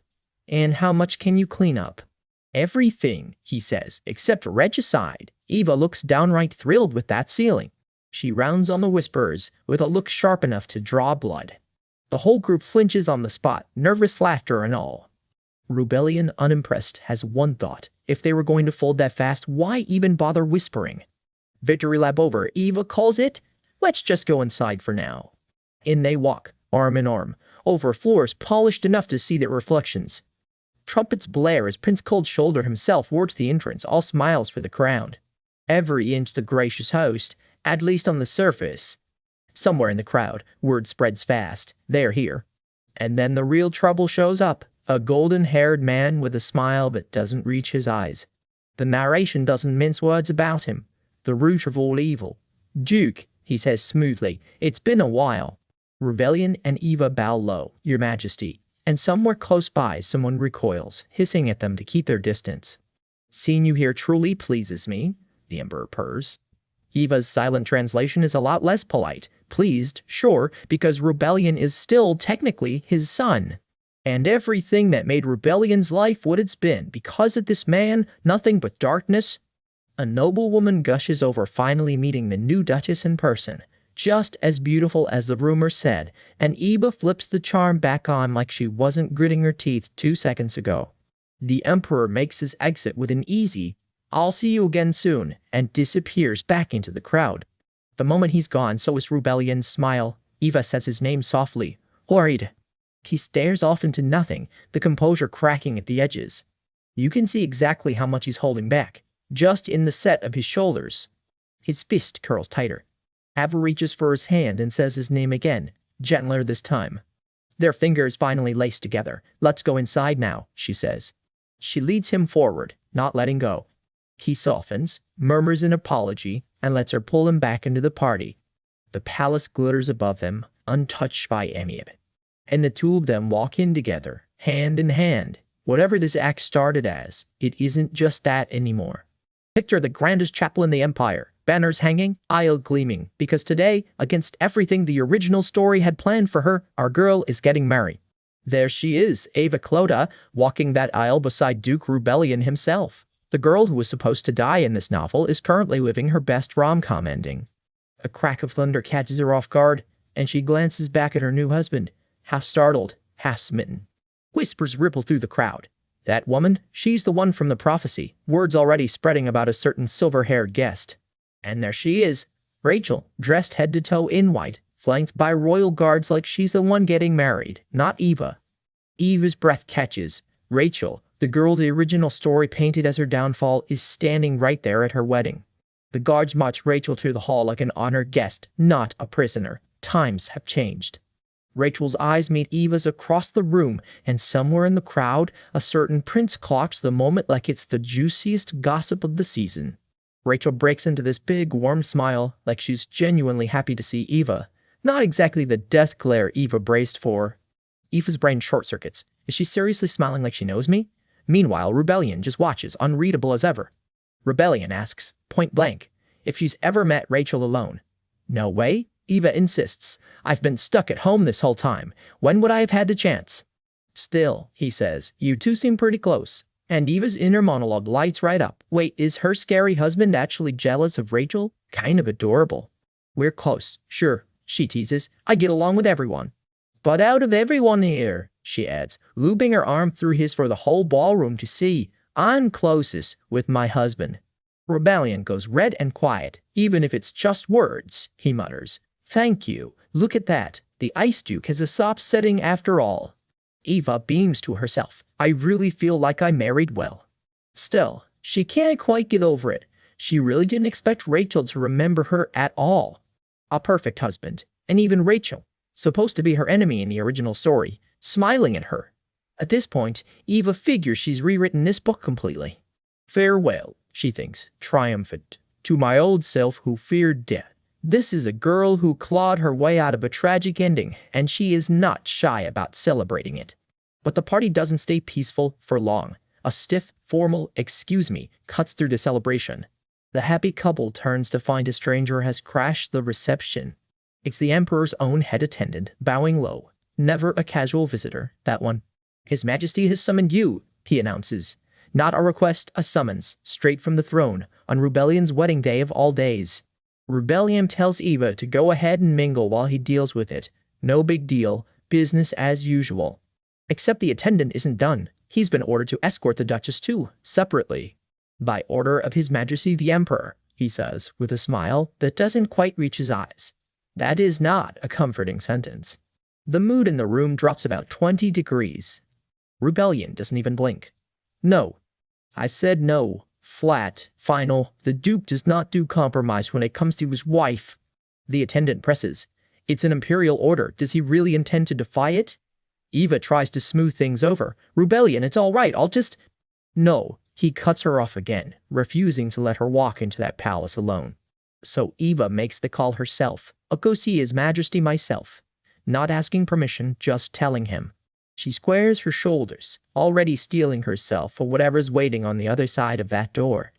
And how much can you clean up? Everything, he says, except regicide. Eva looks downright thrilled with that ceiling. She rounds on the whisperers with a look sharp enough to draw blood. The whole group flinches on the spot, nervous laughter and all. Rebellion, unimpressed, has one thought. If they were going to fold that fast, why even bother whispering? Victory lap over, Eva calls it. Let's just go inside for now. In they walk, arm in arm, over floors polished enough to see their reflections. Trumpets blare as Prince Cold Shoulder himself wards the entrance, all smiles for the crowd. Every inch the gracious host, at least on the surface. Somewhere in the crowd, word spreads fast. They're here. And then the real trouble shows up. A golden-haired man with a smile that doesn't reach his eyes. The narration doesn't mince words about him. The root of all evil. Duke, he says smoothly, it's been a while. Rebellion and Eva bow low, Your Majesty. And somewhere close by someone recoils, hissing at them to keep their distance. Seeing you here truly pleases me, the Emperor purrs. Eva's silent translation is a lot less polite. Pleased, sure, because Rebellion is still technically his son. And everything that made Rebellion's life what it's been, because of this man, nothing but darkness. A noblewoman gushes over finally meeting the new Duchess in person, just as beautiful as the rumor said, and Eva flips the charm back on like she wasn't gritting her teeth 2 seconds ago. The Emperor makes his exit with an easy, I'll see you again soon, and disappears back into the crowd. The moment he's gone, so is Rebellion's smile. Eva says his name softly. Worried. He stares off into nothing, the composure cracking at the edges. You can see exactly how much he's holding back, just in the set of his shoulders. His fist curls tighter. Ava reaches for his hand and says his name again, gentler this time. Their fingers finally lace together. Let's go inside now, she says. She leads him forward, not letting go. He softens, murmurs an apology, and lets her pull him back into the party. The palace glitters above them, untouched by any of it. And the two of them walk in together, hand in hand. Whatever this act started as, it isn't just that anymore. Picture the grandest chapel in the empire, Banners hanging, aisle gleaming, because today, against everything the original story had planned for her, our girl is getting married. There she is, Ava Clota, walking that aisle beside Duke Rebellion himself. The girl who was supposed to die in this novel is currently living her best rom-com ending. A crack of thunder catches her off guard, and she glances back at her new husband, half startled, half smitten. Whispers ripple through the crowd. That woman, she's the one from the prophecy, words already spreading about a certain silver-haired guest. And there she is, Rachel, dressed head to toe in white, flanked by royal guards like she's the one getting married, not Eva. Eva's breath catches. Rachel, the girl the original story painted as her downfall, is standing right there at her wedding. The guards march Rachel to the hall like an honored guest, not a prisoner. Times have changed. Rachel's eyes meet Eva's across the room, and somewhere in the crowd, a certain prince clocks the moment like it's the juiciest gossip of the season. Rachel breaks into this big, warm smile, like she's genuinely happy to see Eva. Not exactly the death glare Eva braced for. Eva's brain short-circuits. Is she seriously smiling like she knows me? Meanwhile, Rebellion just watches, unreadable as ever. Rebellion asks, point blank, if she's ever met Rachel alone. No way, Eva insists. I've been stuck at home this whole time. When would I have had the chance? Still, he says, you two seem pretty close. And Eva's inner monologue lights right up. Wait, is her scary husband actually jealous of Rachel? Kind of adorable. We're close, sure, she teases. I get along with everyone. But out of everyone here, she adds, looping her arm through his for the whole ballroom to see, I'm closest with my husband. Rebellion goes red and quiet. Even if it's just words, he mutters. Thank you. Look at that. The Ice Duke has a soft setting after all. Eva beams to herself. I really feel like I married well. Still, she can't quite get over it. She really didn't expect Rachel to remember her at all. A perfect husband. And even Rachel, supposed to be her enemy in the original story, smiling at her. At this point, Eva figures she's rewritten this book completely. Farewell, she thinks, triumphant, to my old self who feared death. This is a girl who clawed her way out of a tragic ending, and she is not shy about celebrating it. But the party doesn't stay peaceful for long. A stiff, formal "excuse me" cuts through the celebration. The happy couple turns to find a stranger has crashed the reception. It's the Emperor's own head attendant, bowing low. Never a casual visitor, that one. His Majesty has summoned you, he announces. Not a request, a summons, straight from the throne, on Rebellion's wedding day of all days. Rebellion tells Eva to go ahead and mingle while he deals with it. No big deal, business as usual. Except the attendant isn't done. He's been ordered to escort the Duchess too, separately. By order of His Majesty the Emperor, he says, with a smile that doesn't quite reach his eyes. That is not a comforting sentence. The mood in the room drops about 20 degrees. Rebellion doesn't even blink. No. I said no. Flat, final. The Duke does not do compromise when it comes to his wife. The attendant presses. It's an imperial order. Does he really intend to defy it? Eva tries to smooth things over. Rebellion, it's all right. I'll just... No. He cuts her off again, refusing to let her walk into that palace alone. So Eva makes the call herself. I'll go see His Majesty myself. Not asking permission, just telling him. She squares her shoulders, already steeling herself for whatever's waiting on the other side of that door.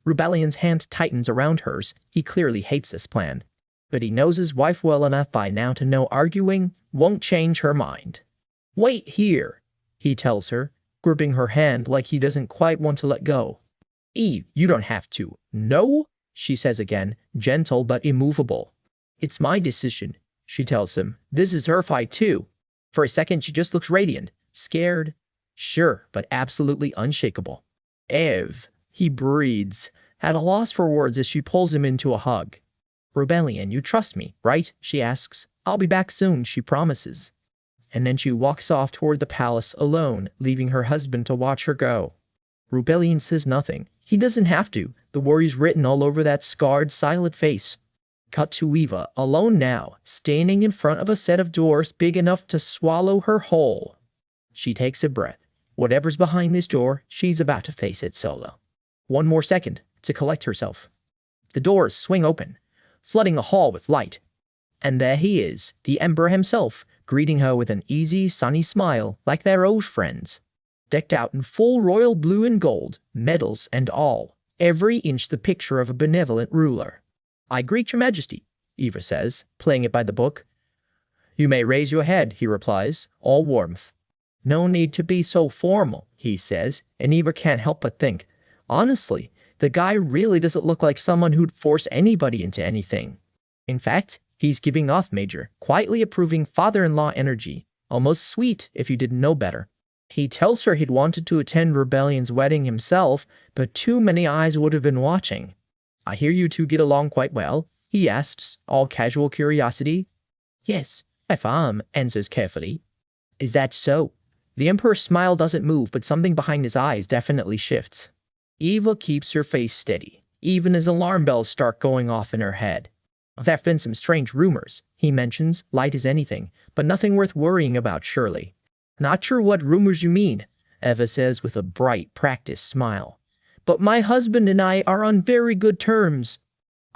Rebellion's hand tightens around hers. He clearly hates this plan. But he knows his wife well enough by now to know arguing won't change her mind. Wait here, he tells her, gripping her hand like he doesn't quite want to let go. Eve, you don't have to. No, she says again, gentle but immovable. It's my decision, she tells him. This is her fight too. For a second, she just looks radiant, scared, sure, but absolutely unshakable. Ev, he breathes, at a loss for words as she pulls him into a hug. Rebellion, you trust me, right? She asks. I'll be back soon, she promises. And then she walks off toward the palace alone, leaving her husband to watch her go. Rebellion says nothing. He doesn't have to. The worry's written all over that scarred, silent face. Cut to Eva, alone now, standing in front of a set of doors big enough to swallow her whole. She takes a breath. Whatever's behind this door, she's about to face it solo. One more second to collect herself. The doors swing open, flooding the hall with light. And there he is, the Emperor himself, greeting her with an easy, sunny smile like they're old friends. Decked out in full royal blue and gold, medals and all, every inch the picture of a benevolent ruler. I greet your majesty, Eva says, playing it by the book. You may raise your head, he replies, all warmth. No need to be so formal, he says, and Eva can't help but think, honestly, the guy really doesn't look like someone who'd force anybody into anything. In fact, he's giving off major, quietly approving father-in-law energy, almost sweet if you didn't know better. He tells her he'd wanted to attend Rebellion's wedding himself, but too many eyes would have been watching. I hear you two get along quite well, he asks, all casual curiosity. Yes, my father answers carefully. Is that so? The Emperor's smile doesn't move, but something behind his eyes definitely shifts. Eva keeps her face steady, even as alarm bells start going off in her head. There have been some strange rumors, he mentions, light as anything, but nothing worth worrying about, surely. Not sure what rumors you mean, Eva says with a bright, practiced smile. But my husband and I are on very good terms.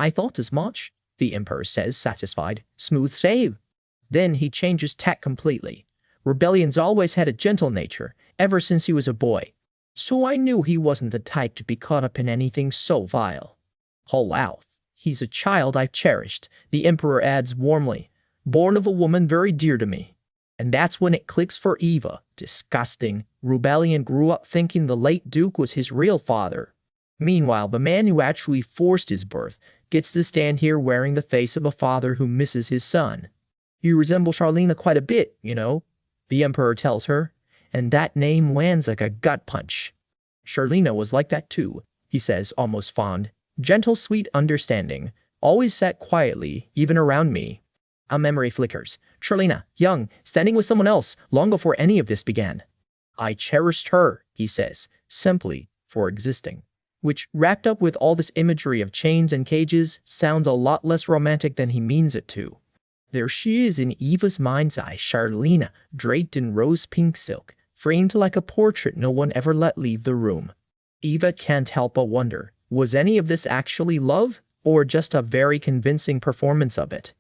I thought as much, the Emperor says, satisfied. Smooth save. Then he changes tack completely. Rebellion's always had a gentle nature, ever since he was a boy. So I knew he wasn't the type to be caught up in anything so vile. Whole out. He's a child I've cherished, the Emperor adds warmly, born of a woman very dear to me. And that's when it clicks for Eva. Disgusting. Rebellion grew up thinking the late Duke was his real father. Meanwhile, the man who actually forced his birth gets to stand here wearing the face of a father who misses his son. You resemble Charlena quite a bit, you know, the Emperor tells her, and that name lands like a gut punch. Charlena was like that too, he says, almost fond. Gentle, sweet, understanding, always sat quietly, even around me. A memory flickers. Charlena, young, standing with someone else, long before any of this began. I cherished her, he says, simply, for existing. Which, wrapped up with all this imagery of chains and cages, sounds a lot less romantic than he means it to. There she is in Eva's mind's eye, Charlena, draped in rose-pink silk, framed like a portrait no one ever let leave the room. Eva can't help but wonder, was any of this actually love, or just a very convincing performance of it?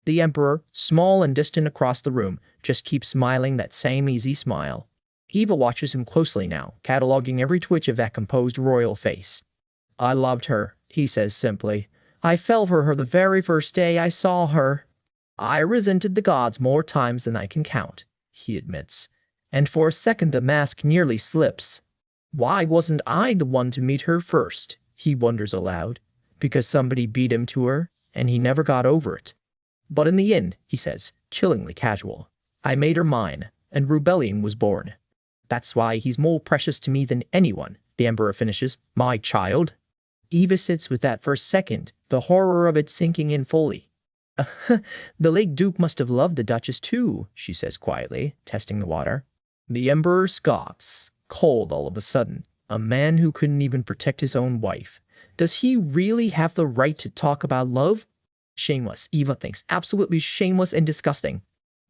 The Emperor, small and distant across the room, just keeps smiling that same easy smile. Eva watches him closely now, cataloging every twitch of that composed royal face. I loved her, he says simply. I fell for her the very first day I saw her. I resented the gods more times than I can count, he admits. And for a second the mask nearly slips. Why wasn't I the one to meet her first? He wonders aloud. Because somebody beat him to her, and he never got over it. But in the end, he says, chillingly casual, I made her mine, and rebellion was born. That's why he's more precious to me than anyone, the Emperor finishes, my child. Eva sits with that for a second, the horror of it sinking in fully. The late Duke must have loved the Duchess too, she says quietly, testing the water. The Emperor scoffs, cold all of a sudden. A man who couldn't even protect his own wife. Does he really have the right to talk about love? Shameless, Eva thinks, absolutely shameless and disgusting.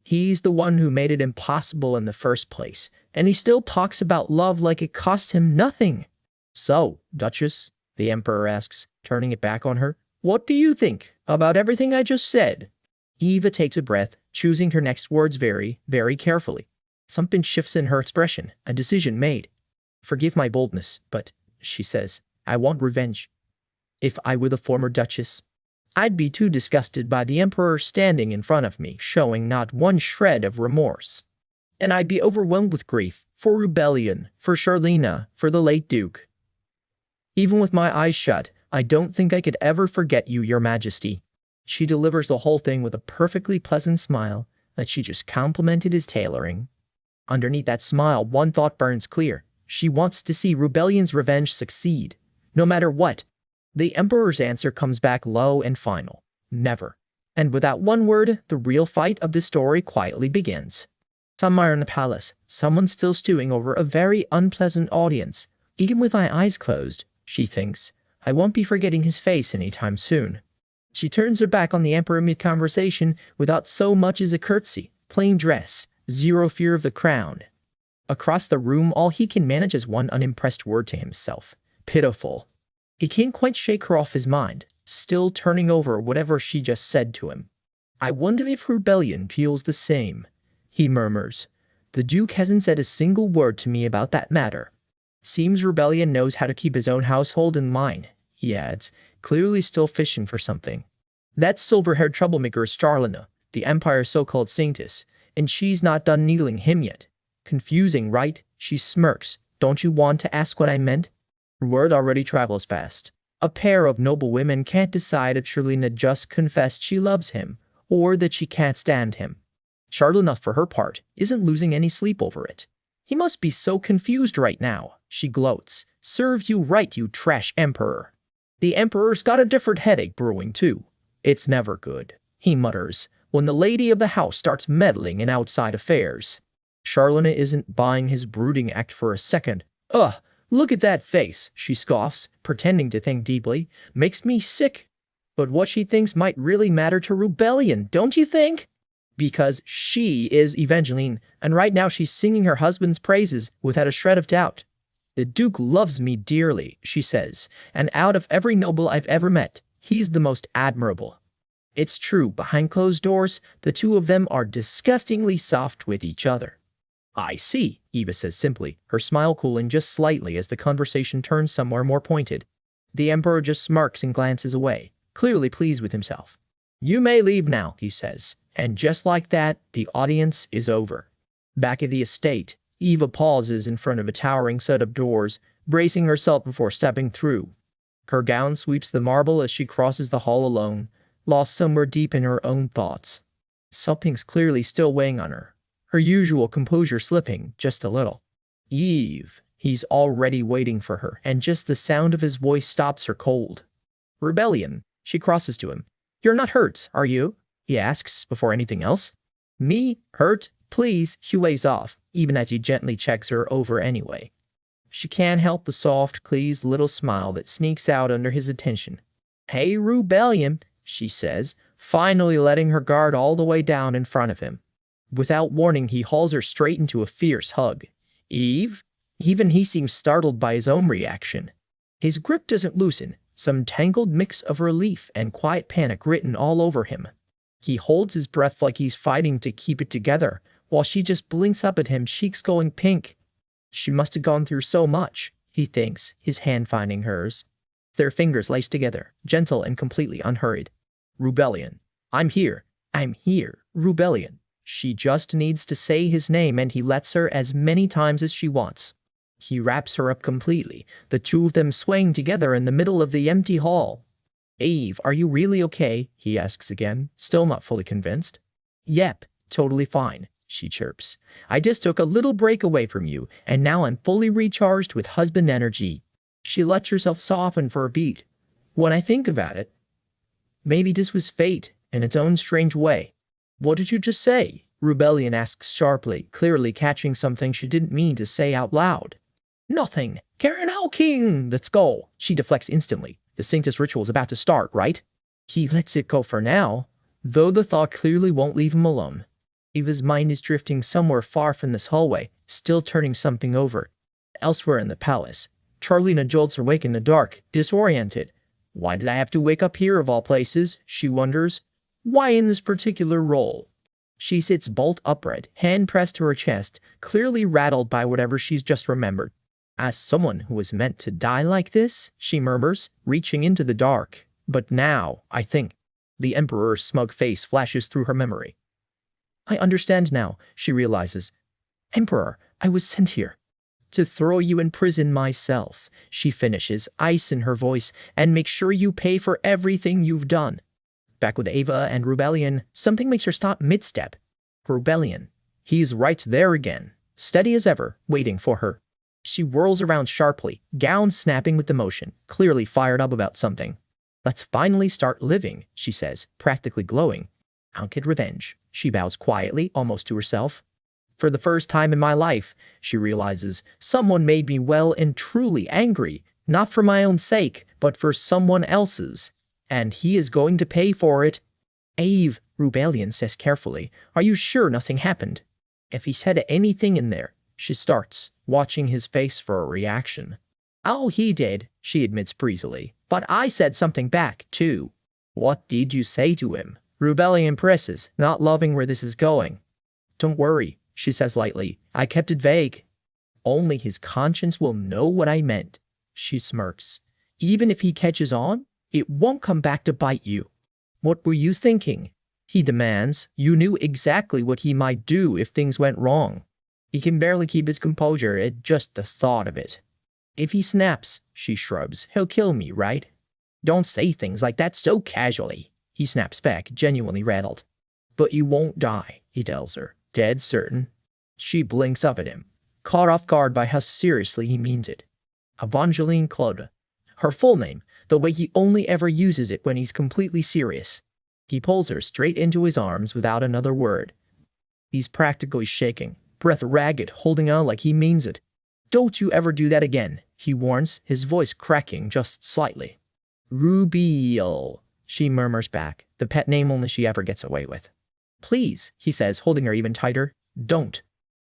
He's the one who made it impossible in the first place, and he still talks about love like it costs him nothing. So, Duchess, the Emperor asks, turning it back on her, what do you think about everything I just said? Eva takes a breath, choosing her next words very, very carefully. Something shifts in her expression, a decision made. Forgive my boldness, but, she says, I want revenge. If I were the former Duchess, I'd be too disgusted by the Emperor standing in front of me, showing not one shred of remorse. And I'd be overwhelmed with grief, for rebellion, for Charlena, for the late Duke. Even with my eyes shut, I don't think I could ever forget you, Your Majesty. She delivers the whole thing with a perfectly pleasant smile that she just complimented his tailoring. Underneath that smile, one thought burns clear. She wants to see Rebellion's revenge succeed, no matter what. The Emperor's answer comes back low and final. Never. And without one word, the real fight of the story quietly begins. Somewhere in the palace, someone's still stewing over a very unpleasant audience. Even with my eyes closed, she thinks, I won't be forgetting his face anytime soon. She turns her back on the Emperor mid-conversation without so much as a curtsy. Plain dress, zero fear of the crown. Across the room, all he can manage is one unimpressed word to himself. Pitiful. He can't quite shake her off his mind, still turning over whatever she just said to him. I wonder if Rebellion feels the same, he murmurs. The Duke hasn't said a single word to me about that matter. Seems Rebellion knows how to keep his own household in line, he adds, clearly still fishing for something. That silver-haired troublemaker is Charlena, the Empire's so-called saintess, and she's not done needling him yet. Confusing, right? She smirks. Don't you want to ask what I meant? Word already travels fast. A pair of noble women can't decide if Charlena just confessed she loves him, or that she can't stand him. Charlena, for her part, isn't losing any sleep over it. He must be so confused right now, she gloats. Serves you right, you trash emperor. The emperor's got a different headache brewing, too. It's never good, he mutters, when the lady of the house starts meddling in outside affairs. Charlena isn't buying his brooding act for a second. Ugh, look at that face, she scoffs, pretending to think deeply. Makes me sick. But what she thinks might really matter to Rebellion, don't you think? Because she is Evangeline, and right now she's singing her husband's praises without a shred of doubt. The Duke loves me dearly, she says, and out of every noble I've ever met, he's the most admirable. It's true, behind closed doors, the two of them are disgustingly soft with each other. I see, Eva says simply, her smile cooling just slightly as the conversation turns somewhere more pointed. The Emperor just smirks and glances away, clearly pleased with himself. You may leave now, he says, and just like that, the audience is over. Back at the estate, Eva pauses in front of a towering set of doors, bracing herself before stepping through. Her gown sweeps the marble as she crosses the hall alone, lost somewhere deep in her own thoughts. Something's clearly still weighing on her, her usual composure slipping just a little. Eve, he's already waiting for her, and just the sound of his voice stops her cold. Rebellion, she crosses to him. You're not hurt, are you? He asks before anything else. Me? Hurt? Please, she lays off, even as he gently checks her over anyway. She can't help the soft, pleased little smile that sneaks out under his attention. Hey, Rebellion, she says, finally letting her guard all the way down in front of him. Without warning, he hauls her straight into a fierce hug. Eve? Even he seems startled by his own reaction. His grip doesn't loosen, some tangled mix of relief and quiet panic written all over him. He holds his breath like he's fighting to keep it together, while she just blinks up at him, cheeks going pink. She must have gone through so much, he thinks, his hand finding hers. Their fingers laced together, gentle and completely unhurried. Rebellion. I'm here, Rebellion. She just needs to say his name and he lets her as many times as she wants. He wraps her up completely, the two of them swaying together in the middle of the empty hall. Eve, are you really okay? He asks again, still not fully convinced. Yep, totally fine, she chirps. I just took a little break away from you, and now I'm fully recharged with husband energy. She lets herself soften for a beat. When I think about it, maybe this was fate in its own strange way. What did you just say? Rebellion asks sharply, clearly catching something she didn't mean to say out loud. Nothing. Karen King, let's go. She deflects instantly. The Sanctus ritual's about to start, right? He lets it go for now, though the thought clearly won't leave him alone. Eva's mind is drifting somewhere far from this hallway, still turning something over. Elsewhere in the palace, Charlena jolts awake in the dark, disoriented. Why did I have to wake up here of all places? She wonders. Why in this particular role? She sits bolt upright, hand pressed to her chest, clearly rattled by whatever she's just remembered. As someone who was meant to die like this, she murmurs, reaching into the dark. But now, I think. The Emperor's smug face flashes through her memory. I understand now, she realizes. Emperor, I was sent here to throw you in prison myself, she finishes, ice in her voice, and make sure you pay for everything you've done. Back with Ava and Rebellion, something makes her stop mid-step. Rebellion. He's right there again, steady as ever, waiting for her. She whirls around sharply, gown snapping with emotion, clearly fired up about something. Let's finally start living, she says, practically glowing. I'll get revenge, she bows quietly, almost to herself. For the first time in my life, she realizes, someone made me well and truly angry, not for my own sake, but for someone else's. And he is going to pay for it. Eve, Rebellion says carefully, are you sure nothing happened? If he said anything in there, she starts, watching his face for a reaction. Oh, he did, she admits breezily, but I said something back, too. What did you say to him? Rebellion presses, not loving where this is going. Don't worry, she says lightly, I kept it vague. Only his conscience will know what I meant, she smirks. Even if he catches on, it won't come back to bite you. What were you thinking? He demands. You knew exactly what he might do if things went wrong. He can barely keep his composure at just the thought of it. If he snaps, she shrugs, he'll kill me, right? Don't say things like that so casually. He snaps back, genuinely rattled. But you won't die, he tells her, dead certain. She blinks up at him, caught off guard by how seriously he means it. Evangeline Claude. Her full name, the way he only ever uses it when he's completely serious. He pulls her straight into his arms without another word. He's practically shaking, breath ragged, holding on like he means it. Don't you ever do that again, he warns, his voice cracking just slightly. Rubiel, she murmurs back, the pet name only she ever gets away with. Please, he says, holding her even tighter. Don't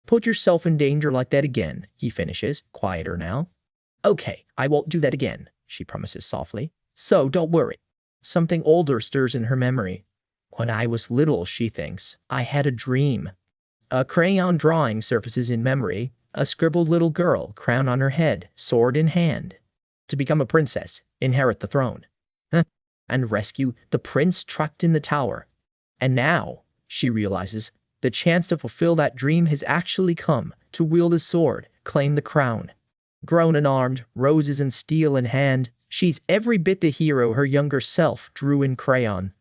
put yourself in danger like that again, he finishes, quieter now. Okay, I won't do that again, she promises softly. So don't worry. Something older stirs in her memory. When I was little, she thinks, I had a dream. A crayon drawing surfaces in memory, a scribbled little girl, crown on her head, sword in hand. To become a princess, inherit the throne. And rescue the prince trapped in the tower. And now, she realizes, the chance to fulfill that dream has actually come, to wield a sword, claim the crown. Grown and armed, roses and steel in hand, she's every bit the hero her younger self drew in crayon.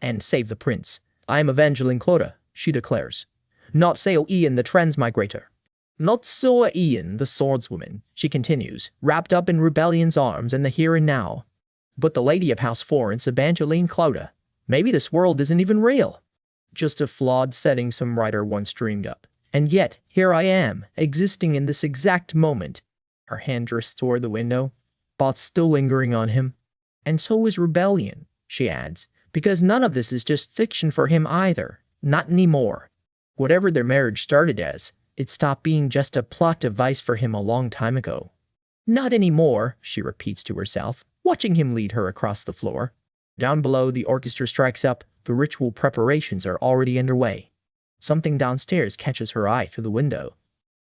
And save the prince. I am Evangeline Claude, she declares. Not Sao Ian the transmigrator. Not Soa Ian the swordswoman, she continues, wrapped up in rebellion's arms and the here and now. But the lady of House Florence, Evangeline Claude. Maybe this world isn't even real. Just a flawed setting some writer once dreamed up. And yet, here I am, existing in this exact moment. Her hand drifts toward the window, thoughts still lingering on him. And so is rebellion, she adds, because none of this is just fiction for him either. Not anymore. Whatever their marriage started as, it stopped being just a plot device for him a long time ago. Not anymore, she repeats to herself, watching him lead her across the floor. Down below, the orchestra strikes up. The ritual preparations are already underway. Something downstairs catches her eye through the window.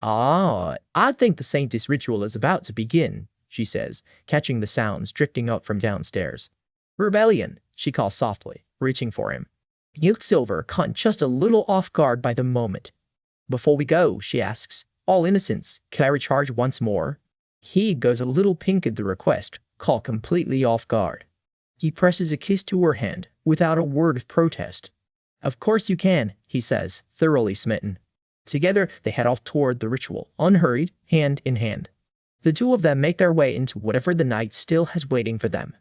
Ah, I think the Saintess ritual is about to begin, she says, catching the sounds drifting up from downstairs. Rebellion, she calls softly, reaching for him. He looks over, caught just a little off guard by the moment. Before we go, she asks, all innocence, can I recharge once more? He goes a little pink at the request, caught completely off guard. He presses a kiss to her hand, without a word of protest. Of course you can, he says, thoroughly smitten. Together, they head off toward the ritual, unhurried, hand in hand. The two of them make their way into whatever the night still has waiting for them.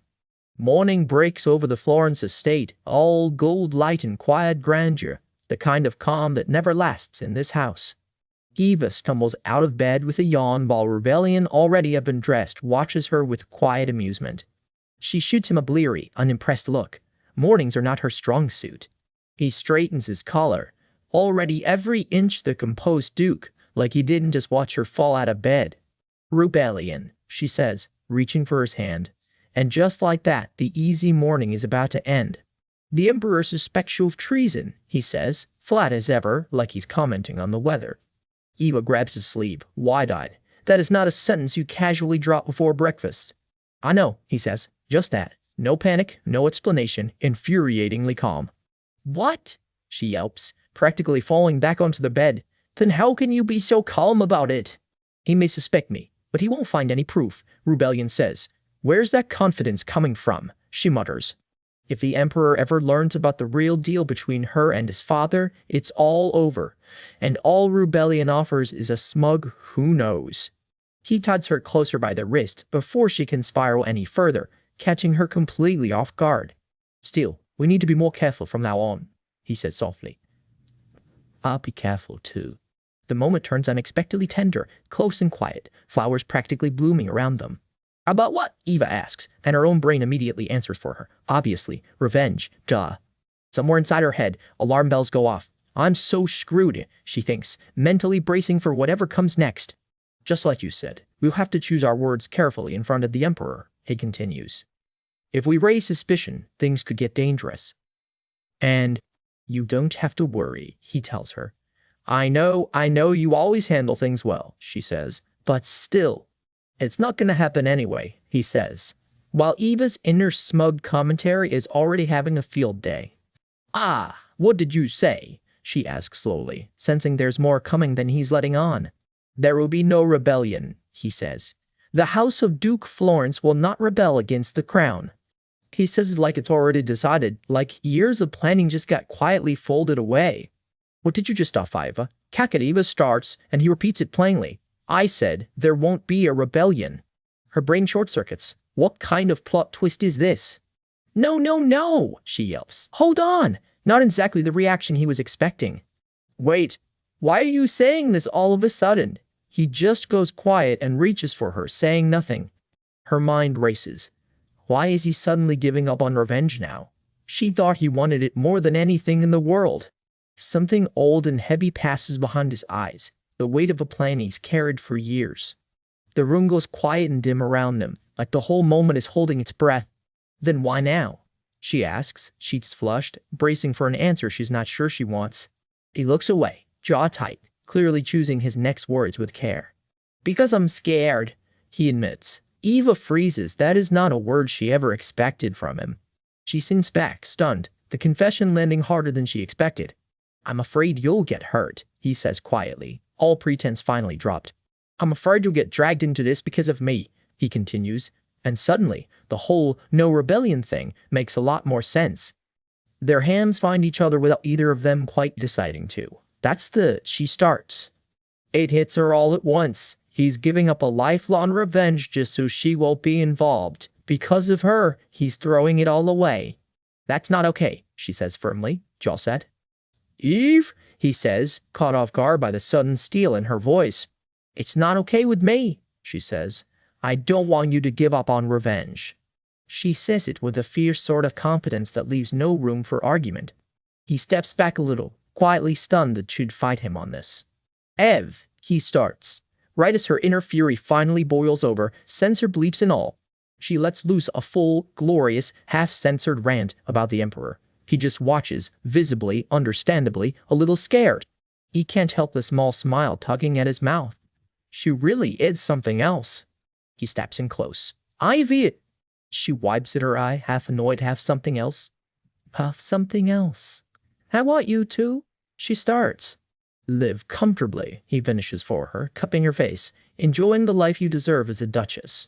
Morning breaks over the Florence estate, all gold light and quiet grandeur, the kind of calm that never lasts in this house. Eva stumbles out of bed with a yawn while Rebellion, already up and dressed, watches her with quiet amusement. She shoots him a bleary, unimpressed look. Mornings are not her strong suit. He straightens his collar, already every inch the composed duke, like he didn't just watch her fall out of bed. Rebellion, she says, reaching for his hand. And just like that, the easy morning is about to end. The Emperor suspects you of treason, he says, flat as ever, like he's commenting on the weather. Eva grabs his sleeve, wide-eyed. That is not a sentence you casually drop before breakfast. I know, he says, just that. No panic, no explanation, infuriatingly calm. What? She yelps, practically falling back onto the bed. Then how can you be so calm about it? He may suspect me, but he won't find any proof, Rebellion says. Where's that confidence coming from? She mutters. If the Emperor ever learns about the real deal between her and his father, it's all over. And all Rebellion offers is a smug who knows. He tugs her closer by the wrist before she can spiral any further, catching her completely off guard. Still, we need to be more careful from now on, he says softly. I'll be careful too. The moment turns unexpectedly tender, close and quiet, flowers practically blooming around them. About what? Eva asks, and her own brain immediately answers for her. Obviously, revenge, duh. Somewhere inside her head, alarm bells go off. I'm so screwed, she thinks, mentally bracing for whatever comes next. Just like you said, we'll have to choose our words carefully in front of the Emperor, he continues. If we raise suspicion, things could get dangerous. And you don't have to worry, he tells her. I know you always handle things well, she says, but still. It's not going to happen anyway, he says. while Eva's inner smug commentary is already having a field day. "Ah, what did you say?" she asks slowly, sensing there's more coming than he's letting on. "There will be no rebellion," he says. "The House of Duke Florence will not rebel against the crown." He says it like it's already decided, like years of planning just got quietly folded away. "What did you just off, Iva?" Kakadiva starts, and he repeats it plainly. "I said there won't be a rebellion." Her brain short circuits. What kind of plot twist is this? "No, no, no!" she yelps. "Hold on!" Not exactly the reaction he was expecting. "Wait, why are you saying this all of a sudden?" He just goes quiet and reaches for her, saying nothing. Her mind races. Why is he suddenly giving up on revenge now? She thought he wanted it more than anything in the world. Something old and heavy passes behind his eyes, the weight of a plan he's carried for years. The room goes quiet and dim around them, like the whole moment is holding its breath. "Then why now?" she asks, cheeks flushed, bracing for an answer she's not sure she wants. He looks away, jaw tight, clearly choosing his next words with care. "Because I'm scared," he admits. Eva freezes. That is not a word she ever expected from him. She sinks back, stunned, the confession landing harder than she expected. "I'm afraid you'll get hurt," he says quietly, all pretense finally dropped. "I'm afraid you'll get dragged into this because of me," he continues, and suddenly, the whole no rebellion thing makes a lot more sense. Their hands find each other without either of them quite deciding to. She starts. It hits her all at once. He's giving up a lifelong revenge just so she won't be involved. Because of her, he's throwing it all away. "That's not okay," she says firmly, jaw set. "Eve," he says, caught off guard by the sudden steel in her voice. "It's not okay with me," she says. "I don't want you to give up on revenge." She says it with a fierce sort of competence that leaves no room for argument. He steps back a little, quietly stunned that she'd fight him on this. "Ev," he starts. Right as her inner fury finally boils over, censor bleeps and all, she lets loose a full, glorious, half-censored rant about the Emperor. He just watches, visibly, understandably, a little scared. He can't help the small smile tugging at his mouth. She really is something else. He steps in close. "Ivy!" She wipes at her eye, half annoyed, half something else. "Half something else. I want you to," she starts. "Live comfortably," he finishes for her, cupping her face, "enjoying the life you deserve as a duchess."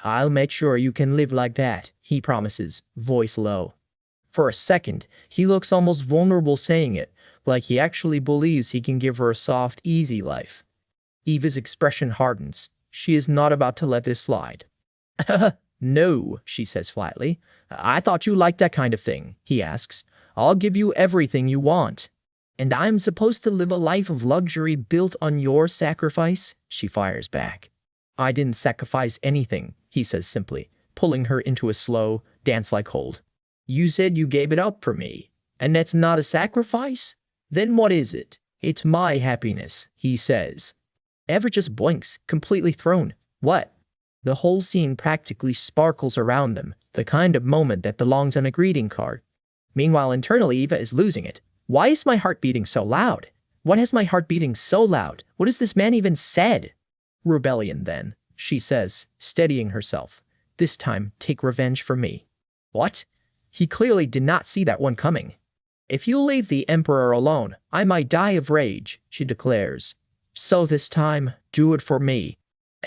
"I'll make sure you can live like that," he promises, voice low. For a second, he looks almost vulnerable saying it, like he actually believes he can give her a soft, easy life. Eva's expression hardens. She is not about to let this slide. "No," she says flatly. "I thought you liked that kind of thing," he asks. "I'll give you everything you want." "And I'm supposed to live a life of luxury built on your sacrifice?" she fires back. "I didn't sacrifice anything," he says simply, pulling her into a slow, dance-like hold. "You said you gave it up for me, and that's not a sacrifice? Then what is it?" "It's my happiness," he says. Ever just blinks, completely thrown. What? The whole scene practically sparkles around them, the kind of moment that belongs on a greeting card. Meanwhile, internally, Eva is losing it. Why is my heart beating so loud? What has my heart beating so loud? What has this man even said? "Rebellion, then," she says, steadying herself. "This time, take revenge for me." What? He clearly did not see that one coming. "If you leave the Emperor alone, I might die of rage," she declares. "So this time, do it for me."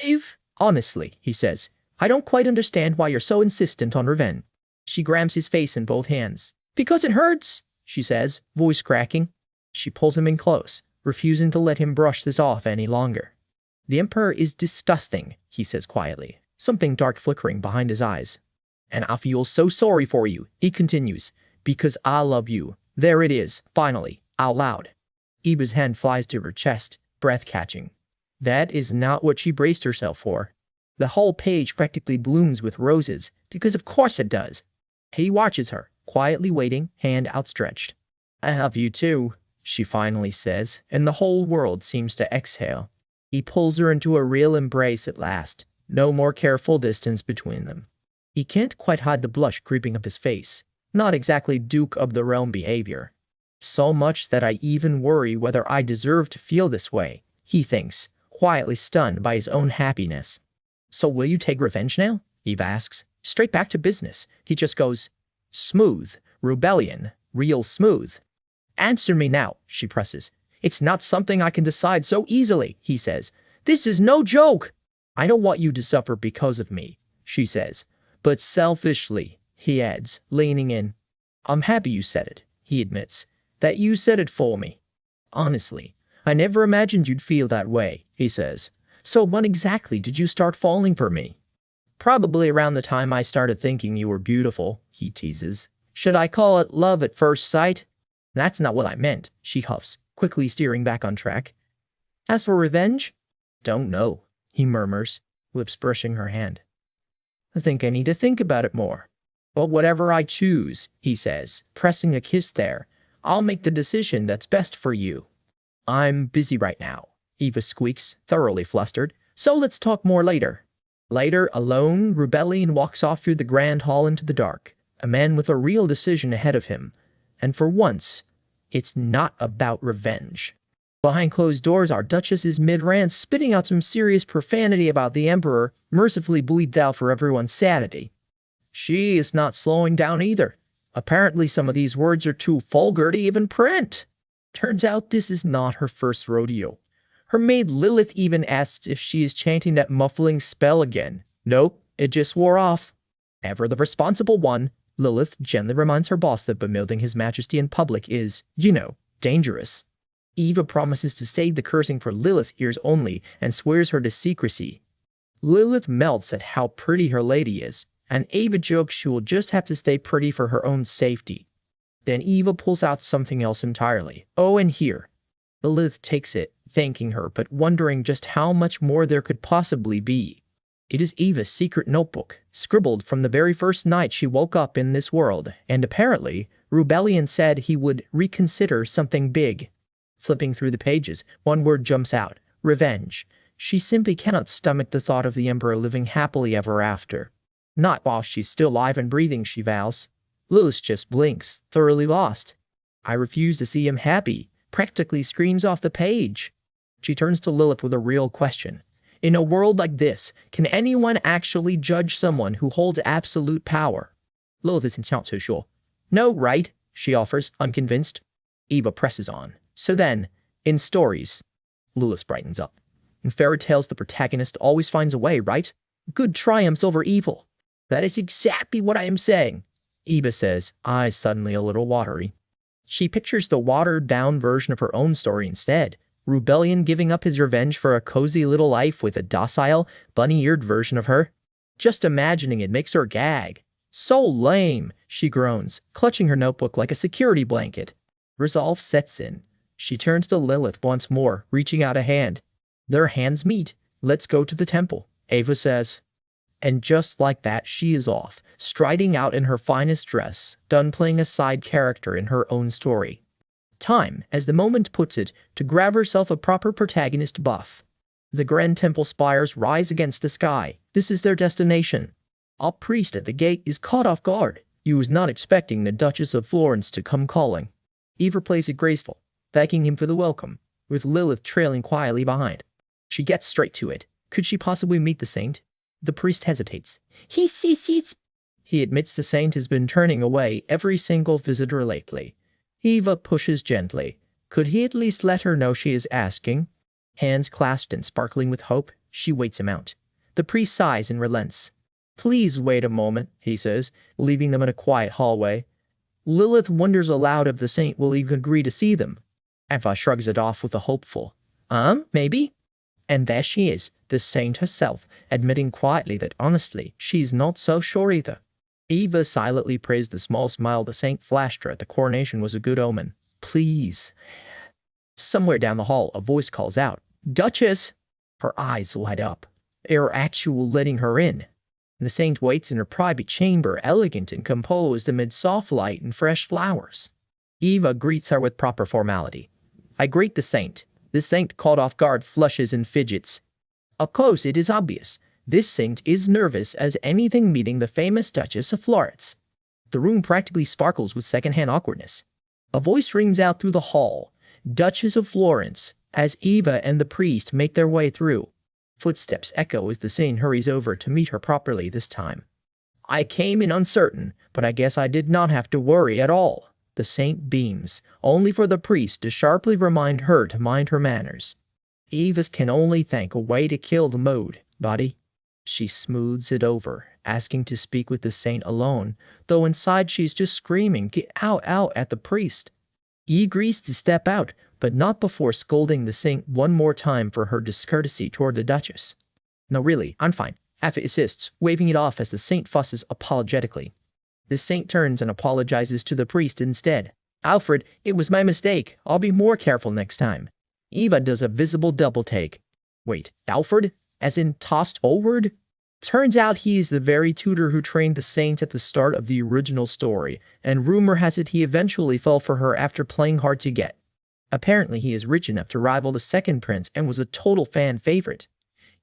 "Eve, honestly," he says, "I don't quite understand why you're so insistent on revenge." She grabs his face in both hands. "Because it hurts," she says, voice cracking. She pulls him in close, refusing to let him brush this off any longer. "The Emperor is disgusting," he says quietly, something dark flickering behind his eyes. "And I feel so sorry for you," he continues, "because I love you." There it is, finally, out loud. Eva's hand flies to her chest, breath-catching. That is not what she braced herself for. The whole page practically blooms with roses, because of course it does. He watches her, quietly waiting, hand outstretched. "I love you too," she finally says, and the whole world seems to exhale. He pulls her into a real embrace at last. No more careful distance between them. He can't quite hide the blush creeping up his face. Not exactly Duke of the Realm behavior. "So much that I even worry whether I deserve to feel this way," he thinks, quietly stunned by his own happiness. "So will you take revenge now?" Eve asks, Straight back to business. He just goes, smooth, rebellion, real smooth. Answer me now, she presses. It's not something I can decide so easily, he says. This is no joke. I don't want you to suffer because of me, she says. But selfishly, he adds, leaning in. I'm happy you said it, he admits. That you said it for me. Honestly, I never imagined you'd feel that way, he says. So when exactly did you start falling for me? Probably around the time I started thinking you were beautiful, he teases. Should I call it love at first sight? That's not what I meant, she huffs, quickly steering back on track. As for revenge? Don't know, he murmurs, lips brushing her hand. I think I need to think about it more. But whatever I choose, he says, pressing a kiss there, I'll make the decision that's best for you. I'm busy right now, Eva squeaks, thoroughly flustered, so let's talk more later. Later, alone, Rebellion walks off through the grand hall into the dark, a man with a real decision ahead of him. And for once, it's not about revenge. Behind closed doors, our Duchess is mid-rant, spitting out some serious profanity about the Emperor, mercifully bleeped out for everyone's sanity. She is not slowing down either. Apparently some of these words are too vulgar to even print. Turns out this is not her first rodeo. Her maid Lilith even asks if she is chanting that muffling spell again. Nope, it just wore off. Ever the responsible one, Lilith gently reminds her boss that bemilding his majesty in public is, dangerous. Eva promises to save the cursing for Lilith's ears only and swears her to secrecy. Lilith melts at how pretty her lady is, and Eva jokes she will just have to stay pretty for her own safety. Then Eva pulls out something else entirely. Oh, and here. Lilith takes it, thanking her, but wondering just how much more there could possibly be. It is Eva's secret notebook, scribbled from the very first night she woke up in this world, and apparently, Rebellion said he would reconsider something big. Flipping through the pages, one word jumps out, revenge. She simply cannot stomach the thought of the Emperor living happily ever after. Not while she's still alive and breathing, she vows. Lilith just blinks, thoroughly lost. I refuse to see him happy, practically screams off the page. She turns to Lilith with a real question. In a world like this, can anyone actually judge someone who holds absolute power? Lilith is so sure. No, right? She offers, unconvinced. Eva presses on. So then, in stories, Lilith brightens up. In fairy tales, the protagonist always finds a way, right? Good triumphs over evil. That is exactly what I am saying, Eva says, eyes suddenly a little watery. She pictures the watered-down version of her own story instead. Rebellion giving up his revenge for a cozy little life with a docile, bunny-eared version of her. Just imagining it makes her gag. So lame, she groans, clutching her notebook like a security blanket. Resolve sets in. She turns to Lilith once more, reaching out a hand. Their hands meet. Let's go to the temple, Eva says. And just like that, she is off, striding out in her finest dress, done playing a side character in her own story. Time, as the moment puts it, to grab herself a proper protagonist buff. The grand temple spires rise against the sky. This is their destination. A priest at the gate is caught off guard. He was not expecting the Duchess of Florence to come calling. Eva plays it graceful, thanking him for the welcome, with Lilith trailing quietly behind. She gets straight to it. Could she possibly meet the saint? The priest hesitates. He admits the saint has been turning away every single visitor lately. Eva pushes gently. Could he at least let her know she is asking? Hands clasped and sparkling with hope, she waits him out. The priest sighs and relents. Please wait a moment, he says, leaving them in a quiet hallway. Lilith wonders aloud if the saint will even agree to see them. Eva shrugs it off with a hopeful, maybe? And there she is, the saint herself, admitting quietly that honestly, she's not so sure either. Eva silently praised the small smile the saint flashed her at the coronation was a good omen. Please. Somewhere down the hall, a voice calls out, Duchess! Her eyes light up. They are actually letting her in. The saint waits in her private chamber, elegant and composed amid soft light and fresh flowers. Eva greets her with proper formality. I greet the saint. The saint, caught off guard, flushes and fidgets. Of course, it is obvious. This saint is nervous as anything meeting the famous Duchess of Florence. The room practically sparkles with second-hand awkwardness. A voice rings out through the hall. Duchess of Florence, as Eva and the priest make their way through. Footsteps echo as the saint hurries over to meet her properly this time. I came in uncertain, but I guess I did not have to worry at all. The saint beams, only for the priest to sharply remind her to mind her manners. Eva's can only think a way to kill the mood, buddy. She smooths it over, asking to speak with the saint alone, though inside she's just screaming, "Get out," at the priest. He agrees to step out, but not before scolding the saint one more time for her discourtesy toward the Duchess. "No, really, I'm fine," Afa insists, waving it off as the saint fusses apologetically. The saint turns and apologizes to the priest instead. "Alfred, it was my mistake. I'll be more careful next time." Eva does a visible double take. "Wait, Alfred? As in tossed forward?" Turns out he is the very tutor who trained the saint at the start of the original story, and rumor has it he eventually fell for her after playing hard to get. Apparently he is rich enough to rival the second prince and was a total fan favorite.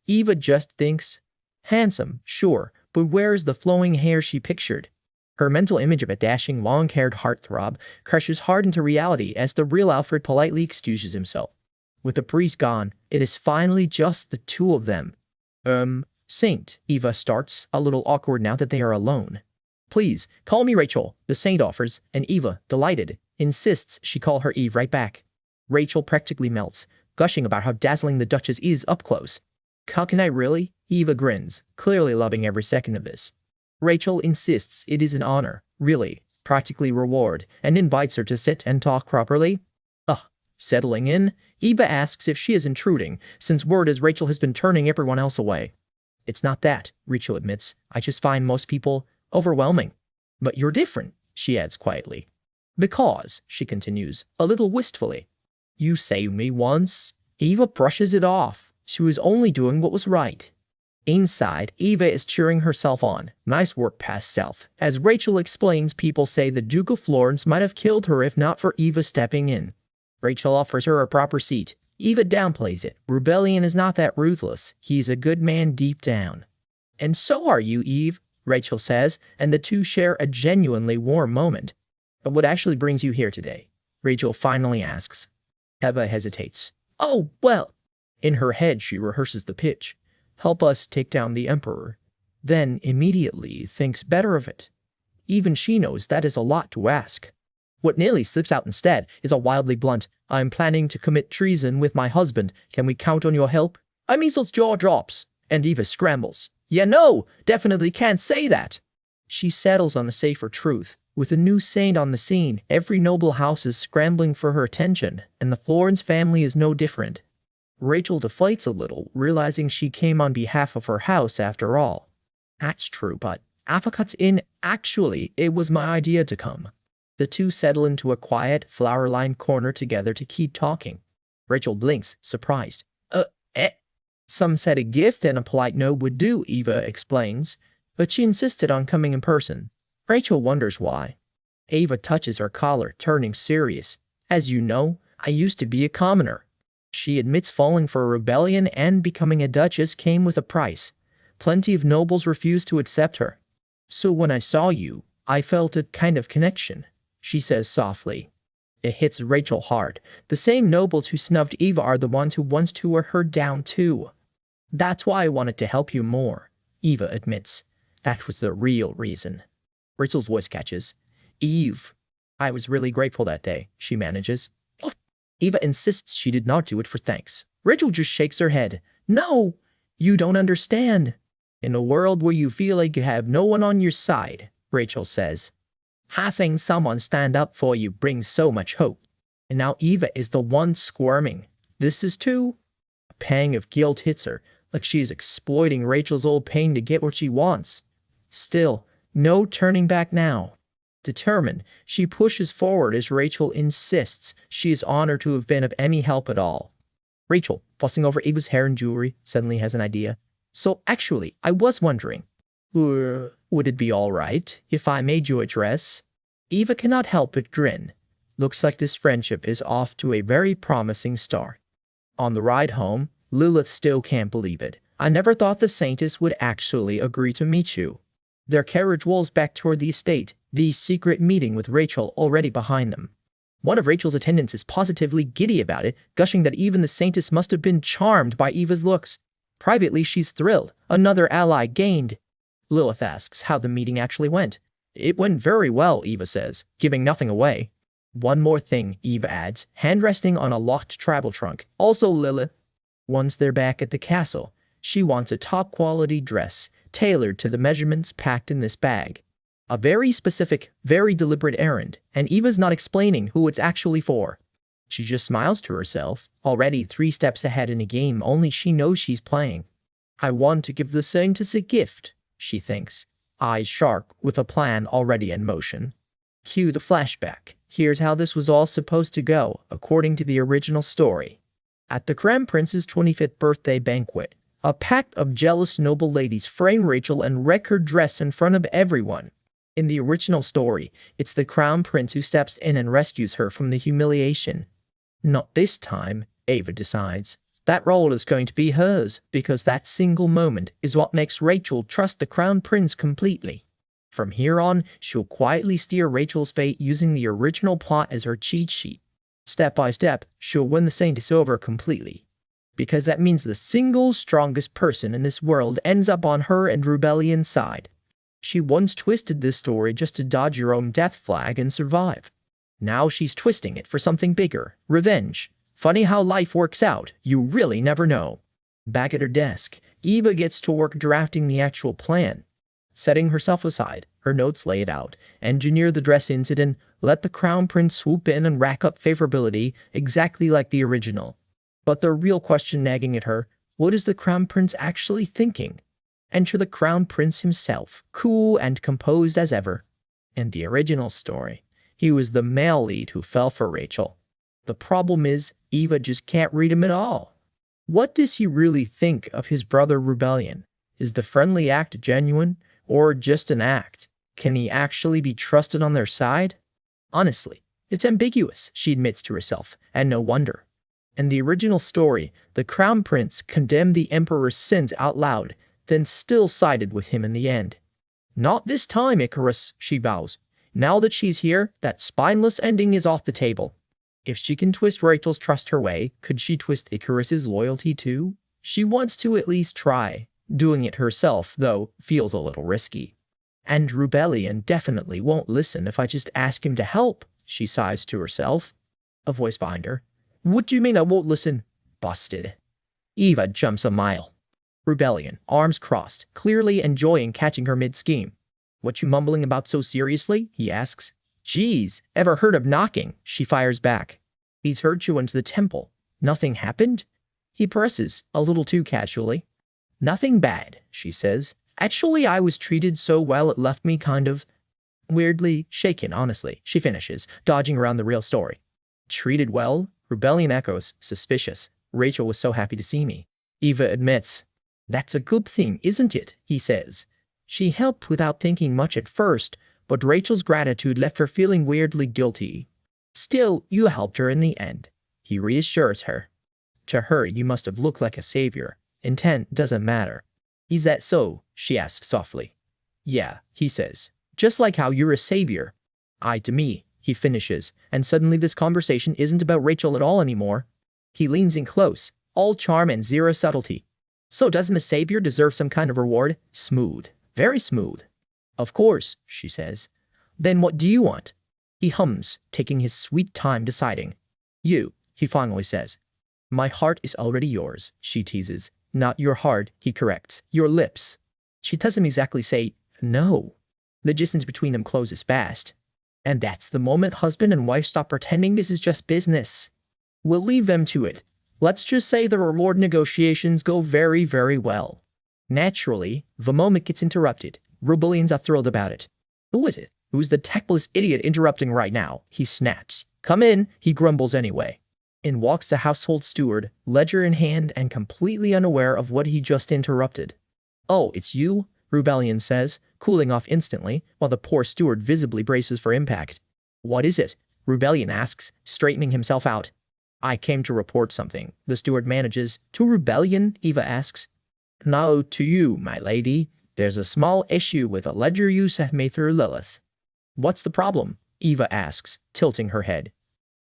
Eva just thinks, handsome, sure, but where's the flowing hair she pictured? Her mental image of a dashing, long-haired heartthrob crashes hard into reality as the real Alfred politely excuses himself. With the priest gone, it is finally just the two of them. Saint, Eva starts, a little awkward now that they are alone. "Please, call me Rachel," the saint offers, and Eva, delighted, insists she call her Eve right back. Rachel practically melts, gushing about how dazzling the Duchess is up close. "How can I really?" Eva grins, clearly loving every second of this. Rachel insists it is an honor, really, practically reward, and invites her to sit and talk properly. Settling in, Eva asks if she is intruding, since word is Rachel has been turning everyone else away. "It's not that," Rachel admits. "I just find most people overwhelming." "But you're different," she adds quietly. "Because," she continues, a little wistfully, "you saved me once." Eva brushes it off. She was only doing what was right. Inside, Eva is cheering herself on. "Nice work, past self." As Rachel explains, people say the Duke of Florence might have killed her if not for Eva stepping in. Rachel offers her a proper seat. Eva downplays it. "Rebellion is not that ruthless. He's a good man deep down." "And so are you, Eve," Rachel says, and the two share a genuinely warm moment. "But what actually brings you here today?" Rachel finally asks. Eva hesitates. "Oh, well." In her head, she rehearses the pitch. "Help us take down the Emperor." Then, immediately, thinks better of it. Even she knows that is a lot to ask. What nearly slips out instead is a wildly blunt, "I'm planning to commit treason with my husband. Can we count on your help?" Measles' jaw drops, and Eva scrambles. "Yeah, no, definitely can't say that." She settles on a safer truth. With a new saint on the scene, every noble house is scrambling for her attention, and the Florence family is no different. Rachel deflates a little, realizing she came on behalf of her house after all. "That's true, but," Alpha cuts in, "actually, it was my idea to come." The two settle into a quiet, flower-lined corner together to keep talking. Rachel blinks, surprised. Some said a gift and a polite note would do," Eva explains, but she insisted on coming in person. Rachel wonders why. Eva touches her collar, turning serious. "As you know, I used to be a commoner." She admits falling for a rebellion and becoming a duchess came with a price. Plenty of nobles refused to accept her. "So when I saw you, I felt a kind of connection," she says softly. It hits Rachel hard. The same nobles who snubbed Eva are the ones who once tore her down too. "That's why I wanted to help you more," Eva admits. "That was the real reason." Rachel's voice catches. "Eve, I was really grateful that day," she manages. Eva insists she did not do it for thanks. Rachel just shakes her head. "No, you don't understand. In a world where you feel like you have no one on your side," Rachel says, "having someone stand up for you brings so much hope." And now Eva is the one squirming. This is too. A pang of guilt hits her, like she is exploiting Rachel's old pain to get what she wants. Still, no turning back now. Determined, she pushes forward as Rachel insists she is honored to have been of any help at all. Rachel, fussing over Eva's hair and jewelry, suddenly has an idea. "So actually, I was wondering, would it be all right if I made you a dress?" Eva cannot help but grin. Looks like this friendship is off to a very promising start. On the ride home, Lilith still can't believe it. "I never thought the Saintess would actually agree to meet you." Their carriage rolls back toward the estate, the secret meeting with Rachel already behind them. One of Rachel's attendants is positively giddy about it, gushing that even the Saintess must have been charmed by Eva's looks. Privately, she's thrilled. Another ally gained. Lilith asks how the meeting actually went. It went very well, Eva says, giving nothing away. One more thing, Eva adds, hand resting on a locked travel trunk. Also, Lilith, once they're back at the castle, she wants a top-quality dress, tailored to the measurements packed in this bag. A very specific, very deliberate errand, and Eva's not explaining who it's actually for. She just smiles to herself, already 3 steps ahead in a game only she knows she's playing. I want to give the saint as a gift, she thinks, eyes sharp with a plan already in motion. Cue the flashback. Here's how this was all supposed to go, according to the original story. At the Crown Prince's 25th birthday banquet, a pack of jealous noble ladies frame Rachel and wreck her dress in front of everyone. In the original story, it's the Crown Prince who steps in and rescues her from the humiliation. Not this time, Ava decides. That role is going to be hers, because that single moment is what makes Rachel trust the Crown Prince completely. From here on, she'll quietly steer Rachel's fate using the original plot as her cheat sheet. Step by step, she'll win the Saint over completely. Because that means the single strongest person in this world ends up on her and Rebellion's side. She once twisted this story just to dodge her own death flag and survive. Now she's twisting it for something bigger, revenge. Funny how life works out, you really never know. Back at her desk, Eva gets to work drafting the actual plan. Setting herself aside, her notes lay it out, engineer the dress incident, let the Crown Prince swoop in and rack up favorability exactly like the original. But the real question nagging at her, what is the Crown Prince actually thinking? Enter the Crown Prince himself, cool and composed as ever. In the original story, he was the male lead who fell for Rachel. The problem is, Eva just can't read him at all. What does he really think of his brother Rebellion? Is the friendly act genuine, or just an act? Can he actually be trusted on their side? Honestly, it's ambiguous, she admits to herself, and no wonder. In the original story, the Crown Prince condemned the Emperor's sins out loud, then still sided with him in the end. Not this time, Icarus, she vows. Now that she's here, that spineless ending is off the table. If she can twist Rachel's trust her way, could she twist Icarus's loyalty too? She wants to at least try. Doing it herself, though, feels a little risky. And Rebellion definitely won't listen if I just ask him to help, she sighs to herself. A voice behind her. What do you mean I won't listen? Busted. Eva jumps a mile. Rebellion, arms crossed, clearly enjoying catching her mid-scheme. What you mumbling about so seriously? He asks. Geez, ever heard of knocking? She fires back. He's heard you into the temple. Nothing happened? He presses, a little too casually. Nothing bad, she says. Actually, I was treated so well it left me kind of weirdly shaken, honestly, she finishes, dodging around the real story. Treated well? Rebellion echoes, suspicious. Rachel was so happy to see me. Eva admits. That's a good thing, isn't it? He says. She helped without thinking much at first, but Rachel's gratitude left her feeling weirdly guilty. Still, you helped her in the end. He reassures her. To her, you must have looked like a savior. Intent doesn't matter. Is that so? She asks softly. Yeah, he says. Just like how you're a savior. I to me, he finishes, and suddenly this conversation isn't about Rachel at all anymore. He leans in close, all charm and zero subtlety. So doesn't a savior deserve some kind of reward? Smooth. Very smooth. Of course, she says. Then what do you want? He hums, taking his sweet time deciding. You, he finally says. My heart is already yours, she teases. Not your heart, he corrects. Your lips. She doesn't exactly say, no. The distance between them closes fast. And that's the moment husband and wife stop pretending this is just business. We'll leave them to it. Let's just say the reward negotiations go very, very well. Naturally, the moment gets interrupted. Rebellions are thrilled about it. Who is it? Who's the tactless idiot interrupting right now? He snaps. Come in, he grumbles anyway. In walks the household steward, ledger in hand and completely unaware of what he just interrupted. Oh, it's you? Rebellion says, cooling off instantly, while the poor steward visibly braces for impact. What is it? Rebellion asks, straightening himself out. I came to report something, the steward manages. To Rebellion? Eva asks. No, to you, my lady. There's a small issue with a ledger you sent me through Lilith. What's the problem? Eva asks, tilting her head.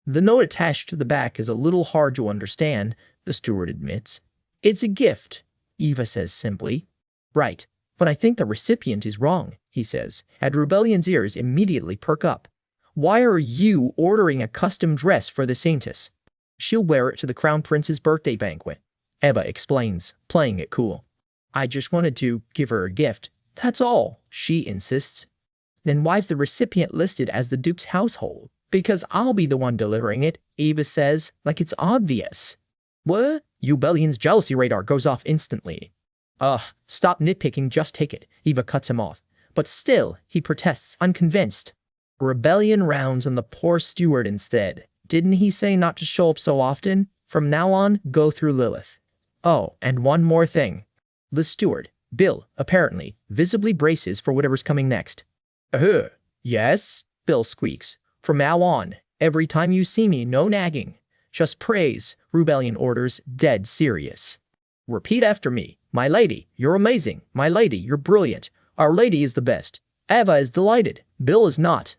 The note attached to the back is a little hard to understand, the steward admits. It's a gift, Eva says simply. Right. But I think the recipient is wrong, he says, and Rebellion's ears immediately perk up. Why are you ordering a custom dress for the Saintess? She'll wear it to the Crown Prince's birthday banquet. Eva explains, playing it cool. I just wanted to give her a gift. That's all, she insists. Then why's the recipient listed as the Duke's household? Because I'll be the one delivering it, Eva says, like it's obvious. What? Rebellion's jealousy radar goes off instantly. Ugh, stop nitpicking, just take it, Eva cuts him off. But still, he protests, unconvinced. Rebellion rounds on the poor steward instead. Didn't he say not to show up so often? From now on, go through Lilith. Oh, and one more thing. The steward, Bill, apparently, visibly braces for whatever's coming next. Yes? Bill squeaks. From now on, every time you see me, no nagging. Just praise, Rebellion orders, dead serious. Repeat after me. My lady, you're amazing. My lady, you're brilliant. Our lady is the best. Eva is delighted. Bill is not.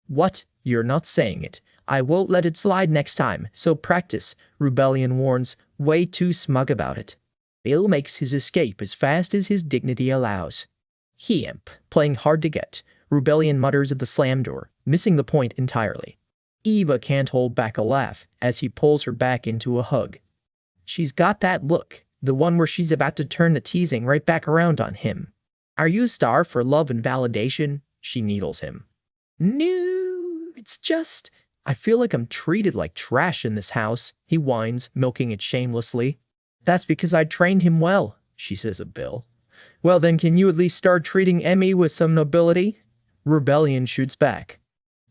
What? You're not saying it. I won't let it slide next time, so practice, Rebellion warns, way too smug about it. Bill makes his escape as fast as his dignity allows. Imp, playing hard to get, Rebellion mutters at the slam door, missing the point entirely. Eva can't hold back a laugh as he pulls her back into a hug. She's got that look, the one where she's about to turn the teasing right back around on him. Are you starved for love and validation? She needles him. No, it's just, I feel like I'm treated like trash in this house, he whines, milking it shamelessly. That's because I trained him well, she says of Bill. Well then, can you at least start treating Emmy with some nobility? Rebellion shoots back.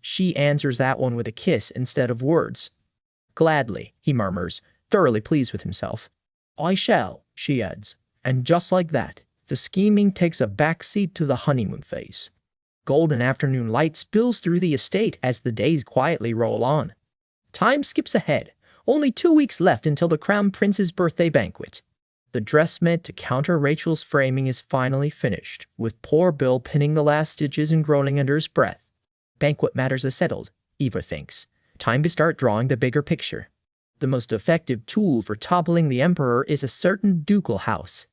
She answers that one with a kiss instead of words. Gladly, he murmurs, thoroughly pleased with himself. I shall, she adds. And just like that, the scheming takes a back seat to the honeymoon phase. Golden afternoon light spills through the estate as the days quietly roll on. Time skips ahead. Only 2 weeks left until the Crown Prince's birthday banquet. The dress meant to counter Rachel's framing is finally finished, with poor Bill pinning the last stitches and groaning under his breath. Banquet matters are settled, Eva thinks. Time to start drawing the bigger picture. The most effective tool for toppling the emperor is a certain ducal house.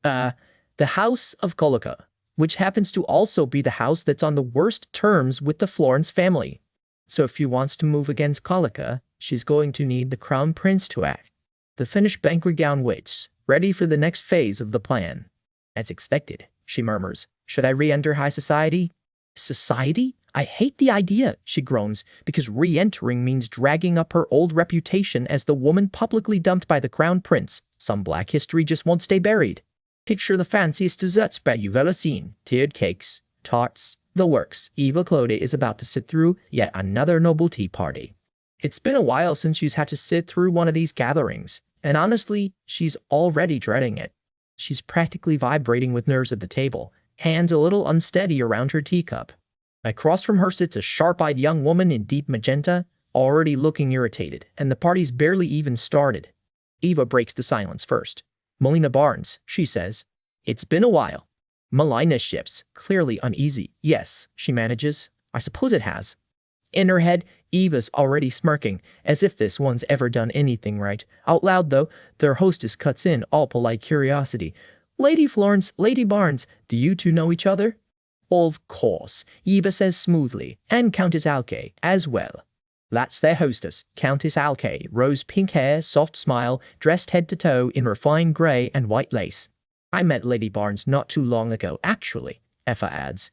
The House of Colica, which happens to also be the house that's on the worst terms with the Florence family. So if she wants to move against Colica, she's going to need the Crown Prince to act. The finished banquet gown waits, ready for the next phase of the plan. As expected, she murmurs, should I re-enter high society? Society? I hate the idea, she groans, because re-entering means dragging up her old reputation as the woman publicly dumped by the Crown Prince. Some black history just won't stay buried. Picture the fanciest desserts you've ever seen. Tiered cakes, tarts, the works. Eva Clode is about to sit through yet another noble tea party. It's been a while since she's had to sit through one of these gatherings, and honestly, she's already dreading it. She's practically vibrating with nerves at the table, hands a little unsteady around her teacup. Across from her sits a sharp-eyed young woman in deep magenta, already looking irritated, and the party's barely even started. Eva breaks the silence first. Melina Barnes, she says. It's been a while. Melina shifts, clearly uneasy. Yes, she manages. I suppose it has. In her head, Eva's already smirking, as if this one's ever done anything right. Out loud, though, their hostess cuts in, all polite curiosity. Lady Florence, Lady Barnes, do you two know each other? Of course, Eva says smoothly, and Countess Alke as well. That's their hostess, Countess Alke, rose-pink hair, soft smile, dressed head to toe in refined grey and white lace. I met Lady Barnes not too long ago, actually, Eva adds.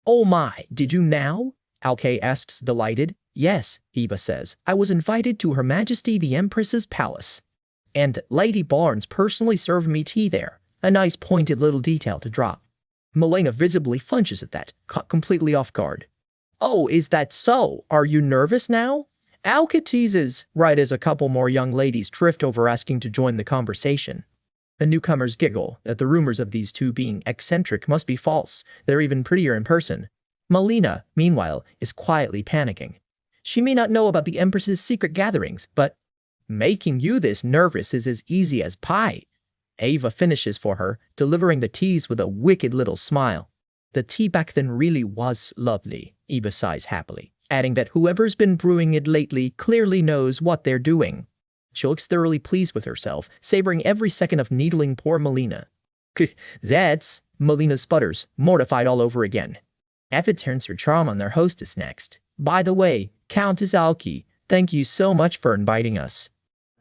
Oh my, did you now? Alke asks, delighted. Yes, Eva says. I was invited to Her Majesty the Empress's palace. And Lady Barnes personally served me tea there. A nice pointed little detail to drop. Melina visibly flinches at that, caught completely off guard. Oh, is that so? Are you nervous now? Alka teases, right as a couple more young ladies drift over asking to join the conversation. The newcomers giggle that the rumors of these two being eccentric must be false. They're even prettier in person. Melina, meanwhile, is quietly panicking. She may not know about the Empress's secret gatherings, but making you this nervous is as easy as pie. Eva finishes for her, delivering the teas with a wicked little smile. The tea back then really was lovely, Eva sighs happily, adding that whoever's been brewing it lately clearly knows what they're doing. She looks thoroughly pleased with herself, savoring every second of needling poor Melina. That's Melina sputters, mortified all over again. Eva turns her charm on their hostess next. By the way, Countess Alki, thank you so much for inviting us.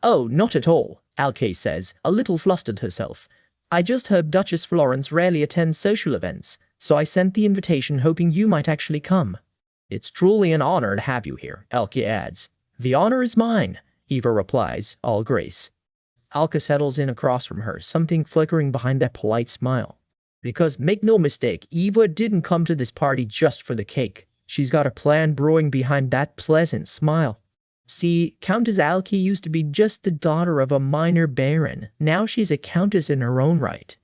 Oh, not at all, Alki says, a little flustered herself. I just heard Duchess Florence rarely attends social events, so I sent the invitation hoping you might actually come. It's truly an honor to have you here, Alki adds. The honor is mine, Eva replies, all grace. Alka settles in across from her, something flickering behind that polite smile. Because make no mistake, Eva didn't come to this party just for the cake. She's got a plan brewing behind that pleasant smile. See, Countess Alki used to be just the daughter of a minor baron. Now she's a countess in her own right.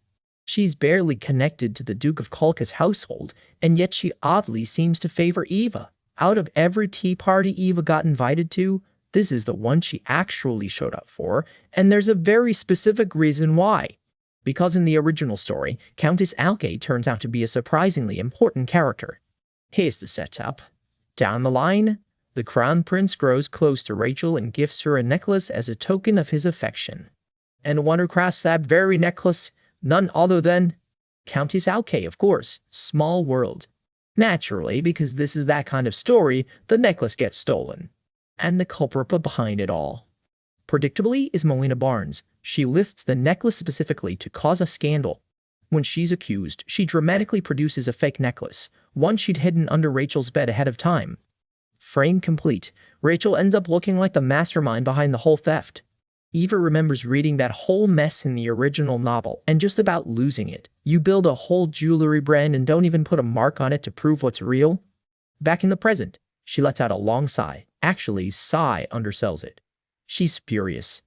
She's barely connected to the Duke of Kolka's household, and yet she oddly seems to favor Eva. Out of every tea party Eva got invited to, this is the one she actually showed up for, and there's a very specific reason why. Because in the original story, Countess Alki turns out to be a surprisingly important character. Here's the setup. Down the line, the Crown Prince grows close to Rachel and gifts her a necklace as a token of his affection. And one who crafts that very necklace, none other than Countess Alki, of course. Small world. Naturally, because this is that kind of story, the necklace gets stolen. And the culprit behind it all, predictably, is Melina Barnes. She lifts the necklace specifically to cause a scandal. When she's accused, she dramatically produces a fake necklace, one she'd hidden under Rachel's bed ahead of time. Frame complete, Rachel ends up looking like the mastermind behind the whole theft. Eva remembers reading that whole mess in the original novel and just about losing it. You build a whole jewelry brand and don't even put a mark on it to prove what's real? Back in the present, she lets out a long sigh. Actually, sigh undersells it. She's furious.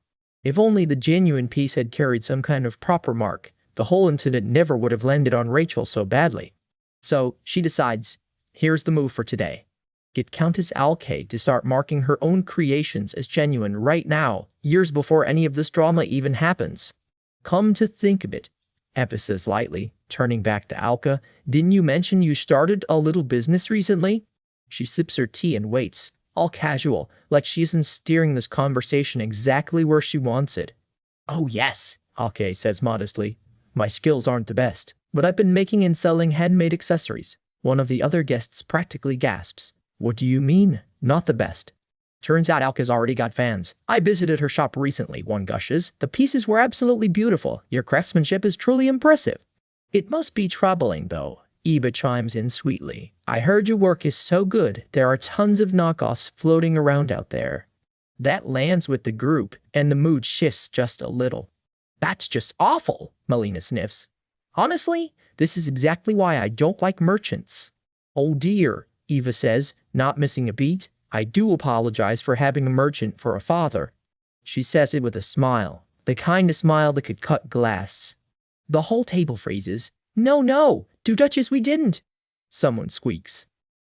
If only the genuine piece had carried some kind of proper mark, the whole incident never would have landed on Rachel so badly. So, she decides, here's the move for today. Get Countess Alki to start marking her own creations as genuine right now, years before any of this drama even happens. Come to think of it, Eva says lightly, turning back to Alka, didn't you mention you started a little business recently? She sips her tea and waits, all casual, like she isn't steering this conversation exactly where she wants it. Oh yes, Alki says modestly. My skills aren't the best, but I've been making and selling handmade accessories. One of the other guests practically gasps. What do you mean, not the best? Turns out Alka's already got fans. I visited her shop recently, one gushes. The pieces were absolutely beautiful. Your craftsmanship is truly impressive. It must be troubling, though. Eva chimes in sweetly. I heard your work is so good, there are tons of knockoffs floating around out there. That lands with the group, and the mood shifts just a little. That's just awful, Melina sniffs. Honestly, this is exactly why I don't like merchants. Oh dear, Eva says, not missing a beat. I do apologize for having a merchant for a father. She says it with a smile, the kind of smile that could cut glass. The whole table freezes. No, to Duchess we didn't. Someone squeaks.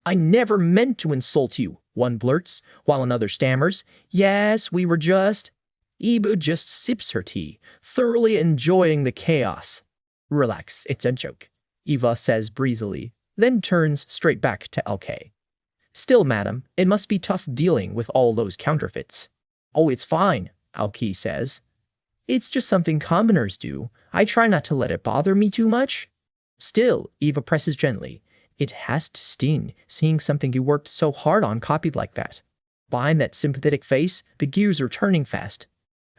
I never meant to insult you, one blurts, while another stammers. Yes, we were just... Eva just sips her tea, thoroughly enjoying the chaos. Relax, it's a joke, Eva says breezily, then turns straight back to Alki. Still, madam, it must be tough dealing with all those counterfeits. Oh, it's fine, Alki says. It's just something commoners do. I try not to let it bother me too much. Still, Eva presses gently. It has to sting, seeing something you worked so hard on copied like that. Behind that sympathetic face, the gears are turning fast.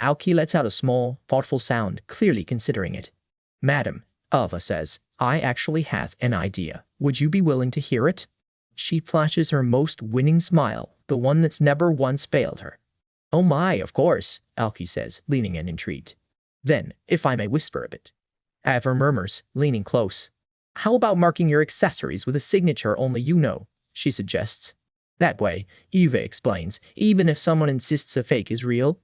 Alki lets out a small, thoughtful sound, clearly considering it. Madam, Eva says, I actually have an idea. Would you be willing to hear it? She flashes her most winning smile, the one that's never once failed her. Oh my, of course, Alki says, leaning in intrigued. Then, if I may whisper a bit. Eva murmurs, leaning close. How about marking your accessories with a signature only you know, she suggests. That way, Eva explains, even if someone insists a fake is real,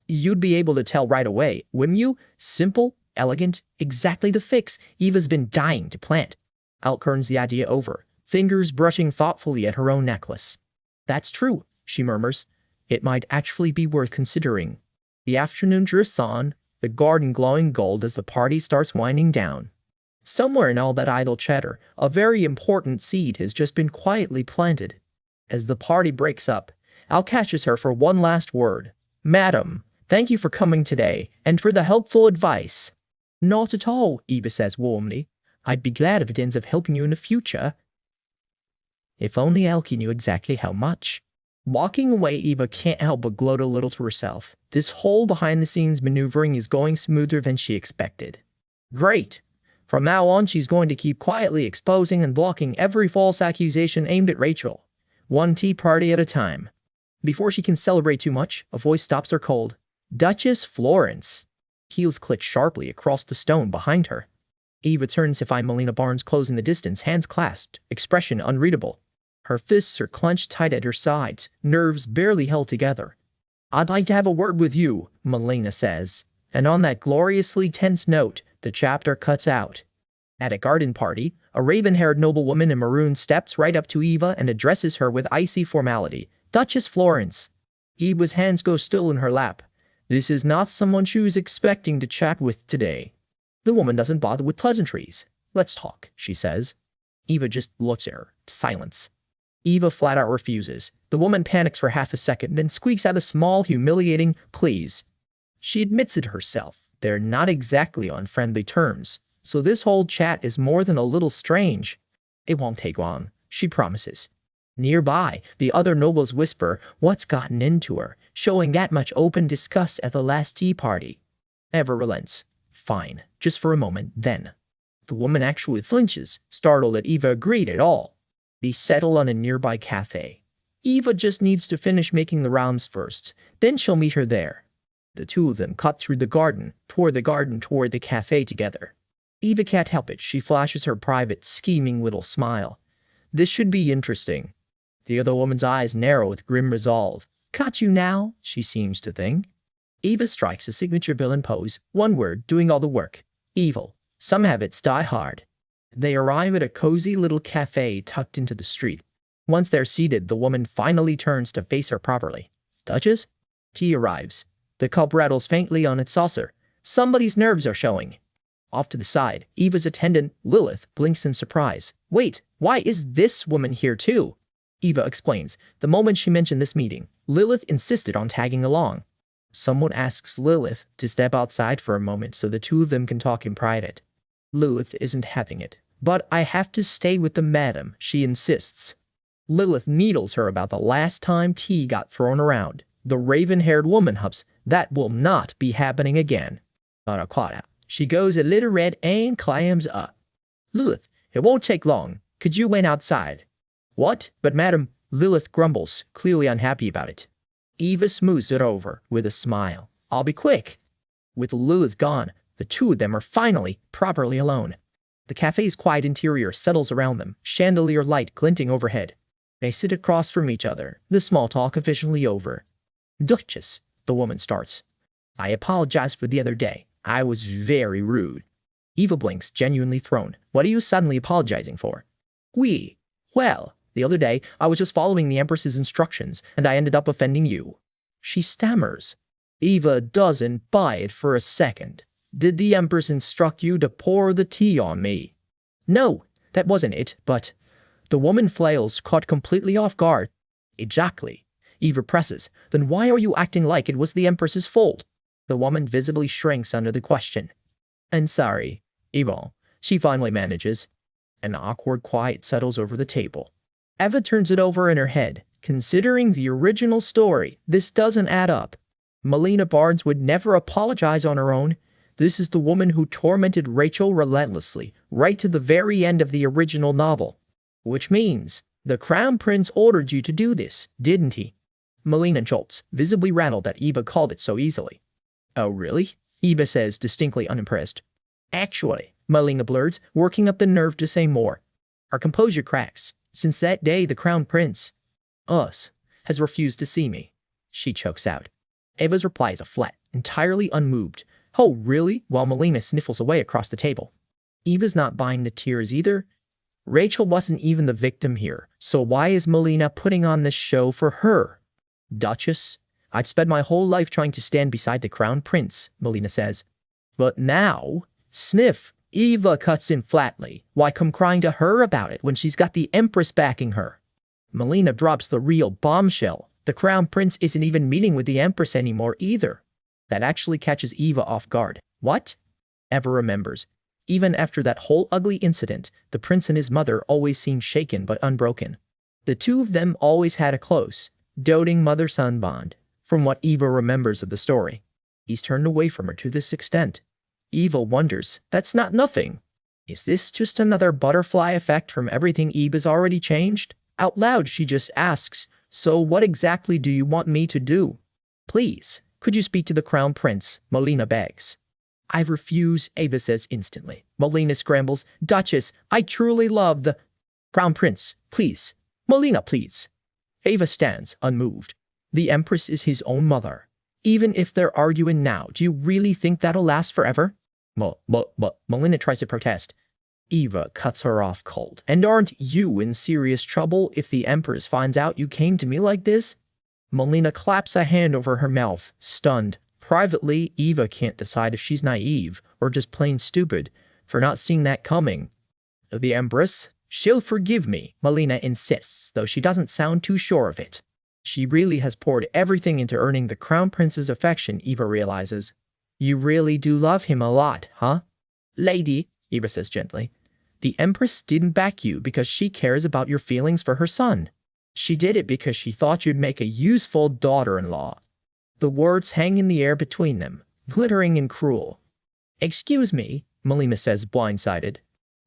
you'd be able to tell right away, wouldn't you? Simple, elegant, exactly the fix Eva's been dying to plant. Alk turns the idea over, fingers brushing thoughtfully at her own necklace. That's true, she murmurs. It might actually be worth considering. The afternoon drifts on, the garden glowing gold as the party starts winding down. Somewhere in all that idle chatter, a very important seed has just been quietly planted. As the party breaks up, Al catches her for one last word. Madam, thank you for coming today, and for the helpful advice. Not at all, Eva says warmly. I'd be glad if it ends up helping you in the future. If only Elkie knew exactly how much. Walking away, Eva can't help but gloat a little to herself. This whole behind-the-scenes maneuvering is going smoother than she expected. Great! From now on, she's going to keep quietly exposing and blocking every false accusation aimed at Rachel. One tea party at a time. Before she can celebrate too much, a voice stops her cold. Duchess Florence. Heels click sharply across the stone behind her. Eva turns to find Melina Barnes close in the distance, hands clasped, expression unreadable. Her fists are clenched tight at her sides, nerves barely held together. I'd like to have a word with you, Melina says. And on that gloriously tense note, the chapter cuts out. At a garden party, a raven-haired noblewoman in maroon steps right up to Eva and addresses her with icy formality. Duchess Florence. Eva's hands go still in her lap. This is not someone she was expecting to chat with today. The woman doesn't bother with pleasantries. Let's talk, she says. Eva just looks at her. Silence. Eva flat out refuses. The woman panics for half a second, then squeaks out a small, humiliating please. She admits it herself. They're not exactly on friendly terms, so this whole chat is more than a little strange. It won't take long, she promises. Nearby, the other nobles whisper what's gotten into her, showing that much open disgust at the last tea party. Eva relents. Fine, just for a moment, then. The woman actually flinches, startled that Eva agreed at all. They settle on a nearby cafe. Eva just needs to finish making the rounds first, then she'll meet her there. The two of them cut through the garden toward the cafe together. Eva can't help it. She flashes her private, scheming little smile. This should be interesting. The other woman's eyes narrow with grim resolve. Caught you now, she seems to think. Eva strikes a signature villain pose, one word doing all the work. Evil. Some habits die hard. They arrive at a cozy little cafe tucked into the street. Once they're seated, the woman finally turns to face her properly. Duchess? Tea arrives. The cup rattles faintly on its saucer. Somebody's nerves are showing. Off to the side, Eva's attendant, Lilith, blinks in surprise. Wait, why is this woman here too? Eva explains. The moment she mentioned this meeting, Lilith insisted on tagging along. Someone asks Lilith to step outside for a moment so the two of them can talk in private. Lilith isn't having it. But I have to stay with the madam, she insists. Lilith needles her about the last time tea got thrown around. The raven-haired woman huffs, that will not be happening again. Anaquata. She goes a little red and clams up. Lilith, it won't take long. Could you wait outside? What? But madam, Lilith grumbles, clearly unhappy about it. Eva smooths it over with a smile. I'll be quick. With Lilith gone, the two of them are finally properly alone. The cafe's quiet interior settles around them, chandelier light glinting overhead. They sit across from each other, the small talk officially over. Duchess, the woman starts. I apologize for the other day. I was very rude. Eva blinks, genuinely thrown. What are you suddenly apologizing for? Well, the other day, I was just following the Empress's instructions, and I ended up offending you. She stammers. Eva doesn't buy it for a second. Did the Empress instruct you to pour the tea on me? No, that wasn't it, but... The woman flails, caught completely off guard. Exactly. Eva presses. Then why are you acting like it was the Empress's fault? The woman visibly shrinks under the question. I'm sorry, Eva. She finally manages. An awkward quiet settles over the table. Eva turns it over in her head. Considering the original story, this doesn't add up. Melina Barnes would never apologize on her own. This is the woman who tormented Rachel relentlessly, right to the very end of the original novel. Which means, the Crown Prince ordered you to do this, didn't he? Melina jolts, visibly rattled that Eva called it so easily. Oh really? Eva says, distinctly unimpressed. Actually, Melina blurts, working up the nerve to say more. Our composure cracks. Since that day, the Crown Prince, has refused to see me. She chokes out. Eva's reply is a flat, entirely unmoved. Oh, really? While Melina sniffles away across the table. Eva's not buying the tears either. Rachel wasn't even the victim here, so why is Melina putting on this show for her? Duchess, I'd spent my whole life trying to stand beside the Crown Prince, Melina says. But now, sniff, Eva cuts in flatly. Why come crying to her about it when she's got the Empress backing her? Melina drops the real bombshell. The Crown Prince isn't even meeting with the Empress anymore either. That actually catches Eva off guard. What? Eva remembers. Even after that whole ugly incident, the prince and his mother always seemed shaken but unbroken. The two of them always had a close, doting mother-son bond, from what Eva remembers of the story. He's turned away from her to this extent. Eva wonders, that's not nothing. Is this just another butterfly effect from everything Eva's already changed? Out loud, she just asks, so what exactly do you want me to do? Please, could you speak to the crown prince? Melina begs. I refuse, Ava says instantly. Melina scrambles. Duchess, I truly love the crown prince. Please. Melina, please. Ava stands, unmoved. The empress is his own mother. Even if they're arguing now, do you really think that'll last forever? Melina tries to protest. Eva cuts her off cold. And aren't you in serious trouble if the empress finds out you came to me like this? Melina claps a hand over her mouth, stunned. Privately, Eva can't decide if she's naive or just plain stupid for not seeing that coming. The empress? She'll forgive me, Melina insists, though she doesn't sound too sure of it. She really has poured everything into earning the crown prince's affection, Eva realizes. You really do love him a lot, huh? Lady, Eva says gently, the empress didn't back you because she cares about your feelings for her son. She did it because she thought you'd make a useful daughter-in-law. The words hang in the air between them, glittering and cruel. Excuse me, Melina says, blindsided.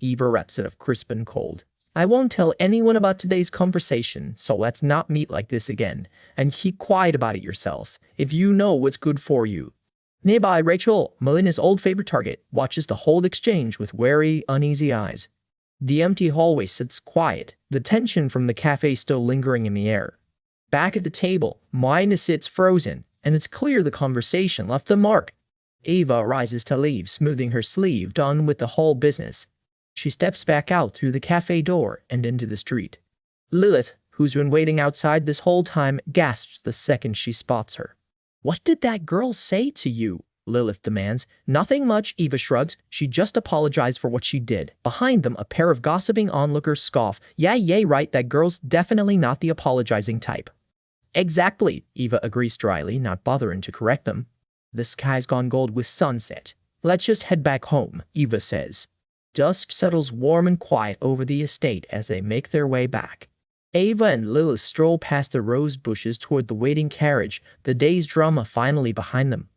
Eva raps it up crisp and cold. I won't tell anyone about today's conversation, so let's not meet like this again, and keep quiet about it yourself, if you know what's good for you. Nearby, Rachel, Melina's old favorite target, watches the whole exchange with wary, uneasy eyes. The empty hallway sits quiet, the tension from the cafe still lingering in the air. Back at the table, Mina sits frozen, and it's clear the conversation left a mark. Eva rises to leave, smoothing her sleeve, done with the whole business. She steps back out through the cafe door and into the street. Lilith, who's been waiting outside this whole time, gasps the second she spots her. What did that girl say to you? Lilith demands. Nothing much, Eva shrugs. She just apologized for what she did. Behind them, a pair of gossiping onlookers scoff. Yeah, right, that girl's definitely not the apologizing type. Exactly, Eva agrees dryly, not bothering to correct them. The sky's gone gold with sunset. Let's just head back home, Eva says. Dusk settles warm and quiet over the estate as they make their way back. Ava and Lilith stroll past the rose bushes toward the waiting carriage, the day's drama finally behind them.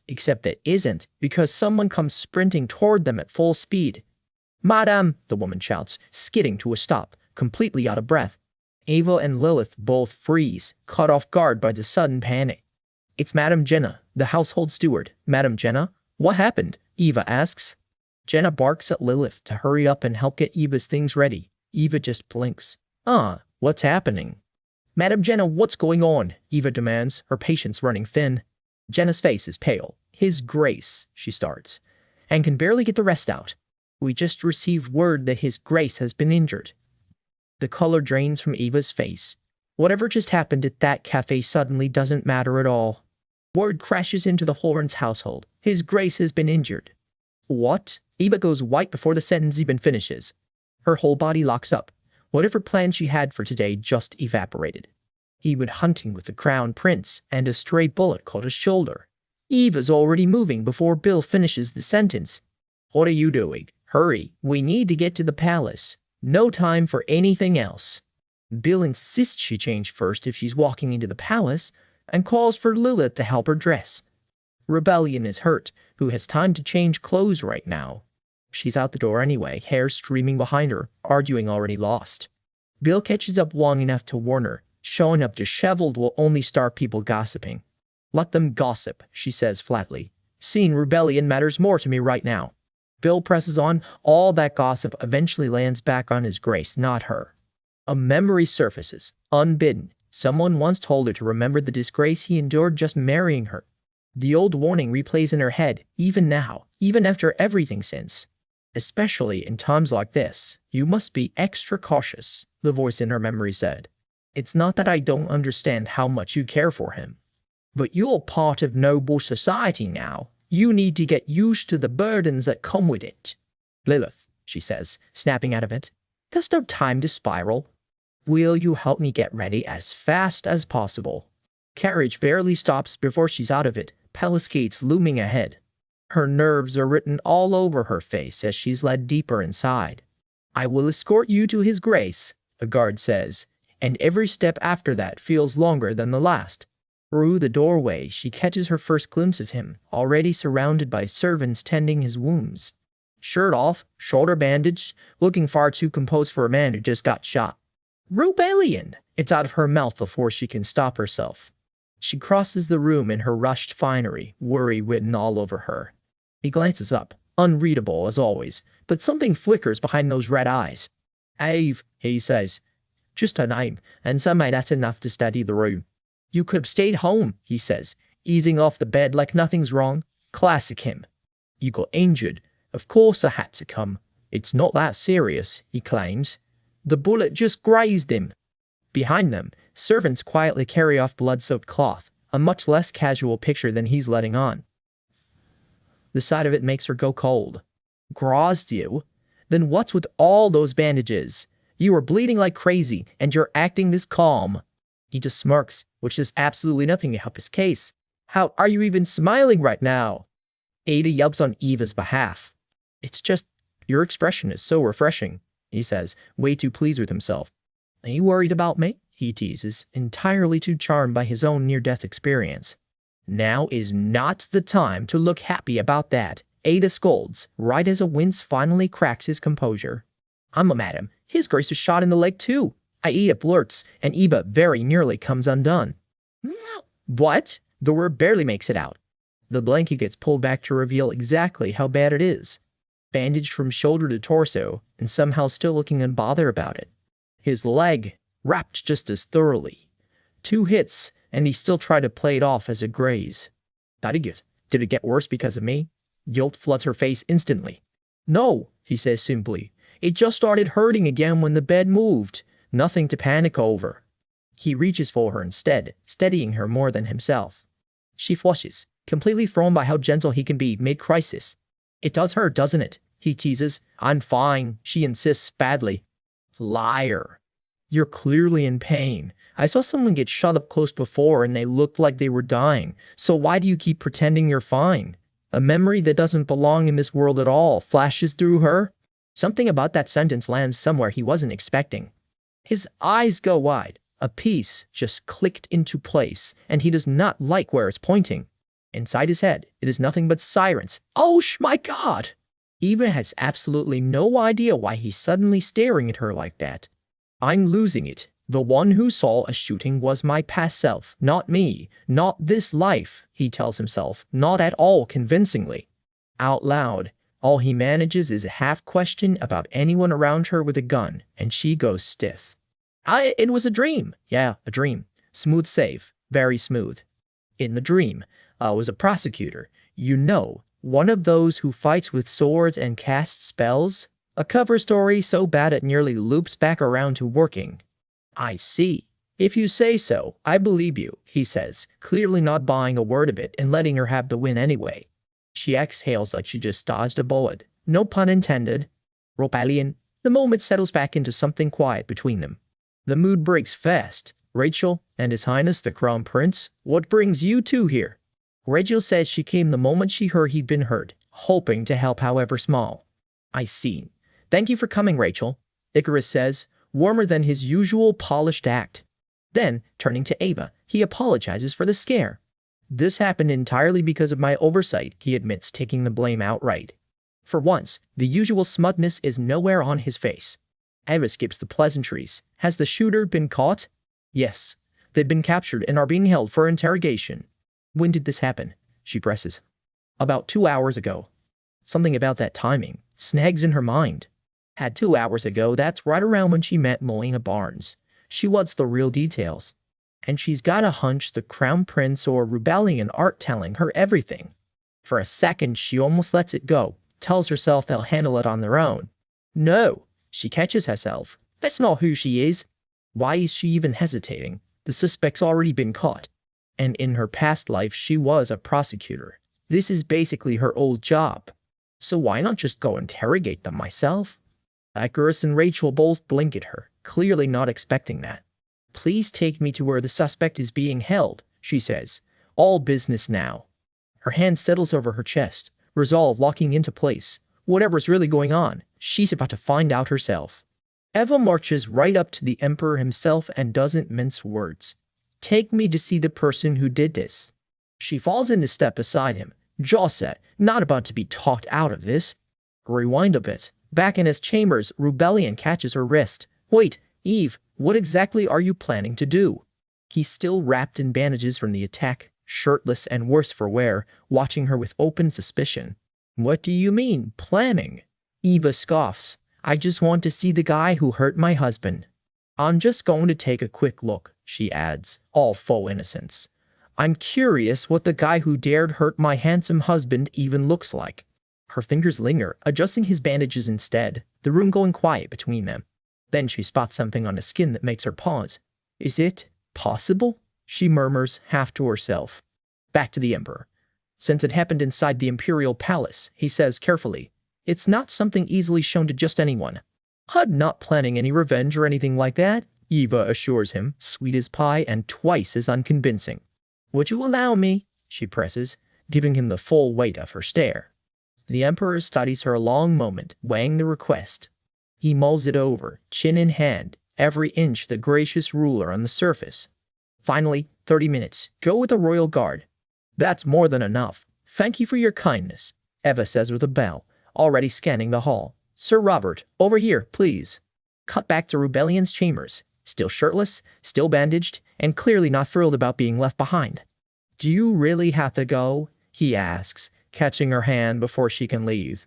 Except it isn't, because someone comes sprinting toward them at full speed. Madame, the woman shouts, skidding to a stop, completely out of breath. Ava and Lilith both freeze, caught off guard by the sudden panic. It's Madame Jenna, the household steward. Madame Jenna? What happened? Eva asks. Jenna barks at Lilith to hurry up and help get Eva's things ready. Eva just blinks. What's happening? Madame Jenna, what's going on? Eva demands, her patience running thin. Jenna's face is pale. His Grace, she starts, and can barely get the rest out. We just received word that His Grace has been injured. The color drains from Eva's face. Whatever just happened at that cafe suddenly doesn't matter at all. Word crashes into the Horns household. His Grace has been injured. What? Eva goes white before the sentence even finishes. Her whole body locks up. Whatever plan she had for today just evaporated. He went hunting with the crown prince, and a stray bullet caught his shoulder. Eva's already moving before Bill finishes the sentence. What are you doing? Hurry, we need to get to the palace. No time for anything else. Bill insists she change first if she's walking into the palace, and calls for Lilith to help her dress. Rebellion is hurt, who has time to change clothes right now. She's out the door anyway, hair streaming behind her, arguing already lost. Bill catches up long enough to warn her. Showing up disheveled will only start people gossiping. Let them gossip, she says flatly. Seeing rebellion matters more to me right now. Bill presses on. All that gossip eventually lands back on His Grace, not her. A memory surfaces, unbidden. Someone once told her to remember the disgrace he endured just marrying her. The old warning replays in her head, even now, even after everything since. Especially in times like this, you must be extra cautious, the voice in her memory said. It's not that I don't understand how much you care for him. But you're part of noble society now. You need to get used to the burdens that come with it. Lilith, she says, snapping out of it. There's no time to spiral. Will you help me get ready as fast as possible? Carriage barely stops before she's out of it, palace gates looming ahead. Her nerves are written all over her face as she's led deeper inside. I will escort you to his grace, a guard says, and every step after that feels longer than the last. Through the doorway, she catches her first glimpse of him, already surrounded by servants tending his wounds. Shirt off, shoulder bandaged, looking far too composed for a man who just got shot. Rebellion! It's out of her mouth before she can stop herself. She crosses the room in her rushed finery, worry written all over her. He glances up, unreadable as always, but something flickers behind those red eyes. Ave, he says. Just her name, and somehow that's enough to steady the room. You could have stayed home, he says, easing off the bed like nothing's wrong. Classic him. You got injured. Of course I had to come. It's not that serious, he claims. The bullet just grazed him. Behind them, servants quietly carry off blood-soaked cloth, a much less casual picture than he's letting on. The sight of it makes her go cold. Grazed you? Then what's with all those bandages? You are bleeding like crazy, and you're acting this calm. He just smirks, which does absolutely nothing to help his case. How are you even smiling right now? Ada yelps on Eva's behalf. It's just, your expression is so refreshing, he says, way too pleased with himself. Are you worried about me? He teases, entirely too charmed by his own near-death experience. Now is not the time to look happy about that, Ada scolds, right as a wince finally cracks his composure. I'm a madam. His grace was shot in the leg too. Ida blurts, and Eva very nearly comes undone. What? The word barely makes it out. The blanket gets pulled back to reveal exactly how bad it is. Bandaged from shoulder to torso, and somehow still looking unbothered about it. His leg, wrapped just as thoroughly. 2 hits, and he still tried to play it off as a graze. Did it get worse because of me? Guilt floods her face instantly. No, he says simply. It just started hurting again when the bed moved. Nothing to panic over. He reaches for her instead, steadying her more than himself. She flushes, completely thrown by how gentle he can be mid-crisis. It does hurt, doesn't it? He teases. I'm fine, she insists badly. Liar. You're clearly in pain. I saw someone get shot up close before and they looked like they were dying. So why do you keep pretending you're fine? A memory that doesn't belong in this world at all flashes through her. Something about that sentence lands somewhere he wasn't expecting. His eyes go wide. A piece just clicked into place, and he does not like where it's pointing. Inside his head, it is nothing but sirens. Oh, my God! Eva has absolutely no idea why he's suddenly staring at her like that. I'm losing it. The one who saw a shooting was my past self, not me, not this life, he tells himself, not at all convincingly. Out loud, all he manages is a half-question about anyone around her with a gun, and she goes stiff. It was a dream. Yeah, a dream. Smooth save. Very smooth. In the dream, I was a prosecutor. You know, one of those who fights with swords and casts spells? A cover story so bad it nearly loops back around to working. I see. If you say so, I believe you, he says, clearly not buying a word of it and letting her have the win anyway. She exhales like she just dodged a bullet. No pun intended. Rebellion. The moment settles back into something quiet between them. The mood breaks fast. Rachel and His Highness the Crown Prince, what brings you two here? Rachel says she came the moment she heard he'd been hurt, hoping to help however small. I see. Thank you for coming, Rachel, Icarus says, warmer than his usual polished act. Then, turning to Ava, he apologizes for the scare. This happened entirely because of my oversight, he admits, taking the blame outright. For once, the usual smugness is nowhere on his face. Ava skips the pleasantries. Has the shooter been caught? Yes. They've been captured and are being held for interrogation. When did this happen? She presses. About 2 hours ago. Something about that timing snags in her mind. Had 2 hours ago, that's right around when she met Melina Barnes. She wants the real details. And she's got a hunch the Crown Prince or Rebellion aren't telling her everything. For a second, she almost lets it go, tells herself they'll handle it on their own. No, she catches herself. That's not who she is. Why is she even hesitating? The suspect's already been caught. And in her past life, she was a prosecutor. This is basically her old job. So why not just go interrogate them myself? Icarus and Rachel both blink at her, clearly not expecting that. Please take me to where the suspect is being held, she says. All business now. Her hand settles over her chest, resolve locking into place. Whatever's really going on, she's about to find out herself. Eva marches right up to the Emperor himself and doesn't mince words. Take me to see the person who did this. She falls into step beside him, jaw set, not about to be talked out of this. Rewind a bit. Back in his chambers, Rebellion catches her wrist. Wait, Eve, what exactly are you planning to do? He's still wrapped in bandages from the attack, shirtless and worse for wear, watching her with open suspicion. What do you mean, planning? Eva scoffs. I just want to see the guy who hurt my husband. I'm just going to take a quick look, she adds, all faux innocence. I'm curious what the guy who dared hurt my handsome husband even looks like. Her fingers linger, adjusting his bandages instead, the room going quiet between them. Then she spots something on his skin that makes her pause. Is it possible? She murmurs, half to herself. Back to the Emperor. Since it happened inside the Imperial Palace, he says carefully, it's not something easily shown to just anyone. I'm not planning any revenge or anything like that, Eva assures him, sweet as pie and twice as unconvincing. Would you allow me? She presses, giving him the full weight of her stare. The Emperor studies her a long moment, weighing the request. He mulls it over, chin in hand, every inch the gracious ruler on the surface. Finally, 30 minutes. Go with the royal guard. That's more than enough. Thank you for your kindness, Eva says with a bow, already scanning the hall. Sir Robert, over here, please. Cut back to Rebellion's chambers, still shirtless, still bandaged, and clearly not thrilled about being left behind. Do you really have to go? He asks, catching her hand before she can leave.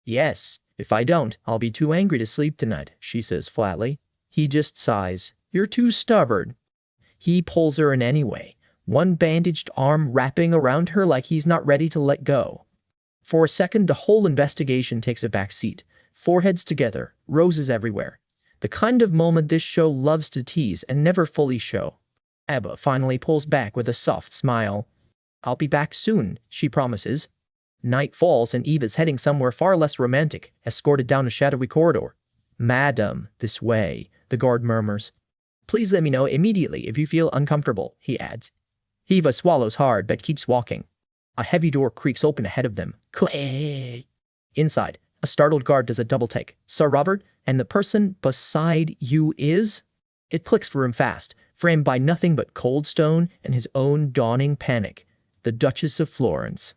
Yes, if I don't, I'll be too angry to sleep tonight, she says flatly. He just sighs. You're too stubborn. He pulls her in anyway, one bandaged arm wrapping around her like he's not ready to let go. For a second, the whole investigation takes a back seat. Foreheads together, roses everywhere. The kind of moment this show loves to tease and never fully show. Eva finally pulls back with a soft smile. I'll be back soon, she promises. Night falls and Eva's heading somewhere far less romantic, escorted down a shadowy corridor. Madam, this way, the guard murmurs. Please let me know immediately if you feel uncomfortable, he adds. Eva swallows hard but keeps walking. A heavy door creaks open ahead of them. Inside, a startled guard does a double take. Sir Robert, and the person beside you is? It clicks for him fast, framed by nothing but cold stone and his own dawning panic. The Duchess of Florence.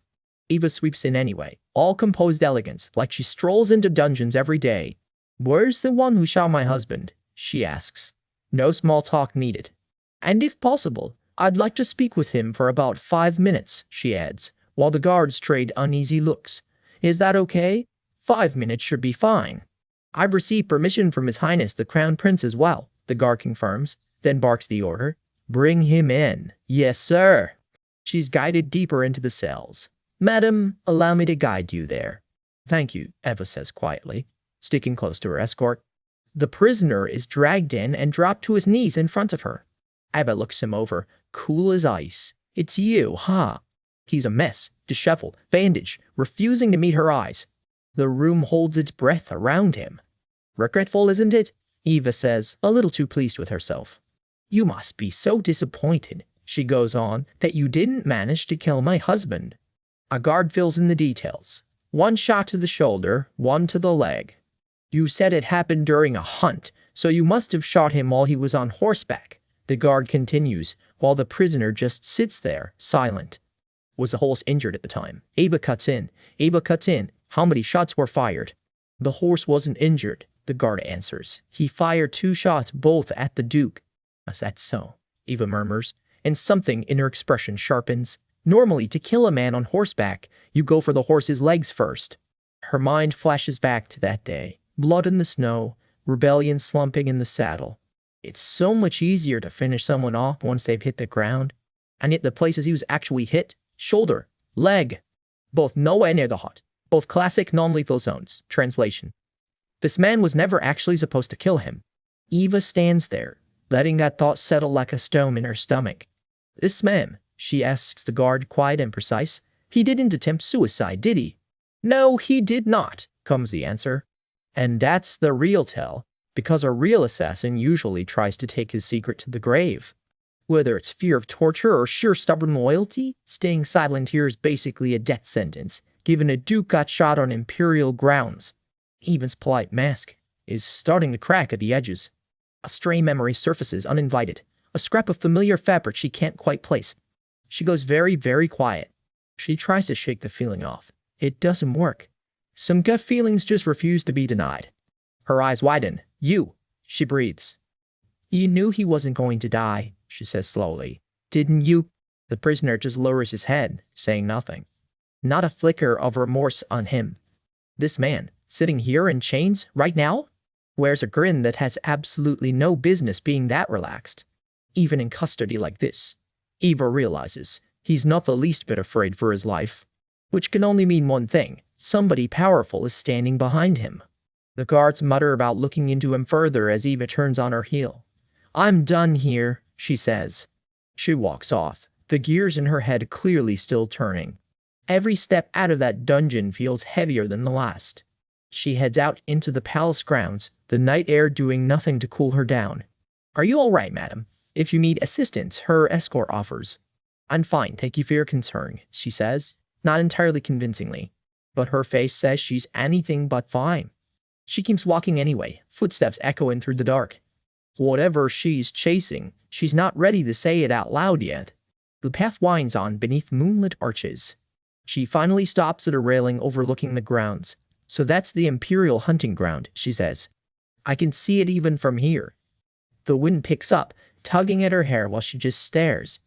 Eva sweeps in anyway, all composed elegance, like she strolls into dungeons every day. Where's the one who shot my husband? She asks. No small talk needed. And if possible, I'd like to speak with him for about 5 minutes, she adds, while the guards trade uneasy looks. Is that okay? 5 minutes should be fine. I've received permission from His Highness the Crown Prince as well, the guard confirms, then barks the order. Bring him in. Yes, sir. She's guided deeper into the cells. Madam, allow me to guide you there. Thank you, Eva says quietly, sticking close to her escort. The prisoner is dragged in and dropped to his knees in front of her. Eva looks him over, cool as ice. It's you, huh? He's a mess, disheveled, bandaged, refusing to meet her eyes. The room holds its breath around him. Regretful, isn't it? Eva says, a little too pleased with herself. You must be so disappointed, she goes on, that you didn't manage to kill my husband. A guard fills in the details. 1 shot to the shoulder, 1 to the leg. You said it happened during a hunt, so you must have shot him while he was on horseback. The guard continues, while the prisoner just sits there, silent. Was the horse injured at the time? Eva cuts in. How many shots were fired? The horse wasn't injured, the guard answers. He fired 2 shots, both at the Duke. Is that so? Eva murmurs, and something in her expression sharpens. Normally, to kill a man on horseback, you go for the horse's legs first. Her mind flashes back to that day. Blood in the snow, Rebellion slumping in the saddle. It's so much easier to finish someone off once they've hit the ground. And yet the places he was actually hit, shoulder, leg, both nowhere near the heart. Both classic non-lethal zones. Translation. This man was never actually supposed to kill him. Eva stands there, letting that thought settle like a stone in her stomach. This man, she asks the guard, quiet and precise. He didn't attempt suicide, did he? No, he did not, comes the answer. And that's the real tell, because a real assassin usually tries to take his secret to the grave. Whether it's fear of torture or sheer stubborn loyalty, staying silent here is basically a death sentence. given a duke got shot on imperial grounds. Eva's polite mask is starting to crack at the edges. A stray memory surfaces uninvited, a scrap of familiar fabric she can't quite place. She goes very, very quiet. She tries to shake the feeling off. It doesn't work. Some gut feelings just refuse to be denied. Her eyes widen. You, she breathes. You knew he wasn't going to die, she says slowly. Didn't you? The prisoner just lowers his head, saying nothing. Not a flicker of remorse on him. This man, sitting here in chains right now, wears a grin that has absolutely no business being that relaxed. Even in custody like this, Eva realizes he's not the least bit afraid for his life, which can only mean one thing. Somebody powerful is standing behind him. The guards mutter about looking into him further as Eva turns on her heel. I'm done here, she says. She walks off, the gears in her head clearly still turning. Every step out of that dungeon feels heavier than the last. She heads out into the palace grounds, the night air doing nothing to cool her down. Are you all right, madam? If you need assistance, her escort offers. I'm fine, thank you for your concern, she says, not entirely convincingly. But her face says she's anything but fine. She keeps walking anyway, footsteps echoing through the dark. Whatever she's chasing, she's not ready to say it out loud yet. The path winds on beneath moonlit arches. She finally stops at a railing overlooking the grounds. So that's the Imperial hunting ground, she says. I can see it even from here. The wind picks up, tugging at her hair while she just stares.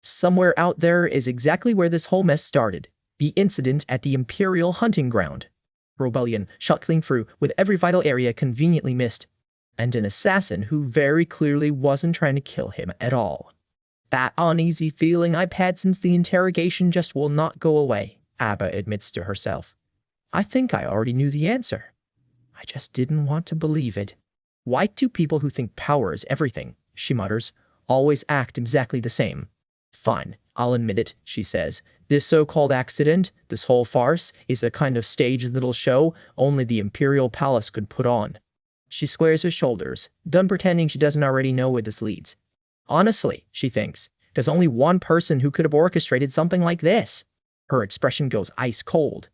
Somewhere out there is exactly where this whole mess started. The incident at the Imperial hunting ground. Rebellion shot clean through, with every vital area conveniently missed. And an assassin who very clearly wasn't trying to kill him at all. That uneasy feeling I've had since the interrogation just will not go away, Abba admits to herself. I think I already knew the answer. I just didn't want to believe it. Why do people who think power is everything, she mutters, always act exactly the same? Fine, I'll admit it, she says. This so-called accident, this whole farce, is the kind of staged little show only the Imperial Palace could put on. She squares her shoulders, done pretending she doesn't already know where this leads. Honestly, she thinks, there's only one person who could have orchestrated something like this. Her expression goes ice cold.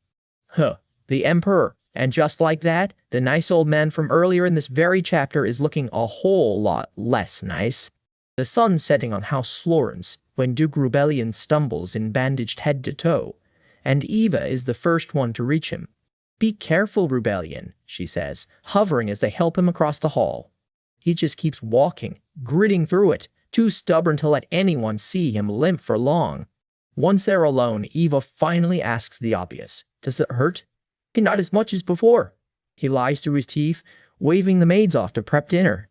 Huh, the Emperor. And just like that, the nice old man from earlier in this very chapter is looking a whole lot less nice. The sun's setting on House Florence when Duke Rebellion stumbles in bandaged head to toe, and Eva is the first one to reach him. Be careful, Rebellion, she says, hovering as they help him across the hall. He just keeps walking, gritting through it, too stubborn to let anyone see him limp for long. Once they're alone, Eva finally asks the obvious. Does it hurt? Not as much as before. He lies through his teeth, waving the maids off to prep dinner.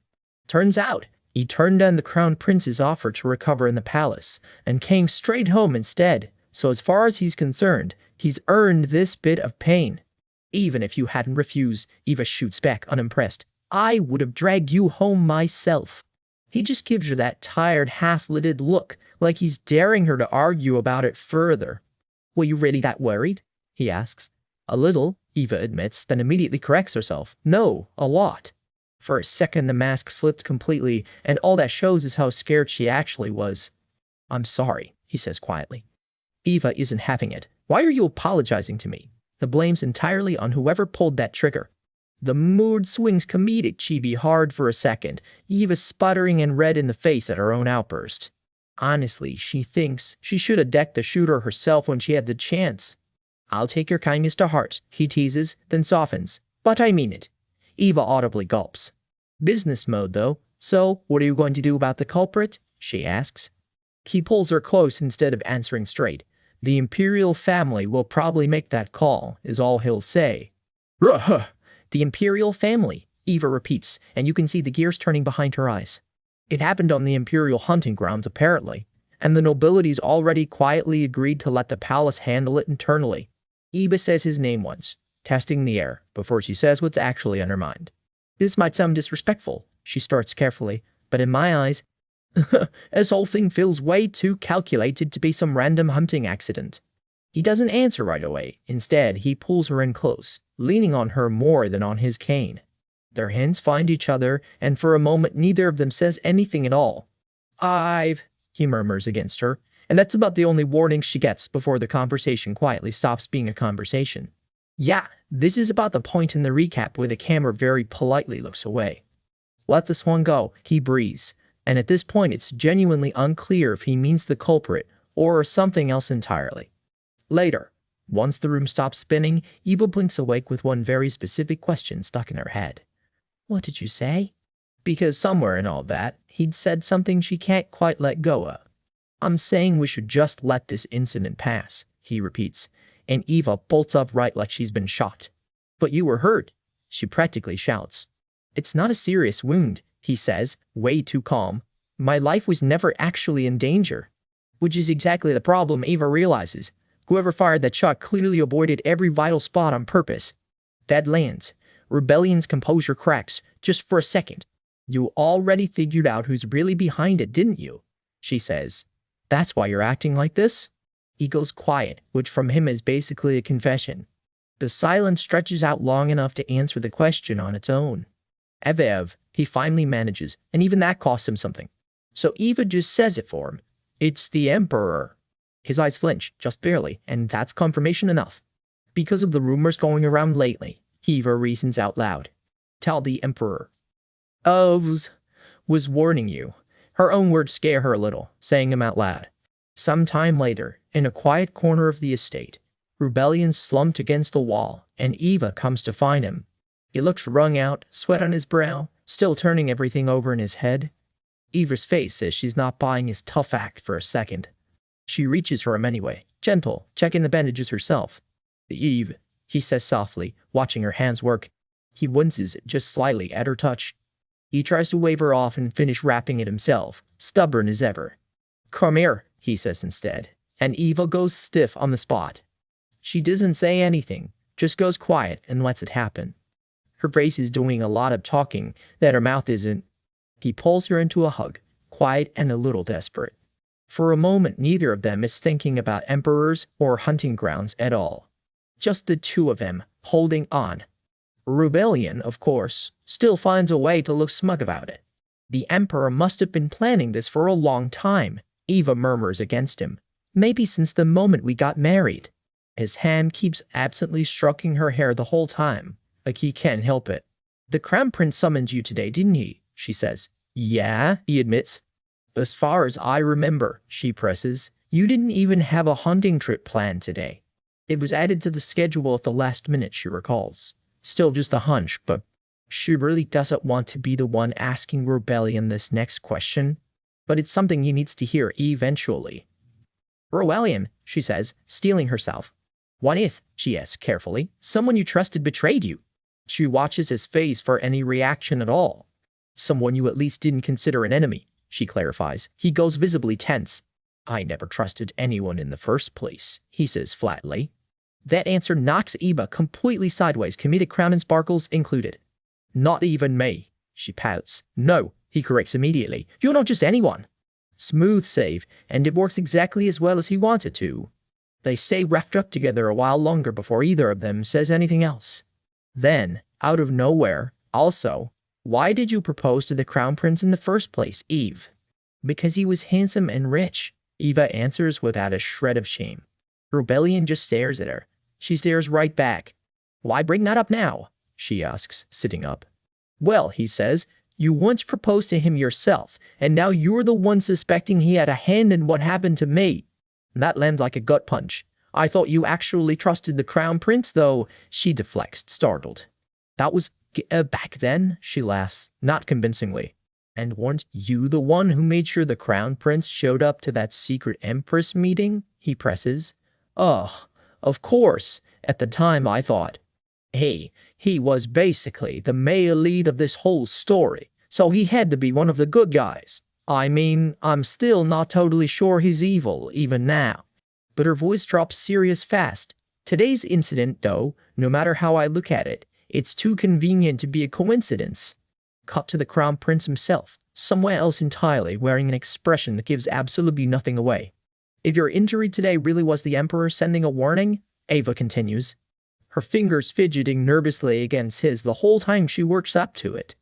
Turns out, he turned down the crown prince's offer to recover in the palace, and came straight home instead, so as far as he's concerned, he's earned this bit of pain. Even if you hadn't refused, Eva shoots back unimpressed. I would have dragged you home myself. He just gives her that tired, half-lidded look, like he's daring her to argue about it further. Were you really that worried? He asks. A little, Eva admits, then immediately corrects herself. No, a lot. For a second the mask slips completely, and all that shows is how scared she actually was. I'm sorry, he says quietly. Eva isn't having it. Why are you apologizing to me? The blame's entirely on whoever pulled that trigger. The mood swings comedic chibi hard for a second, Eva sputtering and red in the face at her own outburst. Honestly, she thinks she should have decked the shooter herself when she had the chance. I'll take your kindness to heart, he teases, then softens. But I mean it. Eva audibly gulps. Business mode, though. So, what are you going to do about the culprit? She asks. He pulls her close instead of answering straight. The Imperial family will probably make that call, is all he'll say. Ruh! The Imperial family, Eva repeats, and you can see the gears turning behind her eyes. It happened on the Imperial hunting grounds, apparently, and the nobility's already quietly agreed to let the palace handle it internally. Eva says his name once, testing the air, before she says what's actually on her mind. This might sound disrespectful, she starts carefully, but in my eyes, this whole thing feels way too calculated to be some random hunting accident. He doesn't answer right away. Instead, he pulls her in close, leaning on her more than on his cane. Their hands find each other, and for a moment neither of them says anything at all. He murmurs against her, And that's about the only warning she gets before the conversation quietly stops being a conversation. Yeah, this is about the point in the recap where the camera very politely looks away. Let this one go, he breathes, and at this point it's genuinely unclear if he means the culprit or something else entirely. Later, once the room stops spinning, Eva blinks awake with one very specific question stuck in her head. What did you say? Because somewhere in all that, he'd said something she can't quite let go of. I'm saying we should just let this incident pass, he repeats, and Eva bolts upright like she's been shot. But you were hurt, she practically shouts. It's not a serious wound, he says, way too calm. My life was never actually in danger. Which is exactly the problem, Eva realizes. Whoever fired that shot clearly avoided every vital spot on purpose. That lands. Rebellion's composure cracks, just for a second. You already figured out who's really behind it, didn't you? She says. That's why you're acting like this? He goes quiet, which from him is basically a confession. The silence stretches out long enough to answer the question on its own. Ev, he finally manages, and even that costs him something. So Eva just says it for him. It's the Emperor. His eyes flinch, just barely, and that's confirmation enough. Because of the rumors going around lately, Eva reasons out loud. Tell the Emperor. Ovs was warning you. Her own words scare her a little, saying them out loud. Some time later, in a quiet corner of the estate, Rebellion's slumped against the wall, and Eva comes to find him. He looks wrung out, sweat on his brow, still turning everything over in his head. Eva's face says she's not buying his tough act for a second. She reaches for him anyway, gentle, checking the bandages herself. Eve, he says softly, watching her hands work. He winces just slightly at her touch. He tries to wave her off and finish wrapping it himself, stubborn as ever. Come here, he says instead, and Eva goes stiff on the spot. She doesn't say anything, just goes quiet and lets it happen. Her face is doing a lot of talking that her mouth isn't. He pulls her into a hug, quiet and a little desperate. For a moment, neither of them is thinking about emperors or hunting grounds at all. Just the two of them, holding on. Rebellion, of course, still finds a way to look smug about it. The Emperor must have been planning this for a long time, Eva murmurs against him. Maybe since the moment we got married. His hand keeps absently stroking her hair the whole time, like he can't help it. The Crown Prince summoned you today, didn't he? She says. Yeah, he admits. As far as I remember, she presses, you didn't even have a hunting trip planned today. It was added to the schedule at the last minute, she recalls. Still just a hunch, but she really doesn't want to be the one asking Rebellion this next question. But it's something he needs to hear eventually. Rebellion, she says, steeling herself. What if, she asks carefully, someone you trusted betrayed you? She watches his face for any reaction at all. Someone you at least didn't consider an enemy, she clarifies. He goes visibly tense. I never trusted anyone in the first place, he says flatly. That answer knocks Eva completely sideways, comedic crown and sparkles included. Not even me, she pouts. No, he corrects immediately. You're not just anyone. Smooth save, and it works exactly as well as he wanted to. They stay wrapped up together a while longer before either of them says anything else. Then, out of nowhere, also, why did you propose to the Crown Prince in the first place, Eve? Because he was handsome and rich, Eva answers without a shred of shame. Rebellion just stares at her. She stares right back. Why bring that up now? She asks, sitting up. Well, he says, you once proposed to him yourself, and now you're the one suspecting he had a hand in what happened to me. That lands like a gut punch. I thought you actually trusted the Crown Prince, though, she deflects, startled. That was back then, she laughs, not convincingly. And weren't you the one who made sure the Crown Prince showed up to that secret Empress meeting? He presses. Oh, of course. At the time I thought, hey, he was basically the male lead of this whole story, so he had to be one of the good guys. I mean, I'm still not totally sure he's evil, even now. But her voice drops serious fast. Today's incident, though, no matter how I look at it, it's too convenient to be a coincidence. Cut to the Crown Prince himself, somewhere else entirely, wearing an expression that gives absolutely nothing away. If your injury today really was the Emperor sending a warning, Ava continues, her fingers fidgeting nervously against his the whole time she works up to it,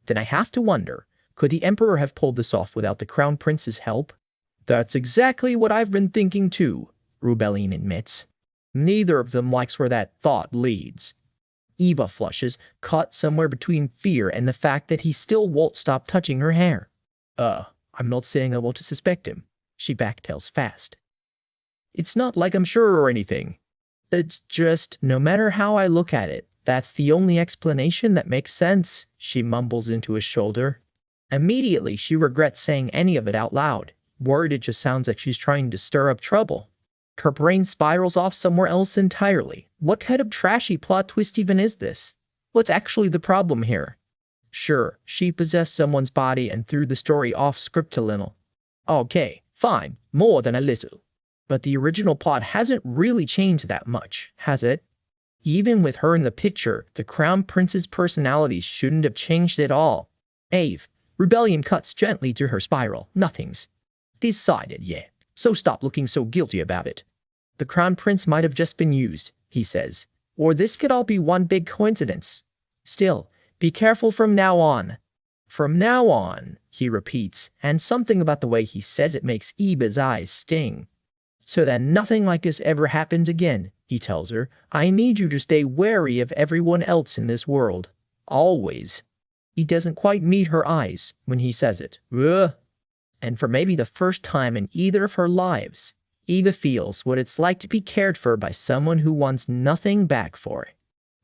then I have to wonder, could the Emperor have pulled this off without the Crown Prince's help? That's exactly what I've been thinking too, Rebellion admits. Neither of them likes where that thought leads. Eva flushes, caught somewhere between fear and the fact that he still won't stop touching her hair. I'm not saying I want to suspect him. She backtails fast. It's not like I'm sure or anything. It's just, no matter how I look at it, that's the only explanation that makes sense, she mumbles into his shoulder. Immediately, she regrets saying any of it out loud. Worried it just sounds like she's trying to stir up trouble. Her brain spirals off somewhere else entirely. What kind of trashy plot twist even is this? What's actually the problem here? Sure, she possessed someone's body and threw the story off script a little. Okay, fine, more than a little. But the original plot hasn't really changed that much, has it? Even with her in the picture, the Crown Prince's personality shouldn't have changed at all. Ave, Rebellion cuts gently to her spiral. Nothing's decided yet, so stop looking so guilty about it. The Crown Prince might have just been used, he says. Or this could all be one big coincidence. Still, be careful from now on. From now on, he repeats, and something about the way he says it makes Eva's eyes sting. So that nothing like this ever happens again, he tells her. I need you to stay wary of everyone else in this world. Always. He doesn't quite meet her eyes when he says it. Ugh. And for maybe the first time in either of her lives, Eva feels what it's like to be cared for by someone who wants nothing back for it.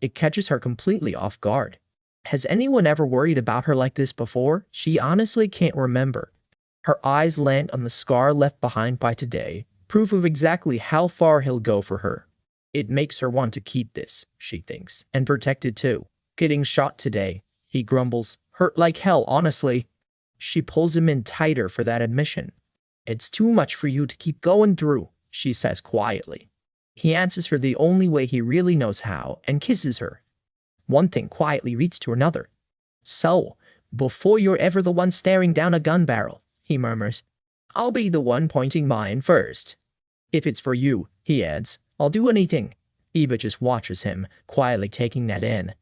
It catches her completely off guard. Has anyone ever worried about her like this before? She honestly can't remember. Her eyes land on the scar left behind by today, proof of exactly how far he'll go for her. It makes her want to keep this, she thinks, and protect it too. Getting shot today, he grumbles. Hurt like hell, honestly. She pulls him in tighter for that admission. It's too much for you to keep going through, she says quietly. He answers her the only way he really knows how and kisses her. One thing quietly leads to another. So, before you're ever the one staring down a gun barrel, he murmurs, I'll be the one pointing mine first. If it's for you, he adds, I'll do anything. Eva just watches him, quietly taking that in.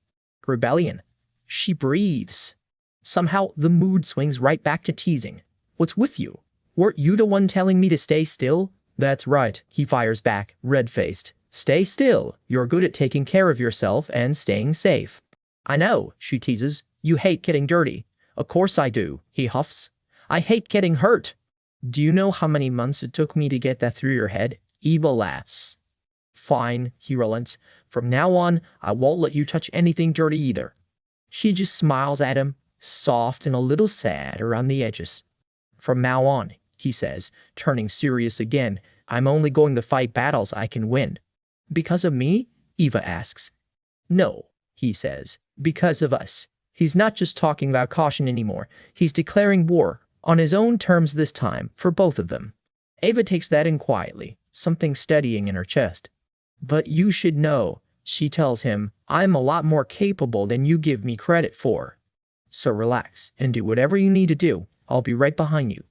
Rebellion. She breathes. Somehow, the mood swings right back to teasing. What's with you? Weren't you the one telling me to stay still? That's right, he fires back, red-faced. Stay still. You're good at taking care of yourself and staying safe. I know, she teases. You hate getting dirty. Of course I do, he huffs. I hate getting hurt. Do you know how many months it took me to get that through your head? Eva laughs. Fine, he relents. From now on, I won't let you touch anything dirty either. She just smiles at him, soft and a little sad around the edges. From now on, he says, turning serious again, I'm only going to fight battles I can win. Because of me? Eva asks. No, he says, because of us. He's not just talking about caution anymore. He's declaring war, on his own terms this time, for both of them. Eva takes that in quietly, something steadying in her chest. But you should know, she tells him, I'm a lot more capable than you give me credit for. So relax and do whatever you need to do. I'll be right behind you.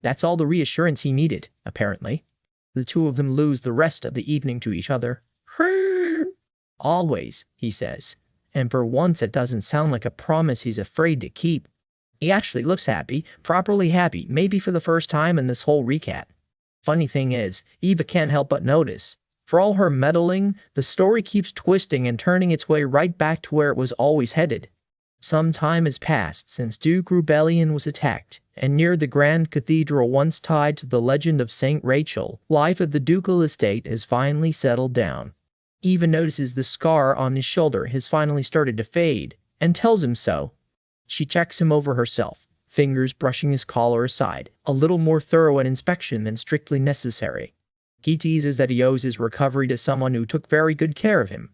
That's all the reassurance he needed, apparently. The two of them lose the rest of the evening to each other. Always, he says. And for once it doesn't sound like a promise he's afraid to keep. He actually looks happy, properly happy, maybe for the first time in this whole recap. Funny thing is, Eva can't help but notice. For all her meddling, the story keeps twisting and turning its way right back to where it was always headed. Some time has passed since Duke Rebellion was attacked, and near the Grand Cathedral once tied to the legend of Saint Rachel, life at the ducal estate has finally settled down. Eva notices the scar on his shoulder has finally started to fade, and tells him so. She checks him over herself, fingers brushing his collar aside, a little more thorough an inspection than strictly necessary. He teases that he owes his recovery to someone who took very good care of him.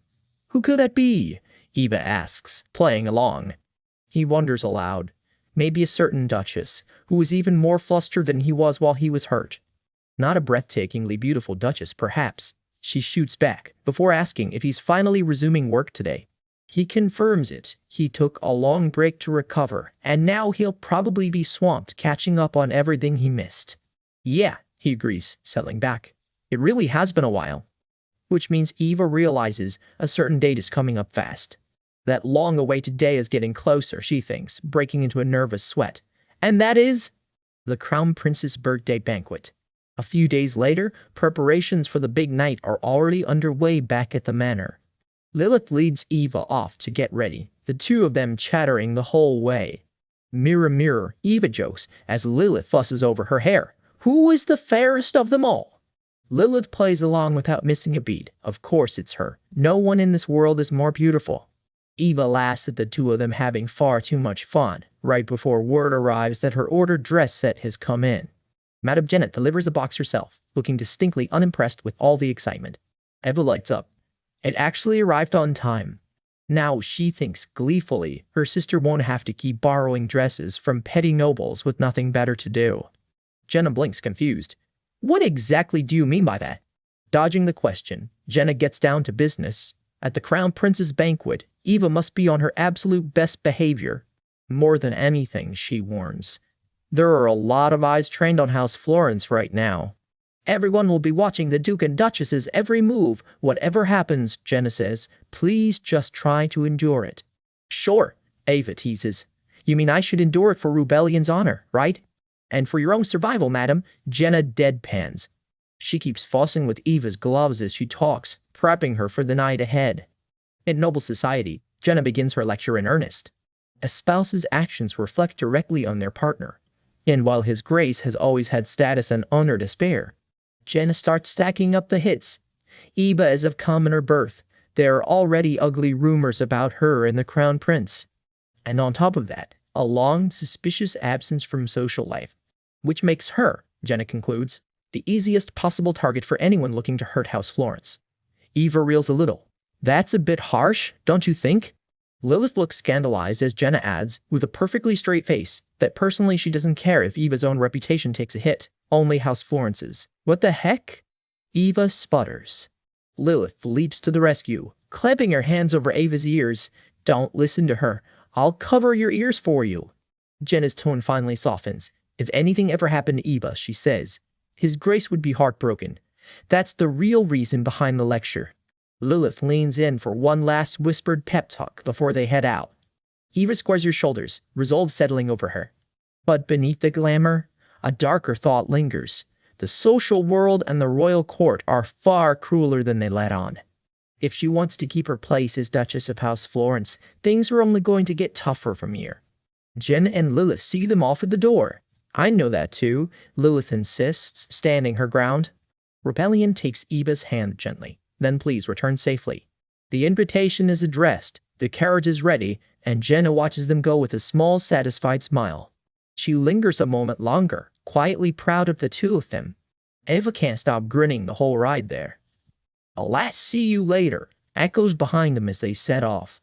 Who could that be? Eva asks, playing along. He wonders aloud. Maybe a certain duchess, who was even more flustered than he was while he was hurt. Not a breathtakingly beautiful duchess, perhaps. She shoots back, before asking if he's finally resuming work today. He confirms it. He took a long break to recover, and now he'll probably be swamped catching up on everything he missed. Yeah, he agrees, settling back. It really has been a while. Which means Eva realizes a certain date is coming up fast. That long-awaited day is getting closer, she thinks, breaking into a nervous sweat. And that is the Crown Prince's birthday banquet. A few days later, preparations for the big night are already underway back at the manor. Lilith leads Eva off to get ready, the two of them chattering the whole way. Mirror, mirror, Eva jokes as Lilith fusses over her hair. Who is the fairest of them all? Lilith plays along without missing a beat. Of course it's her. No one in this world is more beautiful. Eva laughs at the two of them having far too much fun, right before word arrives that her ordered dress set has come in. Madame Janet delivers the box herself, looking distinctly unimpressed with all the excitement. Eva lights up. It actually arrived on time. Now she thinks gleefully her sister won't have to keep borrowing dresses from petty nobles with nothing better to do. Jenna blinks confused. What exactly do you mean by that? Dodging the question, Jenna gets down to business. At the Crown Prince's banquet, Eva must be on her absolute best behavior. More than anything, she warns. There are a lot of eyes trained on House Florence right now. Everyone will be watching the Duke and Duchess's every move. Whatever happens, Jenna says, please just try to endure it. Sure, Eva teases. You mean I should endure it for Rebellion's honor, right? And for your own survival, madam, Jenna deadpans. She keeps fussing with Eva's gloves as she talks, prepping her for the night ahead. In noble society, Jenna begins her lecture in earnest. A spouse's actions reflect directly on their partner. And while his grace has always had status and honor to spare, Jenna starts stacking up the hits. Eva is of commoner birth. There are already ugly rumors about her and the Crown Prince. And on top of that, a long, suspicious absence from social life, which makes her, Jenna concludes, the easiest possible target for anyone looking to hurt House Florence. Eva reels a little. That's a bit harsh, don't you think? Lilith looks scandalized as Jenna adds, with a perfectly straight face, that personally she doesn't care if Eva's own reputation takes a hit, only House Florence's. What the heck? Eva sputters. Lilith leaps to the rescue, clapping her hands over Eva's ears. Don't listen to her. I'll cover your ears for you. Jenna's tone finally softens. If anything ever happened to Eva, she says, His Grace would be heartbroken. That's the real reason behind the lecture. Lilith leans in for one last whispered pep talk before they head out. Eva squares her shoulders, resolve settling over her. But beneath the glamour, a darker thought lingers. The social world and the royal court are far crueler than they let on. If she wants to keep her place as Duchess of House Florence, things are only going to get tougher from here. Jenna and Lilith see them off at the door. I know that too, Lilith insists, standing her ground. Rebellion takes Eva's hand gently. Then please return safely. The invitation is addressed, the carriage is ready, and Jenna watches them go with a small, satisfied smile. She lingers a moment longer, quietly proud of the two of them. Eva can't stop grinning the whole ride there. Alas, see you later, echoes behind them as they set off.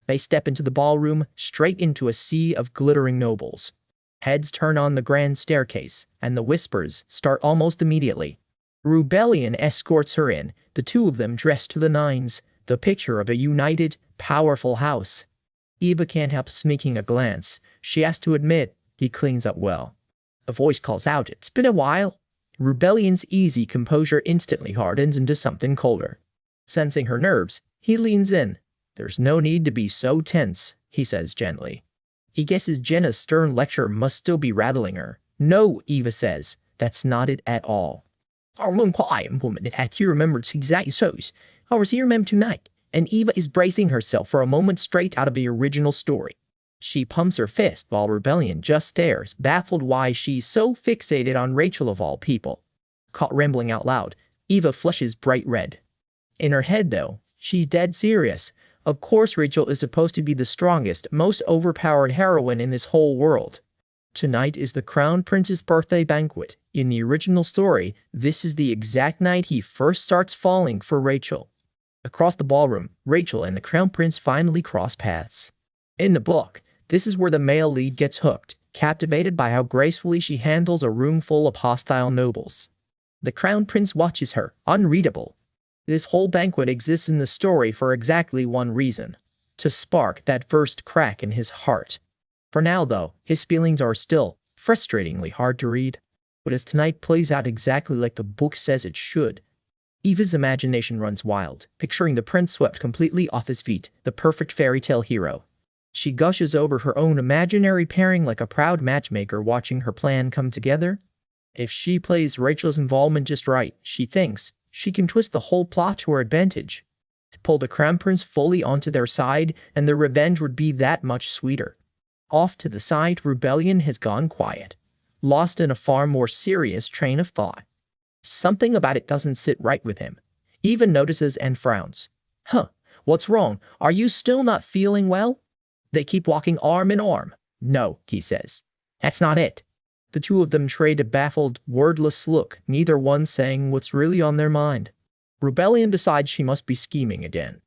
They step into the ballroom, straight into a sea of glittering nobles. Heads turn on the grand staircase, and the whispers start almost immediately. Rebellion escorts her in, the two of them dressed to the nines, the picture of a united, powerful house. Eva can't help sneaking a glance. She has to admit, he cleans up well. A voice calls out, it's been a while. Rebellion's easy composure instantly hardens into something colder. Sensing her nerves, he leans in. There's no need to be so tense, he says gently. He guesses Jenna's stern lecture must still be rattling her. No, Eva says, that's not it at all. Our own quiet woman had here remembered exactly so. I was here remembered tonight, and Eva is bracing herself for a moment straight out of the original story. She pumps her fist while Rebellion just stares, baffled why she's so fixated on Rachel of all people. Caught rambling out loud, Eva flushes bright red. In her head, though, she's dead serious. Of course Rachel is supposed to be the strongest, most overpowered heroine in this whole world. Tonight is the Crown Prince's birthday banquet. In the original story, this is the exact night he first starts falling for Rachel. Across the ballroom, Rachel and the Crown Prince finally cross paths. In the book, this is where the male lead gets hooked, captivated by how gracefully she handles a room full of hostile nobles. The Crown Prince watches her, unreadable. This whole banquet exists in the story for exactly one reason: to spark that first crack in his heart. For now, though, his feelings are still frustratingly hard to read. But if tonight plays out exactly like the book says it should, Eva's imagination runs wild, picturing the prince swept completely off his feet, the perfect fairy tale hero. She gushes over her own imaginary pairing like a proud matchmaker watching her plan come together. If she plays Rachel's involvement just right, she thinks she can twist the whole plot to her advantage, pull the Crown Prince fully onto their side, and their revenge would be that much sweeter. Off to the side, Rebellion has gone quiet, lost in a far more serious train of thought. Something about it doesn't sit right with him. Eva notices and frowns. Huh, what's wrong? Are you still not feeling well? They keep walking arm in arm. No, he says. That's not it. The two of them trade a baffled, wordless look, neither one saying what's really on their mind. Rebellion decides she must be scheming again.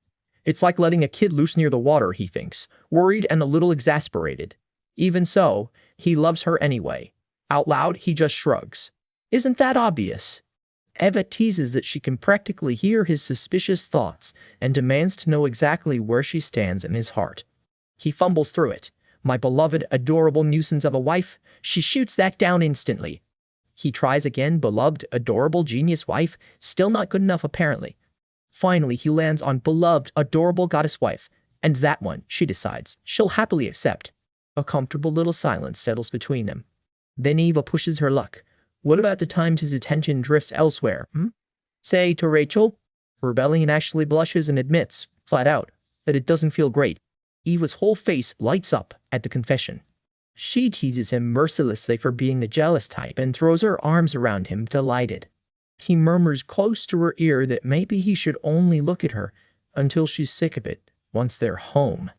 It's like letting a kid loose near the water, he thinks, worried and a little exasperated. Even so, he loves her anyway. Out loud, he just shrugs. Isn't that obvious? Eva teases that she can practically hear his suspicious thoughts and demands to know exactly where she stands in his heart. He fumbles through it. My beloved, adorable nuisance of a wife, she shoots that down instantly. He tries again, beloved, adorable, genius wife, still not good enough apparently. Finally, he lands on beloved, adorable goddess wife, and that one, she decides, she'll happily accept. A comfortable little silence settles between them. Then Eva pushes her luck. What about the times his attention drifts elsewhere, Say to Rachel? Rebellion actually blushes and admits, flat out, that it doesn't feel great. Eva's whole face lights up at the confession. She teases him mercilessly for being the jealous type and throws her arms around him, delighted. He murmurs close to her ear that maybe he should only look at her until she's sick of it once they're home.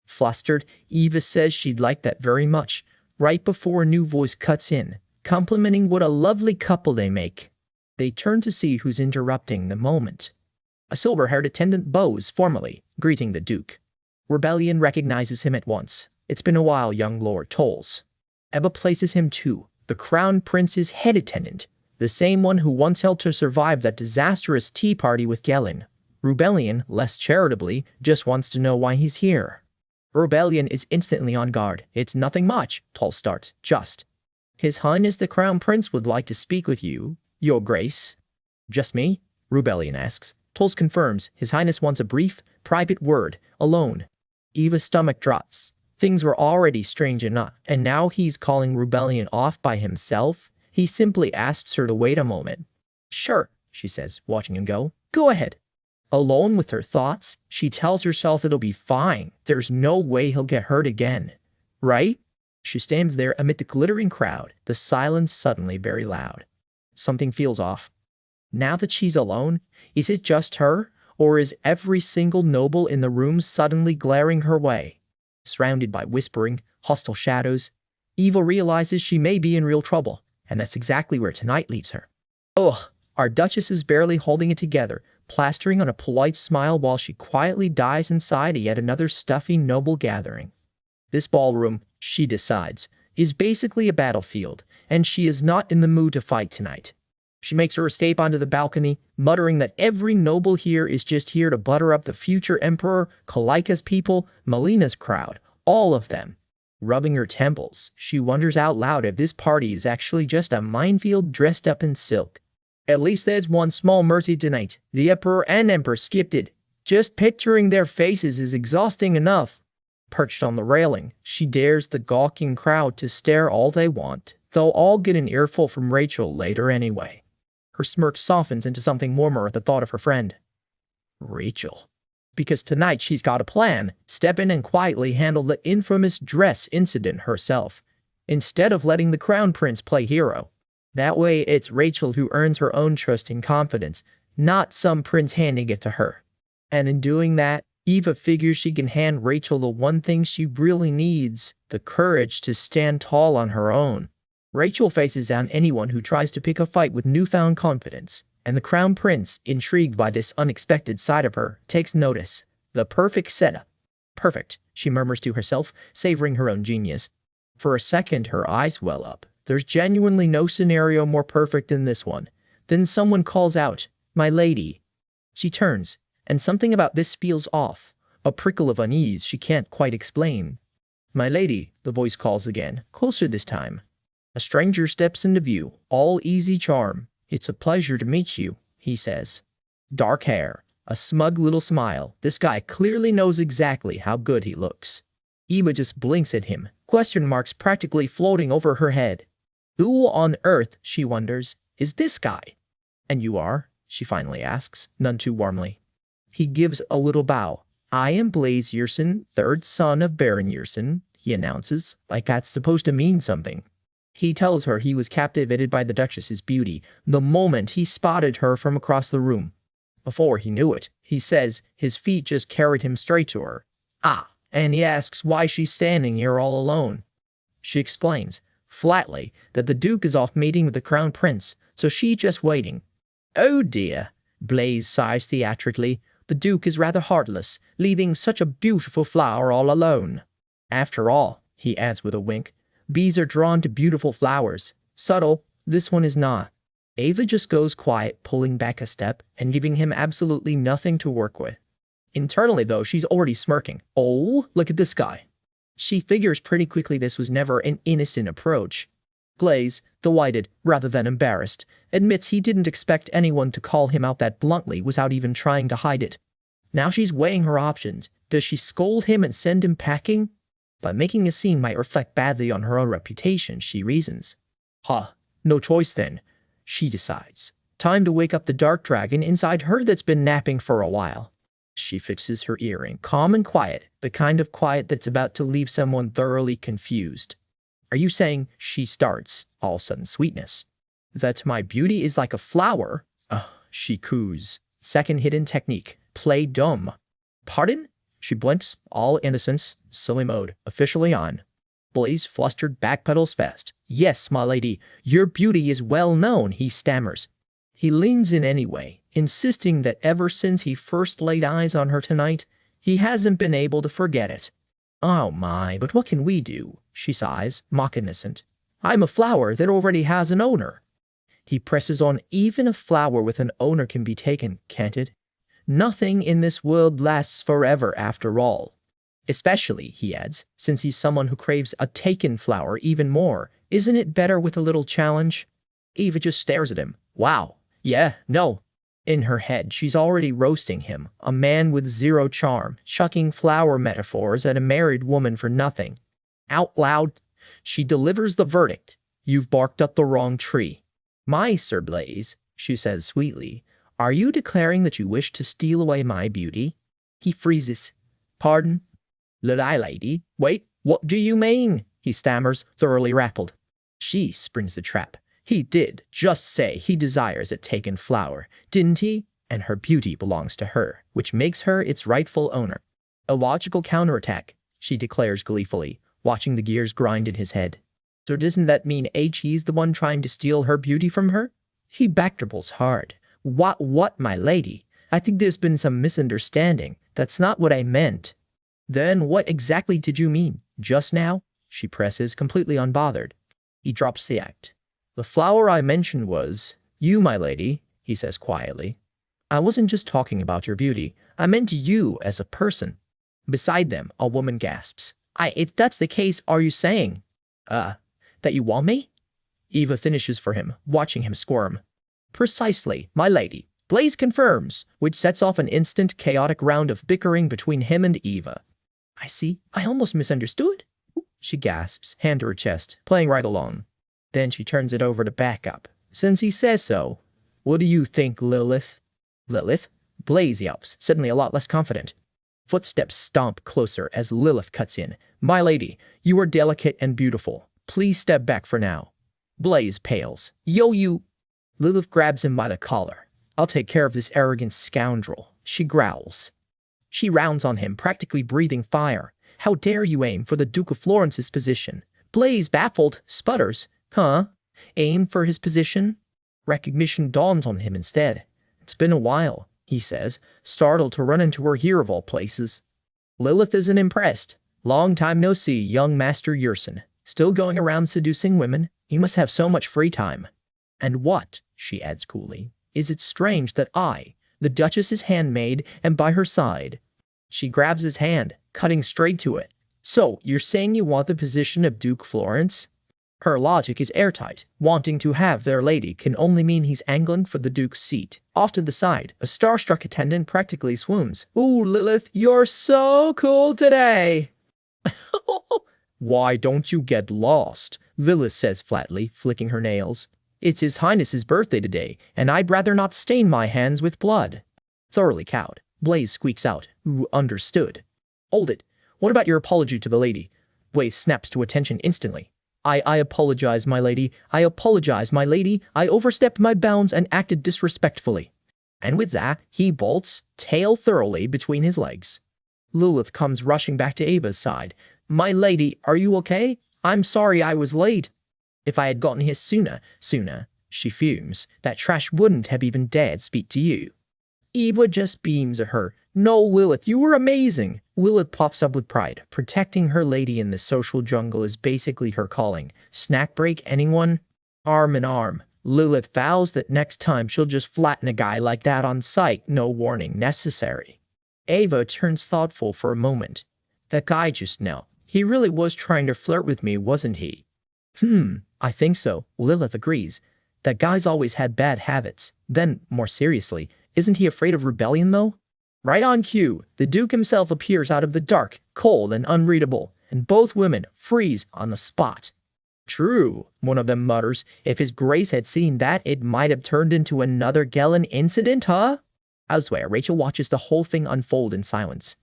Flustered, Eva says she'd like that very much, right before a new voice cuts in, complimenting what a lovely couple they make. They turn to see who's interrupting the moment. A silver-haired attendant bows formally, greeting the Duke. Rebellion recognizes him at once. It's been a while, young Lord Tolls. Eva places him too, the Crown Prince's head attendant, the same one who once helped her survive that disastrous tea party with Gellin. Rebellion, less charitably, just wants to know why he's here. Rebellion is instantly on guard. It's nothing much, Toll starts, just. His Highness the Crown Prince would like to speak with you, Your Grace. Just me? Rebellion asks. Tolls confirms His Highness wants a brief, private word, alone. Eva's stomach drops. Things were already strange enough, and now he's calling Rebellion off by himself. He simply asks her to wait a moment. Sure, she says, watching him go. Go ahead. Alone with her thoughts, she tells herself it'll be fine. There's no way he'll get hurt again. Right? She stands there amid the glittering crowd, the silence suddenly very loud. Something feels off. Now that she's alone, is it just her, or is every single noble in the room suddenly glaring her way? Surrounded by whispering, hostile shadows, Eva realizes she may be in real trouble, and that's exactly where tonight leaves her. Ugh, our Duchess is barely holding it together, plastering on a polite smile while she quietly dies inside yet another stuffy noble gathering. This ballroom, she decides, is basically a battlefield, and she is not in the mood to fight tonight. She makes her escape onto the balcony, muttering that every noble here is just here to butter up the future emperor, Kalika's people, Melina's crowd, all of them. Rubbing her temples, she wonders out loud if this party is actually just a minefield dressed up in silk. At least there's one small mercy tonight. The emperor and empress skipped it. Just picturing their faces is exhausting enough. Perched on the railing, she dares the gawking crowd to stare all they want. They'll all get an earful from Rachel later anyway. Her smirk softens into something warmer at the thought of her friend. Rachel. Because tonight she's got a plan. Step in and quietly handle the infamous dress incident herself, instead of letting the Crown Prince play hero. That way it's Rachel who earns her own trust and confidence, not some prince handing it to her. And in doing that, Eva figures she can hand Rachel the one thing she really needs, the courage to stand tall on her own. Rachel faces down anyone who tries to pick a fight with newfound confidence, and the Crown Prince, intrigued by this unexpected side of her, takes notice. The perfect setup. Perfect, she murmurs to herself, savoring her own genius. For a second, her eyes well up. There's genuinely no scenario more perfect than this one. Then someone calls out, "My lady." She turns, and something about this feels off. A prickle of unease she can't quite explain. "My lady," the voice calls again, closer this time. A stranger steps into view, all easy charm. "It's a pleasure to meet you," he says. Dark hair, a smug little smile. This guy clearly knows exactly how good he looks. Eva just blinks at him, question marks practically floating over her head. Who on earth, she wonders, is this guy? And you are? She finally asks, none too warmly. He gives a little bow. I am Blaze Yerson, third son of Baron Yerson, he announces, like that's supposed to mean something. He tells her he was captivated by the Duchess's beauty the moment he spotted her from across the room. Before he knew it, he says his feet just carried him straight to her. And he asks why she's standing here all alone. She explains, flatly, that the Duke is off meeting with the Crown Prince, so she's just waiting. Oh dear, Blaze sighs theatrically. The Duke is rather heartless, leaving such a beautiful flower all alone. After all, he adds with a wink, bees are drawn to beautiful flowers. Subtle, this one is not. Ava just goes quiet, pulling back a step and giving him absolutely nothing to work with. Internally, though, she's already smirking. Oh, look at this guy. She figures pretty quickly this was never an innocent approach. Blaze, delighted rather than embarrassed, admits he didn't expect anyone to call him out that bluntly without even trying to hide it. Now she's weighing her options. Does she scold him and send him packing? But making a scene might reflect badly on her own reputation, she reasons. No choice then, she decides. Time to wake up the dark dragon inside her that's been napping for a while. She fixes her earring, calm and quiet, the kind of quiet that's about to leave someone thoroughly confused. Are you saying, she starts, all sudden sweetness, that my beauty is like a flower? She coos. Second hidden technique, play dumb. Pardon? She blinks, all innocence, silly mode, officially on. Blaze flustered backpedals fast. Yes, my lady, your beauty is well known, he stammers. He leans in anyway, insisting that ever since he first laid eyes on her tonight, he hasn't been able to forget it. Oh my, but what can we do? She sighs, mock innocent. I'm a flower that already has an owner. He presses on. Even a flower with an owner can be taken, can't it? Nothing in this world lasts forever after all. Especially, he adds, since he's someone who craves a taken flower even more. Isn't it better with a little challenge? Eva just stares at him. Wow. Yeah, no. In her head, she's already roasting him, a man with zero charm, chucking flower metaphors at a married woman for nothing. Out loud, she delivers the verdict. You've barked up the wrong tree. My Sir Blaze, she says sweetly, are you declaring that you wish to steal away my beauty? He freezes. Pardon? Lady, wait, what do you mean? He stammers, thoroughly rattled. She springs the trap. He did just say he desires a taken flower, didn't he? And her beauty belongs to her, which makes her its rightful owner. A logical counterattack, she declares gleefully, watching the gears grind in his head. So doesn't that mean he's the one trying to steal her beauty from her? He backdoubles hard. What, my lady? I think there's been some misunderstanding. That's not what I meant. Then what exactly did you mean? Just now? She presses, completely unbothered. He drops the act. The flower I mentioned was, you, my lady, he says quietly. I wasn't just talking about your beauty. I meant you as a person. Beside them, a woman gasps. If that's the case, are you saying, that you want me? Eva finishes for him, watching him squirm. Precisely, my lady, Blaze confirms, which sets off an instant chaotic round of bickering between him and Eva. I see, I almost misunderstood. She gasps, hand to her chest, playing right along. Then she turns it over to backup. Since he says so, what do you think, Lilith? Lilith? Blaze yelps, suddenly a lot less confident. Footsteps stomp closer as Lilith cuts in. My lady, you are delicate and beautiful. Please step back for now. Blaze pales. Yo, you. Lilith grabs him by the collar. I'll take care of this arrogant scoundrel, she growls. She rounds on him, practically breathing fire. How dare you aim for the Duke of Florence's position? Blaze, baffled, sputters. Huh? Aim for his position? Recognition dawns on him instead. It's been a while, he says, startled to run into her here of all places. Lilith isn't impressed. Long time no see, young Master Yerson. Still going around seducing women? You must have so much free time. And what, she adds coolly, is it strange that I, the Duchess's handmaid, am by her side? She grabs his hand, cutting straight to it. So, you're saying you want the position of Duke Florence? Her logic is airtight. Wanting to have their lady can only mean he's angling for the Duke's seat. Off to the side, a starstruck attendant practically swoons. Ooh, Lilith, you're so cool today! Why don't you get lost? Lilith says flatly, flicking her nails. It's His Highness's birthday today, and I'd rather not stain my hands with blood. Thoroughly cowed, Blaze squeaks out, "Ooh, understood." Hold it. What about your apology to the lady? Blaze snaps to attention instantly. I apologize, my lady. I apologize, my lady. I overstepped my bounds and acted disrespectfully. And with that, he bolts, tail thoroughly between his legs. Lilith comes rushing back to Ava's side. My lady, are you okay? I'm sorry I was late. If I had gotten here sooner, she fumes, that trash wouldn't have even dared speak to you. Eva just beams at her. No, Lilith, you were amazing. Lilith pops up with pride. Protecting her lady in the social jungle is basically her calling. Snack break, anyone? Arm in arm. Lilith vows that next time she'll just flatten a guy like that on sight, no warning necessary. Ava turns thoughtful for a moment. That guy just now, he really was trying to flirt with me, wasn't he? I think so, Lilith agrees. That guy's always had bad habits. Then, more seriously, isn't he afraid of rebellion, though? Right on cue, the Duke himself appears out of the dark, cold and unreadable, and both women freeze on the spot. True, one of them mutters. If His Grace had seen that, it might have turned into another Gellin incident, huh? Elsewhere, Rachel watches the whole thing unfold in silence.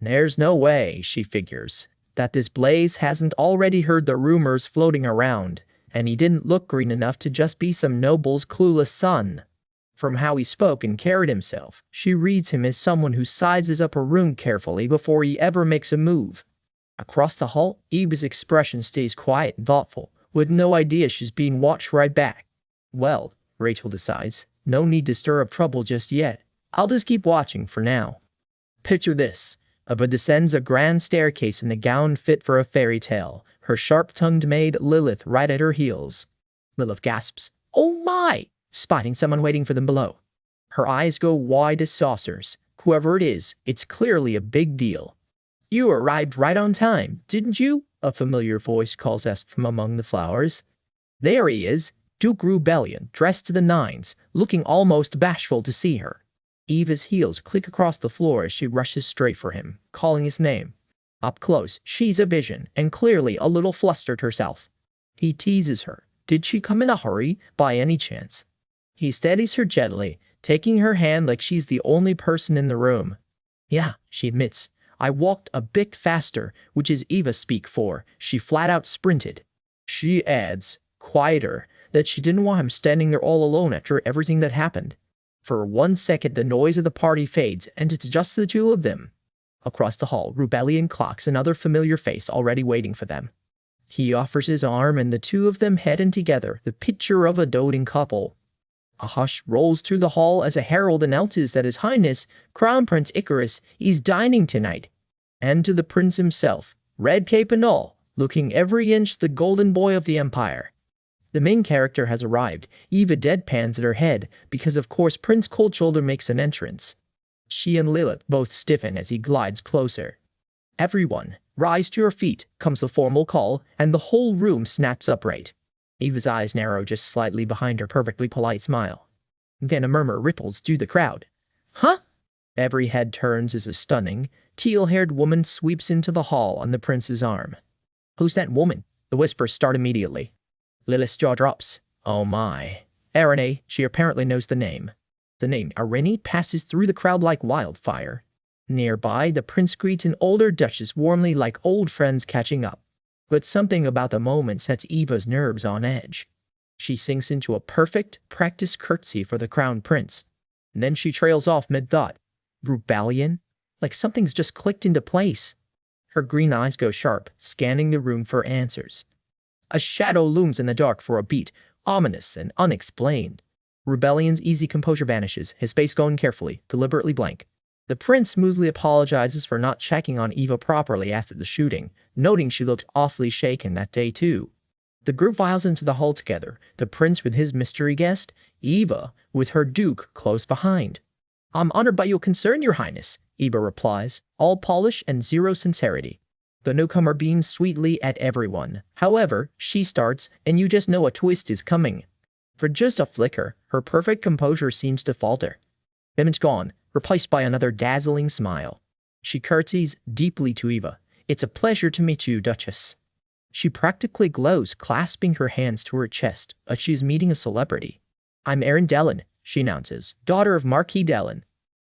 There's no way, she figures, that this Blaze hasn't already heard the rumors floating around, and he didn't look green enough to just be some noble's clueless son. From how he spoke and carried himself, she reads him as someone who sizes up a room carefully before he ever makes a move. Across the hall, Eva's expression stays quiet and thoughtful, with no idea she's being watched right back. Well, Rachel decides, no need to stir up trouble just yet. I'll just keep watching for now. Picture this. Eva descends a grand staircase in the gown fit for a fairy tale, her sharp-tongued maid Lilith right at her heels. Lilith gasps, "Oh my!" spotting someone waiting for them below. Her eyes go wide as saucers. Whoever it is, it's clearly a big deal. You arrived right on time, didn't you? A familiar voice calls us from among the flowers. There he is, Duke Rebellion, dressed to the nines, looking almost bashful to see her. Eva's heels click across the floor as she rushes straight for him, calling his name. Up close, she's a vision, and clearly a little flustered herself. He teases her. Did she come in a hurry, by any chance? He steadies her gently, taking her hand like she's the only person in the room. Yeah, she admits. I walked a bit faster, which is Eva speak for. She flat out sprinted. She adds, quieter, that she didn't want him standing there all alone after everything that happened. For 1 second, the noise of the party fades, and it's just the two of them. Across the hall, Rebellion clocks another familiar face already waiting for them. He offers his arm, and the two of them head in together, the picture of a doting couple. A hush rolls through the hall as a herald announces that His Highness, Crown Prince Icarus, is dining tonight. And to the prince himself, red cape and all, looking every inch the golden boy of the empire. The main character has arrived. Eva deadpans at her head, because of course Prince Cold-Shoulder makes an entrance. She and Lilith both stiffen as he glides closer. Everyone, rise to your feet, comes the formal call, and the whole room snaps upright. Eva's eyes narrow just slightly behind her perfectly polite smile. Then a murmur ripples through the crowd. Huh? Every head turns as a stunning, teal-haired woman sweeps into the hall on the prince's arm. Who's that woman? The whispers start immediately. Lilith's jaw drops. Oh my. Arene, she apparently knows the name. The name Arene passes through the crowd like wildfire. Nearby, the prince greets an older duchess warmly like old friends catching up. But something about the moment sets Eva's nerves on edge. She sinks into a perfect, practiced curtsy for the crown prince. And then she trails off mid-thought. Rebellion? Like something's just clicked into place. Her green eyes go sharp, scanning the room for answers. A shadow looms in the dark for a beat, ominous and unexplained. Rebellion's easy composure vanishes, his face going carefully, deliberately blank. The prince smoothly apologizes for not checking on Eva properly after the shooting, noting she looked awfully shaken that day too. The group files into the hall together, the prince with his mystery guest, Eva with her duke close behind. I'm honored by your concern, your highness, Eva replies, all polish and zero sincerity. The newcomer beams sweetly at everyone. However, she starts, and you just know a twist is coming. For just a flicker, her perfect composure seems to falter. Image gone, replaced by another dazzling smile. She curtsies deeply to Eva. It's a pleasure to meet you, Duchess. She practically glows, clasping her hands to her chest, like she's meeting a celebrity. I'm Erin Dellen, she announces, daughter of Marquis Dellen.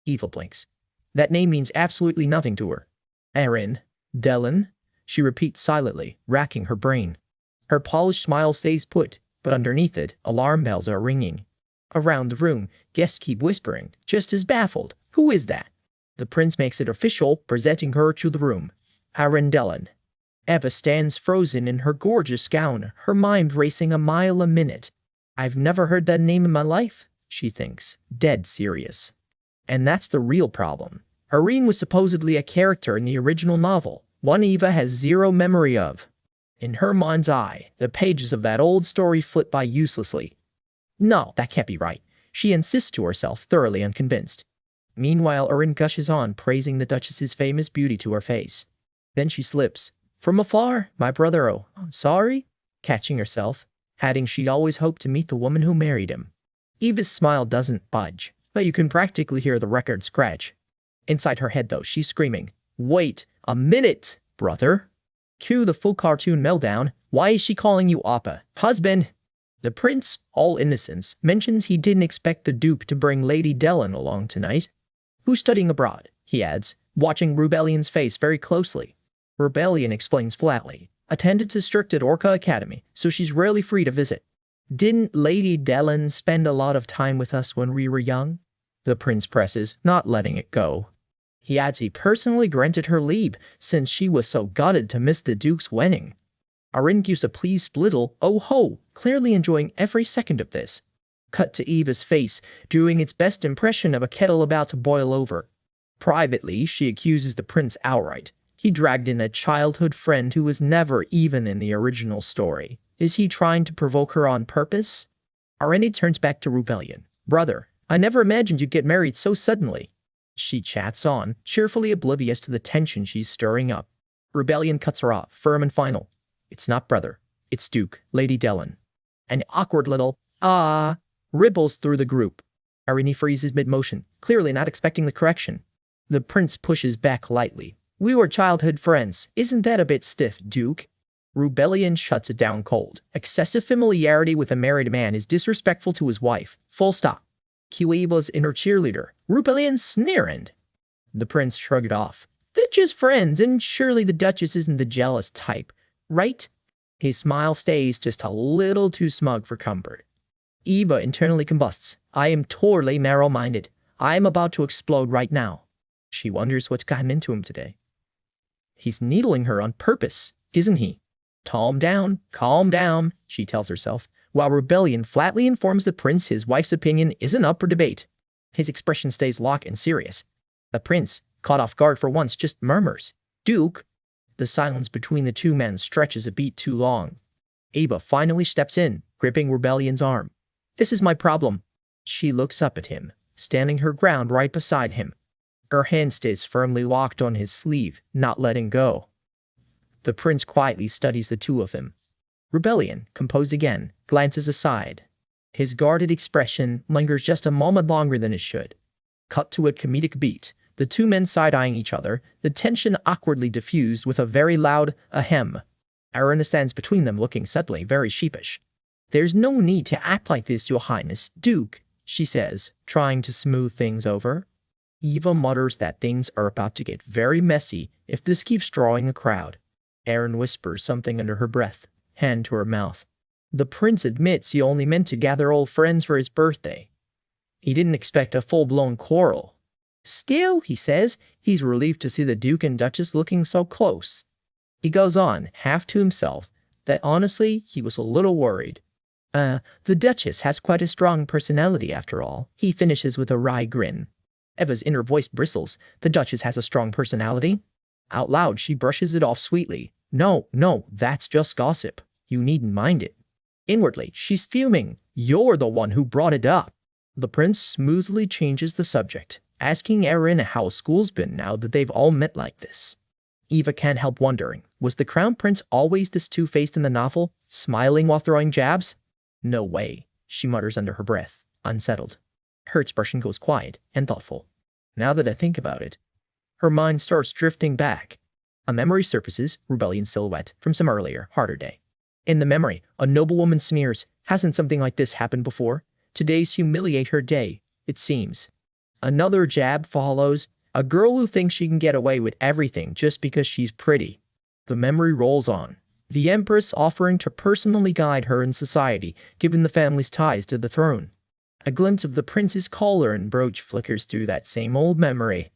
Eva blinks. That name means absolutely nothing to her. Erin Dellen? She repeats silently, racking her brain. Her polished smile stays put, but underneath it, alarm bells are ringing. Around the room, guests keep whispering, just as baffled. Who is that? The prince makes it official, presenting her to the room. Erin Dellen. Eva stands frozen in her gorgeous gown, her mind racing a mile a minute. I've never heard that name in my life, she thinks, dead serious. And that's the real problem. Irene was supposedly a character in the original novel, one Eva has zero memory of. In her mind's eye, the pages of that old story flit by uselessly. No, that can't be right, she insists to herself, thoroughly unconvinced. Meanwhile, Irene gushes on, praising the Duchess's famous beauty to her face. Then she slips. From afar, my brother, oh, sorry? Catching herself, adding she'd always hoped to meet the woman who married him. Eva's smile doesn't budge, but you can practically hear the record scratch. Inside her head, though, she's screaming, wait a minute, brother. Cue the full cartoon meltdown. Why is she calling you Appa? Husband? The prince, all innocence, mentions he didn't expect the Duke to bring Lady Dellen along tonight. Who's studying abroad? He adds, watching Rebellion's face very closely. Rebellion explains flatly. Attendance is strict at Orca Academy, so she's rarely free to visit. Didn't Lady Dellen spend a lot of time with us when we were young? The prince presses, not letting it go. He adds he personally granted her leave, since she was so gutted to miss the Duke's wedding. Irene gives a pleased little oh-ho, clearly enjoying every second of this. Cut to Eva's face, doing its best impression of a kettle about to boil over. Privately, she accuses the prince outright. He dragged in a childhood friend who was never even in the original story. Is he trying to provoke her on purpose? Irene turns back to Rebellion. Brother, I never imagined you'd get married so suddenly. She chats on, cheerfully oblivious to the tension she's stirring up. Rebellion cuts her off, firm and final. It's not brother. It's Duke, Lady Dellen. An awkward little, ripbles through the group. Irene freezes mid-motion, clearly not expecting the correction. The prince pushes back lightly. We were childhood friends. Isn't that a bit stiff, Duke? Rebellion shuts it down cold. Excessive familiarity with a married man is disrespectful to his wife. Full stop. Cue Eva's inner cheerleader. Rebellion sneering. The prince shrugged off. They're just friends, and surely the Duchess isn't the jealous type, right? His smile stays just a little too smug for comfort. Eva internally combusts. I am totally narrow-minded. I am about to explode right now. She wonders what's gotten into him today. He's needling her on purpose, isn't he? Calm down, she tells herself, while Rebellion flatly informs the prince his wife's opinion isn't up for debate. His expression stays locked and serious. The prince, caught off guard for once, just murmurs, Duke. The silence between the two men stretches a beat too long. Eva finally steps in, gripping Rebellion's arm. This is my problem. She looks up at him, standing her ground right beside him. Her hand stays firmly locked on his sleeve, not letting go. The prince quietly studies the two of them. Rebellion, composed again, glances aside. His guarded expression lingers just a moment longer than it should. Cut to a comedic beat, the two men side-eyeing each other, the tension awkwardly diffused with a very loud ahem. Irene stands between them, looking suddenly very sheepish. There's no need to act like this, Your Highness, Duke, she says, trying to smooth things over. Eva mutters that things are about to get very messy if this keeps drawing a crowd. Erin whispers something under her breath, hand to her mouth. The prince admits he only meant to gather old friends for his birthday. He didn't expect a full-blown quarrel. Still, he says, he's relieved to see the Duke and Duchess looking so close. He goes on, half to himself, that honestly he was a little worried. The Duchess has quite a strong personality after all, he finishes with a wry grin. Eva's inner voice bristles. The Duchess has a strong personality? Out loud, she brushes it off sweetly. No, that's just gossip. You needn't mind it. Inwardly, she's fuming. You're the one who brought it up. The prince smoothly changes the subject, asking Erin how school's been now that they've all met like this. Eva can't help wondering, was the Crown Prince always this two-faced in the novel, smiling while throwing jabs? No way, she mutters under her breath, unsettled. Her expression goes quiet and thoughtful. Now that I think about it, her mind starts drifting back. A memory surfaces, rebellion silhouette, from some earlier, harder day. In the memory, a noblewoman sneers, hasn't something like this happened before? Today's humiliate her day, it seems. Another jab follows, a girl who thinks she can get away with everything just because she's pretty. The memory rolls on. The Empress offering to personally guide her in society, given the family's ties to the throne. A glimpse of the prince's collar and brooch flickers through that same old memory.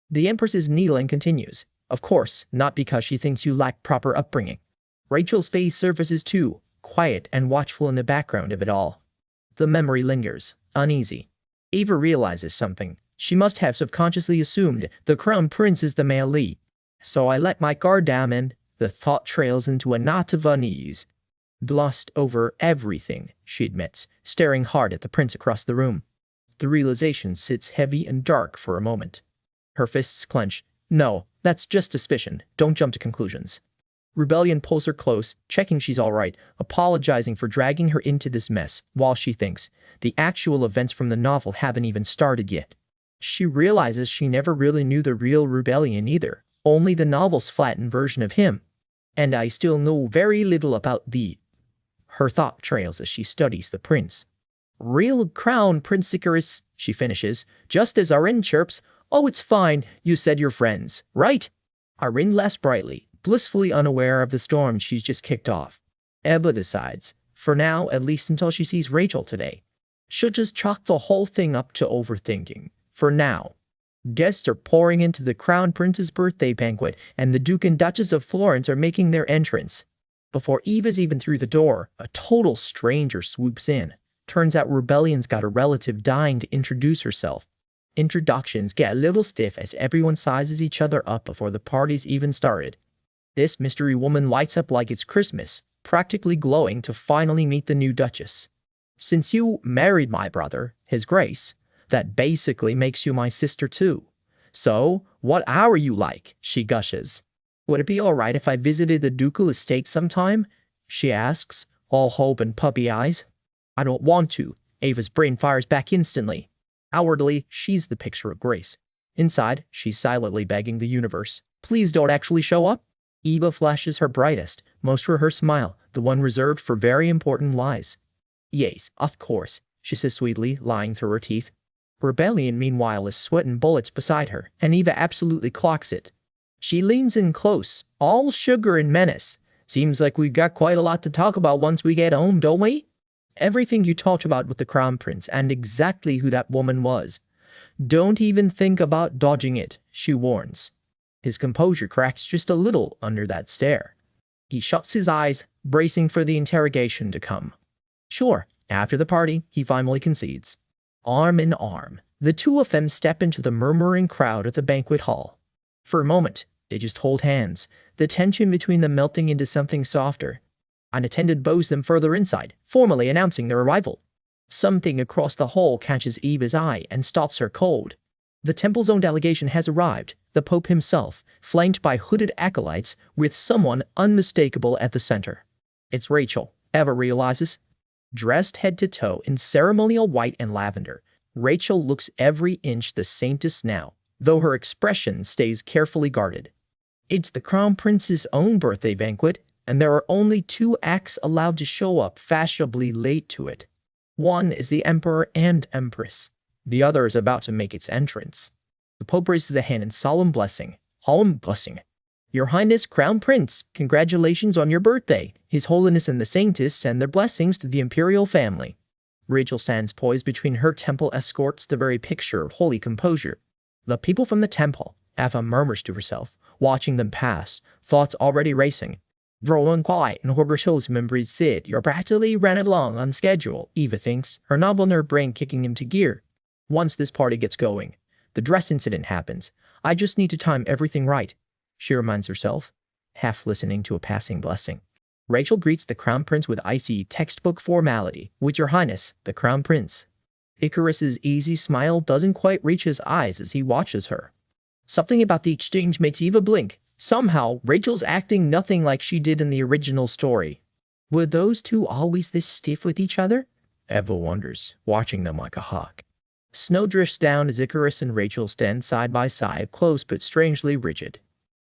The Empress's needling continues, of course, not because she thinks you lack proper upbringing. Rachel's face surfaces too, quiet and watchful in the background of it all. The memory lingers, uneasy. Eva realizes something. She must have subconsciously assumed the crown prince is the male lead. So I let my guard down and the thought trails into a knot of unease. Glossed over everything, she admits, staring hard at the prince across the room. The realization sits heavy and dark for a moment. Her fists clench. No, that's just suspicion. Don't jump to conclusions. Rebellion pulls her close, checking she's all right, apologizing for dragging her into this mess, while she thinks the actual events from the novel haven't even started yet. She realizes she never really knew the real Rebellion either, only the novel's flattened version of him. And I still know very little about the... Her thought trails as she studies the prince. Real crown Prince Icarus, she finishes, just as Arin chirps, oh it's fine, you said you're friends, right? Arin laughs brightly, blissfully unaware of the storm she's just kicked off. Eba decides, for now, at least until she sees Rachel today, she'll just chalk the whole thing up to overthinking. For now. Guests are pouring into the Crown Prince's birthday banquet, and the Duke and Duchess of Florence are making their entrance. Before Eva's even through the door, a total stranger swoops in. Turns out Rebellion's got a relative dying to introduce herself. Introductions get a little stiff as everyone sizes each other up before the party's even started. This mystery woman lights up like it's Christmas, practically glowing to finally meet the new Duchess. Since you married my brother, His Grace, that basically makes you my sister too. So, what are you like? She gushes. Would it be alright if I visited the ducal estate sometime? She asks, all hope and puppy eyes. I don't want to. Ava's brain fires back instantly. Outwardly, she's the picture of grace. Inside, she's silently begging the universe. Please don't actually show up. Eva flashes her brightest, most for her smile, the one reserved for very important lies. Yes, of course, she says sweetly, lying through her teeth. Rebellion, meanwhile, is sweating bullets beside her, and Eva absolutely clocks it. She leans in close, all sugar and menace. Seems like we've got quite a lot to talk about once we get home, don't we? Everything you talked about with the Crown Prince, and exactly who that woman was. Don't even think about dodging it, she warns. His composure cracks just a little under that stare. He shuts his eyes, bracing for the interrogation to come. Sure, after the party, he finally concedes. Arm in arm, the two of them step into the murmuring crowd at the banquet hall. For a moment, they just hold hands, the tension between them melting into something softer. An attendant bows them further inside, formally announcing their arrival. Something across the hall catches Eva's eye and stops her cold. The temple's own delegation has arrived, the Pope himself, flanked by hooded acolytes, with someone unmistakable at the center. It's Rachel, Eva realizes. Dressed head to toe in ceremonial white and lavender, Rachel looks every inch the saintess now, though her expression stays carefully guarded. It's the Crown Prince's own birthday banquet, and there are only two acts allowed to show up fashionably late to it. One is the Emperor and Empress. The other is about to make its entrance. The Pope raises a hand in solemn blessing. Your Highness, Crown Prince, congratulations on your birthday. His Holiness and the Saintess send their blessings to the imperial family. Rachel stands poised between her temple escorts, the very picture of holy composure. The people from the temple, Eva murmurs to herself, watching them pass, thoughts already racing. Rolling quiet and Horber shows him and breathes Sid. You're practically ran along on schedule, Eva thinks, her novel nerve brain kicking into gear. Once this party gets going, the dress incident happens. I just need to time everything right, she reminds herself, half listening to a passing blessing. Rachel greets the Crown Prince with icy textbook formality. With your Highness, the Crown Prince. Icarus's easy smile doesn't quite reach his eyes as he watches her. Something about the exchange makes Eva blink. Somehow, Rachel's acting nothing like she did in the original story. Were those two always this stiff with each other? Eva wonders, watching them like a hawk. Snow drifts down as Icarus and Rachel stand side by side, close but strangely rigid.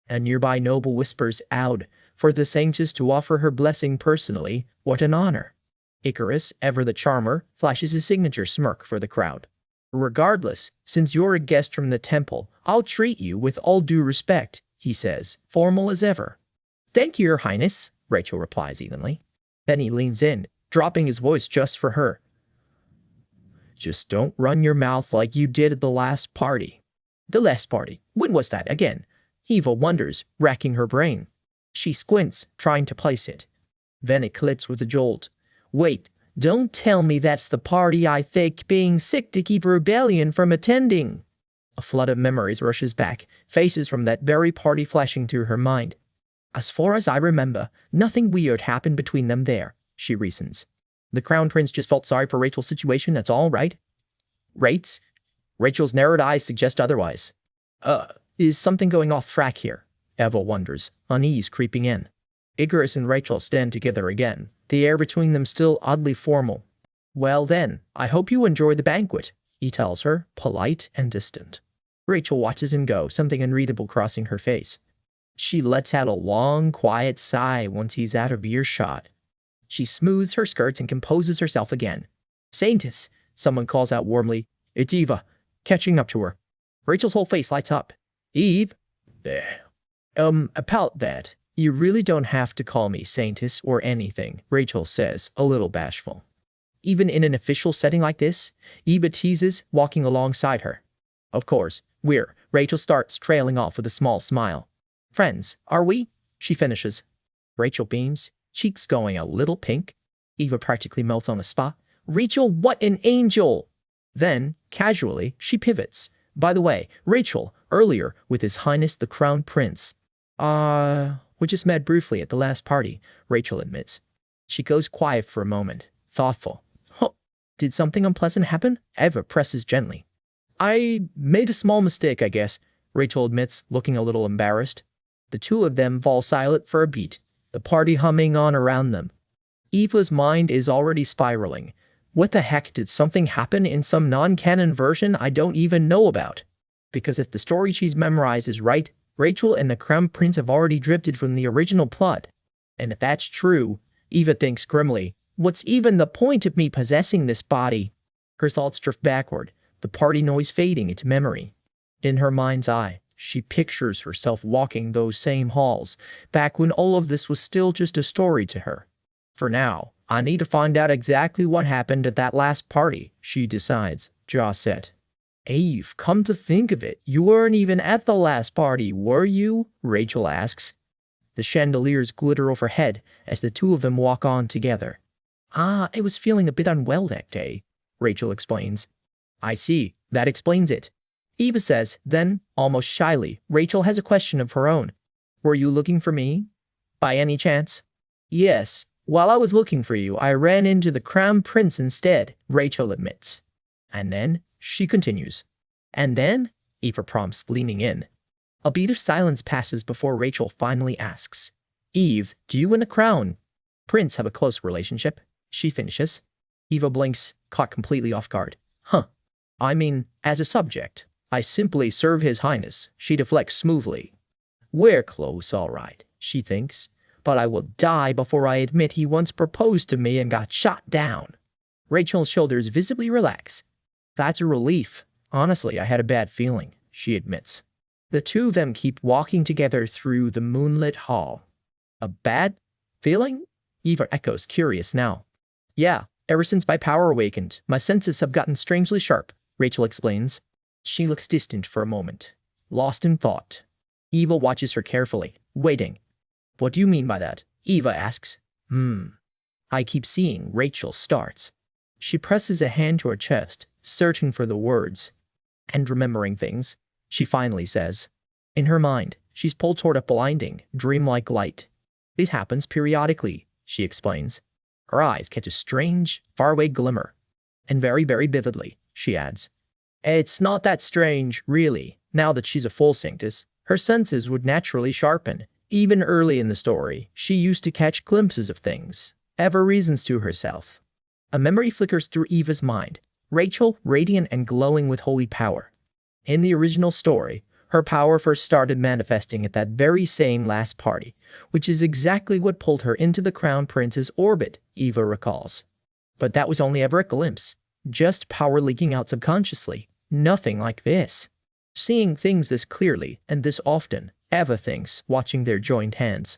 A nearby noble whispers out for the saintess to offer her blessing personally. What an honor. Icarus, ever the charmer, flashes his signature smirk for the crowd. Regardless, since you're a guest from the temple, I'll treat you with all due respect, he says, formal as ever. Thank you, Your Highness, Rachel replies evenly. Then he leans in, dropping his voice just for her. Just don't run your mouth like you did at the last party. The last party? When was that again? Eva wonders, racking her brain. She squints, trying to place it. Then it clicks with a jolt. Wait, don't tell me that's the party I faked being sick to keep rebellion from attending. A flood of memories rushes back, faces from that very party flashing through her mind. As far as I remember, nothing weird happened between them there, she reasons. The Crown Prince just felt sorry for Rachel's situation, that's all, right? Rates? Rachel's narrowed eyes suggest otherwise. Is something going off track here? Eva wonders, unease creeping in. Icarus and Rachel stand together again, the air between them still oddly formal. Well then, I hope you enjoy the banquet, he tells her, polite and distant. Rachel watches him go, something unreadable crossing her face. She lets out a long, quiet sigh once he's out of earshot. She smooths her skirts and composes herself again. Saintess, someone calls out warmly. It's Eva, catching up to her. Rachel's whole face lights up. Eve? There. About that, you really don't have to call me Saintess or anything, Rachel says, a little bashful. Even in an official setting like this, Eva teases, walking alongside her. Of course, Rachel starts trailing off with a small smile. Friends, are we? She finishes. Rachel beams, cheeks going a little pink. Eva practically melts on the spot. Rachel, what an angel! Then, casually, she pivots. By the way, Rachel, earlier, with His Highness the Crown Prince. We just met briefly at the last party, Rachel admits. She goes quiet for a moment, thoughtful. Huh, did something unpleasant happen? Eva presses gently. I made a small mistake, I guess, Rachel admits, looking a little embarrassed. The two of them fall silent for a beat, the party humming on around them. Eva's mind is already spiraling. What the heck, did something happen in some non-canon version I don't even know about? Because if the story she's memorized is right, Rachel and the Crown Prince have already drifted from the original plot. And if that's true, Eva thinks grimly, what's even the point of me possessing this body? Her thoughts drift backward, the party noise fading into memory. In her mind's eye, she pictures herself walking those same halls, back when all of this was still just a story to her. For now, I need to find out exactly what happened at that last party, she decides, jaw set. Eve, come to think of it, you weren't even at the last party, were you? Rachel asks. The chandeliers glitter overhead as the two of them walk on together. I was feeling a bit unwell that day, Rachel explains. I see, that explains it. Eva says, then, almost shyly, Rachel has a question of her own. Were you looking for me? By any chance? Yes. While I was looking for you, I ran into the Crown Prince instead, Rachel admits. And then, she continues. And then? Eva prompts, leaning in. A beat of silence passes before Rachel finally asks. Eve, do you and the Crown Prince have a close relationship? She finishes. Eva blinks, caught completely off guard. Huh. I mean, as a subject, I simply serve His Highness, she deflects smoothly. We're close, all right, she thinks. But I will die before I admit he once proposed to me and got shot down. Rachel's shoulders visibly relax. That's a relief. Honestly, I had a bad feeling, she admits. The two of them keep walking together through the moonlit hall. A bad feeling? Eva echoes, curious now. Yeah, ever since my power awakened, my senses have gotten strangely sharp, Rachel explains. She looks distant for a moment, lost in thought. Eva watches her carefully, waiting. What do you mean by that? Eva asks. I keep seeing, Rachel starts. She presses a hand to her chest, searching for the words. And remembering things, she finally says. In her mind, she's pulled toward a blinding, dreamlike light. It happens periodically, she explains. Her eyes catch a strange, faraway glimmer. And very, very vividly, she adds. It's not that strange, really. Now that she's a full saintess, her senses would naturally sharpen. Even early in the story, she used to catch glimpses of things. Eva reasons to herself. A memory flickers through Eva's mind. Rachel, radiant and glowing with holy power. In the original story, Her power first started manifesting at that very same last party, which is exactly what pulled her into the Crown Prince's orbit, Eva recalls. But that was only ever a glimpse. Just power leaking out subconsciously. Nothing like this. Seeing things this clearly and this often, Eva thinks, watching their joined hands.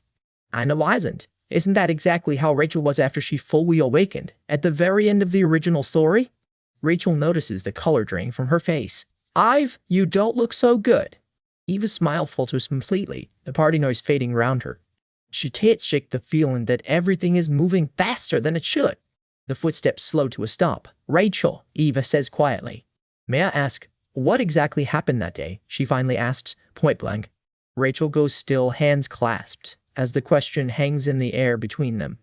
I know I isn't. Isn't that exactly how Rachel was after she fully awakened, at the very end of the original story? Rachel notices the color drain from her face. Ive, you don't look so good. Eva's smile falters completely, the party noise fading around her. She can't shake the feeling that everything is moving faster than it should. The footsteps slow to a stop. Rachel, Eva says quietly. May I ask, what exactly happened that day? She finally asks, point blank. Rachel goes still, hands clasped, as the question hangs in the air between them.